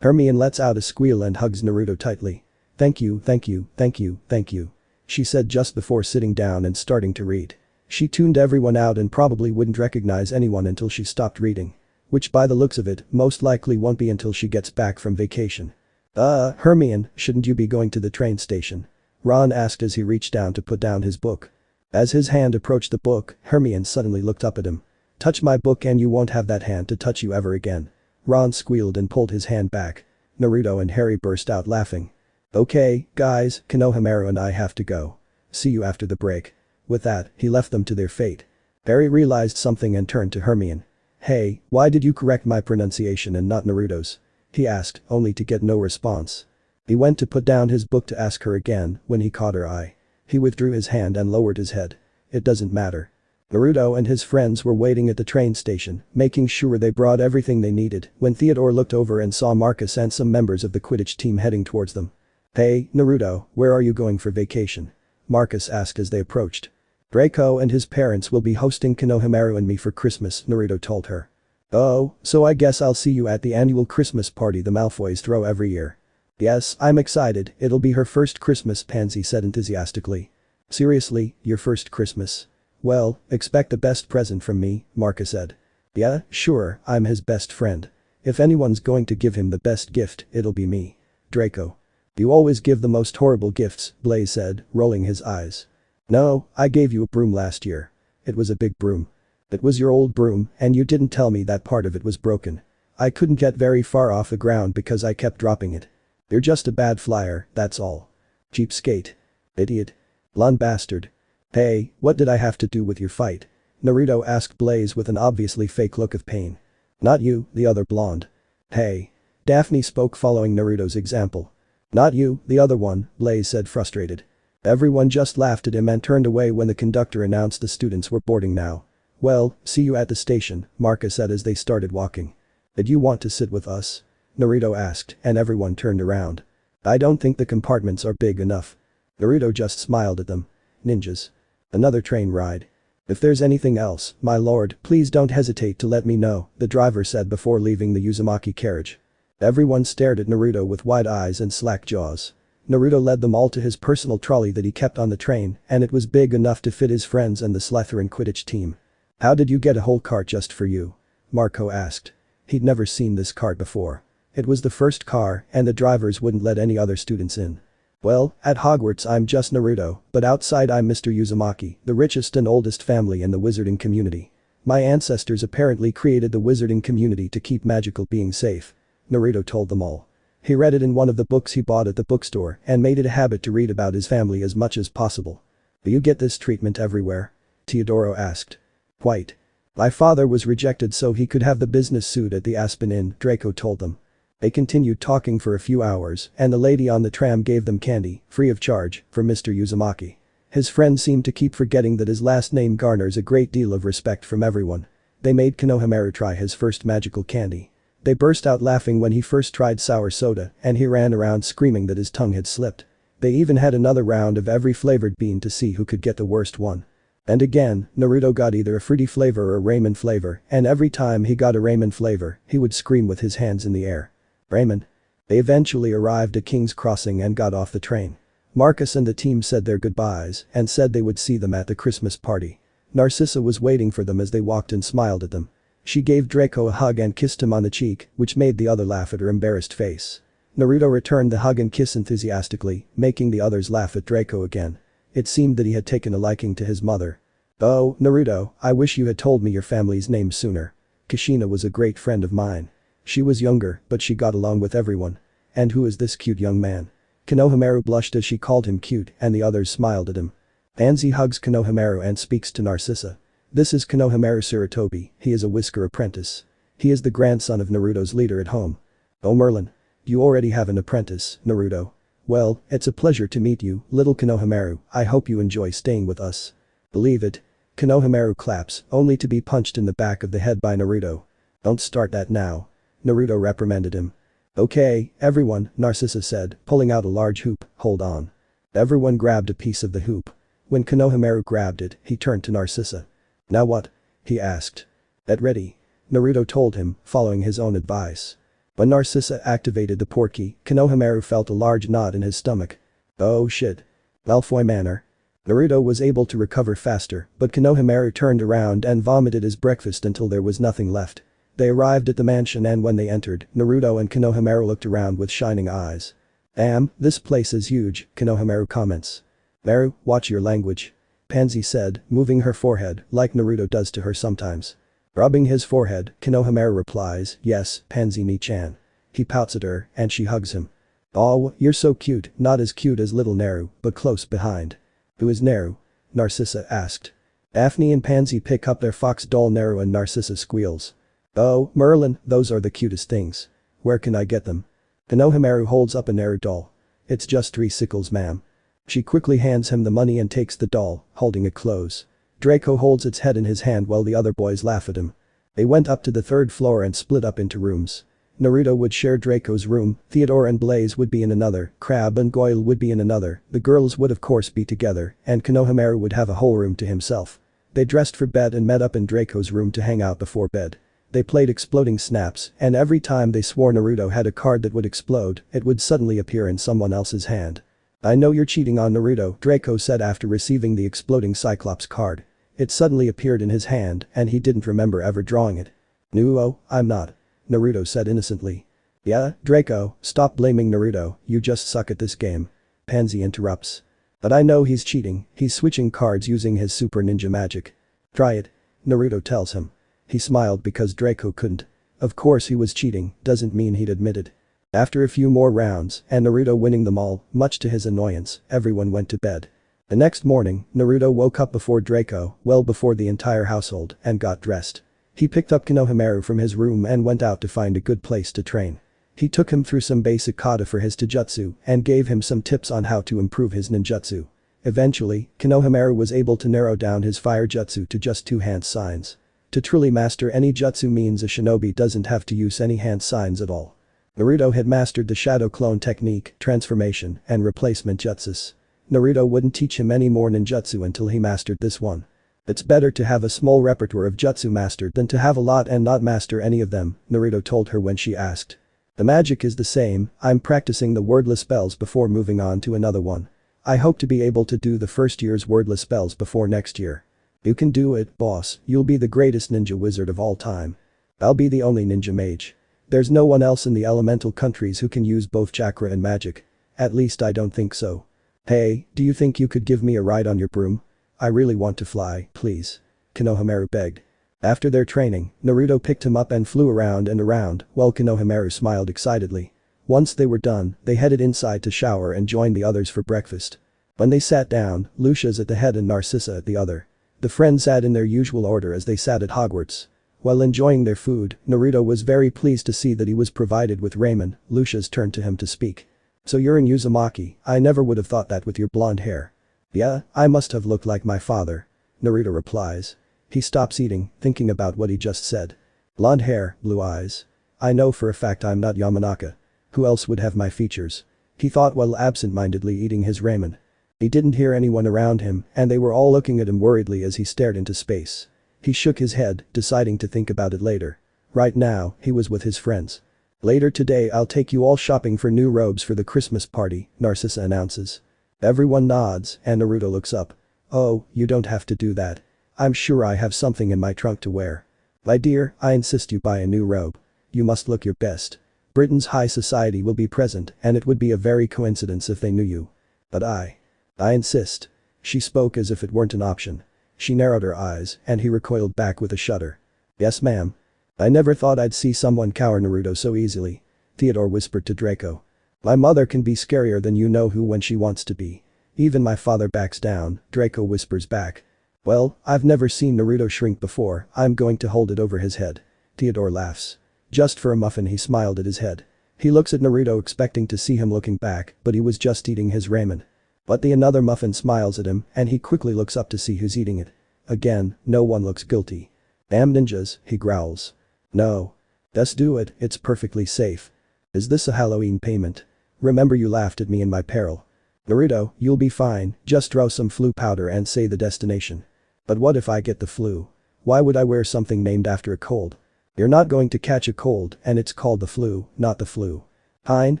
Hermione lets out a squeal and hugs Naruto tightly. "Thank you, thank you, thank you, thank you," she said just before sitting down and starting to read. She tuned everyone out and probably wouldn't recognize anyone until she stopped reading. Which by the looks of it, most likely won't be until she gets back from vacation. Hermione, shouldn't you be going to the train station?" Ron asked as he reached down to put down his book. As his hand approached the book, Hermione suddenly looked up at him. "Touch my book and you won't have that hand to touch you ever again." Ron squealed and pulled his hand back. Naruto and Harry burst out laughing. "Okay, guys, Konohamaru and I have to go. See you after the break." With that, he left them to their fate. Harry realized something and turned to Hermione. "Hey, why did you correct my pronunciation and not Naruto's?" he asked, only to get no response. He went to put down his book to ask her again when he caught her eye. He withdrew his hand and lowered his head. "It doesn't matter." Naruto and his friends were waiting at the train station, making sure they brought everything they needed, when Theodore looked over and saw Marcus and some members of the Quidditch team heading towards them. "Hey, Naruto, where are you going for vacation?" Marcus asked as they approached. "Draco and his parents will be hosting Konohamaru and me for Christmas," Naruto told her. "Oh, so I guess I'll see you at the annual Christmas party the Malfoys throw every year." "Yes, I'm excited, it'll be her first Christmas," Pansy said enthusiastically. "Seriously, your first Christmas? Well, expect the best present from me," Marcus said. "Yeah, sure, I'm his best friend. If anyone's going to give him the best gift, it'll be me." "Draco. You always give the most horrible gifts," Blaze said, rolling his eyes. "No, I gave you a broom last year. It was a big broom. It was your old broom and you didn't tell me that part of it was broken. I couldn't get very far off the ground because I kept dropping it. You're just a bad flyer, that's all. Cheapskate. Idiot. Blonde bastard. Hey, what did I have to do with your fight?" Naruto asked Blaze with an obviously fake look of pain. "Not you, the other blonde." "Hey." Daphne spoke following Naruto's example. "Not you, the other one," Blaze said frustrated. Everyone just laughed at him and turned away when the conductor announced the students were boarding now. "Well, see you at the station," Marcus said as they started walking. "Did you want to sit with us?" Naruto asked, and everyone turned around. "I don't think the compartments are big enough." Naruto just smiled at them. "Ninjas. Another train ride. If there's anything else, my lord, please don't hesitate to let me know," the driver said before leaving the Uzumaki carriage. Everyone stared at Naruto with wide eyes and slack jaws. Naruto led them all to his personal trolley that he kept on the train, and it was big enough to fit his friends and the Slytherin Quidditch team. "How did you get a whole cart just for you?" Marco asked. He'd never seen this cart before. It was the first car, and the drivers wouldn't let any other students in. "Well, at Hogwarts I'm just Naruto, but outside I'm Mr. Uzumaki, the richest and oldest family in the wizarding community. My ancestors apparently created the wizarding community to keep magical beings safe," Naruto told them all. He read it in one of the books he bought at the bookstore and made it a habit to read about his family as much as possible. "Do you get this treatment everywhere?" Teodoro asked. "Quite. My father was rejected so he could have the business suit at the Aspen Inn," Draco told them. They continued talking for a few hours and the lady on the tram gave them candy, free of charge, for Mr. Uzumaki. His friend seemed to keep forgetting that his last name garners a great deal of respect from everyone. They made Konohamaru try his first magical candy. They burst out laughing when he first tried sour soda and he ran around screaming that his tongue had slipped. They even had another round of every flavored bean to see who could get the worst one. And again, Naruto got either a fruity flavor or a ramen flavor, and every time he got a ramen flavor, he would scream with his hands in the air. "Ramen." They eventually arrived at King's Crossing and got off the train. Marcus and the team said their goodbyes and said they would see them at the Christmas party. Narcissa was waiting for them as they walked and smiled at them. She gave Draco a hug and kissed him on the cheek, which made the other laugh at her embarrassed face. Naruto returned the hug and kiss enthusiastically, making the others laugh at Draco again. It seemed that he had taken a liking to his mother. "Oh, Naruto, I wish you had told me your family's name sooner. Kushina was a great friend of mine. She was younger, but she got along with everyone. And who is this cute young man?" Konohamaru blushed as she called him cute and the others smiled at him. Anzi hugs Konohamaru and speaks to Narcissa. "This is Konohamaru Sarutobi, he is a whisker apprentice. He is the grandson of Naruto's leader at home." "Oh Merlin. You already have an apprentice, Naruto. Well, it's a pleasure to meet you, little Konohamaru, I hope you enjoy staying with us." "Believe it." Konohamaru claps, only to be punched in the back of the head by Naruto. "Don't start that now." Naruto reprimanded him. "Okay, everyone," Narcissa said, pulling out a large hoop, "hold on." Everyone grabbed a piece of the hoop. When Konohamaru grabbed it, he turned to Narcissa. "Now what?" he asked. "Get ready." Naruto told him, following his own advice. When Narcissa activated the portkey, Konohamaru felt a large knot in his stomach. "Oh shit. Malfoy Manor." Naruto was able to recover faster, but Konohamaru turned around and vomited his breakfast until there was nothing left. They arrived at the mansion and when they entered, Naruto and Konohamaru looked around with shining eyes. "Damn, this place is huge," Konohamaru comments. "Maru, watch your language." Pansy said, moving her forehead like Naruto does to her sometimes. Rubbing his forehead, Konohamaru replies, yes, Pansy-ni-chan. He pouts at her, and she hugs him. Oh, you're so cute, not as cute as little Naru, but close behind. Who is Naru? Narcissa asked. Daphne and Pansy pick up their fox doll Naru and Narcissa squeals. Oh, Merlin, those are the cutest things. Where can I get them? Konohamaru holds up a Naru doll. It's just 3 sickles, ma'am. She quickly hands him the money and takes the doll, holding it close. Draco holds its head in his hand while the other boys laugh at him. They went up to the 3rd floor and split up into rooms. Naruto would share Draco's room, Theodore and Blaze would be in another, Crab and Goyle would be in another, the girls would of course be together, and Konohamaru would have a whole room to himself. They dressed for bed and met up in Draco's room to hang out before bed. They played exploding snaps, and every time they swore Naruto had a card that would explode, it would suddenly appear in someone else's hand. I know you're cheating on Naruto, Draco said after receiving the exploding Cyclops card. It suddenly appeared in his hand, and he didn't remember ever drawing it. No, I'm not. Naruto said innocently. Yeah, Draco, stop blaming Naruto, you just suck at this game. Pansy interrupts. But I know he's cheating, he's switching cards using his super ninja magic. Try it. Naruto tells him. He smiled because Draco couldn't. Of course he was cheating, doesn't mean he'd admit it. After a few more rounds, and Naruto winning them all, much to his annoyance, everyone went to bed. The next morning, Naruto woke up before Draco, well before the entire household, and got dressed. He picked up Konohamaru from his room and went out to find a good place to train. He took him through some basic kata for his taijutsu and gave him some tips on how to improve his ninjutsu. Eventually, Konohamaru was able to narrow down his fire jutsu to just 2 hand signs. To truly master any jutsu means a shinobi doesn't have to use any hand signs at all. Naruto had mastered the shadow clone technique, transformation, and replacement jutsus. Naruto wouldn't teach him any more ninjutsu until he mastered this one. It's better to have a small repertoire of jutsu mastered than to have a lot and not master any of them, Naruto told her when she asked. The magic is the same, I'm practicing the wordless spells before moving on to another one. I hope to be able to do the first year's wordless spells before next year. You can do it, boss, you'll be the greatest ninja wizard of all time. I'll be the only ninja mage. There's no one else in the elemental countries who can use both chakra and magic. At least I don't think so. Hey, do you think you could give me a ride on your broom? I really want to fly, please. Konohamaru begged. After their training, Naruto picked him up and flew around and around, while Konohamaru smiled excitedly. Once they were done, they headed inside to shower and joined the others for breakfast. When they sat down, Lucia's at the head and Narcissa at the other. The friends sat in their usual order as they sat at Hogwarts. While enjoying their food, Naruto was very pleased to see that he was provided with ramen. Lucia's turned to him to speak. So you're in Uzumaki, I never would have thought that with your blonde hair. Yeah, I must have looked like my father. Naruto replies. He stops eating, thinking about what he just said. Blonde hair, blue eyes. I know for a fact I'm not Yamanaka. Who else would have my features? He thought while absent-mindedly eating his ramen. He didn't hear anyone around him, and they were all looking at him worriedly as he stared into space. He shook his head, deciding to think about it later. Right now, he was with his friends. Later today I'll take you all shopping for new robes for the Christmas party, Narcissa announces. Everyone nods, and Naruto looks up. Oh, you don't have to do that. I'm sure I have something in my trunk to wear. My dear, I insist you buy a new robe. You must look your best. Britain's high society will be present and it would be a very coincidence if they knew you. But I insist. She spoke as if it weren't an option. She narrowed her eyes and he recoiled back with a shudder. Yes ma'am. I never thought I'd see someone cower Naruto so easily. Theodore whispered to Draco. My mother can be scarier than you know who when she wants to be. Even my father backs down, Draco whispers back. Well, I've never seen Naruto shrink before, I'm going to hold it over his head. Theodore laughs. Just for a muffin he smiled at his head. He looks at Naruto expecting to see him looking back, but he was just eating his ramen. But the another muffin smiles at him and he quickly looks up to see who's eating it. Again, no one looks guilty. Damn ninjas, he growls. No. Let's do it, it's perfectly safe. Is this a Halloween payment? Remember you laughed at me in my peril. Naruto, you'll be fine, just draw some flu powder and say the destination. But what if I get the flu? Why would I wear something named after a cold? You're not going to catch a cold and it's called the flu, not the flu. Fine,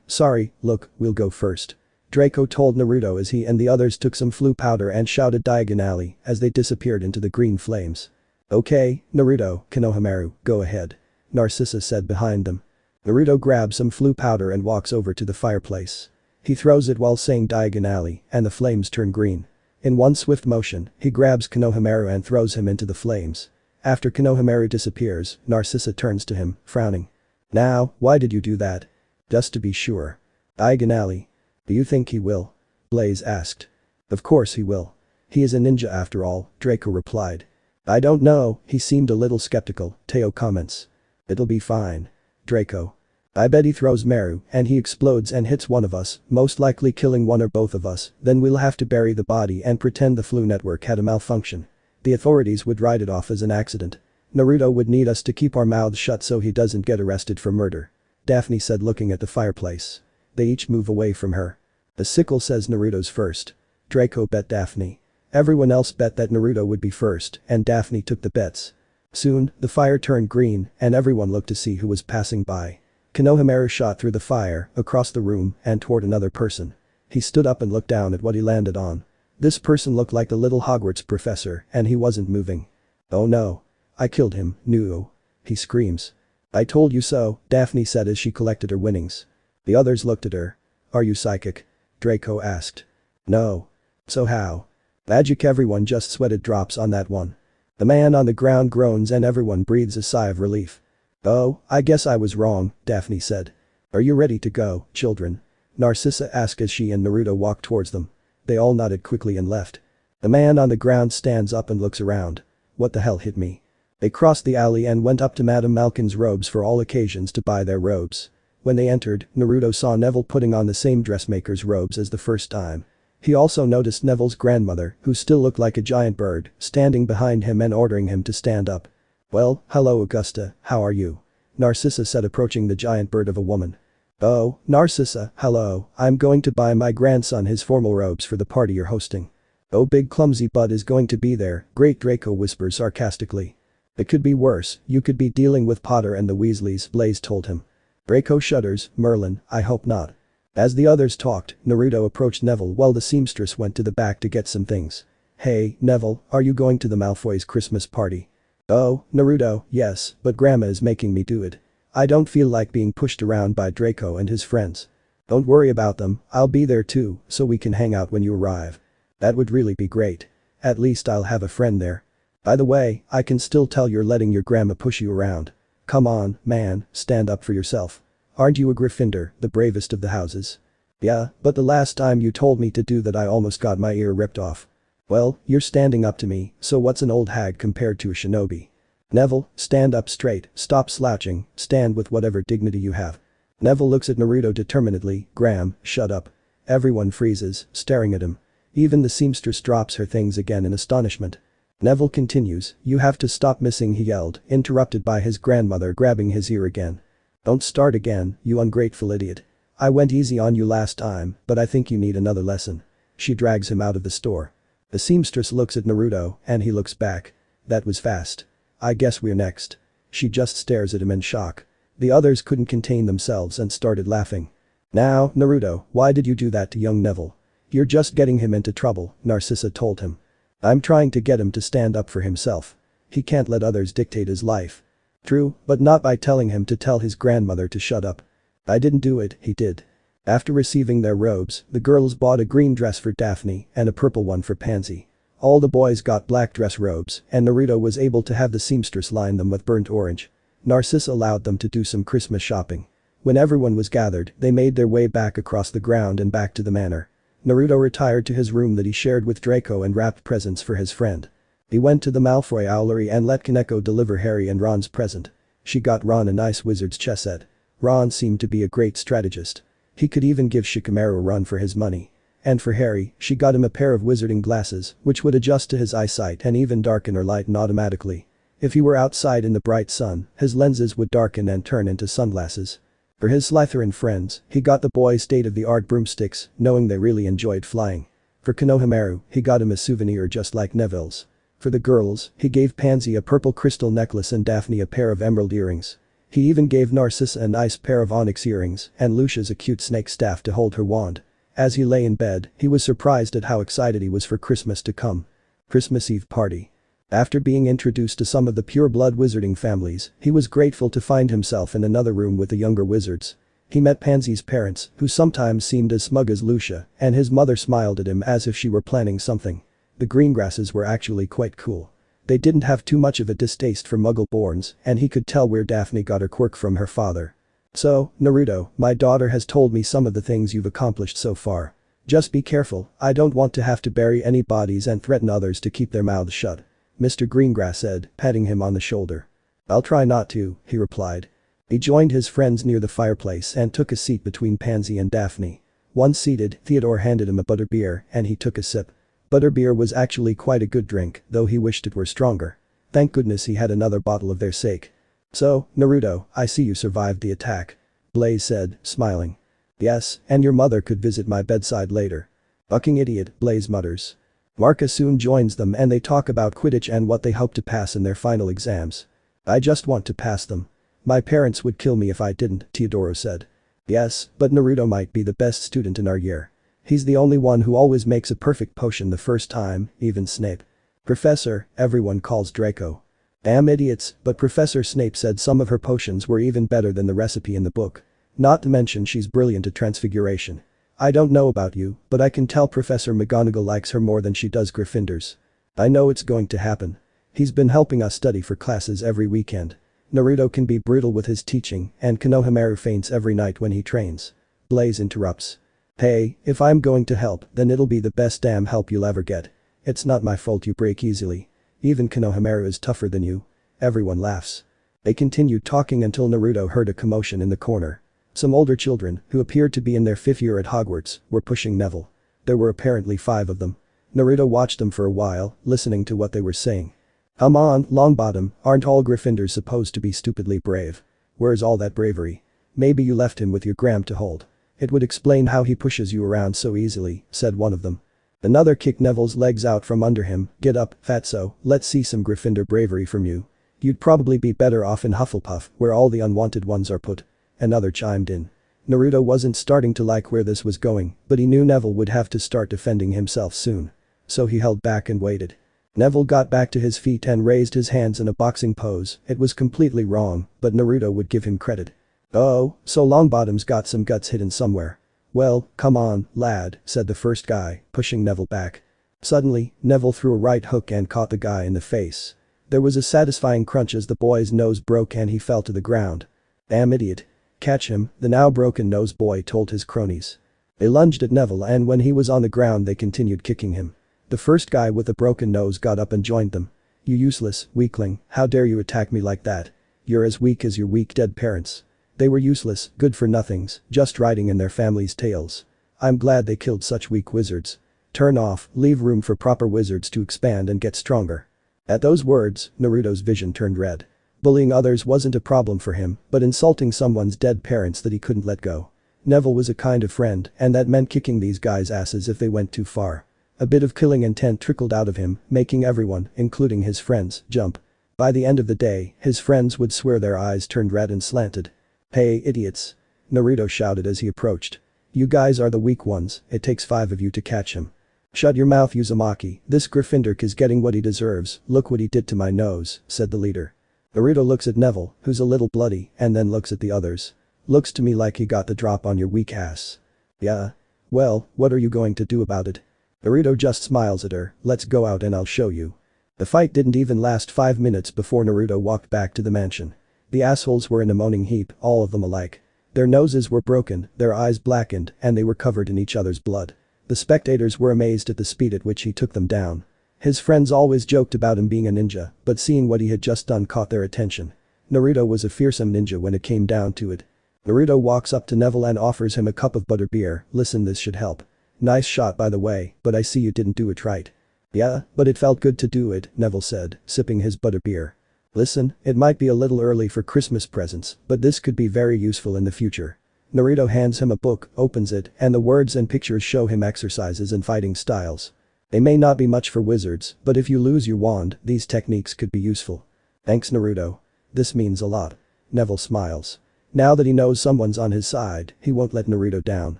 sorry, look, we'll go first. Draco told Naruto as he and the others took some flu powder and shouted diagonally as they disappeared into the green flames. Okay, Naruto, Konohamaru, go ahead. Narcissa said behind them. Naruto grabs some flu powder and walks over to the fireplace. He throws it while saying diagonally and the flames turn green. In one swift motion, he grabs Konohamaru and throws him into the flames. After Konohamaru disappears, Narcissa turns to him, frowning. Now, why did you do that? Just to be sure. Diagonally. Do you think he will? Blaze asked. Of course he will. He is a ninja after all, Draco replied. I don't know, he seemed a little skeptical, Teo comments. It'll be fine. Draco. I bet he throws Maru and he explodes and hits one of us, most likely killing one or both of us, then we'll have to bury the body and pretend the flu network had a malfunction. The authorities would write it off as an accident. Naruto would need us to keep our mouths shut so he doesn't get arrested for murder. Daphne said looking at the fireplace. They each move away from her. The sickle says Naruto's first. Draco bet Daphne. Everyone else bet that Naruto would be first and Daphne took the bets. Soon, the fire turned green and everyone looked to see who was passing by. Konohamaru shot through the fire, across the room and toward another person. He stood up and looked down at what he landed on. This person looked like the little Hogwarts professor and he wasn't moving. Oh no. I killed him, Nuo. He screams. I told you so, Daphne said as she collected her winnings. The others looked at her. Are you psychic? Draco asked. No. So how? Magic. Everyone just sweated drops on that one. The man on the ground groans and everyone breathes a sigh of relief. Oh, I guess I was wrong, Daphne said. Are you ready to go, children? Narcissa asked as she and Naruto walked towards them. They all nodded quickly and left. The man on the ground stands up and looks around. What the hell hit me? They crossed the alley and went up to Madame Malkin's robes for all occasions to buy their robes. When they entered, Naruto saw Neville putting on the same dressmaker's robes as the first time. He also noticed Neville's grandmother, who still looked like a giant bird, standing behind him and ordering him to stand up. Well, hello Augusta, how are you? Narcissa said approaching the giant bird of a woman. Oh, Narcissa, hello, I'm going to buy my grandson his formal robes for the party you're hosting. Oh, big clumsy Bud is going to be there, Great Draco whispers sarcastically. It could be worse, you could be dealing with Potter and the Weasleys, Blaze told him. Draco shudders, Merlin, I hope not. As the others talked, Naruto approached Neville while the seamstress went to the back to get some things. Hey, Neville, are you going to the Malfoys' Christmas party? Oh, Naruto, yes, but Grandma is making me do it. I don't feel like being pushed around by Draco and his friends. Don't worry about them, I'll be there too, so we can hang out when you arrive. That would really be great. At least I'll have a friend there. By the way, I can still tell you're letting your grandma push you around. Come on, man, stand up for yourself. Aren't you a Gryffindor, the bravest of the houses? Yeah, but the last time you told me to do that I almost got my ear ripped off. Well, you're standing up to me, so what's an old hag compared to a shinobi? Neville, stand up straight, stop slouching, stand with whatever dignity you have. Neville looks at Naruto determinedly, Graham, shut up. Everyone freezes, staring at him. Even the seamstress drops her things again in astonishment. Neville continues, you have to stop missing, he yelled, interrupted by his grandmother grabbing his ear again. Don't start again, you ungrateful idiot. I went easy on you last time, but I think you need another lesson. She drags him out of the store. The seamstress looks at Naruto and he looks back. That was fast. I guess we're next. She just stares at him in shock. The others couldn't contain themselves and started laughing. Now, Naruto, why did you do that to young Neville? You're just getting him into trouble, Narcissa told him. I'm trying to get him to stand up for himself. He can't let others dictate his life. True, but not by telling him to tell his grandmother to shut up. I didn't do it, he did. After receiving their robes, the girls bought a green dress for Daphne and a purple one for Pansy. All the boys got black dress robes and Naruto was able to have the seamstress line them with burnt orange. Narcissa allowed them to do some Christmas shopping. When everyone was gathered, they made their way back across the ground and back to the manor. Naruto retired to his room that he shared with Draco and wrapped presents for his friend. He went to the Malfoy Owlery and let Kaneko deliver Harry and Ron's present. She got Ron a nice wizard's chess set. Ron seemed to be a great strategist. He could even give Shikamaru a run for his money. And for Harry, she got him a pair of wizarding glasses, which would adjust to his eyesight and even darken or lighten automatically. If he were outside in the bright sun, his lenses would darken and turn into sunglasses. For his Slytherin friends, he got the boys state-of-the-art broomsticks, knowing they really enjoyed flying. For Konohamaru, he got him a souvenir just like Neville's. For the girls, he gave Pansy a purple crystal necklace and Daphne a pair of emerald earrings. He even gave Narcissa a nice pair of onyx earrings and Lucius a cute snake staff to hold her wand. As he lay in bed, he was surprised at how excited he was for Christmas to come. Christmas Eve party. After being introduced to some of the pure-blood wizarding families, he was grateful to find himself in another room with the younger wizards. He met Pansy's parents, who sometimes seemed as smug as Lucia, and his mother smiled at him as if she were planning something. The green grasses were actually quite cool. They didn't have too much of a distaste for Muggle-borns, and he could tell where Daphne got her quirk from her father. So, Naruto, my daughter has told me some of the things you've accomplished so far. Just be careful, I don't want to have to bury any bodies and threaten others to keep their mouths shut. Mr. Greengrass said, patting him on the shoulder. I'll try not to, he replied. He joined his friends near the fireplace and took a seat between Pansy and Daphne. Once seated, Theodore handed him a butterbeer and he took a sip. Butterbeer was actually quite a good drink, though he wished it were stronger. Thank goodness he had another bottle of their sake. So, Naruto, I see you survived the attack. Blaze said, smiling. Yes, and your mother could visit my bedside later. Fucking idiot, Blaze mutters. Marka soon joins them and they talk about Quidditch and what they hope to pass in their final exams. I just want to pass them. My parents would kill me if I didn't, Teodoro said. Yes, but Naruto might be the best student in our year. He's the only one who always makes a perfect potion the first time, even Snape. Professor, everyone calls Draco. Damn idiots, but Professor Snape said some of her potions were even better than the recipe in the book. Not to mention she's brilliant at transfiguration. I don't know about you, but I can tell Professor McGonagall likes her more than she does Gryffindors. I know it's going to happen. He's been helping us study for classes every weekend. Naruto can be brutal with his teaching and Konohamaru faints every night when he trains. Blaze interrupts. Hey, if I'm going to help, then it'll be the best damn help you'll ever get. It's not my fault you break easily. Even Konohamaru is tougher than you. Everyone laughs. They continued talking until Naruto heard a commotion in the corner. Some older children, who appeared to be in their 5th year at Hogwarts, were pushing Neville. There were apparently 5 of them. Naruto watched them for a while, listening to what they were saying. Come on, Longbottom, aren't all Gryffindors supposed to be stupidly brave? Where's all that bravery? Maybe you left him with your gram to hold. It would explain how he pushes you around so easily, said one of them. Another kicked Neville's legs out from under him. Get up, fatso, let's see some Gryffindor bravery from you. You'd probably be better off in Hufflepuff, where all the unwanted ones are put. Another chimed in. Naruto wasn't starting to like where this was going, but he knew Neville would have to start defending himself soon. So he held back and waited. Neville got back to his feet and raised his hands in a boxing pose. It was completely wrong, but Naruto would give him credit. Oh, so Longbottom's got some guts hidden somewhere. Well, come on, lad, said the first guy, pushing Neville back. Suddenly, Neville threw a right hook and caught the guy in the face. There was a satisfying crunch as the boy's nose broke and he fell to the ground. Damn idiot. Catch him, the now broken nose boy told his cronies. They lunged at Neville and when he was on the ground they continued kicking him. The first guy with the broken nose got up and joined them. You useless, weakling, how dare you attack me like that? You're as weak as your weak dead parents. They were useless, good-for-nothings, just riding in their families' tails. I'm glad they killed such weak wizards. Turn off, leave room for proper wizards to expand and get stronger. At those words, Naruto's vision turned red. Bullying others wasn't a problem for him, but insulting someone's dead parents that he couldn't let go. Neville was a kind of friend, and that meant kicking these guys' asses if they went too far. A bit of killing intent trickled out of him, making everyone, including his friends, jump. By the end of the day, his friends would swear their eyes turned red and slanted. Hey, idiots. Naruto shouted as he approached. You guys are the weak ones, it takes 5 of you to catch him. Shut your mouth, Uzumaki, this Gryffindor is getting what he deserves, look what he did to my nose, said the leader. Naruto looks at Neville, who's a little bloody, and then looks at the others. Looks to me like he got the drop on your weak ass. Yeah? Well, what are you going to do about it? Naruto just smiles at her, let's go out and I'll show you. The fight didn't even last 5 minutes before Naruto walked back to the mansion. The assholes were in a moaning heap, all of them alike. Their noses were broken, their eyes blackened, and they were covered in each other's blood. The spectators were amazed at the speed at which he took them down. His friends always joked about him being a ninja, but seeing what he had just done caught their attention. Naruto was a fearsome ninja when it came down to it. Naruto walks up to Neville and offers him a cup of butterbeer, listen, this should help. Nice shot by the way, but I see you didn't do it right. Yeah, but it felt good to do it, Neville said, sipping his butterbeer. Listen, it might be a little early for Christmas presents, but this could be very useful in the future. Naruto hands him a book, opens it, and the words and pictures show him exercises and fighting styles. They may not be much for wizards, but if you lose your wand, these techniques could be useful. Thanks, Naruto. This means a lot. Neville smiles. Now that he knows someone's on his side, he won't let Naruto down.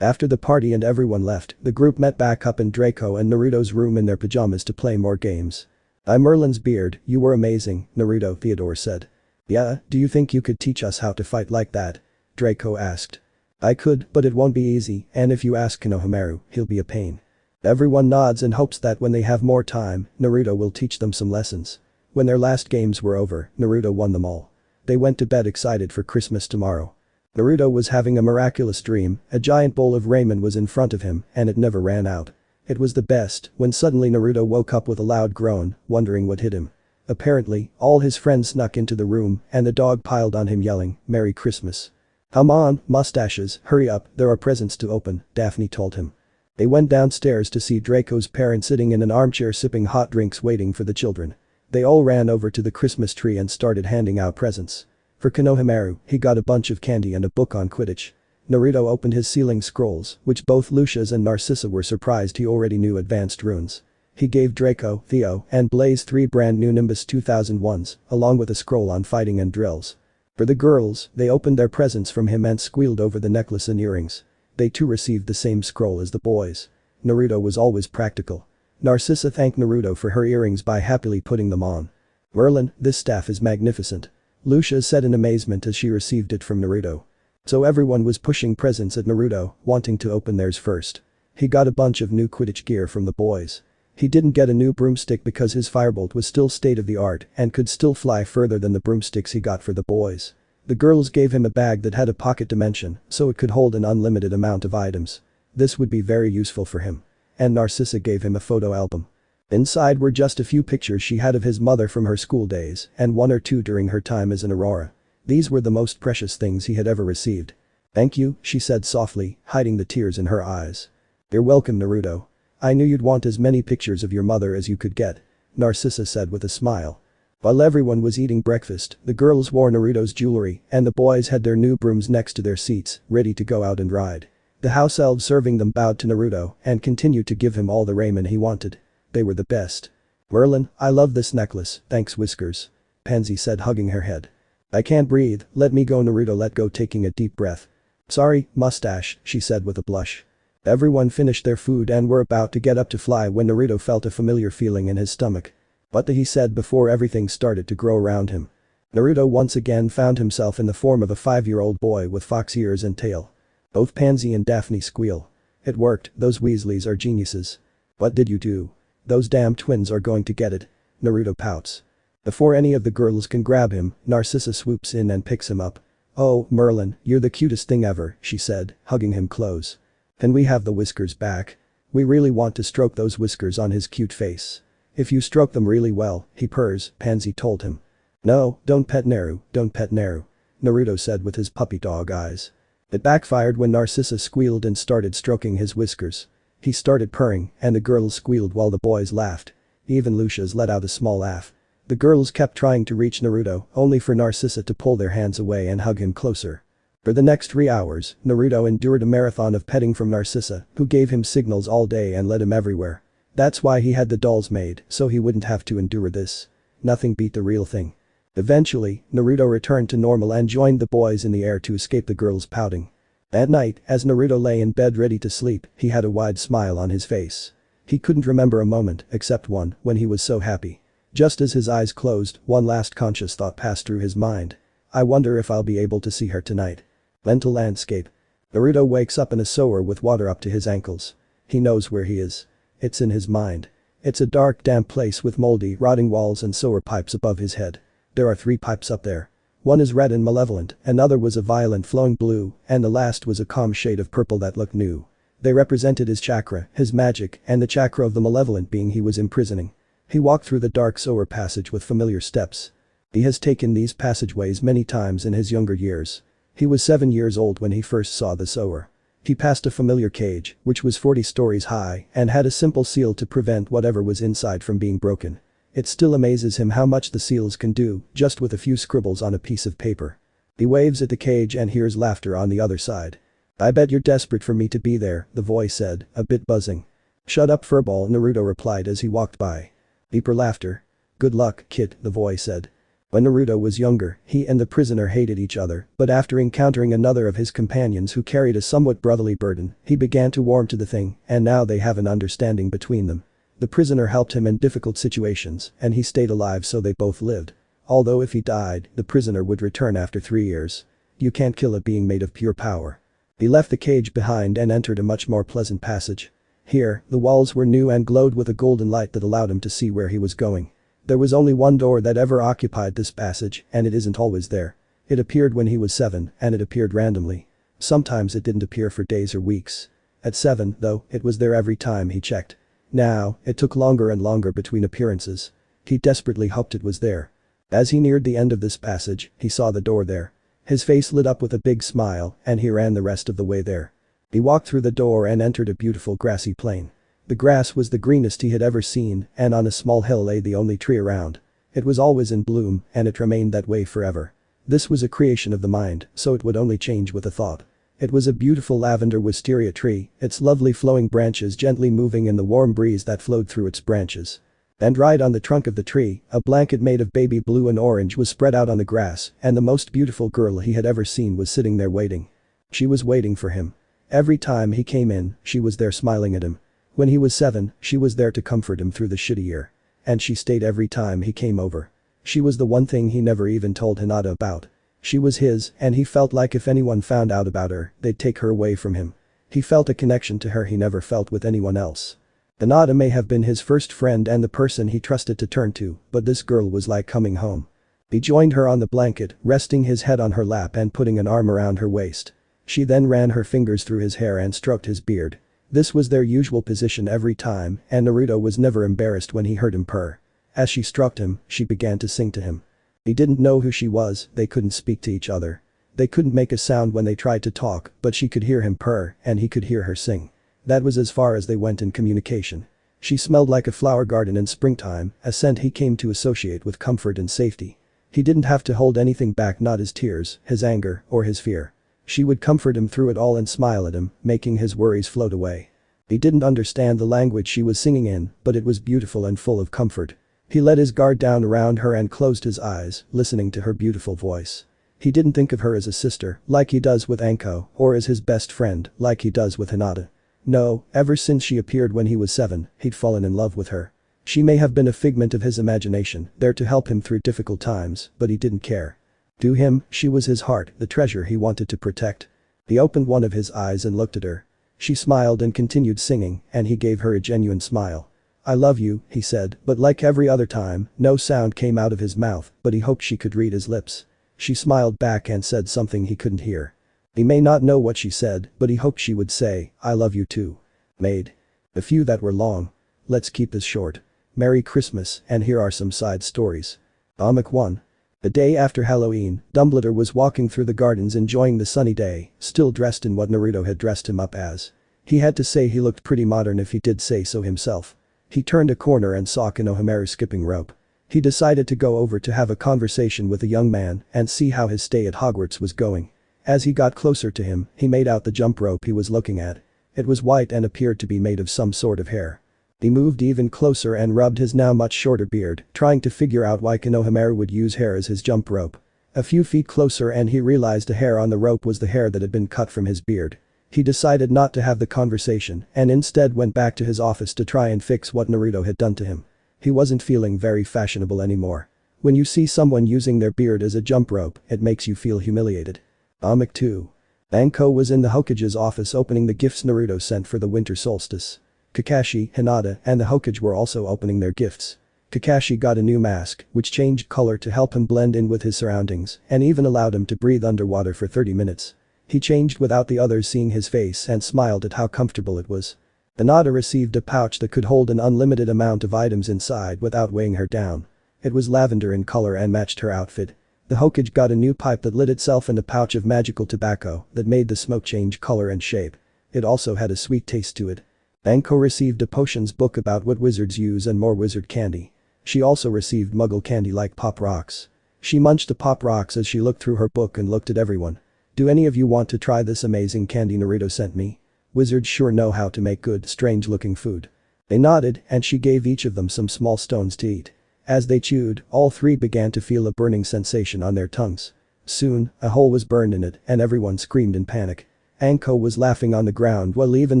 After the party and everyone left, the group met back up in Draco and Naruto's room in their pajamas to play more games. I'm Merlin's beard, you were amazing, Naruto, Theodore said. Yeah, do you think you could teach us how to fight like that? Draco asked. I could, but it won't be easy, and if you ask Konohamaru, he'll be a pain. Everyone nods and hopes that when they have more time, Naruto will teach them some lessons. When their last games were over, Naruto won them all. They went to bed excited for Christmas tomorrow. Naruto was having a miraculous dream, a giant bowl of ramen was in front of him and it never ran out. It was the best when suddenly Naruto woke up with a loud groan, wondering what hit him. Apparently, all his friends snuck into the room and the dog piled on him yelling, "Merry Christmas." "Come on, mustaches, hurry up, there are presents to open," Daphne told him. They went downstairs to see Draco's parents sitting in an armchair sipping hot drinks waiting for the children. They all ran over to the Christmas tree and started handing out presents. For Konohamaru, he got a bunch of candy and a book on Quidditch. Naruto opened his sealing scrolls, which both Lucius and Narcissa were surprised he already knew advanced runes. He gave Draco, Theo, and Blaze 3 brand new Nimbus 2001s, along with a scroll on fighting and drills. For the girls, they opened their presents from him and squealed over the necklace and earrings. They too received the same scroll as the boys. Naruto was always practical. Narcissa thanked Naruto for her earrings by happily putting them on. "Merlin, this staff is magnificent," Lucius said in amazement as she received it from Naruto. So everyone was pushing presents at Naruto, wanting to open theirs first. He got a bunch of new Quidditch gear from the boys. He didn't get a new broomstick because his firebolt was still state-of-the-art and could still fly further than the broomsticks he got for the boys. The girls gave him a bag that had a pocket dimension so it could hold an unlimited amount of items. This would be very useful for him. And Narcissa gave him a photo album. Inside were just a few pictures she had of his mother from her school days and one or two during her time as an Aurora. These were the most precious things he had ever received. "Thank you," she said softly, hiding the tears in her eyes. "You're welcome, Naruto. I knew you'd want as many pictures of your mother as you could get," Narcissa said with a smile. While everyone was eating breakfast, the girls wore Naruto's jewelry and the boys had their new brooms next to their seats, ready to go out and ride. The house elves serving them bowed to Naruto and continued to give him all the ramen he wanted. They were the best. "Merlin, I love this necklace, thanks Whiskers," Pansy said hugging her head. "I can't breathe, let me go," Naruto let go taking a deep breath. "Sorry, Mustache," she said with a blush. Everyone finished their food and were about to get up to fly when Naruto felt a familiar feeling in his stomach. "What the," he said before everything started to grow around him. Naruto once again found himself in the form of a 5-year-old boy with fox ears and tail. Both Pansy and Daphne squeal. "It worked, those Weasleys are geniuses." "What did you do?" "Those damn twins are going to get it." Naruto pouts. Before any of the girls can grab him, Narcissa swoops in and picks him up. "Oh, Merlin, you're the cutest thing ever," she said, hugging him close. "Can we have the whiskers back? We really want to stroke those whiskers on his cute face." "If you stroke them really well, he purrs," Pansy told him. "No, don't pet Naru, don't pet Naru," Naruto said with his puppy dog eyes. It backfired when Narcissa squealed and started stroking his whiskers. He started purring and the girls squealed while the boys laughed. Even Lucius let out a small laugh. The girls kept trying to reach Naruto, only for Narcissa to pull their hands away and hug him closer. For the next 3 hours, Naruto endured a marathon of petting from Narcissa, who gave him signals all day and led him everywhere. That's why he had the dolls made, so he wouldn't have to endure this. Nothing beat the real thing. Eventually, Naruto returned to normal and joined the boys in the air to escape the girls' pouting. At night, as Naruto lay in bed ready to sleep, he had a wide smile on his face. He couldn't remember a moment, except one, when he was so happy. Just as his eyes closed, one last conscious thought passed through his mind. "I wonder if I'll be able to see her tonight." Mental landscape. Naruto wakes up in a sewer with water up to his ankles. He knows where he is. It's in his mind. It's a dark, damp place with moldy, rotting walls and sewer pipes above his head. There are 3 pipes up there. One is red and malevolent, another was a violent flowing blue, and the last was a calm shade of purple that looked new. They represented his chakra, his magic, and the chakra of the malevolent being he was imprisoning. He walked through the dark sewer passage with familiar steps. He has taken these passageways many times in his younger years. He was 7 years old when he first saw the sewer. He passed a familiar cage, which was 40 stories high and had a simple seal to prevent whatever was inside from being broken. It still amazes him how much the seals can do, just with a few scribbles on a piece of paper. He waves at the cage and hears laughter on the other side. "I bet you're desperate for me to be there," the voice said, a bit buzzing. "Shut up, furball," Naruto replied as he walked by. Deeper laughter. "Good luck, kid," the voice said. When Naruto was younger, he and the prisoner hated each other, but after encountering another of his companions who carried a somewhat brotherly burden, he began to warm to the thing, and now they have an understanding between them. The prisoner helped him in difficult situations, and he stayed alive so they both lived. Although if he died, the prisoner would return after 3 years. You can't kill a being made of pure power. He left the cage behind and entered a much more pleasant passage. Here, the walls were new and glowed with a golden light that allowed him to see where he was going. There was only one door that ever occupied this passage, and it isn't always there. It appeared when he was 7, and it appeared randomly. Sometimes it didn't appear for days or weeks. At 7, though, it was there every time he checked. Now, it took longer and longer between appearances. He desperately hoped it was there. As he neared the end of this passage, he saw the door there. His face lit up with a big smile, and he ran the rest of the way there. He walked through the door and entered a beautiful grassy plain. The grass was the greenest he had ever seen, and on a small hill lay the only tree around. It was always in bloom, and it remained that way forever. This was a creation of the mind, so it would only change with a thought. It was a beautiful lavender wisteria tree, its lovely flowing branches gently moving in the warm breeze that flowed through its branches. And right on the trunk of the tree, a blanket made of baby blue and orange was spread out on the grass, and the most beautiful girl he had ever seen was sitting there waiting. She was waiting for him. Every time he came in, she was there smiling at him. When he was 7, she was there to comfort him through the shitty year. And she stayed every time he came over. She was the one thing he never even told Hinata about. She was his, and he felt like if anyone found out about her, they'd take her away from him. He felt a connection to her he never felt with anyone else. Hinata may have been his first friend and the person he trusted to turn to, but this girl was like coming home. He joined her on the blanket, resting his head on her lap and putting an arm around her waist. She then ran her fingers through his hair and stroked his beard. This was their usual position every time, and Naruto was never embarrassed when he heard him purr. As she stroked him, she began to sing to him. He didn't know who she was, they couldn't speak to each other. They couldn't make a sound when they tried to talk, but she could hear him purr, and he could hear her sing. That was as far as they went in communication. She smelled like a flower garden in springtime, a scent he came to associate with comfort and safety. He didn't have to hold anything back, not his tears, his anger, or his fear. She would comfort him through it all and smile at him, making his worries float away. He didn't understand the language she was singing in, but it was beautiful and full of comfort. He let his guard down around her and closed his eyes, listening to her beautiful voice. He didn't think of her as a sister, like he does with Anko, or as his best friend, like he does with Hinata. No, ever since she appeared when he was 7, he'd fallen in love with her. She may have been a figment of his imagination, there to help him through difficult times, but he didn't care. To him, she was his heart, the treasure he wanted to protect. He opened one of his eyes and looked at her. She smiled and continued singing, and he gave her a genuine smile. "I love you," he said, but like every other time, no sound came out of his mouth, but he hoped she could read his lips. She smiled back and said something he couldn't hear. He may not know what she said, but he hoped she would say, "I love you too." Made. A few that were long. Let's keep this short. Merry Christmas, and here are some side stories. Omnic 1. The day after Halloween, Dumbledore was walking through the gardens enjoying the sunny day, still dressed in what Naruto had dressed him up as. He had to say he looked pretty modern if he did say so himself. He turned a corner and saw Konohamaru skipping rope. He decided to go over to have a conversation with the young man and see how his stay at Hogwarts was going. As he got closer to him, he made out the jump rope he was looking at. It was white and appeared to be made of some sort of hair. He moved even closer and rubbed his now much shorter beard, trying to figure out why Konohamaru would use hair as his jump rope. A few feet closer and he realized the hair on the rope was the hair that had been cut from his beard. He decided not to have the conversation and instead went back to his office to try and fix what Naruto had done to him. He wasn't feeling very fashionable anymore. When you see someone using their beard as a jump rope, it makes you feel humiliated. Omnic 2. Anko was in the Hokage's office opening the gifts Naruto sent for the winter solstice. Kakashi, Hinata, and the Hokage were also opening their gifts. Kakashi got a new mask, which changed color to help him blend in with his surroundings and even allowed him to breathe underwater for 30 minutes. He changed without the others seeing his face and smiled at how comfortable it was. Hinata received a pouch that could hold an unlimited amount of items inside without weighing her down. It was lavender in color and matched her outfit. The Hokage got a new pipe that lit itself in a pouch of magical tobacco that made the smoke change color and shape. It also had a sweet taste to it. Anko received a potions book about what wizards use and more wizard candy. She also received muggle candy like Pop Rocks. She munched the Pop Rocks as she looked through her book and looked at everyone. "Do any of you want to try this amazing candy Naruto sent me? Wizards sure know how to make good, strange-looking food." They nodded, and she gave each of them some small stones to eat. As they chewed, all three began to feel a burning sensation on their tongues. Soon, a hole was burned in it, and everyone screamed in panic. Anko was laughing on the ground while even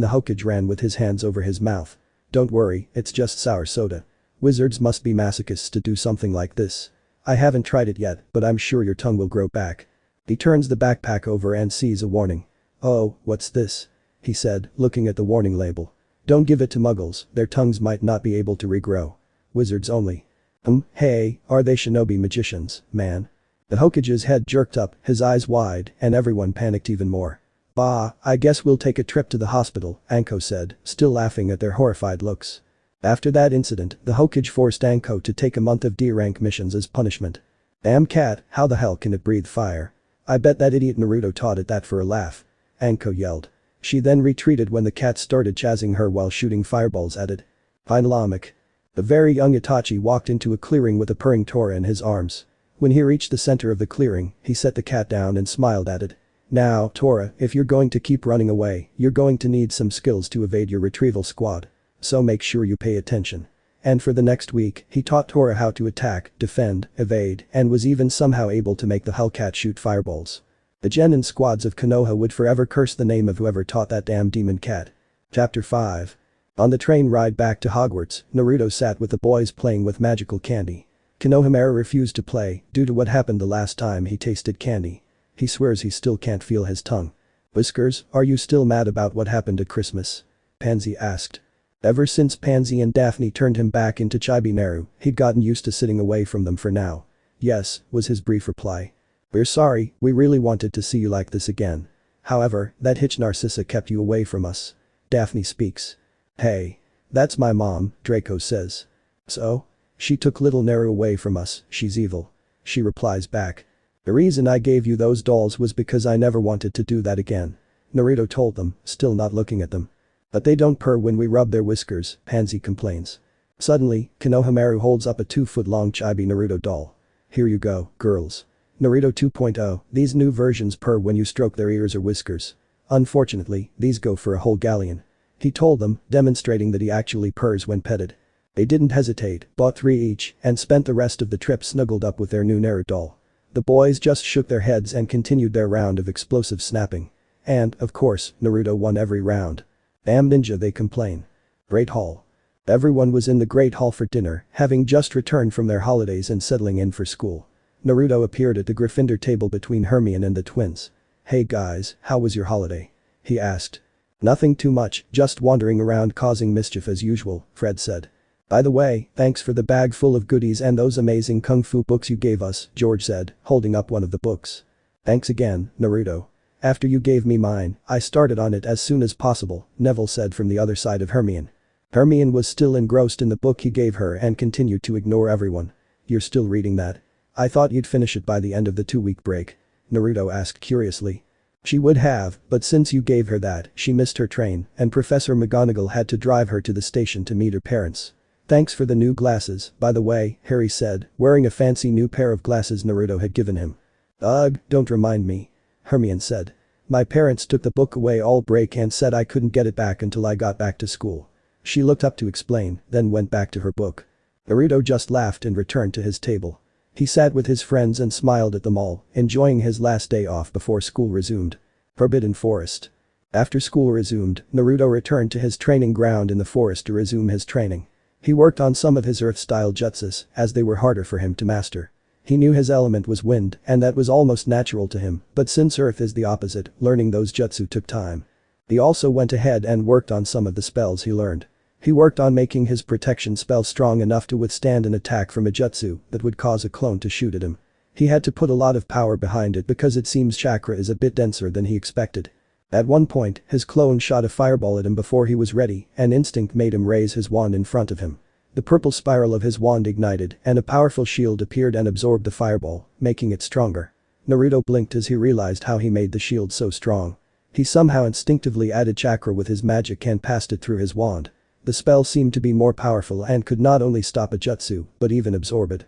the Hokage ran with his hands over his mouth. "Don't worry, it's just sour soda. Wizards must be masochists to do something like this. I haven't tried it yet, but I'm sure your tongue will grow back." He turns the backpack over and sees a warning. "Oh, what's this?" he said, looking at the warning label. Don't give it to muggles, their tongues might not be able to regrow. Wizards only. Hey, are they shinobi magicians, man? The Hokage's head jerked up, his eyes wide, and everyone panicked even more. Bah, I guess we'll take a trip to the hospital, Anko said, still laughing at their horrified looks. After that incident, the Hokage forced Anko to take a month of D-rank missions as punishment. Damn cat, how the hell can it breathe fire? I bet that idiot Naruto taught it that for a laugh. Anko yelled. She then retreated when the cat started chasing her while shooting fireballs at it. Finalamic. The very young Itachi walked into a clearing with a purring Tora in his arms. When he reached the center of the clearing, he set the cat down and smiled at it. Now, Tora, if you're going to keep running away, you're going to need some skills to evade your retrieval squad. So make sure you pay attention. And for the next week, he taught Tora how to attack, defend, evade, and was even somehow able to make the Hellcat shoot fireballs. The genin squads of Konoha would forever curse the name of whoever taught that damn demon cat. Chapter 5. On the train ride back to Hogwarts, Naruto sat with the boys playing with magical candy. Konohamaru refused to play due to what happened the last time he tasted candy. He swears he still can't feel his tongue. Whiskers, are you still mad about what happened at Christmas? Pansy asked. Ever since Pansy and Daphne turned him back into Chibi Naru, he'd gotten used to sitting away from them for now. Yes, was his brief reply. We're sorry, we really wanted to see you like this again. However, that hitch Narcissa kept you away from us. Daphne speaks. Hey. That's my mom, Draco says. So? She took little Naru away from us, she's evil. She replies back. The reason I gave you those dolls was because I never wanted to do that again. Naruto told them, still not looking at them. But they don't purr when we rub their whiskers, Pansy complains. Suddenly, Konohamaru holds up a 2-foot-long Chibi Naruto doll. Here you go, girls. Naruto 2.0, these new versions purr when you stroke their ears or whiskers. Unfortunately, these go for a whole galleon. He told them, demonstrating that he actually purrs when petted. They didn't hesitate, bought 3 each, and spent the rest of the trip snuggled up with their new Naru doll. The boys just shook their heads and continued their round of explosive snapping. And, of course, Naruto won every round. Damn ninja, they complain. Great Hall. Everyone was in the Great Hall for dinner, having just returned from their holidays and settling in for school. Naruto appeared at the Gryffindor table between Hermione and the twins. Hey guys, how was your holiday? He asked. Nothing too much, just wandering around causing mischief as usual, Fred said. By the way, thanks for the bag full of goodies and those amazing kung fu books you gave us, George said, holding up one of the books. Thanks again, Naruto. After you gave me mine, I started on it as soon as possible, Neville said from the other side of Hermione. Hermione was still engrossed in the book he gave her and continued to ignore everyone. You're still reading that? I thought you'd finish it by the end of the 2-week break. Naruto asked curiously. She would have, but since you gave her that, she missed her train, and Professor McGonagall had to drive her to the station to meet her parents. Thanks for the new glasses, by the way, Harry said, wearing a fancy new pair of glasses Naruto had given him. Ugh, don't remind me. Hermione said. My parents took the book away all break and said I couldn't get it back until I got back to school. She looked up to explain, then went back to her book. Naruto just laughed and returned to his table. He sat with his friends and smiled at them all, enjoying his last day off before school resumed. Forbidden Forest. After school resumed, Naruto returned to his training ground in the forest to resume his training. He worked on some of his earth-style jutsus, as they were harder for him to master. He knew his element was wind, and that was almost natural to him, but since earth is the opposite, learning those jutsu took time. He also went ahead and worked on some of the spells he learned. He worked on making his protection spell strong enough to withstand an attack from a jutsu that would cause a clone to shoot at him. He had to put a lot of power behind it because it seems chakra is a bit denser than he expected. At one point, his clone shot a fireball at him before he was ready, and instinct made him raise his wand in front of him. The purple spiral of his wand ignited, and a powerful shield appeared and absorbed the fireball, making it stronger. Naruto blinked as he realized how he made the shield so strong. He somehow instinctively added chakra with his magic and passed it through his wand. The spell seemed to be more powerful and could not only stop a jutsu, but even absorb it.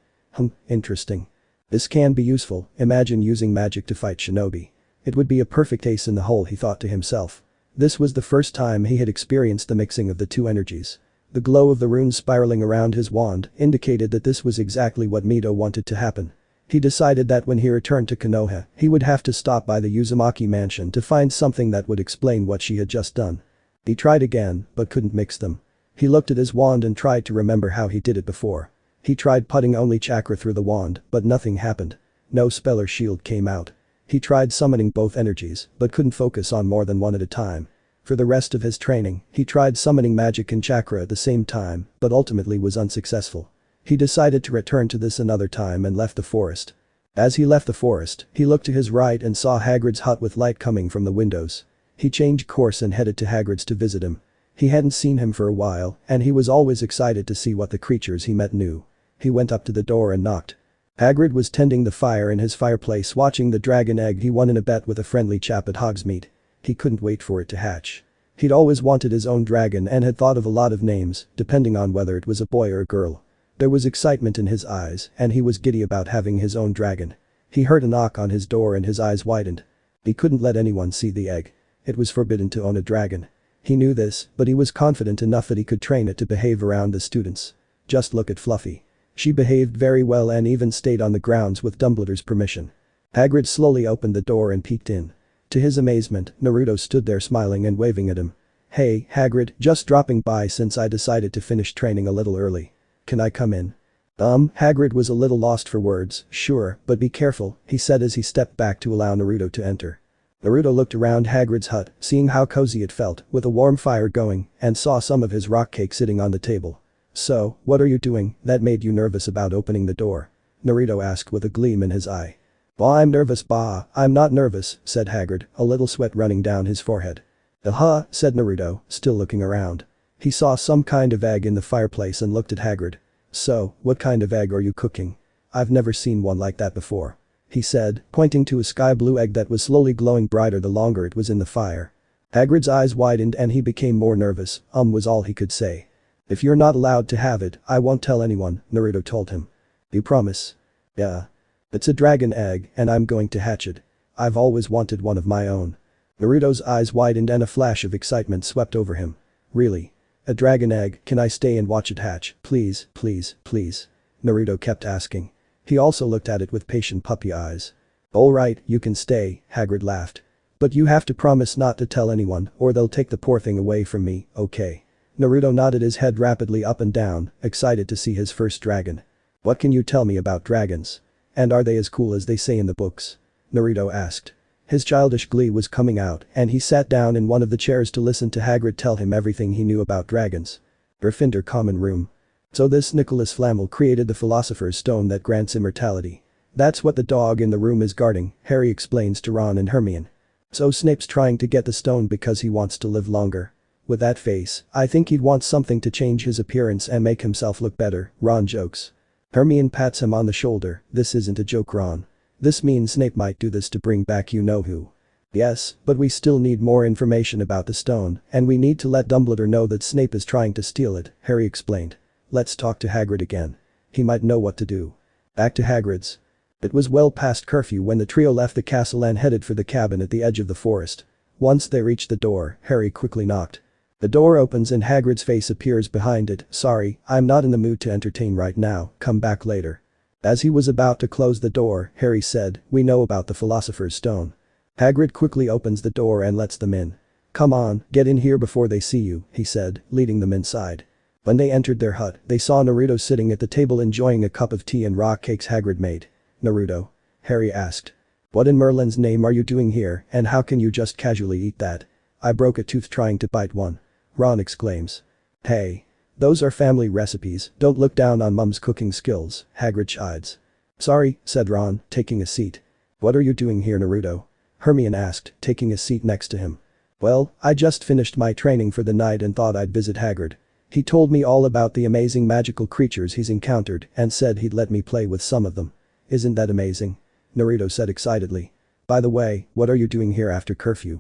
Interesting. This can be useful, imagine using magic to fight shinobi. It would be a perfect ace in the hole, he thought to himself. This was the first time he had experienced the mixing of the two energies. The glow of the runes spiraling around his wand indicated that this was exactly what Mito wanted to happen. He decided that when he returned to Konoha, he would have to stop by the Uzumaki mansion to find something that would explain what she had just done. He tried again, but couldn't mix them. He looked at his wand and tried to remember how he did it before. He tried putting only chakra through the wand, but nothing happened. No spell or shield came out. He tried summoning both energies, but couldn't focus on more than one at a time. For the rest of his training, he tried summoning magic and chakra at the same time, but ultimately was unsuccessful. He decided to return to this another time and left the forest. As he left the forest, he looked to his right and saw Hagrid's hut with light coming from the windows. He changed course and headed to Hagrid's to visit him. He hadn't seen him for a while, and he was always excited to see what the creatures he met knew. He went up to the door and knocked. Hagrid was tending the fire in his fireplace watching the dragon egg he won in a bet with a friendly chap at Hogsmeade. He couldn't wait for it to hatch. He'd always wanted his own dragon and had thought of a lot of names, depending on whether it was a boy or a girl. There was excitement in his eyes, and he was giddy about having his own dragon. He heard a knock on his door and his eyes widened. He couldn't let anyone see the egg. It was forbidden to own a dragon. He knew this, but he was confident enough that he could train it to behave around the students. Just look at Fluffy. She behaved very well and even stayed on the grounds with Dumbledore's permission. Hagrid slowly opened the door and peeked in. To his amazement, Naruto stood there smiling and waving at him. "Hey, Hagrid, just dropping by since I decided to finish training a little early. Can I come in?" Hagrid was a little lost for words. "Sure, but be careful," he said as he stepped back to allow Naruto to enter. Naruto looked around Hagrid's hut, seeing how cozy it felt, with a warm fire going, and saw some of his rock cake sitting on the table. "So, what are you doing that made you nervous about opening the door?" Naruto asked with a gleam in his eye. "Bah, I'm nervous, bah, I'm not nervous," said Hagrid, a little sweat running down his forehead. "Aha," said Naruto, still looking around. He saw some kind of egg in the fireplace and looked at Hagrid. "So, what kind of egg are you cooking? I've never seen one like that before," he said, pointing to a sky blue egg that was slowly glowing brighter the longer it was in the fire. Hagrid's eyes widened and he became more nervous, was all he could say. "If you're not allowed to have it, I won't tell anyone," Naruto told him. "You promise?" "Yeah. It's a dragon egg and I'm going to hatch it. I've always wanted one of my own." Naruto's eyes widened and a flash of excitement swept over him. "Really? A dragon egg, can I stay and watch it hatch, please, please, please?" Naruto kept asking. He also looked at it with patient puppy eyes. "Alright, you can stay," Hagrid laughed. "But you have to promise not to tell anyone or they'll take the poor thing away from me, okay?" Naruto nodded his head rapidly up and down, excited to see his first dragon. "What can you tell me about dragons? And are they as cool as they say in the books?" Naruto asked. His childish glee was coming out and he sat down in one of the chairs to listen to Hagrid tell him everything he knew about dragons. Gryffindor common room. "So this Nicholas Flamel created the Philosopher's Stone that grants immortality. That's what the dog in the room is guarding," Harry explains to Ron and Hermione. "So Snape's trying to get the stone because he wants to live longer. With that face, I think he'd want something to change his appearance and make himself look better," Ron jokes. Hermione pats him on the shoulder. "This isn't a joke, Ron. This means Snape might do this to bring back you-know-who." "Yes, but we still need more information about the stone, and we need to let Dumbledore know that Snape is trying to steal it," Harry explained. "Let's talk to Hagrid again. He might know what to do." Back to Hagrid's. It was well past curfew when the trio left the castle and headed for the cabin at the edge of the forest. Once they reached the door, Harry quickly knocked. The door opens and Hagrid's face appears behind it. "Sorry, I'm not in the mood to entertain right now, come back later." As he was about to close the door, Harry said, "We know about the Philosopher's Stone." Hagrid quickly opens the door and lets them in. "Come on, get in here before they see you," he said, leading them inside. When they entered their hut, they saw Naruto sitting at the table enjoying a cup of tea and rock cakes Hagrid made. "Naruto?" Harry asked. "What in Merlin's name are you doing here and how can you just casually eat that? I broke a tooth trying to bite one." Ron exclaims. "Hey. Those are family recipes, don't look down on Mum's cooking skills," Hagrid chides. "Sorry," said Ron, taking a seat. "What are you doing here, Naruto?" Hermione asked, taking a seat next to him. "Well, I just finished my training for the night and thought I'd visit Hagrid. He told me all about the amazing magical creatures he's encountered and said he'd let me play with some of them. Isn't that amazing?" Naruto said excitedly. "By the way, what are you doing here after curfew?"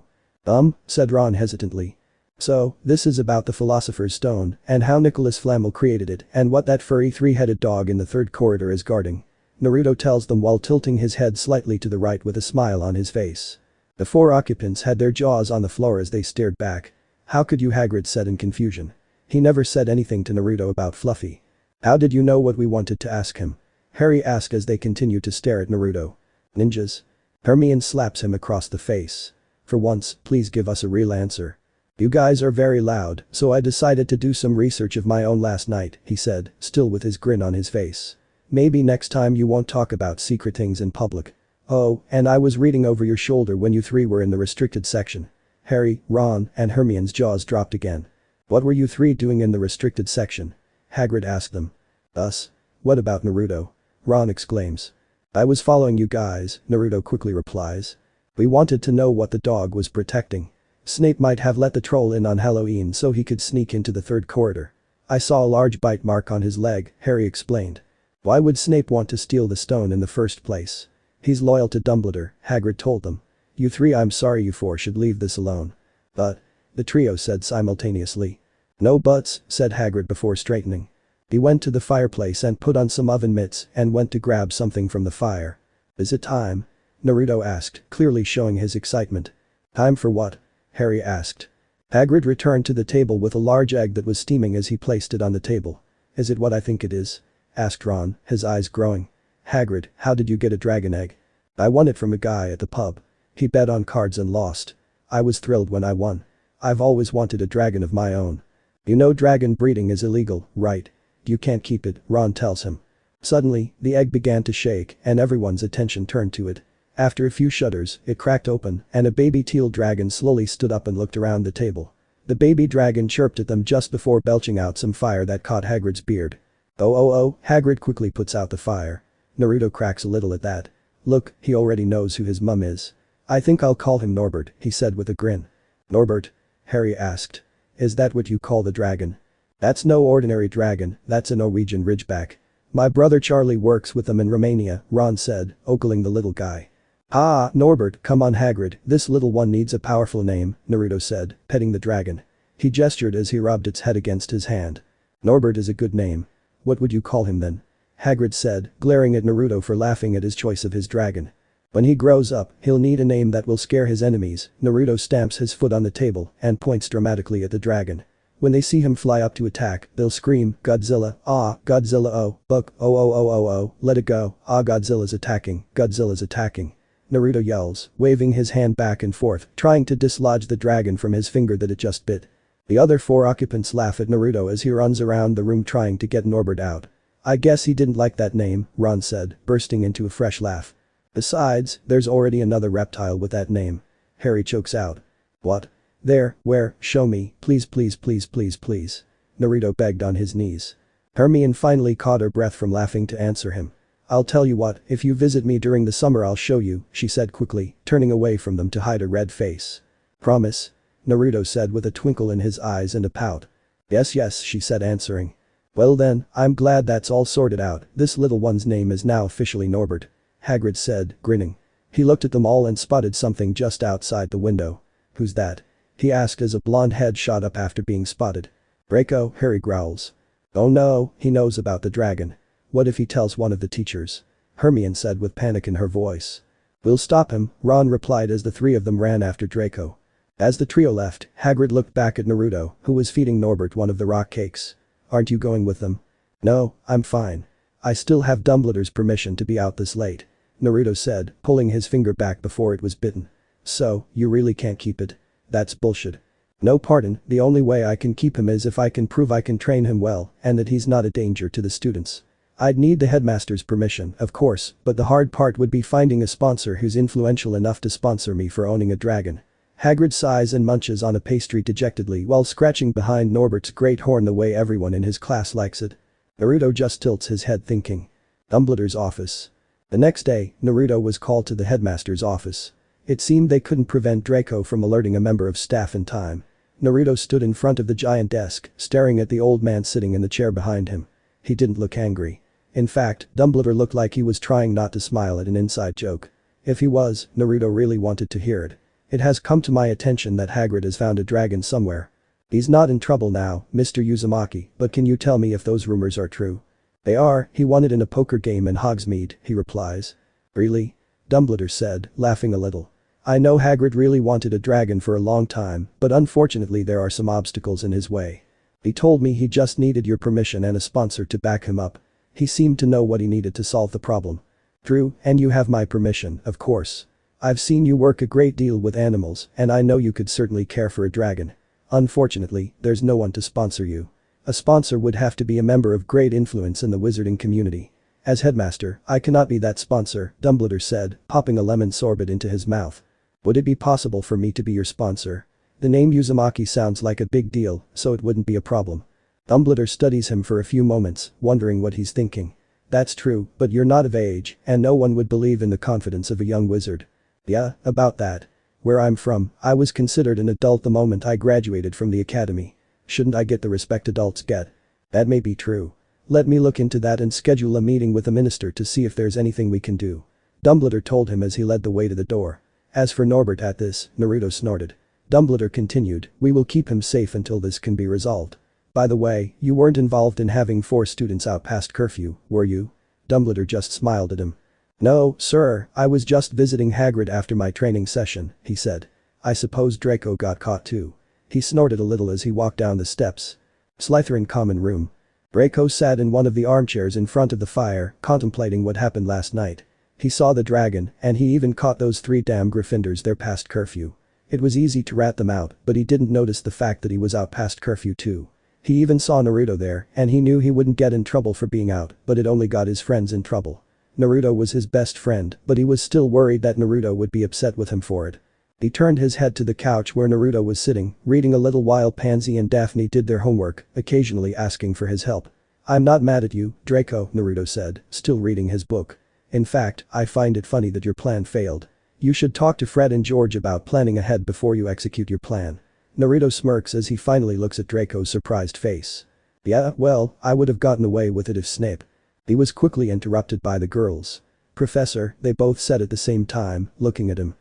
Said Ron hesitantly. "So, this is about the Philosopher's Stone and how Nicholas Flamel created it and what that furry three-headed dog in the third corridor is guarding." Naruto tells them while tilting his head slightly to the right with a smile on his face. The four occupants had their jaws on the floor as they stared back. "How could you?" Hagrid said in confusion. He never said anything to Naruto about Fluffy. "How did you know what we wanted to ask him?" Harry asked as they continued to stare at Naruto. "Ninjas?" Hermione slaps him across the face. "For once, please give us a real answer." "You guys are very loud, so I decided to do some research of my own last night," he said, still with his grin on his face. "Maybe next time you won't talk about secret things in public. Oh, and I was reading over your shoulder when you three were in the restricted section." Harry, Ron, and Hermione's jaws dropped again. "What were you three doing in the restricted section?" Hagrid asked them. "Us? What about Naruto?" Ron exclaims. "I was following you guys," Naruto quickly replies. "We wanted to know what the dog was protecting. Snape might have let the troll in on Halloween so he could sneak into the third corridor. I saw a large bite mark on his leg," Harry explained. "Why would Snape want to steal the stone in the first place? He's loyal to Dumbledore," Hagrid told them. "You three, I'm sorry, you four should leave this alone." "But," the trio said simultaneously. "No buts," said Hagrid before straightening. He went to the fireplace and put on some oven mitts and went to grab something from the fire. "Is it time?" Naruto asked, clearly showing his excitement. "Time for what?" Harry asked. Hagrid returned to the table with a large egg that was steaming as he placed it on the table. "Is it what I think it is?" asked Ron, his eyes growing. "Hagrid, how did you get a dragon egg?" "I won it from a guy at the pub. He bet on cards and lost. I was thrilled when I won. I've always wanted a dragon of my own." "You know dragon breeding is illegal, right? You can't keep it," Ron tells him. Suddenly, the egg began to shake and everyone's attention turned to it. After a few shudders, it cracked open and a baby teal dragon slowly stood up and looked around the table. The baby dragon chirped at them just before belching out some fire that caught Hagrid's beard. Oh, Hagrid quickly puts out the fire. Naruto cracks a little at that. "Look, he already knows who his mum is. I think I'll call him Norbert," he said with a grin. "Norbert?" Harry asked. "Is that what you call the dragon?" "That's no ordinary dragon, that's a Norwegian ridgeback. My brother Charlie works with them in Romania," Ron said, ogling the little guy. "Ah, Norbert, come on Hagrid, this little one needs a powerful name," Naruto said, petting the dragon. He gestured as he rubbed its head against his hand. "Norbert is a good name. What would you call him then?" Hagrid said, glaring at Naruto for laughing at his choice of his dragon. "When he grows up, he'll need a name that will scare his enemies." Naruto stamps his foot on the table and points dramatically at the dragon. "When they see him fly up to attack, they'll scream, 'Godzilla, ah, Godzilla, oh, buck, oh, let it go, ah, Godzilla's attacking, Godzilla's attacking.'" Naruto yells, waving his hand back and forth, trying to dislodge the dragon from his finger that it just bit. The other four occupants laugh at Naruto as he runs around the room trying to get Norbert out. "I guess he didn't like that name," Ron said, bursting into a fresh laugh. "Besides, there's already another reptile with that name." Harry chokes out. "What? There, where, show me, please, please, please, please, please." Naruto begged on his knees. Hermione finally caught her breath from laughing to answer him. "I'll tell you what, if you visit me during the summer I'll show you," she said quickly, turning away from them to hide a red face. "Promise?" Naruto said with a twinkle in his eyes and a pout. "Yes, yes," she said answering. "Well then, I'm glad that's all sorted out, this little one's name is now officially Norbert," Hagrid said, grinning. He looked at them all and spotted something just outside the window. "Who's that?" he asked as a blonde head shot up after being spotted. "Draco," Harry growls. "Oh no, he knows about the dragon. What if he tells one of the teachers?" Hermione said with panic in her voice. "We'll stop him," Ron replied as the three of them ran after Draco. As the trio left, Hagrid looked back at Naruto, who was feeding Norbert one of the rock cakes. "Aren't you going with them?" "No, I'm fine. I still have Dumbledore's permission to be out this late," Naruto said, pulling his finger back before it was bitten. "So, you really can't keep it?" "That's bullshit." "No pardon, the only way I can keep him is if I can prove I can train him well and that he's not a danger to the students. I'd need the headmaster's permission, of course, but the hard part would be finding a sponsor who's influential enough to sponsor me for owning a dragon." Hagrid sighs and munches on a pastry dejectedly while scratching behind Norbert's great horn the way everyone in his class likes it. Naruto just tilts his head thinking. Dumbledore's office. The next day, Naruto was called to the headmaster's office. It seemed they couldn't prevent Draco from alerting a member of staff in time. Naruto stood in front of the giant desk, staring at the old man sitting in the chair behind him. He didn't look angry. In fact, Dumbledore looked like he was trying not to smile at an inside joke. If he was, Naruto really wanted to hear it. "It has come to my attention that Hagrid has found a dragon somewhere. He's not in trouble now, Mr. Uzumaki, but can you tell me if those rumors are true?" "They are, he won it in a poker game in Hogsmeade," he replies. "Really?" Dumbledore said, laughing a little. "I know Hagrid really wanted a dragon for a long time, but unfortunately there are some obstacles in his way. He told me he just needed your permission and a sponsor to back him up. He seemed to know what he needed to solve the problem." "True, and you have my permission, of course. I've seen you work a great deal with animals and I know you could certainly care for a dragon. Unfortunately, there's no one to sponsor you. A sponsor would have to be a member of great influence in the wizarding community. As headmaster, I cannot be that sponsor," Dumbledore said, popping a lemon sorbet into his mouth. "Would it be possible for me to be your sponsor?" The name Uzumaki sounds like a big deal, so it wouldn't be a problem. Dumbledore studies him for a few moments, wondering what he's thinking. That's true, but you're not of age, and no one would believe in the confidence of a young wizard. Yeah, about that. Where I'm from, I was considered an adult the moment I graduated from the academy. Shouldn't I get the respect adults get? That may be true. Let me look into that and schedule a meeting with the minister to see if there's anything we can do. Dumbledore told him as he led the way to the door. As for Norbert at this, Naruto snorted. Dumbledore continued, we will keep him safe until this can be resolved. By the way, you weren't involved in having 4 students out past curfew, were you? Dumbledore just smiled at him. No, sir, I was just visiting Hagrid after my training session, he said. I suppose Draco got caught too. He snorted a little as he walked down the steps. Slytherin common room. Draco sat in one of the armchairs in front of the fire, contemplating what happened last night. He saw the dragon, and he even caught those 3 damn Gryffindors there past curfew. It was easy to rat them out, but he didn't notice the fact that he was out past curfew too. He even saw Naruto there, and he knew he wouldn't get in trouble for being out, but it only got his friends in trouble. Naruto was his best friend, but he was still worried that Naruto would be upset with him for it. He turned his head to the couch where Naruto was sitting, reading a little while Pansy and Daphne did their homework, occasionally asking for his help. I'm not mad at you, Draco, Naruto said, still reading his book. In fact, I find it funny that your plan failed. You should talk to Fred and George about planning ahead before you execute your plan. Naruto smirks as he finally looks at Draco's surprised face. Yeah, well, I would have gotten away with it if Snape. He was quickly interrupted by the girls. Professor, they both said at the same time, looking at him.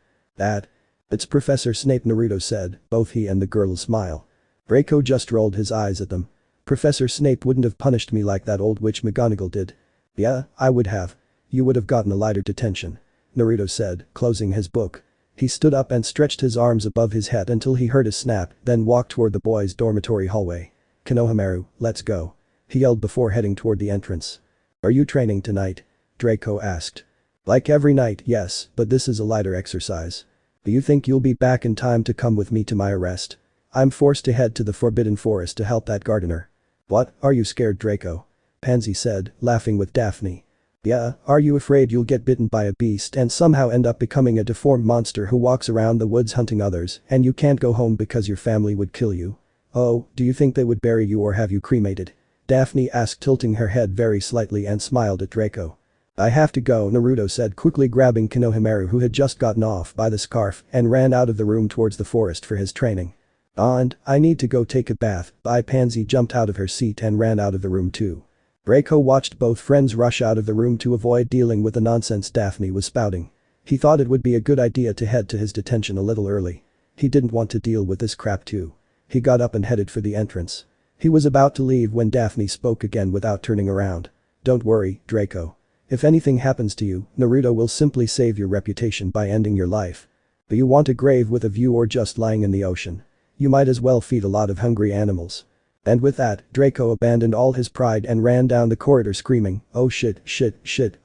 It's Professor Snape, Naruto said, both he and the girls smile. Draco just rolled his eyes at them. Professor Snape wouldn't have punished me like that old witch McGonagall did. Yeah, I would have. You would have gotten a lighter detention. Naruto said, closing his book. He stood up and stretched his arms above his head until he heard a snap, then walked toward the boys' dormitory hallway. Konohamaru, let's go. He yelled before heading toward the entrance. Are you training tonight? Draco asked. Like every night, yes, but this is a lighter exercise. Do you think you'll be back in time to come with me to my arrest? I'm forced to head to the Forbidden Forest to help that gardener. What, are you scared, Draco? Pansy said, laughing with Daphne. Yeah, are you afraid you'll get bitten by a beast and somehow end up becoming a deformed monster who walks around the woods hunting others and you can't go home because your family would kill you? Oh, do you think they would bury you or have you cremated? Daphne asked, tilting her head very slightly, and smiled at Draco. I have to go, Naruto said, quickly grabbing Konohamaru, who had just gotten off by the scarf, and ran out of the room towards the forest for his training. And I need to go take a bath. Pansy jumped out of her seat and ran out of the room too. Draco watched both friends rush out of the room to avoid dealing with the nonsense Daphne was spouting. He thought it would be a good idea to head to his detention a little early. He didn't want to deal with this crap too. He got up and headed for the entrance. He was about to leave when Daphne spoke again without turning around. Don't worry, Draco. If anything happens to you, Naruto will simply save your reputation by ending your life. Do you want a grave with a view or just lying in the ocean? You might as well feed a lot of hungry animals. And with that, Draco abandoned all his pride and ran down the corridor screaming, oh shit,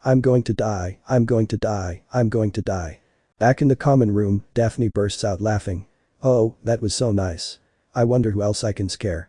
I'm going to die, I'm going to die, I'm going to die. Back in the common room, Daphne bursts out laughing. Oh, that was so nice. I wonder who else I can scare.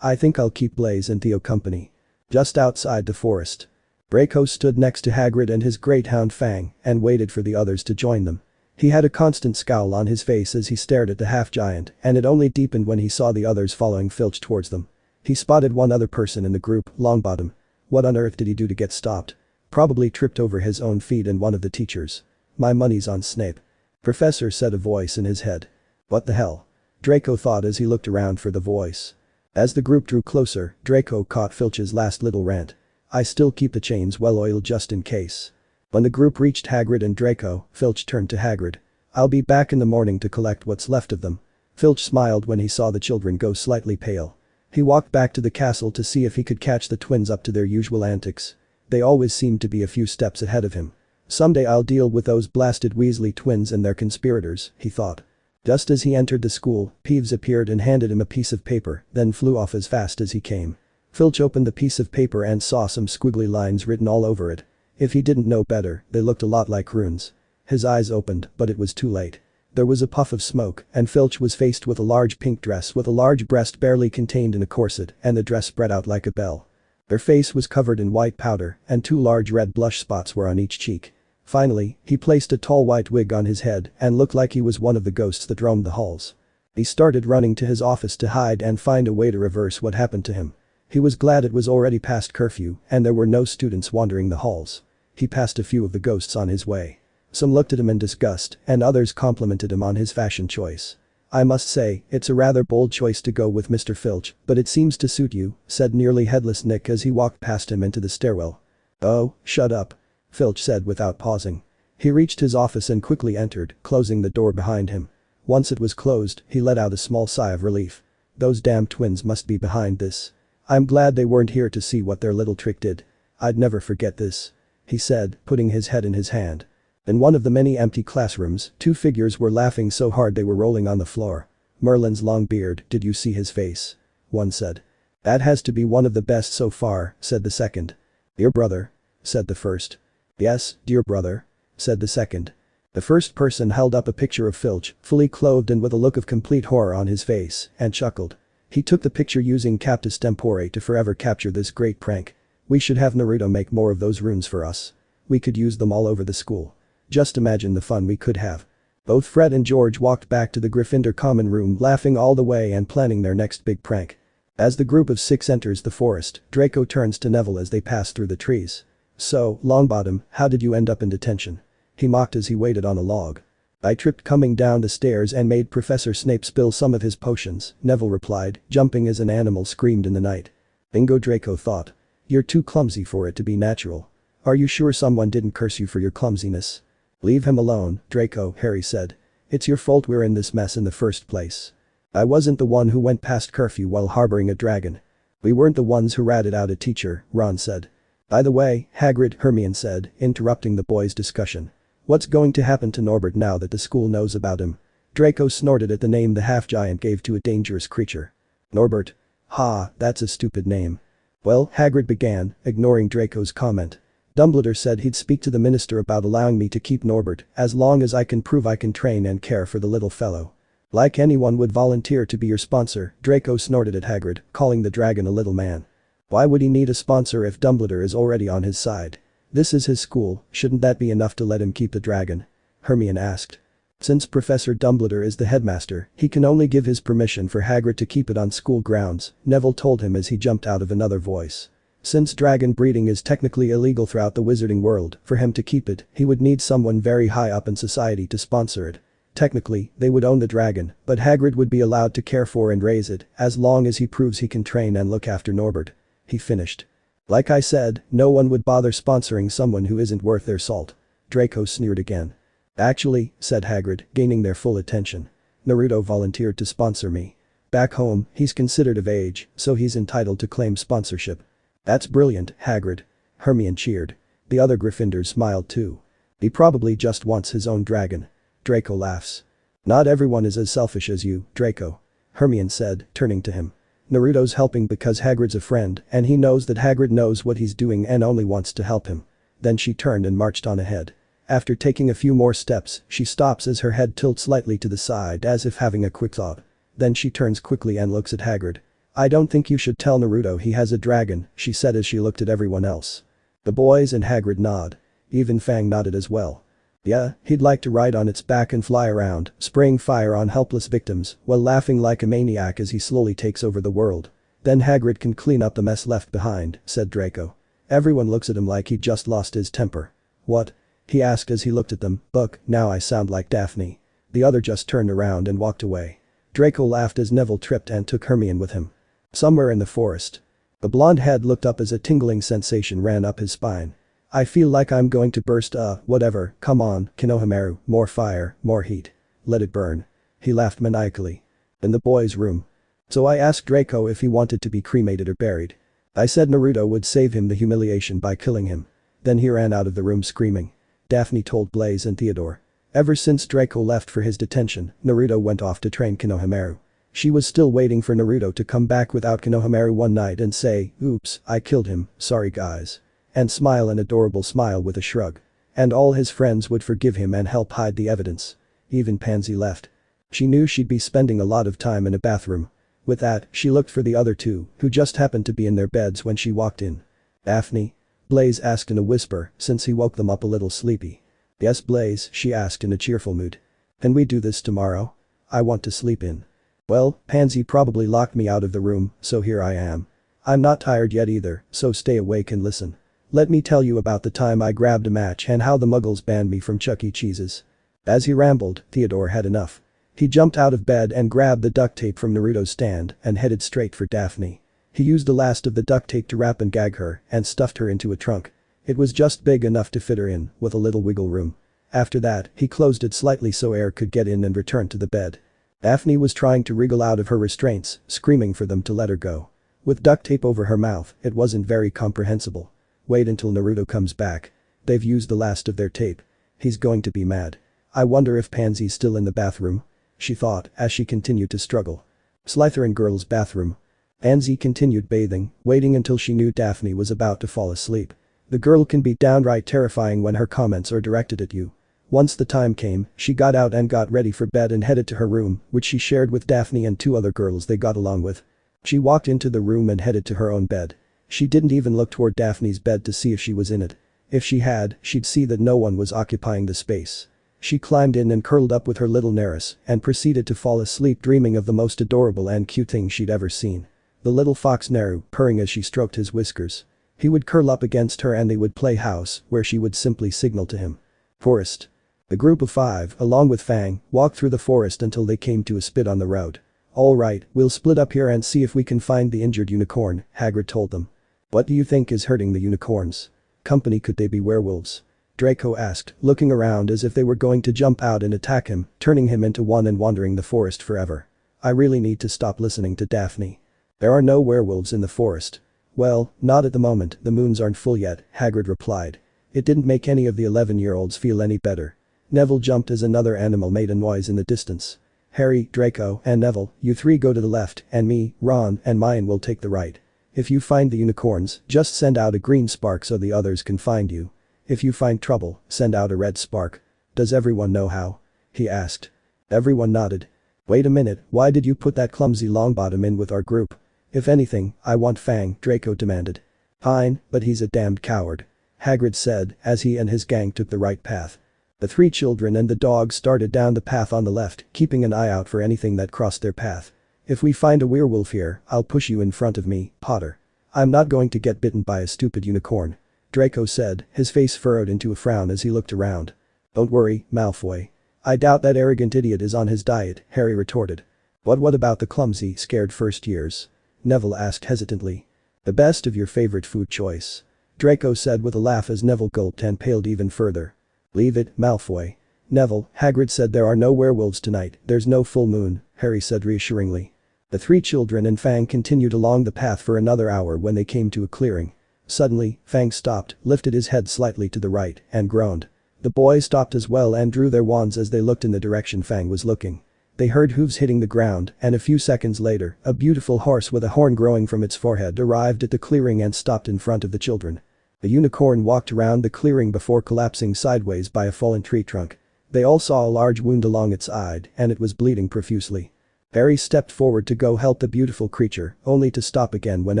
I think I'll keep Blaze and Theo company. Just outside the forest. Draco stood next to Hagrid and his great hound Fang and waited for the others to join them. He had a constant scowl on his face as he stared at the half-giant, and it only deepened when he saw the others following Filch towards them. He spotted one other person in the group, Longbottom. What on earth did he do to get stopped? Probably tripped over his own feet and one of the teachers. My money's on Snape. Professor, said a voice in his head. What the hell? Draco thought as he looked around for the voice. As the group drew closer, Draco caught Filch's last little rant. I still keep the chains well oiled just in case. When the group reached Hagrid and Draco, Filch turned to Hagrid. I'll be back in the morning to collect what's left of them. Filch smiled when he saw the children go slightly pale. He walked back to the castle to see if he could catch the twins up to their usual antics. They always seemed to be a few steps ahead of him. Someday I'll deal with those blasted Weasley twins and their conspirators, he thought. Just as he entered the school, Peeves appeared and handed him a piece of paper, then flew off as fast as he came. Filch opened the piece of paper and saw some squiggly lines written all over it. If he didn't know better, they looked a lot like runes. His eyes opened, but it was too late. There was a puff of smoke, and Filch was faced with a large pink dress with a large breast barely contained in a corset, and the dress spread out like a bell. Her face was covered in white powder, and 2 large red blush spots were on each cheek. Finally, he placed a tall white wig on his head and looked like he was one of the ghosts that roamed the halls. He started running to his office to hide and find a way to reverse what happened to him. He was glad it was already past curfew and there were no students wandering the halls. He passed a few of the ghosts on his way. Some looked at him in disgust and others complimented him on his fashion choice. "I must say, it's a rather bold choice to go with Mr. Filch, but it seems to suit you," said nearly headless Nick as he walked past him into the stairwell. "Oh, shut up," Filch said without pausing. He reached his office and quickly entered, closing the door behind him. Once it was closed, he let out a small sigh of relief. Those damn twins must be behind this. "I'm glad they weren't here to see what their little trick did. I'd never forget this," he said, putting his head in his hand. In one of the many empty classrooms, two figures were laughing so hard they were rolling on the floor. "Merlin's long beard, did you see his face?" one said. "That has to be one of the best so far," said the second. "Your brother?" said the first. "Yes, dear brother," said the second. The first person held up a picture of Filch, fully clothed and with a look of complete horror on his face, and chuckled. He took the picture using Captus Tempore to forever capture this great prank. "We should have Naruto make more of those runes for us. We could use them all over the school. Just imagine the fun we could have." Both Fred and George walked back to the Gryffindor common room laughing all the way and planning their next big prank. As the group of 6 enters the forest, Draco turns to Neville as they pass through the trees. "So, Longbottom, how did you end up in detention?" he mocked as he waited on a log. "I tripped coming down the stairs and made Professor Snape spill some of his potions," Neville replied, jumping as an animal screamed in the night. "Bingo," Draco thought. "You're too clumsy for it to be natural. Are you sure someone didn't curse you for your clumsiness?" "Leave him alone, Draco," Harry said. "It's your fault we're in this mess in the first place. I wasn't the one who went past curfew while harboring a dragon. We weren't the ones who ratted out a teacher," Ron said. "By the way, Hagrid," Hermione said, interrupting the boys' discussion. "What's going to happen to Norbert now that the school knows about him?" Draco snorted at the name the half-giant gave to a dangerous creature. "Norbert? Ha, that's a stupid name." "Well," Hagrid began, ignoring Draco's comment. "Dumbledore said he'd speak to the minister about allowing me to keep Norbert as long as I can prove I can train and care for the little fellow." "Like anyone would volunteer to be your sponsor," Draco snorted at Hagrid, calling the dragon a little man. "Why would he need a sponsor if Dumbledore is already on his side? This is his school, shouldn't that be enough to let him keep the dragon?" Hermione asked. "Since Professor Dumbledore is the headmaster, he can only give his permission for Hagrid to keep it on school grounds," Neville told him as he jumped out of another voice. "Since dragon breeding is technically illegal throughout the wizarding world, for him to keep it, he would need someone very high up in society to sponsor it. Technically, they would own the dragon, but Hagrid would be allowed to care for and raise it, as long as he proves he can train and look after Norbert," he finished. "Like I said, no one would bother sponsoring someone who isn't worth their salt." Draco sneered again. "Actually," said Hagrid, gaining their full attention. "Naruto volunteered to sponsor me. Back home, he's considered of age, so he's entitled to claim sponsorship." "That's brilliant, Hagrid," Hermione cheered. The other Gryffindors smiled too. "He probably just wants his own dragon." Draco laughs. "Not everyone is as selfish as you, Draco," Hermione said, turning to him. "Naruto's helping because Hagrid's a friend and he knows that Hagrid knows what he's doing and only wants to help him." Then she turned and marched on ahead. After taking a few more steps, she stops as her head tilts slightly to the side as if having a quick thought. Then she turns quickly and looks at Hagrid. "I don't think you should tell Naruto he has a dragon," she said as she looked at everyone else. The boys and Hagrid nod. Even Fang nodded as well. "Yeah, he'd like to ride on its back and fly around, spraying fire on helpless victims, while laughing like a maniac as he slowly takes over the world. Then Hagrid can clean up the mess left behind," said Draco. Everyone looks at him like he'd just lost his temper. "What?" he asked as he looked at them. "Buck, now I sound like Daphne." The other just turned around and walked away. Draco laughed as Neville tripped and took Hermione with him. Somewhere in the forest. The blonde head looked up as a tingling sensation ran up his spine. "I feel like I'm going to burst, whatever, come on, Konohamaru, more fire, more heat. Let it burn." He laughed maniacally. In the boys' room. "So I asked Draco if he wanted to be cremated or buried. I said Naruto would save him the humiliation by killing him. Then he ran out of the room screaming," Daphne told Blaze and Theodore. Ever since Draco left for his detention, Naruto went off to train Konohamaru. She was still waiting for Naruto to come back without Konohamaru one night and say, "Oops, I killed him, sorry guys." And smile an adorable smile with a shrug. And all his friends would forgive him and help hide the evidence. Even Pansy left. She knew she'd be spending a lot of time in a bathroom. With that, she looked for the other two, who just happened to be in their beds when she walked in. "Daphne?" Blaze asked in a whisper, since he woke them up a little sleepy. "Yes, Blaze," she asked in a cheerful mood. "Can we do this tomorrow? I want to sleep in." Well, Pansy probably locked me out of the room, so here I am. I'm not tired yet either, so stay awake and listen. Let me tell you about the time I grabbed a match and how the muggles banned me from Chuck E. Cheese's. As he rambled, Theodore had enough. He jumped out of bed and grabbed the duct tape from Naruto's stand and headed straight for Daphne. He used the last of the duct tape to wrap and gag her and stuffed her into a trunk. It was just big enough to fit her in, with a little wiggle room. After that, he closed it slightly so air could get in and returned to the bed. Daphne was trying to wriggle out of her restraints, screaming for them to let her go. With duct tape over her mouth, it wasn't very comprehensible. Wait until Naruto comes back. They've used the last of their tape. He's going to be mad. I wonder if Pansy's still in the bathroom? She thought as she continued to struggle. Slytherin girls' bathroom. Pansy continued bathing, waiting until she knew Daphne was about to fall asleep. The girl can be downright terrifying when her comments are directed at you. Once the time came, she got out and got ready for bed and headed to her room, which she shared with Daphne and 2 other girls they got along with. She walked into the room and headed to her own bed. She didn't even look toward Daphne's bed to see if she was in it. If she had, she'd see that no one was occupying the space. She climbed in and curled up with her little Neris and proceeded to fall asleep dreaming of the most adorable and cute thing she'd ever seen. The little fox Naru purring as she stroked his whiskers. He would curl up against her and they would play house, where she would simply signal to him. Forest. The group of 5, along with Fang, walked through the forest until they came to a spit on the road. Alright, we'll split up here and see if we can find the injured unicorn, Hagrid told them. What do you think is hurting the unicorns? Company, could they be werewolves? Draco asked, looking around as if they were going to jump out and attack him, turning him into one and wandering the forest forever. I really need to stop listening to Daphne. There are no werewolves in the forest. Well, not at the moment, the moons aren't full yet, Hagrid replied. It didn't make any of the 11-year-olds feel any better. Neville jumped as another animal made a noise in the distance. Harry, Draco, and Neville, you 3 go to the left, and me, Ron, and Mine will take the right. If you find the unicorns, just send out a green spark so the others can find you. If you find trouble, send out a red spark. Does everyone know how? He asked. Everyone nodded. Wait a minute, why did you put that clumsy Longbottom in with our group? If anything, I want Fang, Draco demanded. Fine, but he's a damned coward. Hagrid said as he and his gang took the right path. The 3 children and the dog started down the path on the left, keeping an eye out for anything that crossed their path. If we find a werewolf here, I'll push you in front of me, Potter. I'm not going to get bitten by a stupid unicorn. Draco said, his face furrowed into a frown as he looked around. Don't worry, Malfoy. I doubt that arrogant idiot is on his diet, Harry retorted. What about the clumsy, scared first years? Neville asked hesitantly. The best of your favorite food choice. Draco said with a laugh as Neville gulped and paled even further. Leave it, Malfoy. Neville, Hagrid said there are no werewolves tonight, there's no full moon, Harry said reassuringly. The 3 children and Fang continued along the path for another hour when they came to a clearing. Suddenly, Fang stopped, lifted his head slightly to the right, and groaned. The boys stopped as well and drew their wands as they looked in the direction Fang was looking. They heard hooves hitting the ground, and a few seconds later, a beautiful horse with a horn growing from its forehead arrived at the clearing and stopped in front of the children. The unicorn walked around the clearing before collapsing sideways by a fallen tree trunk. They all saw a large wound along its side, and it was bleeding profusely. Harry stepped forward to go help the beautiful creature, only to stop again when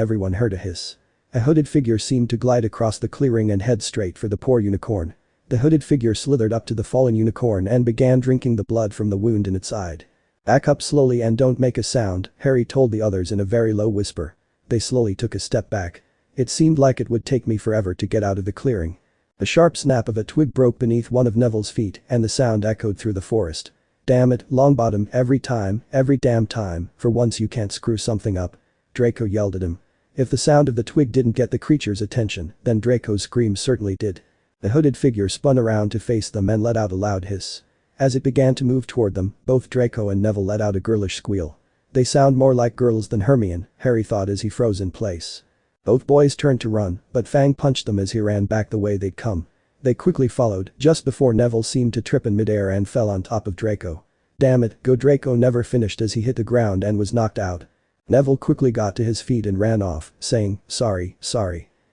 everyone heard a hiss. A hooded figure seemed to glide across the clearing and head straight for the poor unicorn. The hooded figure slithered up to the fallen unicorn and began drinking the blood from the wound in its side. Back up slowly and don't make a sound, Harry told the others in a very low whisper. They slowly took a step back. It seemed like it would take me forever to get out of the clearing. The sharp snap of a twig broke beneath one of Neville's feet and the sound echoed through the forest. Damn it, Longbottom, every damn time, for once you can't screw something up. Draco yelled at him. If the sound of the twig didn't get the creature's attention, then Draco's scream certainly did. The hooded figure spun around to face them and let out a loud hiss. As it began to move toward them, both Draco and Neville let out a girlish squeal. They sound more like girls than Hermione, Harry thought as he froze in place. Both boys turned to run, but Fang punched them as he ran back the way they'd come. They quickly followed, just before Neville seemed to trip in midair and fell on top of Draco. Damn it, go! Draco never finished as he hit the ground and was knocked out. Neville quickly got to his feet and ran off, saying, sorry.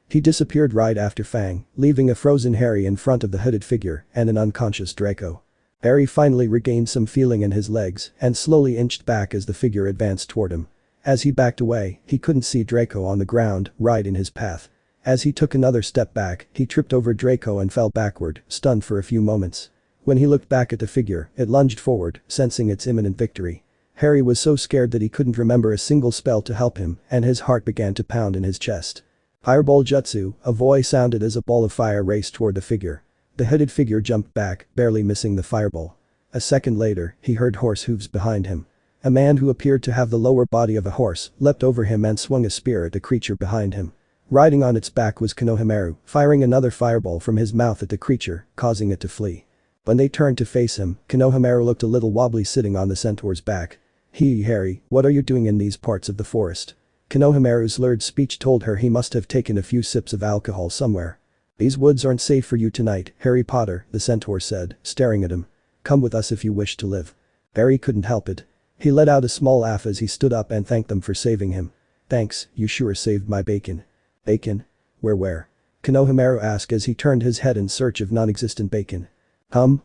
He disappeared right after Fang, leaving a frozen Harry in front of the hooded figure and an unconscious Draco. Harry finally regained some feeling in his legs and slowly inched back as the figure advanced toward him. As he backed away, he couldn't see Draco on the ground, right in his path. As he took another step back, he tripped over Draco and fell backward, stunned for a few moments. When he looked back at the figure, it lunged forward, sensing its imminent victory. Harry was so scared that he couldn't remember a single spell to help him, and his heart began to pound in his chest. Fireball jutsu, a voice sounded as a ball of fire raced toward the figure. The hooded figure jumped back, barely missing the fireball. A second later, he heard horse hooves behind him. A man who appeared to have the lower body of a horse leapt over him and swung a spear at the creature behind him. Riding on its back was Konohamaru, firing another fireball from his mouth at the creature, causing it to flee. When they turned to face him, Konohamaru looked a little wobbly sitting on the centaur's back. Harry, what are you doing in these parts of the forest?" Konohamaru's slurred speech told her he must have taken a few sips of alcohol somewhere. "These woods aren't safe for you tonight, Harry Potter," the centaur said, staring at him. "Come with us if you wish to live." Harry couldn't help it. He let out a small laugh as he stood up and thanked them for saving him. "Thanks, you sure saved my bacon." "Bacon? Where?" Konohamaru asked as he turned his head in search of non-existent bacon.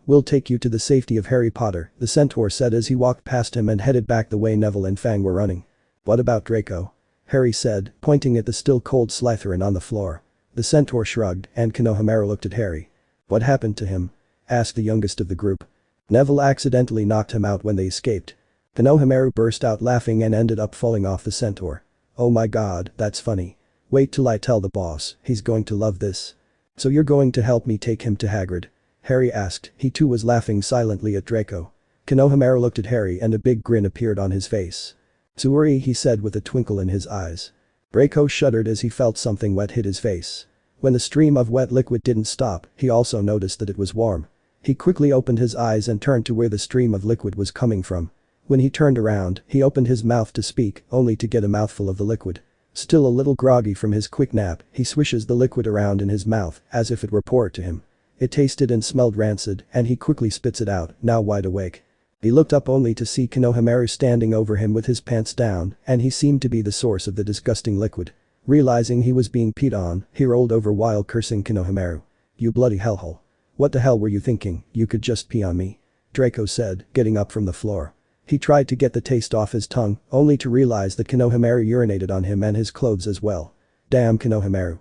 We'll take you to the safety of Harry Potter," the centaur said as he walked past him and headed back the way Neville and Fang were running. "What about Draco?" Harry said, pointing at the still cold Slytherin on the floor. The centaur shrugged and Konohamaru looked at Harry. "What happened to him?" asked the youngest of the group. "Neville accidentally knocked him out when they escaped." Konohamaru burst out laughing and ended up falling off the centaur. "Oh my god, that's funny. Wait till I tell the boss, he's going to love this." "So you're going to help me take him to Hagrid?" Harry asked, he too was laughing silently at Draco. Konohamaru looked at Harry and a big grin appeared on his face. "Sorry," he said with a twinkle in his eyes. Draco shuddered as he felt something wet hit his face. When the stream of wet liquid didn't stop, he also noticed that it was warm. He quickly opened his eyes and turned to where the stream of liquid was coming from. When he turned around, he opened his mouth to speak, only to get a mouthful of the liquid. Still a little groggy from his quick nap, he swishes the liquid around in his mouth as if it were poured to him. It tasted and smelled rancid and he quickly spits it out, now wide awake. He looked up only to see Konohamaru standing over him with his pants down and he seemed to be the source of the disgusting liquid. Realizing he was being peed on, he rolled over while cursing Konohamaru. "You bloody hellhole. What the hell were you thinking, you could just pee on me?" Draco said, getting up from the floor. He tried to get the taste off his tongue, only to realize that Konohamaru urinated on him and his clothes as well. "Damn Konohamaru.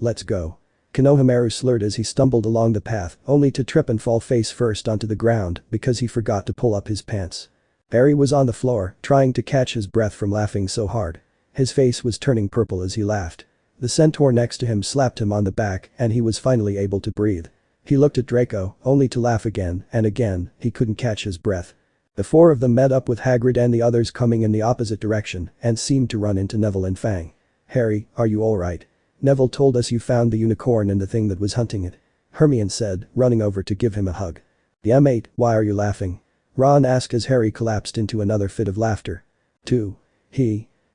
Let's go." Konohamaru slurred as he stumbled along the path, only to trip and fall face first onto the ground because he forgot to pull up his pants. Harry was on the floor, trying to catch his breath from laughing so hard. His face was turning purple as he laughed. The centaur next to him slapped him on the back and he was finally able to breathe. He looked at Draco, only to laugh again, and again, he couldn't catch his breath. The four of them met up with Hagrid and the others coming in the opposite direction and seemed to run into Neville and Fang. "Harry, are you alright? Neville told us you found the unicorn and the thing that was hunting it," Hermione said, running over to give him a hug. "Yeah mate, why are you laughing?" Ron asked as Harry collapsed into another fit of laughter.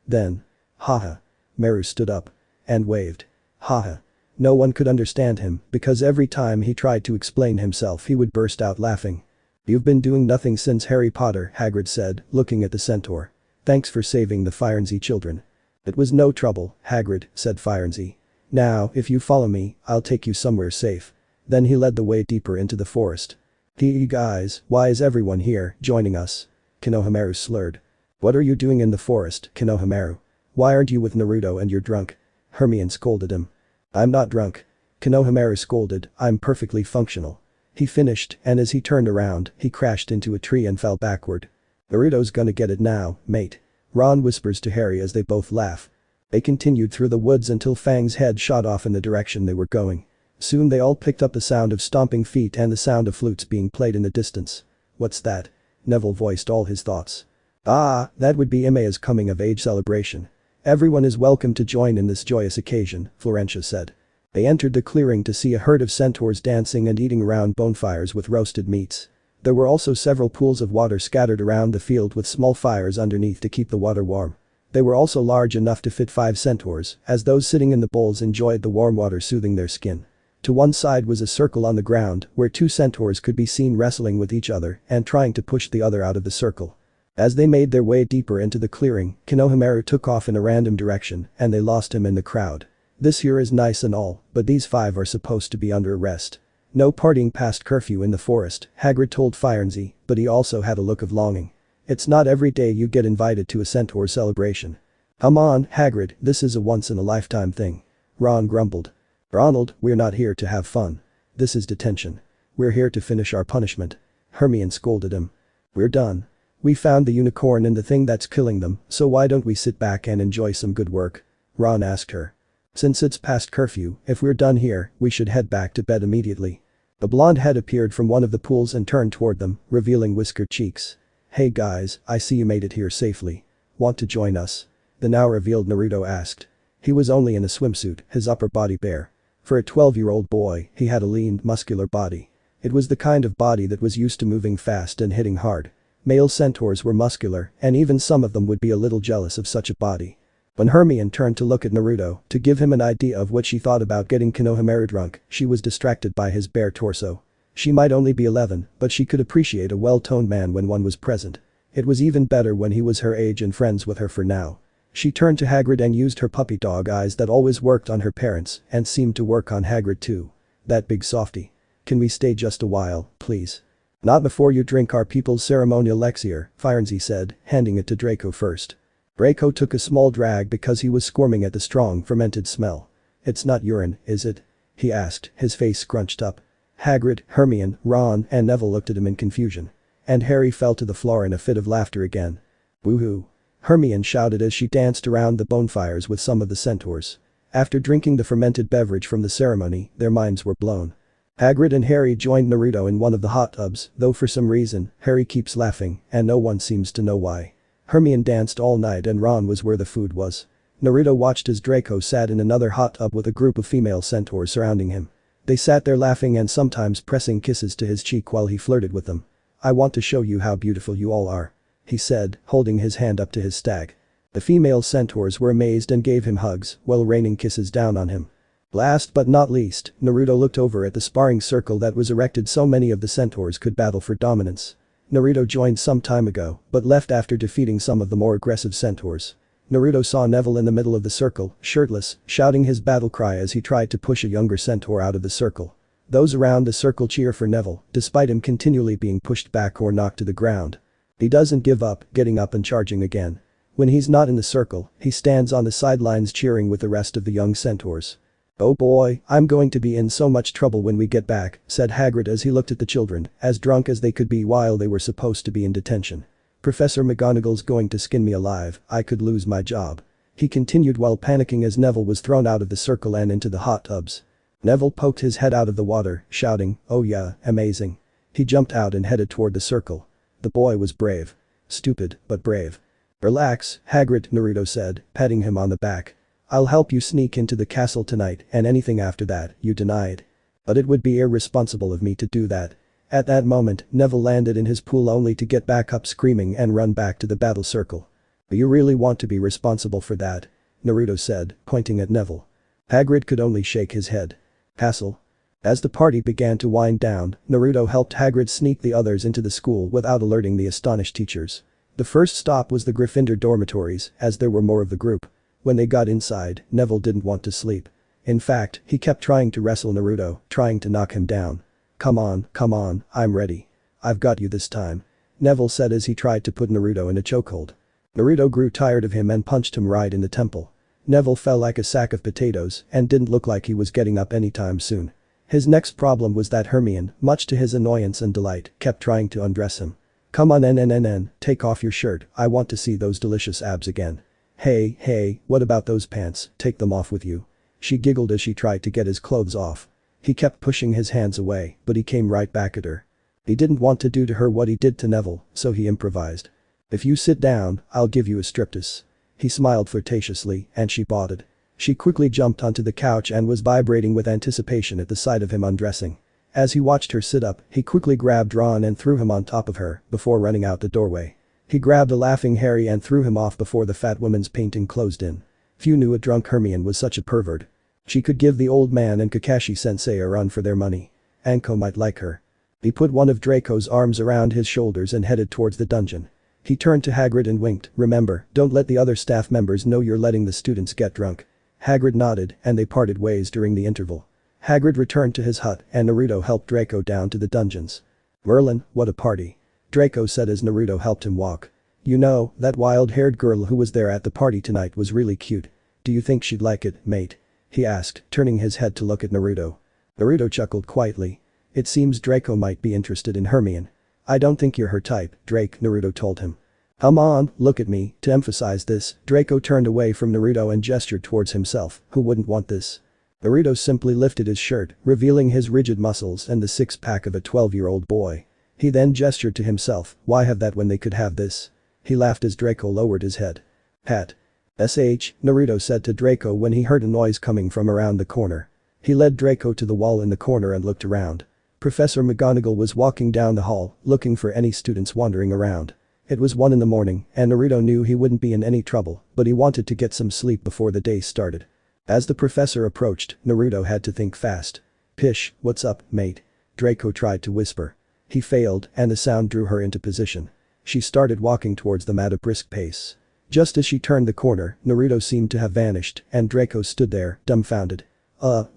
Then. Haha. Meru stood up. And waved. Haha. No one could understand him because every time he tried to explain himself he would burst out laughing. "You've been doing nothing since Harry Potter," Hagrid said, looking at the centaur. "Thanks for saving the Firenze children." "It was no trouble, Hagrid," said Firenze. "Now, if you follow me, I'll take you somewhere safe." Then he led the way deeper into the forest. "Hey guys, why is everyone here, joining us?" Konohamaru slurred. "What are you doing in the forest, Konohamaru? Why aren't you with Naruto and you're drunk?" Hermione scolded him. "I'm not drunk." Konohamaru scolded, "I'm perfectly functional." He finished, and as he turned around, he crashed into a tree and fell backward. "Naruto's gonna get it now, mate," Ron whispers to Harry as they both laugh. They continued through the woods until Fang's head shot off in the direction they were going. Soon they all picked up the sound of stomping feet and the sound of flutes being played in the distance. "What's that?" Neville voiced all his thoughts. "Ah, that would be Imea's coming-of-age celebration. Everyone is welcome to join in this joyous occasion," Florentia said. They entered the clearing to see a herd of centaurs dancing and eating around bonfires with roasted meats. There were also several pools of water scattered around the field with small fires underneath to keep the water warm. They were also large enough to fit 5 centaurs, as those sitting in the bowls enjoyed the warm water soothing their skin. To one side was a circle on the ground where 2 centaurs could be seen wrestling with each other and trying to push the other out of the circle. As they made their way deeper into the clearing, Konohamaru took off in a random direction and they lost him in the crowd. "This here is nice and all, but these 5 are supposed to be under arrest. No partying past curfew in the forest," Hagrid told Firenze, but he also had a look of longing. "It's not every day you get invited to a centaur celebration." "Come on, Hagrid, this is a once-in-a-lifetime thing," Ron grumbled. "Ronald, we're not here to have fun. This is detention. We're here to finish our punishment," Hermione scolded him. "We're done. We found the unicorn and the thing that's killing them, so why don't we sit back and enjoy some good work? Ron asked her. Since it's past curfew, if we're done here, we should head back to bed immediately. A blonde head appeared from one of the pools and turned toward them, revealing whiskered cheeks. Hey guys, I see you made it here safely. Want to join us? The now revealed Naruto asked. He was only in a swimsuit, his upper body bare. For a 12-year-old boy, he had a lean, muscular body. It was the kind of body that was used to moving fast and hitting hard. Male centaurs were muscular, and even some of them would be a little jealous of such a body. When Hermione turned to look at Naruto to give him an idea of what she thought about getting Konoha drunk, she was distracted by his bare torso. She might only be 11, but she could appreciate a well-toned man when one was present. It was even better when he was her age and friends with her for now. She turned to Hagrid and used her puppy dog eyes that always worked on her parents and seemed to work on Hagrid too. That big softy. Can we stay just a while, please? Not before you drink our people's ceremonial elixir, Firenze said, handing it to Draco first. Draco took a small drag because he was squirming at the strong fermented smell. It's not urine, is it? He asked, his face scrunched up. Hagrid, Hermione, Ron, and Neville looked at him in confusion. And Harry fell to the floor in a fit of laughter again. Woohoo! Hermione shouted as she danced around the bonfires with some of the centaurs. After drinking the fermented beverage from the ceremony, their minds were blown. Hagrid and Harry joined Naruto in one of the hot tubs, though for some reason, Harry keeps laughing, and no one seems to know why. Hermione danced all night and Ron was where the food was. Naruto watched as Draco sat in another hot tub with a group of female centaurs surrounding him. They sat there laughing and sometimes pressing kisses to his cheek while he flirted with them. I want to show you how beautiful you all are. He said, holding his hand up to his stag. The female centaurs were amazed and gave him hugs while raining kisses down on him. Last but not least, Naruto looked over at the sparring circle that was erected so many of the centaurs could battle for dominance. Naruto joined some time ago, but left after defeating some of the more aggressive centaurs. Naruto saw Neville in the middle of the circle, shirtless, shouting his battle cry as he tried to push a younger centaur out of the circle. Those around the circle cheer for Neville, despite him continually being pushed back or knocked to the ground. He doesn't give up, getting up and charging again. When he's not in the circle, he stands on the sidelines cheering with the rest of the young centaurs. Oh boy, I'm going to be in so much trouble when we get back, said Hagrid as he looked at the children, as drunk as they could be while they were supposed to be in detention. Professor McGonagall's going to skin me alive, I could lose my job. He continued while panicking as Neville was thrown out of the circle and into the hot tubs. Neville poked his head out of the water, shouting, oh yeah, amazing. He jumped out and headed toward the circle. The boy was brave. Stupid, but brave. Relax, Hagrid, Naruto said, patting him on the back. I'll help you sneak into the castle tonight and anything after that, you denied. But it would be irresponsible of me to do that. At that moment, Neville landed in his pool only to get back up screaming and run back to the battle circle. Do you really want to be responsible for that? Naruto said, pointing at Neville. Hagrid could only shake his head. Castle. As the party began to wind down, Naruto helped Hagrid sneak the others into the school without alerting the astonished teachers. The first stop was the Gryffindor dormitories, as there were more of the group. When they got inside, Neville didn't want to sleep. In fact, he kept trying to wrestle Naruto, trying to knock him down. Come on, I'm ready. I've got you this time. Neville said as he tried to put Naruto in a chokehold. Naruto grew tired of him and punched him right in the temple. Neville fell like a sack of potatoes and didn't look like he was getting up anytime soon. His next problem was that Hermione, much to his annoyance and delight, kept trying to undress him. Come on, take off your shirt, I want to see those delicious abs again. Hey, what about those pants, take them off with you. She giggled as she tried to get his clothes off. He kept pushing his hands away, but he came right back at her. He didn't want to do to her what he did to Neville, so he improvised. If you sit down, I'll give you a striptease. He smiled flirtatiously, and she bought it. She quickly jumped onto the couch and was vibrating with anticipation at the sight of him undressing. As he watched her sit up, he quickly grabbed Ron and threw him on top of her, before running out the doorway. He grabbed a laughing Harry and threw him off before the fat woman's painting closed in. Few knew a drunk Hermione was such a pervert. She could give the old man and Kakashi-sensei a run for their money. Anko might like her. He put one of Draco's arms around his shoulders and headed towards the dungeon. He turned to Hagrid and winked, remember, don't let the other staff members know you're letting the students get drunk. Hagrid nodded, and they parted ways during the interval. Hagrid returned to his hut and Naruto helped Draco down to the dungeons. Merlin, what a party. Draco said as Naruto helped him walk. You know, that wild-haired girl who was there at the party tonight was really cute. Do you think she'd like it, mate? He asked, turning his head to look at Naruto. Naruto chuckled quietly. It seems Draco might be interested in Hermione. I don't think you're her type, Drake, Naruto told him. Come on, look at me. To emphasize this, Draco turned away from Naruto and gestured towards himself. Who wouldn't want this? Naruto simply lifted his shirt, revealing his rigid muscles and the six-pack of a 12-year-old boy. He then gestured to himself, why have that when they could have this? He laughed as Draco lowered his head. Pat. Naruto said to Draco when he heard a noise coming from around the corner. He led Draco to the wall in the corner and looked around. Professor McGonagall was walking down the hall, looking for any students wandering around. It was 1 in the morning, and Naruto knew he wouldn't be in any trouble, but he wanted to get some sleep before the day started. As the professor approached, Naruto had to think fast. Pish, what's up, mate? Draco tried to whisper. He failed, and the sound drew her into position. She started walking towards them at a brisk pace. Just as she turned the corner, Naruto seemed to have vanished, and Draco stood there, dumbfounded.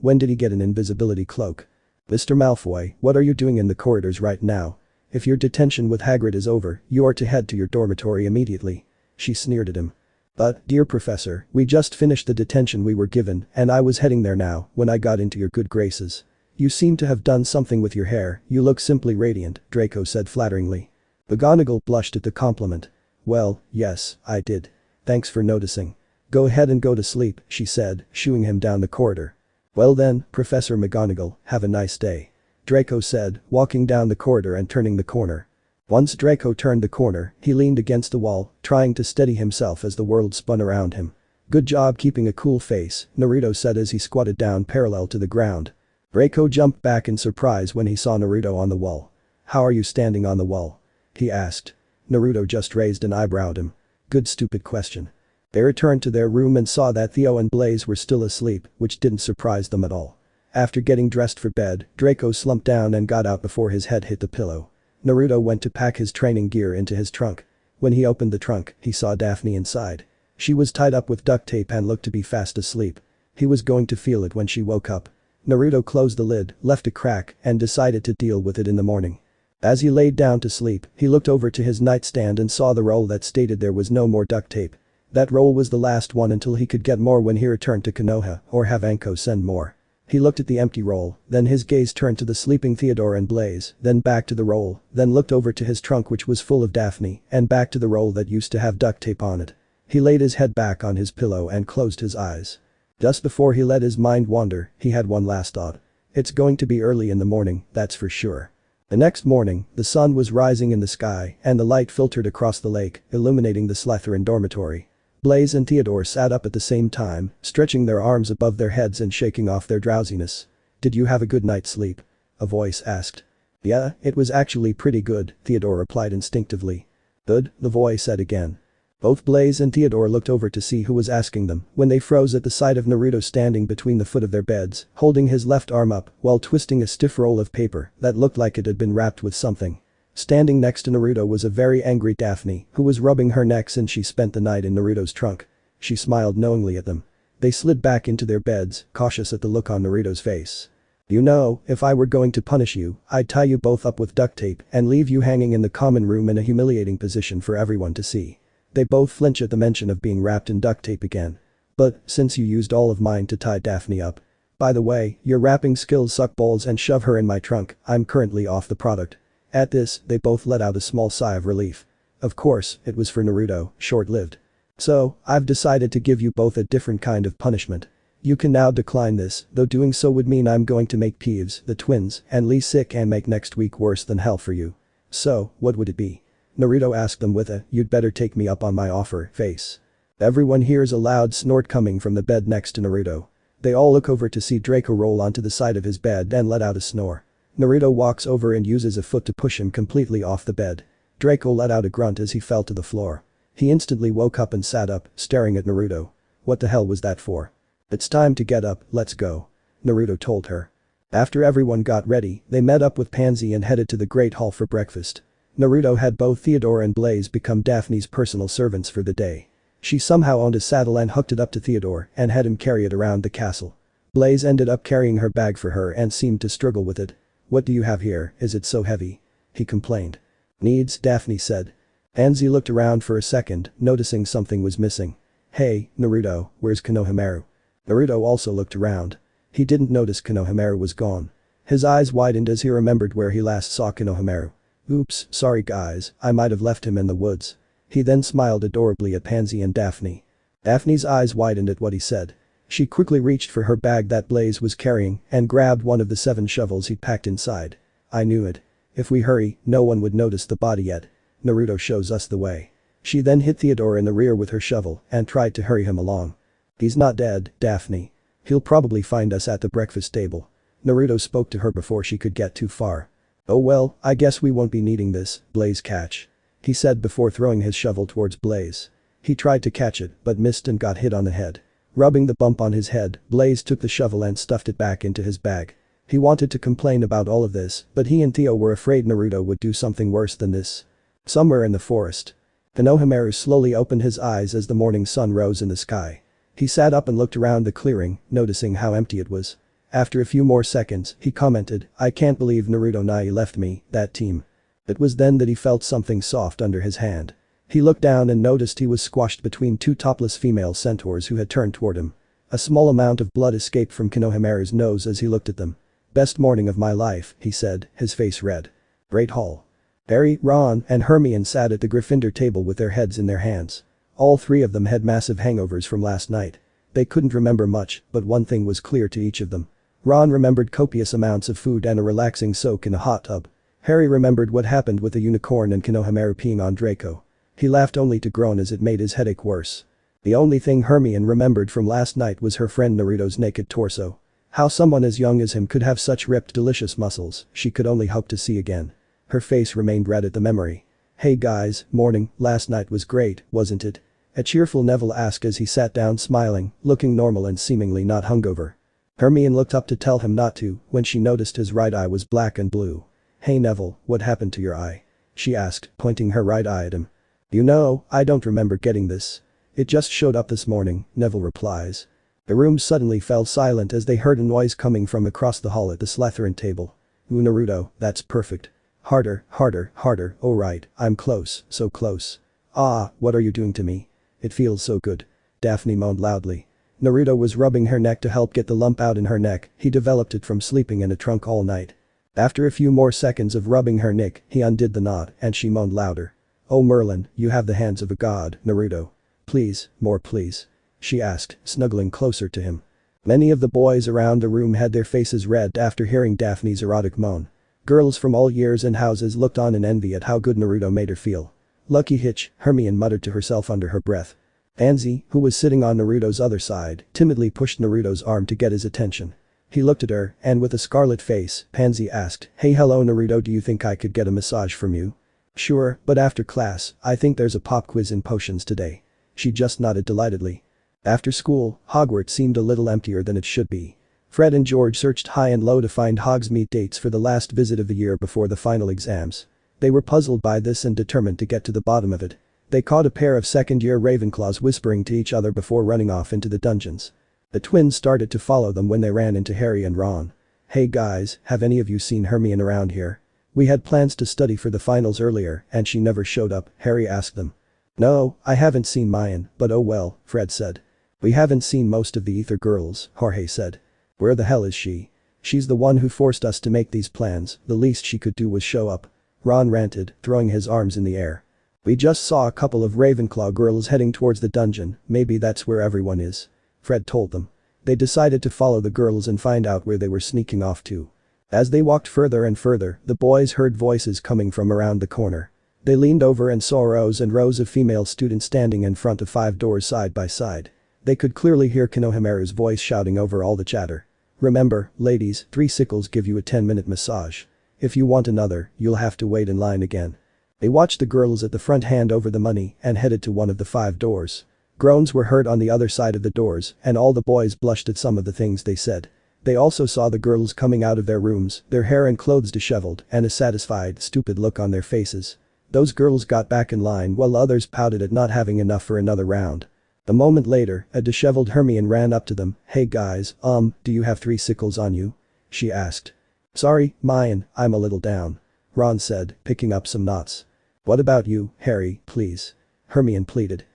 When did he get an invisibility cloak? Mr. Malfoy, what are you doing in the corridors right now? If your detention with Hagrid is over, you are to head to your dormitory immediately. She sneered at him. But, dear professor, we just finished the detention we were given, and I was heading there now, when I got into your good graces. You seem to have done something with your hair, you look simply radiant, Draco said flatteringly. McGonagall blushed at the compliment. Well, yes, I did. Thanks for noticing. Go ahead and go to sleep, she said, shooing him down the corridor. Well then, Professor McGonagall, have a nice day. Draco said, walking down the corridor and turning the corner. Once Draco turned the corner, he leaned against the wall, trying to steady himself as the world spun around him. Good job keeping a cool face, Naruto said as he squatted down parallel to the ground. Draco jumped back in surprise when he saw Naruto on the wall. How are you standing on the wall? He asked. Naruto just raised an eyebrow at him. Good stupid question. They returned to their room and saw that Theo and Blaze were still asleep, which didn't surprise them at all. After getting dressed for bed, Draco slumped down and got out before his head hit the pillow. Naruto went to pack his training gear into his trunk. When he opened the trunk, he saw Daphne inside. She was tied up with duct tape and looked to be fast asleep. He was going to feel it when she woke up. Naruto closed the lid, left a crack, and decided to deal with it in the morning. As he laid down to sleep, he looked over to his nightstand and saw the roll that stated there was no more duct tape. That roll was the last one until he could get more when he returned to Konoha or have Anko send more. He looked at the empty roll, then his gaze turned to the sleeping Theodore and Blaze, then back to the roll, then looked over to his trunk which was full of Daphne, and back to the roll that used to have duct tape on it. He laid his head back on his pillow and closed his eyes. Just before he let his mind wander, he had one last thought. It's going to be early in the morning, that's for sure. The next morning, the sun was rising in the sky and the light filtered across the lake, illuminating the Slytherin dormitory. Blaze and Theodore sat up at the same time, stretching their arms above their heads and shaking off their drowsiness. Did you have a good night's sleep? A voice asked. Yeah, it was actually pretty good, Theodore replied instinctively. Good, the voice said again. Both Blaze and Theodore looked over to see who was asking them when they froze at the sight of Naruto standing between the foot of their beds, holding his left arm up while twisting a stiff roll of paper that looked like it had been wrapped with something. Standing next to Naruto was a very angry Daphne who was rubbing her neck since she spent the night in Naruto's trunk. She smiled knowingly at them. They slid back into their beds, cautious at the look on Naruto's face. You know, if I were going to punish you, I'd tie you both up with duct tape and leave you hanging in the common room in a humiliating position for everyone to see. They both flinch at the mention of being wrapped in duct tape again. But, since you used all of mine to tie Daphne up. By the way, your wrapping skills suck balls and shove her in my trunk, I'm currently off the product. At this, they both let out a small sigh of relief. Of course, it was for Naruto, short-lived. So, I've decided to give you both a different kind of punishment. You can now decline this, though doing so would mean I'm going to make Peeves, the twins, and Lee sick and make next week worse than hell for you. So, what would it be? Naruto asked them with a, you'd better take me up on my offer, face. Everyone hears a loud snort coming from the bed next to Naruto. They all look over to see Draco roll onto the side of his bed and let out a snore. Naruto walks over and uses a foot to push him completely off the bed. Draco let out a grunt as he fell to the floor. He instantly woke up and sat up, staring at Naruto. What the hell was that for? It's time to get up, let's go. Naruto told her. After everyone got ready, they met up with Pansy and headed to the Great Hall for breakfast. Naruto had both Theodore and Blaze become Daphne's personal servants for the day. She somehow owned a saddle and hooked it up to Theodore and had him carry it around the castle. Blaze ended up carrying her bag for her and seemed to struggle with it. What do you have here, is it so heavy? He complained. Needs, Daphne said. Pansy looked around for a second, noticing something was missing. Hey, Naruto, where's Konohamaru? Naruto also looked around. He didn't notice Konohamaru was gone. His eyes widened as he remembered where he last saw Konohamaru. Oops, sorry guys, I might have left him in the woods. He then smiled adorably at Pansy and Daphne. Daphne's eyes widened at what he said. She quickly reached for her bag that Blaze was carrying and grabbed one of the 7 shovels he'd packed inside. I knew it. If we hurry, no one would notice the body yet. Naruto shows us the way. She then hit Theodore in the rear with her shovel and tried to hurry him along. He's not dead, Daphne. He'll probably find us at the breakfast table. Naruto spoke to her before she could get too far. Oh well, I guess we won't be needing this, Blaze catch. He said before throwing his shovel towards Blaze. He tried to catch it but missed and got hit on the head. Rubbing the bump on his head, Blaze took the shovel and stuffed it back into his bag. He wanted to complain about all of this, but he and Theo were afraid Naruto would do something worse than this. Somewhere in the forest. Konohamaru slowly opened his eyes as the morning sun rose in the sky. He sat up and looked around the clearing, noticing how empty it was. After a few more seconds, he commented, I can't believe Naruto Nai left me, that team. It was then that he felt something soft under his hand. He looked down and noticed he was squashed between 2 topless female centaurs who had turned toward him. A small amount of blood escaped from Konohamaru's nose as he looked at them. Best morning of my life, he said, his face red. Great hall. Harry, Ron, and Hermione sat at the Gryffindor table with their heads in their hands. All 3 of them had massive hangovers from last night. They couldn't remember much, but one thing was clear to each of them. Ron remembered copious amounts of food and a relaxing soak in a hot tub. Harry remembered what happened with the unicorn and Konohamaru peeing on Draco. He laughed only to groan as it made his headache worse. The only thing Hermione remembered from last night was her friend Naruto's naked torso. How someone as young as him could have such ripped delicious muscles, she could only hope to see again. Her face remained red at the memory. Hey guys, morning, last night was great, wasn't it? A cheerful Neville asked as he sat down smiling, looking normal and seemingly not hungover. Hermione looked up to tell him not to when she noticed his right eye was black and blue. Hey Neville, what happened to your eye? She asked, pointing her right eye at him. You know, I don't remember getting this. It just showed up this morning, Neville replies. The room suddenly fell silent as they heard a noise coming from across the hall at the Slytherin table. Ooh Naruto, that's perfect. Harder, harder, harder, oh right, I'm close, so close. Ah, what are you doing to me? It feels so good. Daphne moaned loudly. Naruto was rubbing her neck to help get the lump out in her neck, he developed it from sleeping in a trunk all night. After a few more seconds of rubbing her neck, he undid the knot and she moaned louder. Oh Merlin, you have the hands of a god, Naruto. Please, more please. She asked, snuggling closer to him. Many of the boys around the room had their faces red after hearing Daphne's erotic moan. Girls from all years and houses looked on in envy at how good Naruto made her feel. Lucky hitch, Hermione muttered to herself under her breath. Anzi, who was sitting on Naruto's other side, timidly pushed Naruto's arm to get his attention. He looked at her, and with a scarlet face, Pansy asked, Hey hello Naruto, do you think I could get a massage from you? Sure, but after class, I think there's a pop quiz in potions today. She just nodded delightedly. After school, Hogwarts seemed a little emptier than it should be. Fred and George searched high and low to find Hogsmeade dates for the last visit of the year before the final exams. They were puzzled by this and determined to get to the bottom of it. They caught a pair of second-year Ravenclaws whispering to each other before running off into the dungeons. The twins started to follow them when they ran into Harry and Ron. Hey guys, have any of you seen Hermione around here? We had plans to study for the finals earlier and she never showed up, Harry asked them. No, I haven't seen Mayan, but oh well, Fred said. We haven't seen most of the Ether girls, Jorge said. Where the hell is she? She's the one who forced us to make these plans, the least she could do was show up. Ron ranted, throwing his arms in the air. We just saw a couple of Ravenclaw girls heading towards the dungeon, maybe that's where everyone is. Fred told them. They decided to follow the girls and find out where they were sneaking off to. As they walked further and further, the boys heard voices coming from around the corner. They leaned over and saw rows and rows of female students standing in front of 5 doors side by side. They could clearly hear Konohamaru's voice shouting over all the chatter. Remember, ladies, 3 sickles give you a 10-minute massage. If you want another, you'll have to wait in line again. They watched the girls at the front hand over the money and headed to one of the 5 doors. Groans were heard on the other side of the doors and all the boys blushed at some of the things they said. They also saw the girls coming out of their rooms, their hair and clothes disheveled and a satisfied, stupid look on their faces. Those girls got back in line while others pouted at not having enough for another round. A moment later, a disheveled Hermione ran up to them. Hey guys, do you have 3 sickles on you? She asked. Sorry, Mayan, I'm a little down. Ron said, picking up some knots. What about you, Harry, please? Hermione pleaded.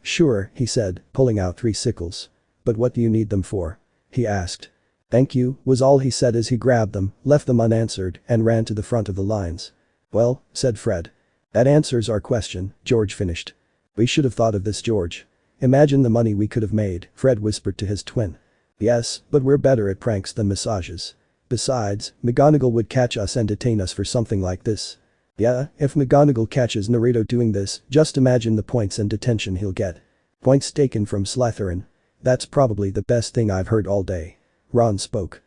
Sure, he said, pulling out 3 sickles. But what do you need them for? He asked. Thank you, was all he said as he grabbed them, left them unanswered, and ran to the front of the lines. Well, said Fred. That answers our question, George finished. We should have thought of this, George. Imagine the money we could have made, Fred whispered to his twin. Yes, but we're better at pranks than massages. Besides, McGonagall would catch us and detain us for something like this. Yeah, if McGonagall catches Naruto doing this, just imagine the points and detention he'll get. Points taken from Slytherin. That's probably the best thing I've heard all day. Ron spoke.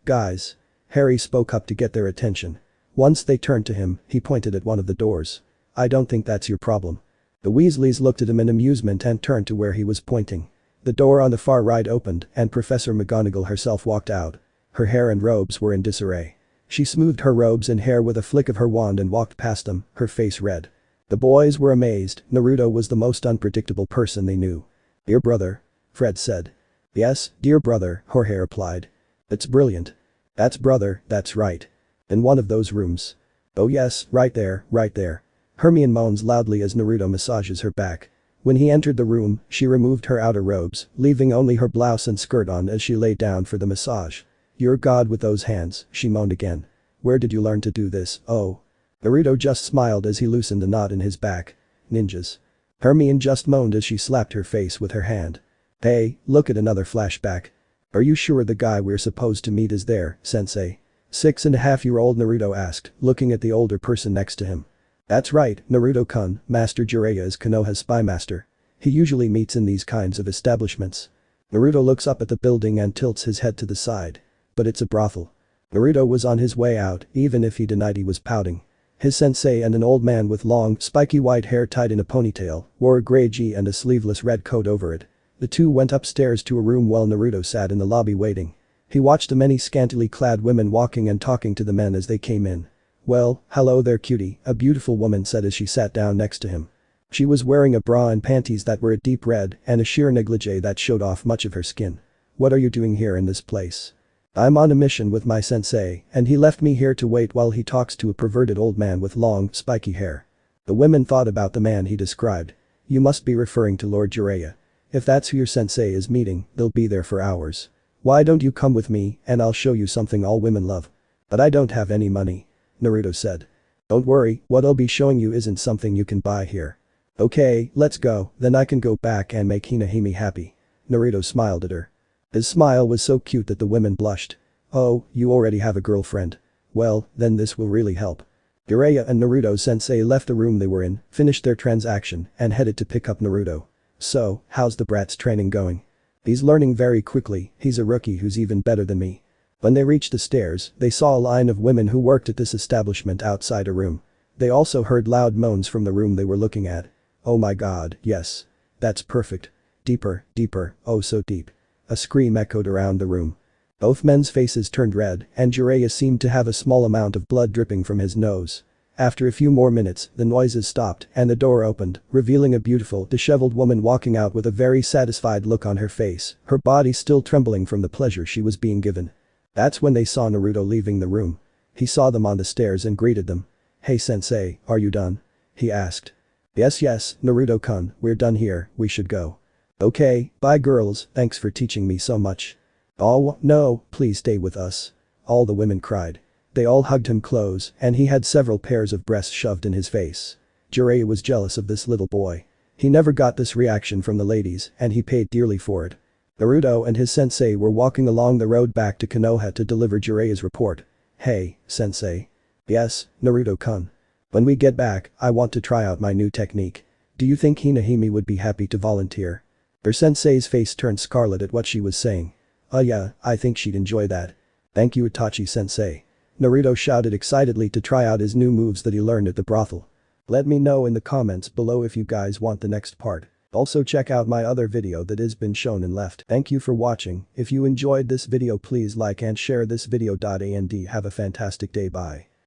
Guys. Harry spoke up to get their attention. Once they turned to him, he pointed at one of the doors. I don't think that's your problem. The Weasleys looked at him in amusement and turned to where he was pointing. The door on the far right opened and Professor McGonagall herself walked out. Her hair and robes were in disarray. She smoothed her robes and hair with a flick of her wand and walked past them, her face red. The boys were amazed. Naruto was the most unpredictable person they knew. Dear brother. Fred said. Yes, dear brother, Jorge replied. It's brilliant. That's brother, that's right. In one of those rooms. Oh yes, right there, right there. Hermione moans loudly as Naruto massages her back. When he entered the room, she removed her outer robes, leaving only her blouse and skirt on as she lay down for the massage. You're God with those hands, she moaned again. Where did you learn to do this, oh? Naruto just smiled as he loosened the knot in his back. Ninjas. Hermione just moaned as she slapped her face with her hand. Hey, look at another flashback. Are you sure the guy we're supposed to meet is there, sensei? 6.5-year-old Naruto asked, looking at the older person next to him. That's right, Naruto-kun, Master Jiraiya is Konoha's spy master. He usually meets in these kinds of establishments. Naruto looks up at the building and tilts his head to the side. But it's a brothel. Naruto was on his way out, even if he denied he was pouting. His sensei and an old man with long, spiky white hair tied in a ponytail, wore a grey gi and a sleeveless red coat over it. The two went upstairs to a room while Naruto sat in the lobby waiting. He watched the many scantily clad women walking and talking to the men as they came in. Well, hello there cutie, a beautiful woman said as she sat down next to him. She was wearing a bra and panties that were a deep red and a sheer negligee that showed off much of her skin. What are you doing here in this place? I'm on a mission with my sensei, and he left me here to wait while he talks to a perverted old man with long, spiky hair. The women thought about the man he described. You must be referring to Lord Jiraiya. If that's who your sensei is meeting, they'll be there for hours. Why don't you come with me and I'll show you something all women love. But I don't have any money. Naruto said. Don't worry, what I'll be showing you isn't something you can buy here. Okay, let's go, then I can go back and make Hinata happy. Naruto smiled at her. His smile was so cute that the women blushed. Oh, you already have a girlfriend. Well, then this will really help. Jiraiya and Naruto sensei left the room they were in, finished their transaction, and headed to pick up Naruto. So, how's the brat's training going? He's learning very quickly, he's a rookie who's even better than me. When they reached the stairs, they saw a line of women who worked at this establishment outside a room. They also heard loud moans from the room they were looking at. Oh my god, yes. That's perfect. Deeper, deeper, oh so deep. A scream echoed around the room. Both men's faces turned red and Jiraiya seemed to have a small amount of blood dripping from his nose. After a few more minutes, the noises stopped and the door opened, revealing a beautiful, disheveled woman walking out with a very satisfied look on her face, her body still trembling from the pleasure she was being given. That's when they saw Naruto leaving the room. He saw them on the stairs and greeted them. Hey sensei, are you done? He asked. Yes, Naruto-kun, we're done here, we should go. Okay, bye girls, thanks for teaching me so much. Oh, no, please stay with us. All the women cried. They all hugged him close and he had several pairs of breasts shoved in his face. Jiraiya was jealous of this little boy. He never got this reaction from the ladies and he paid dearly for it. Naruto and his sensei were walking along the road back to Konoha to deliver Jiraiya's report. Hey, sensei. Yes, Naruto-kun. When we get back, I want to try out my new technique. Do you think Hinata would be happy to volunteer? Her sensei's face turned scarlet at what she was saying. Yeah, I think she'd enjoy that. Thank you Itachi-sensei. Naruto shouted excitedly to try out his new moves that he learned at the brothel. Let me know in the comments below if you guys want the next part. Also check out my other video that has been shown and left. Thank you for watching. If you enjoyed this video please like and share this video. And have a fantastic day. Bye.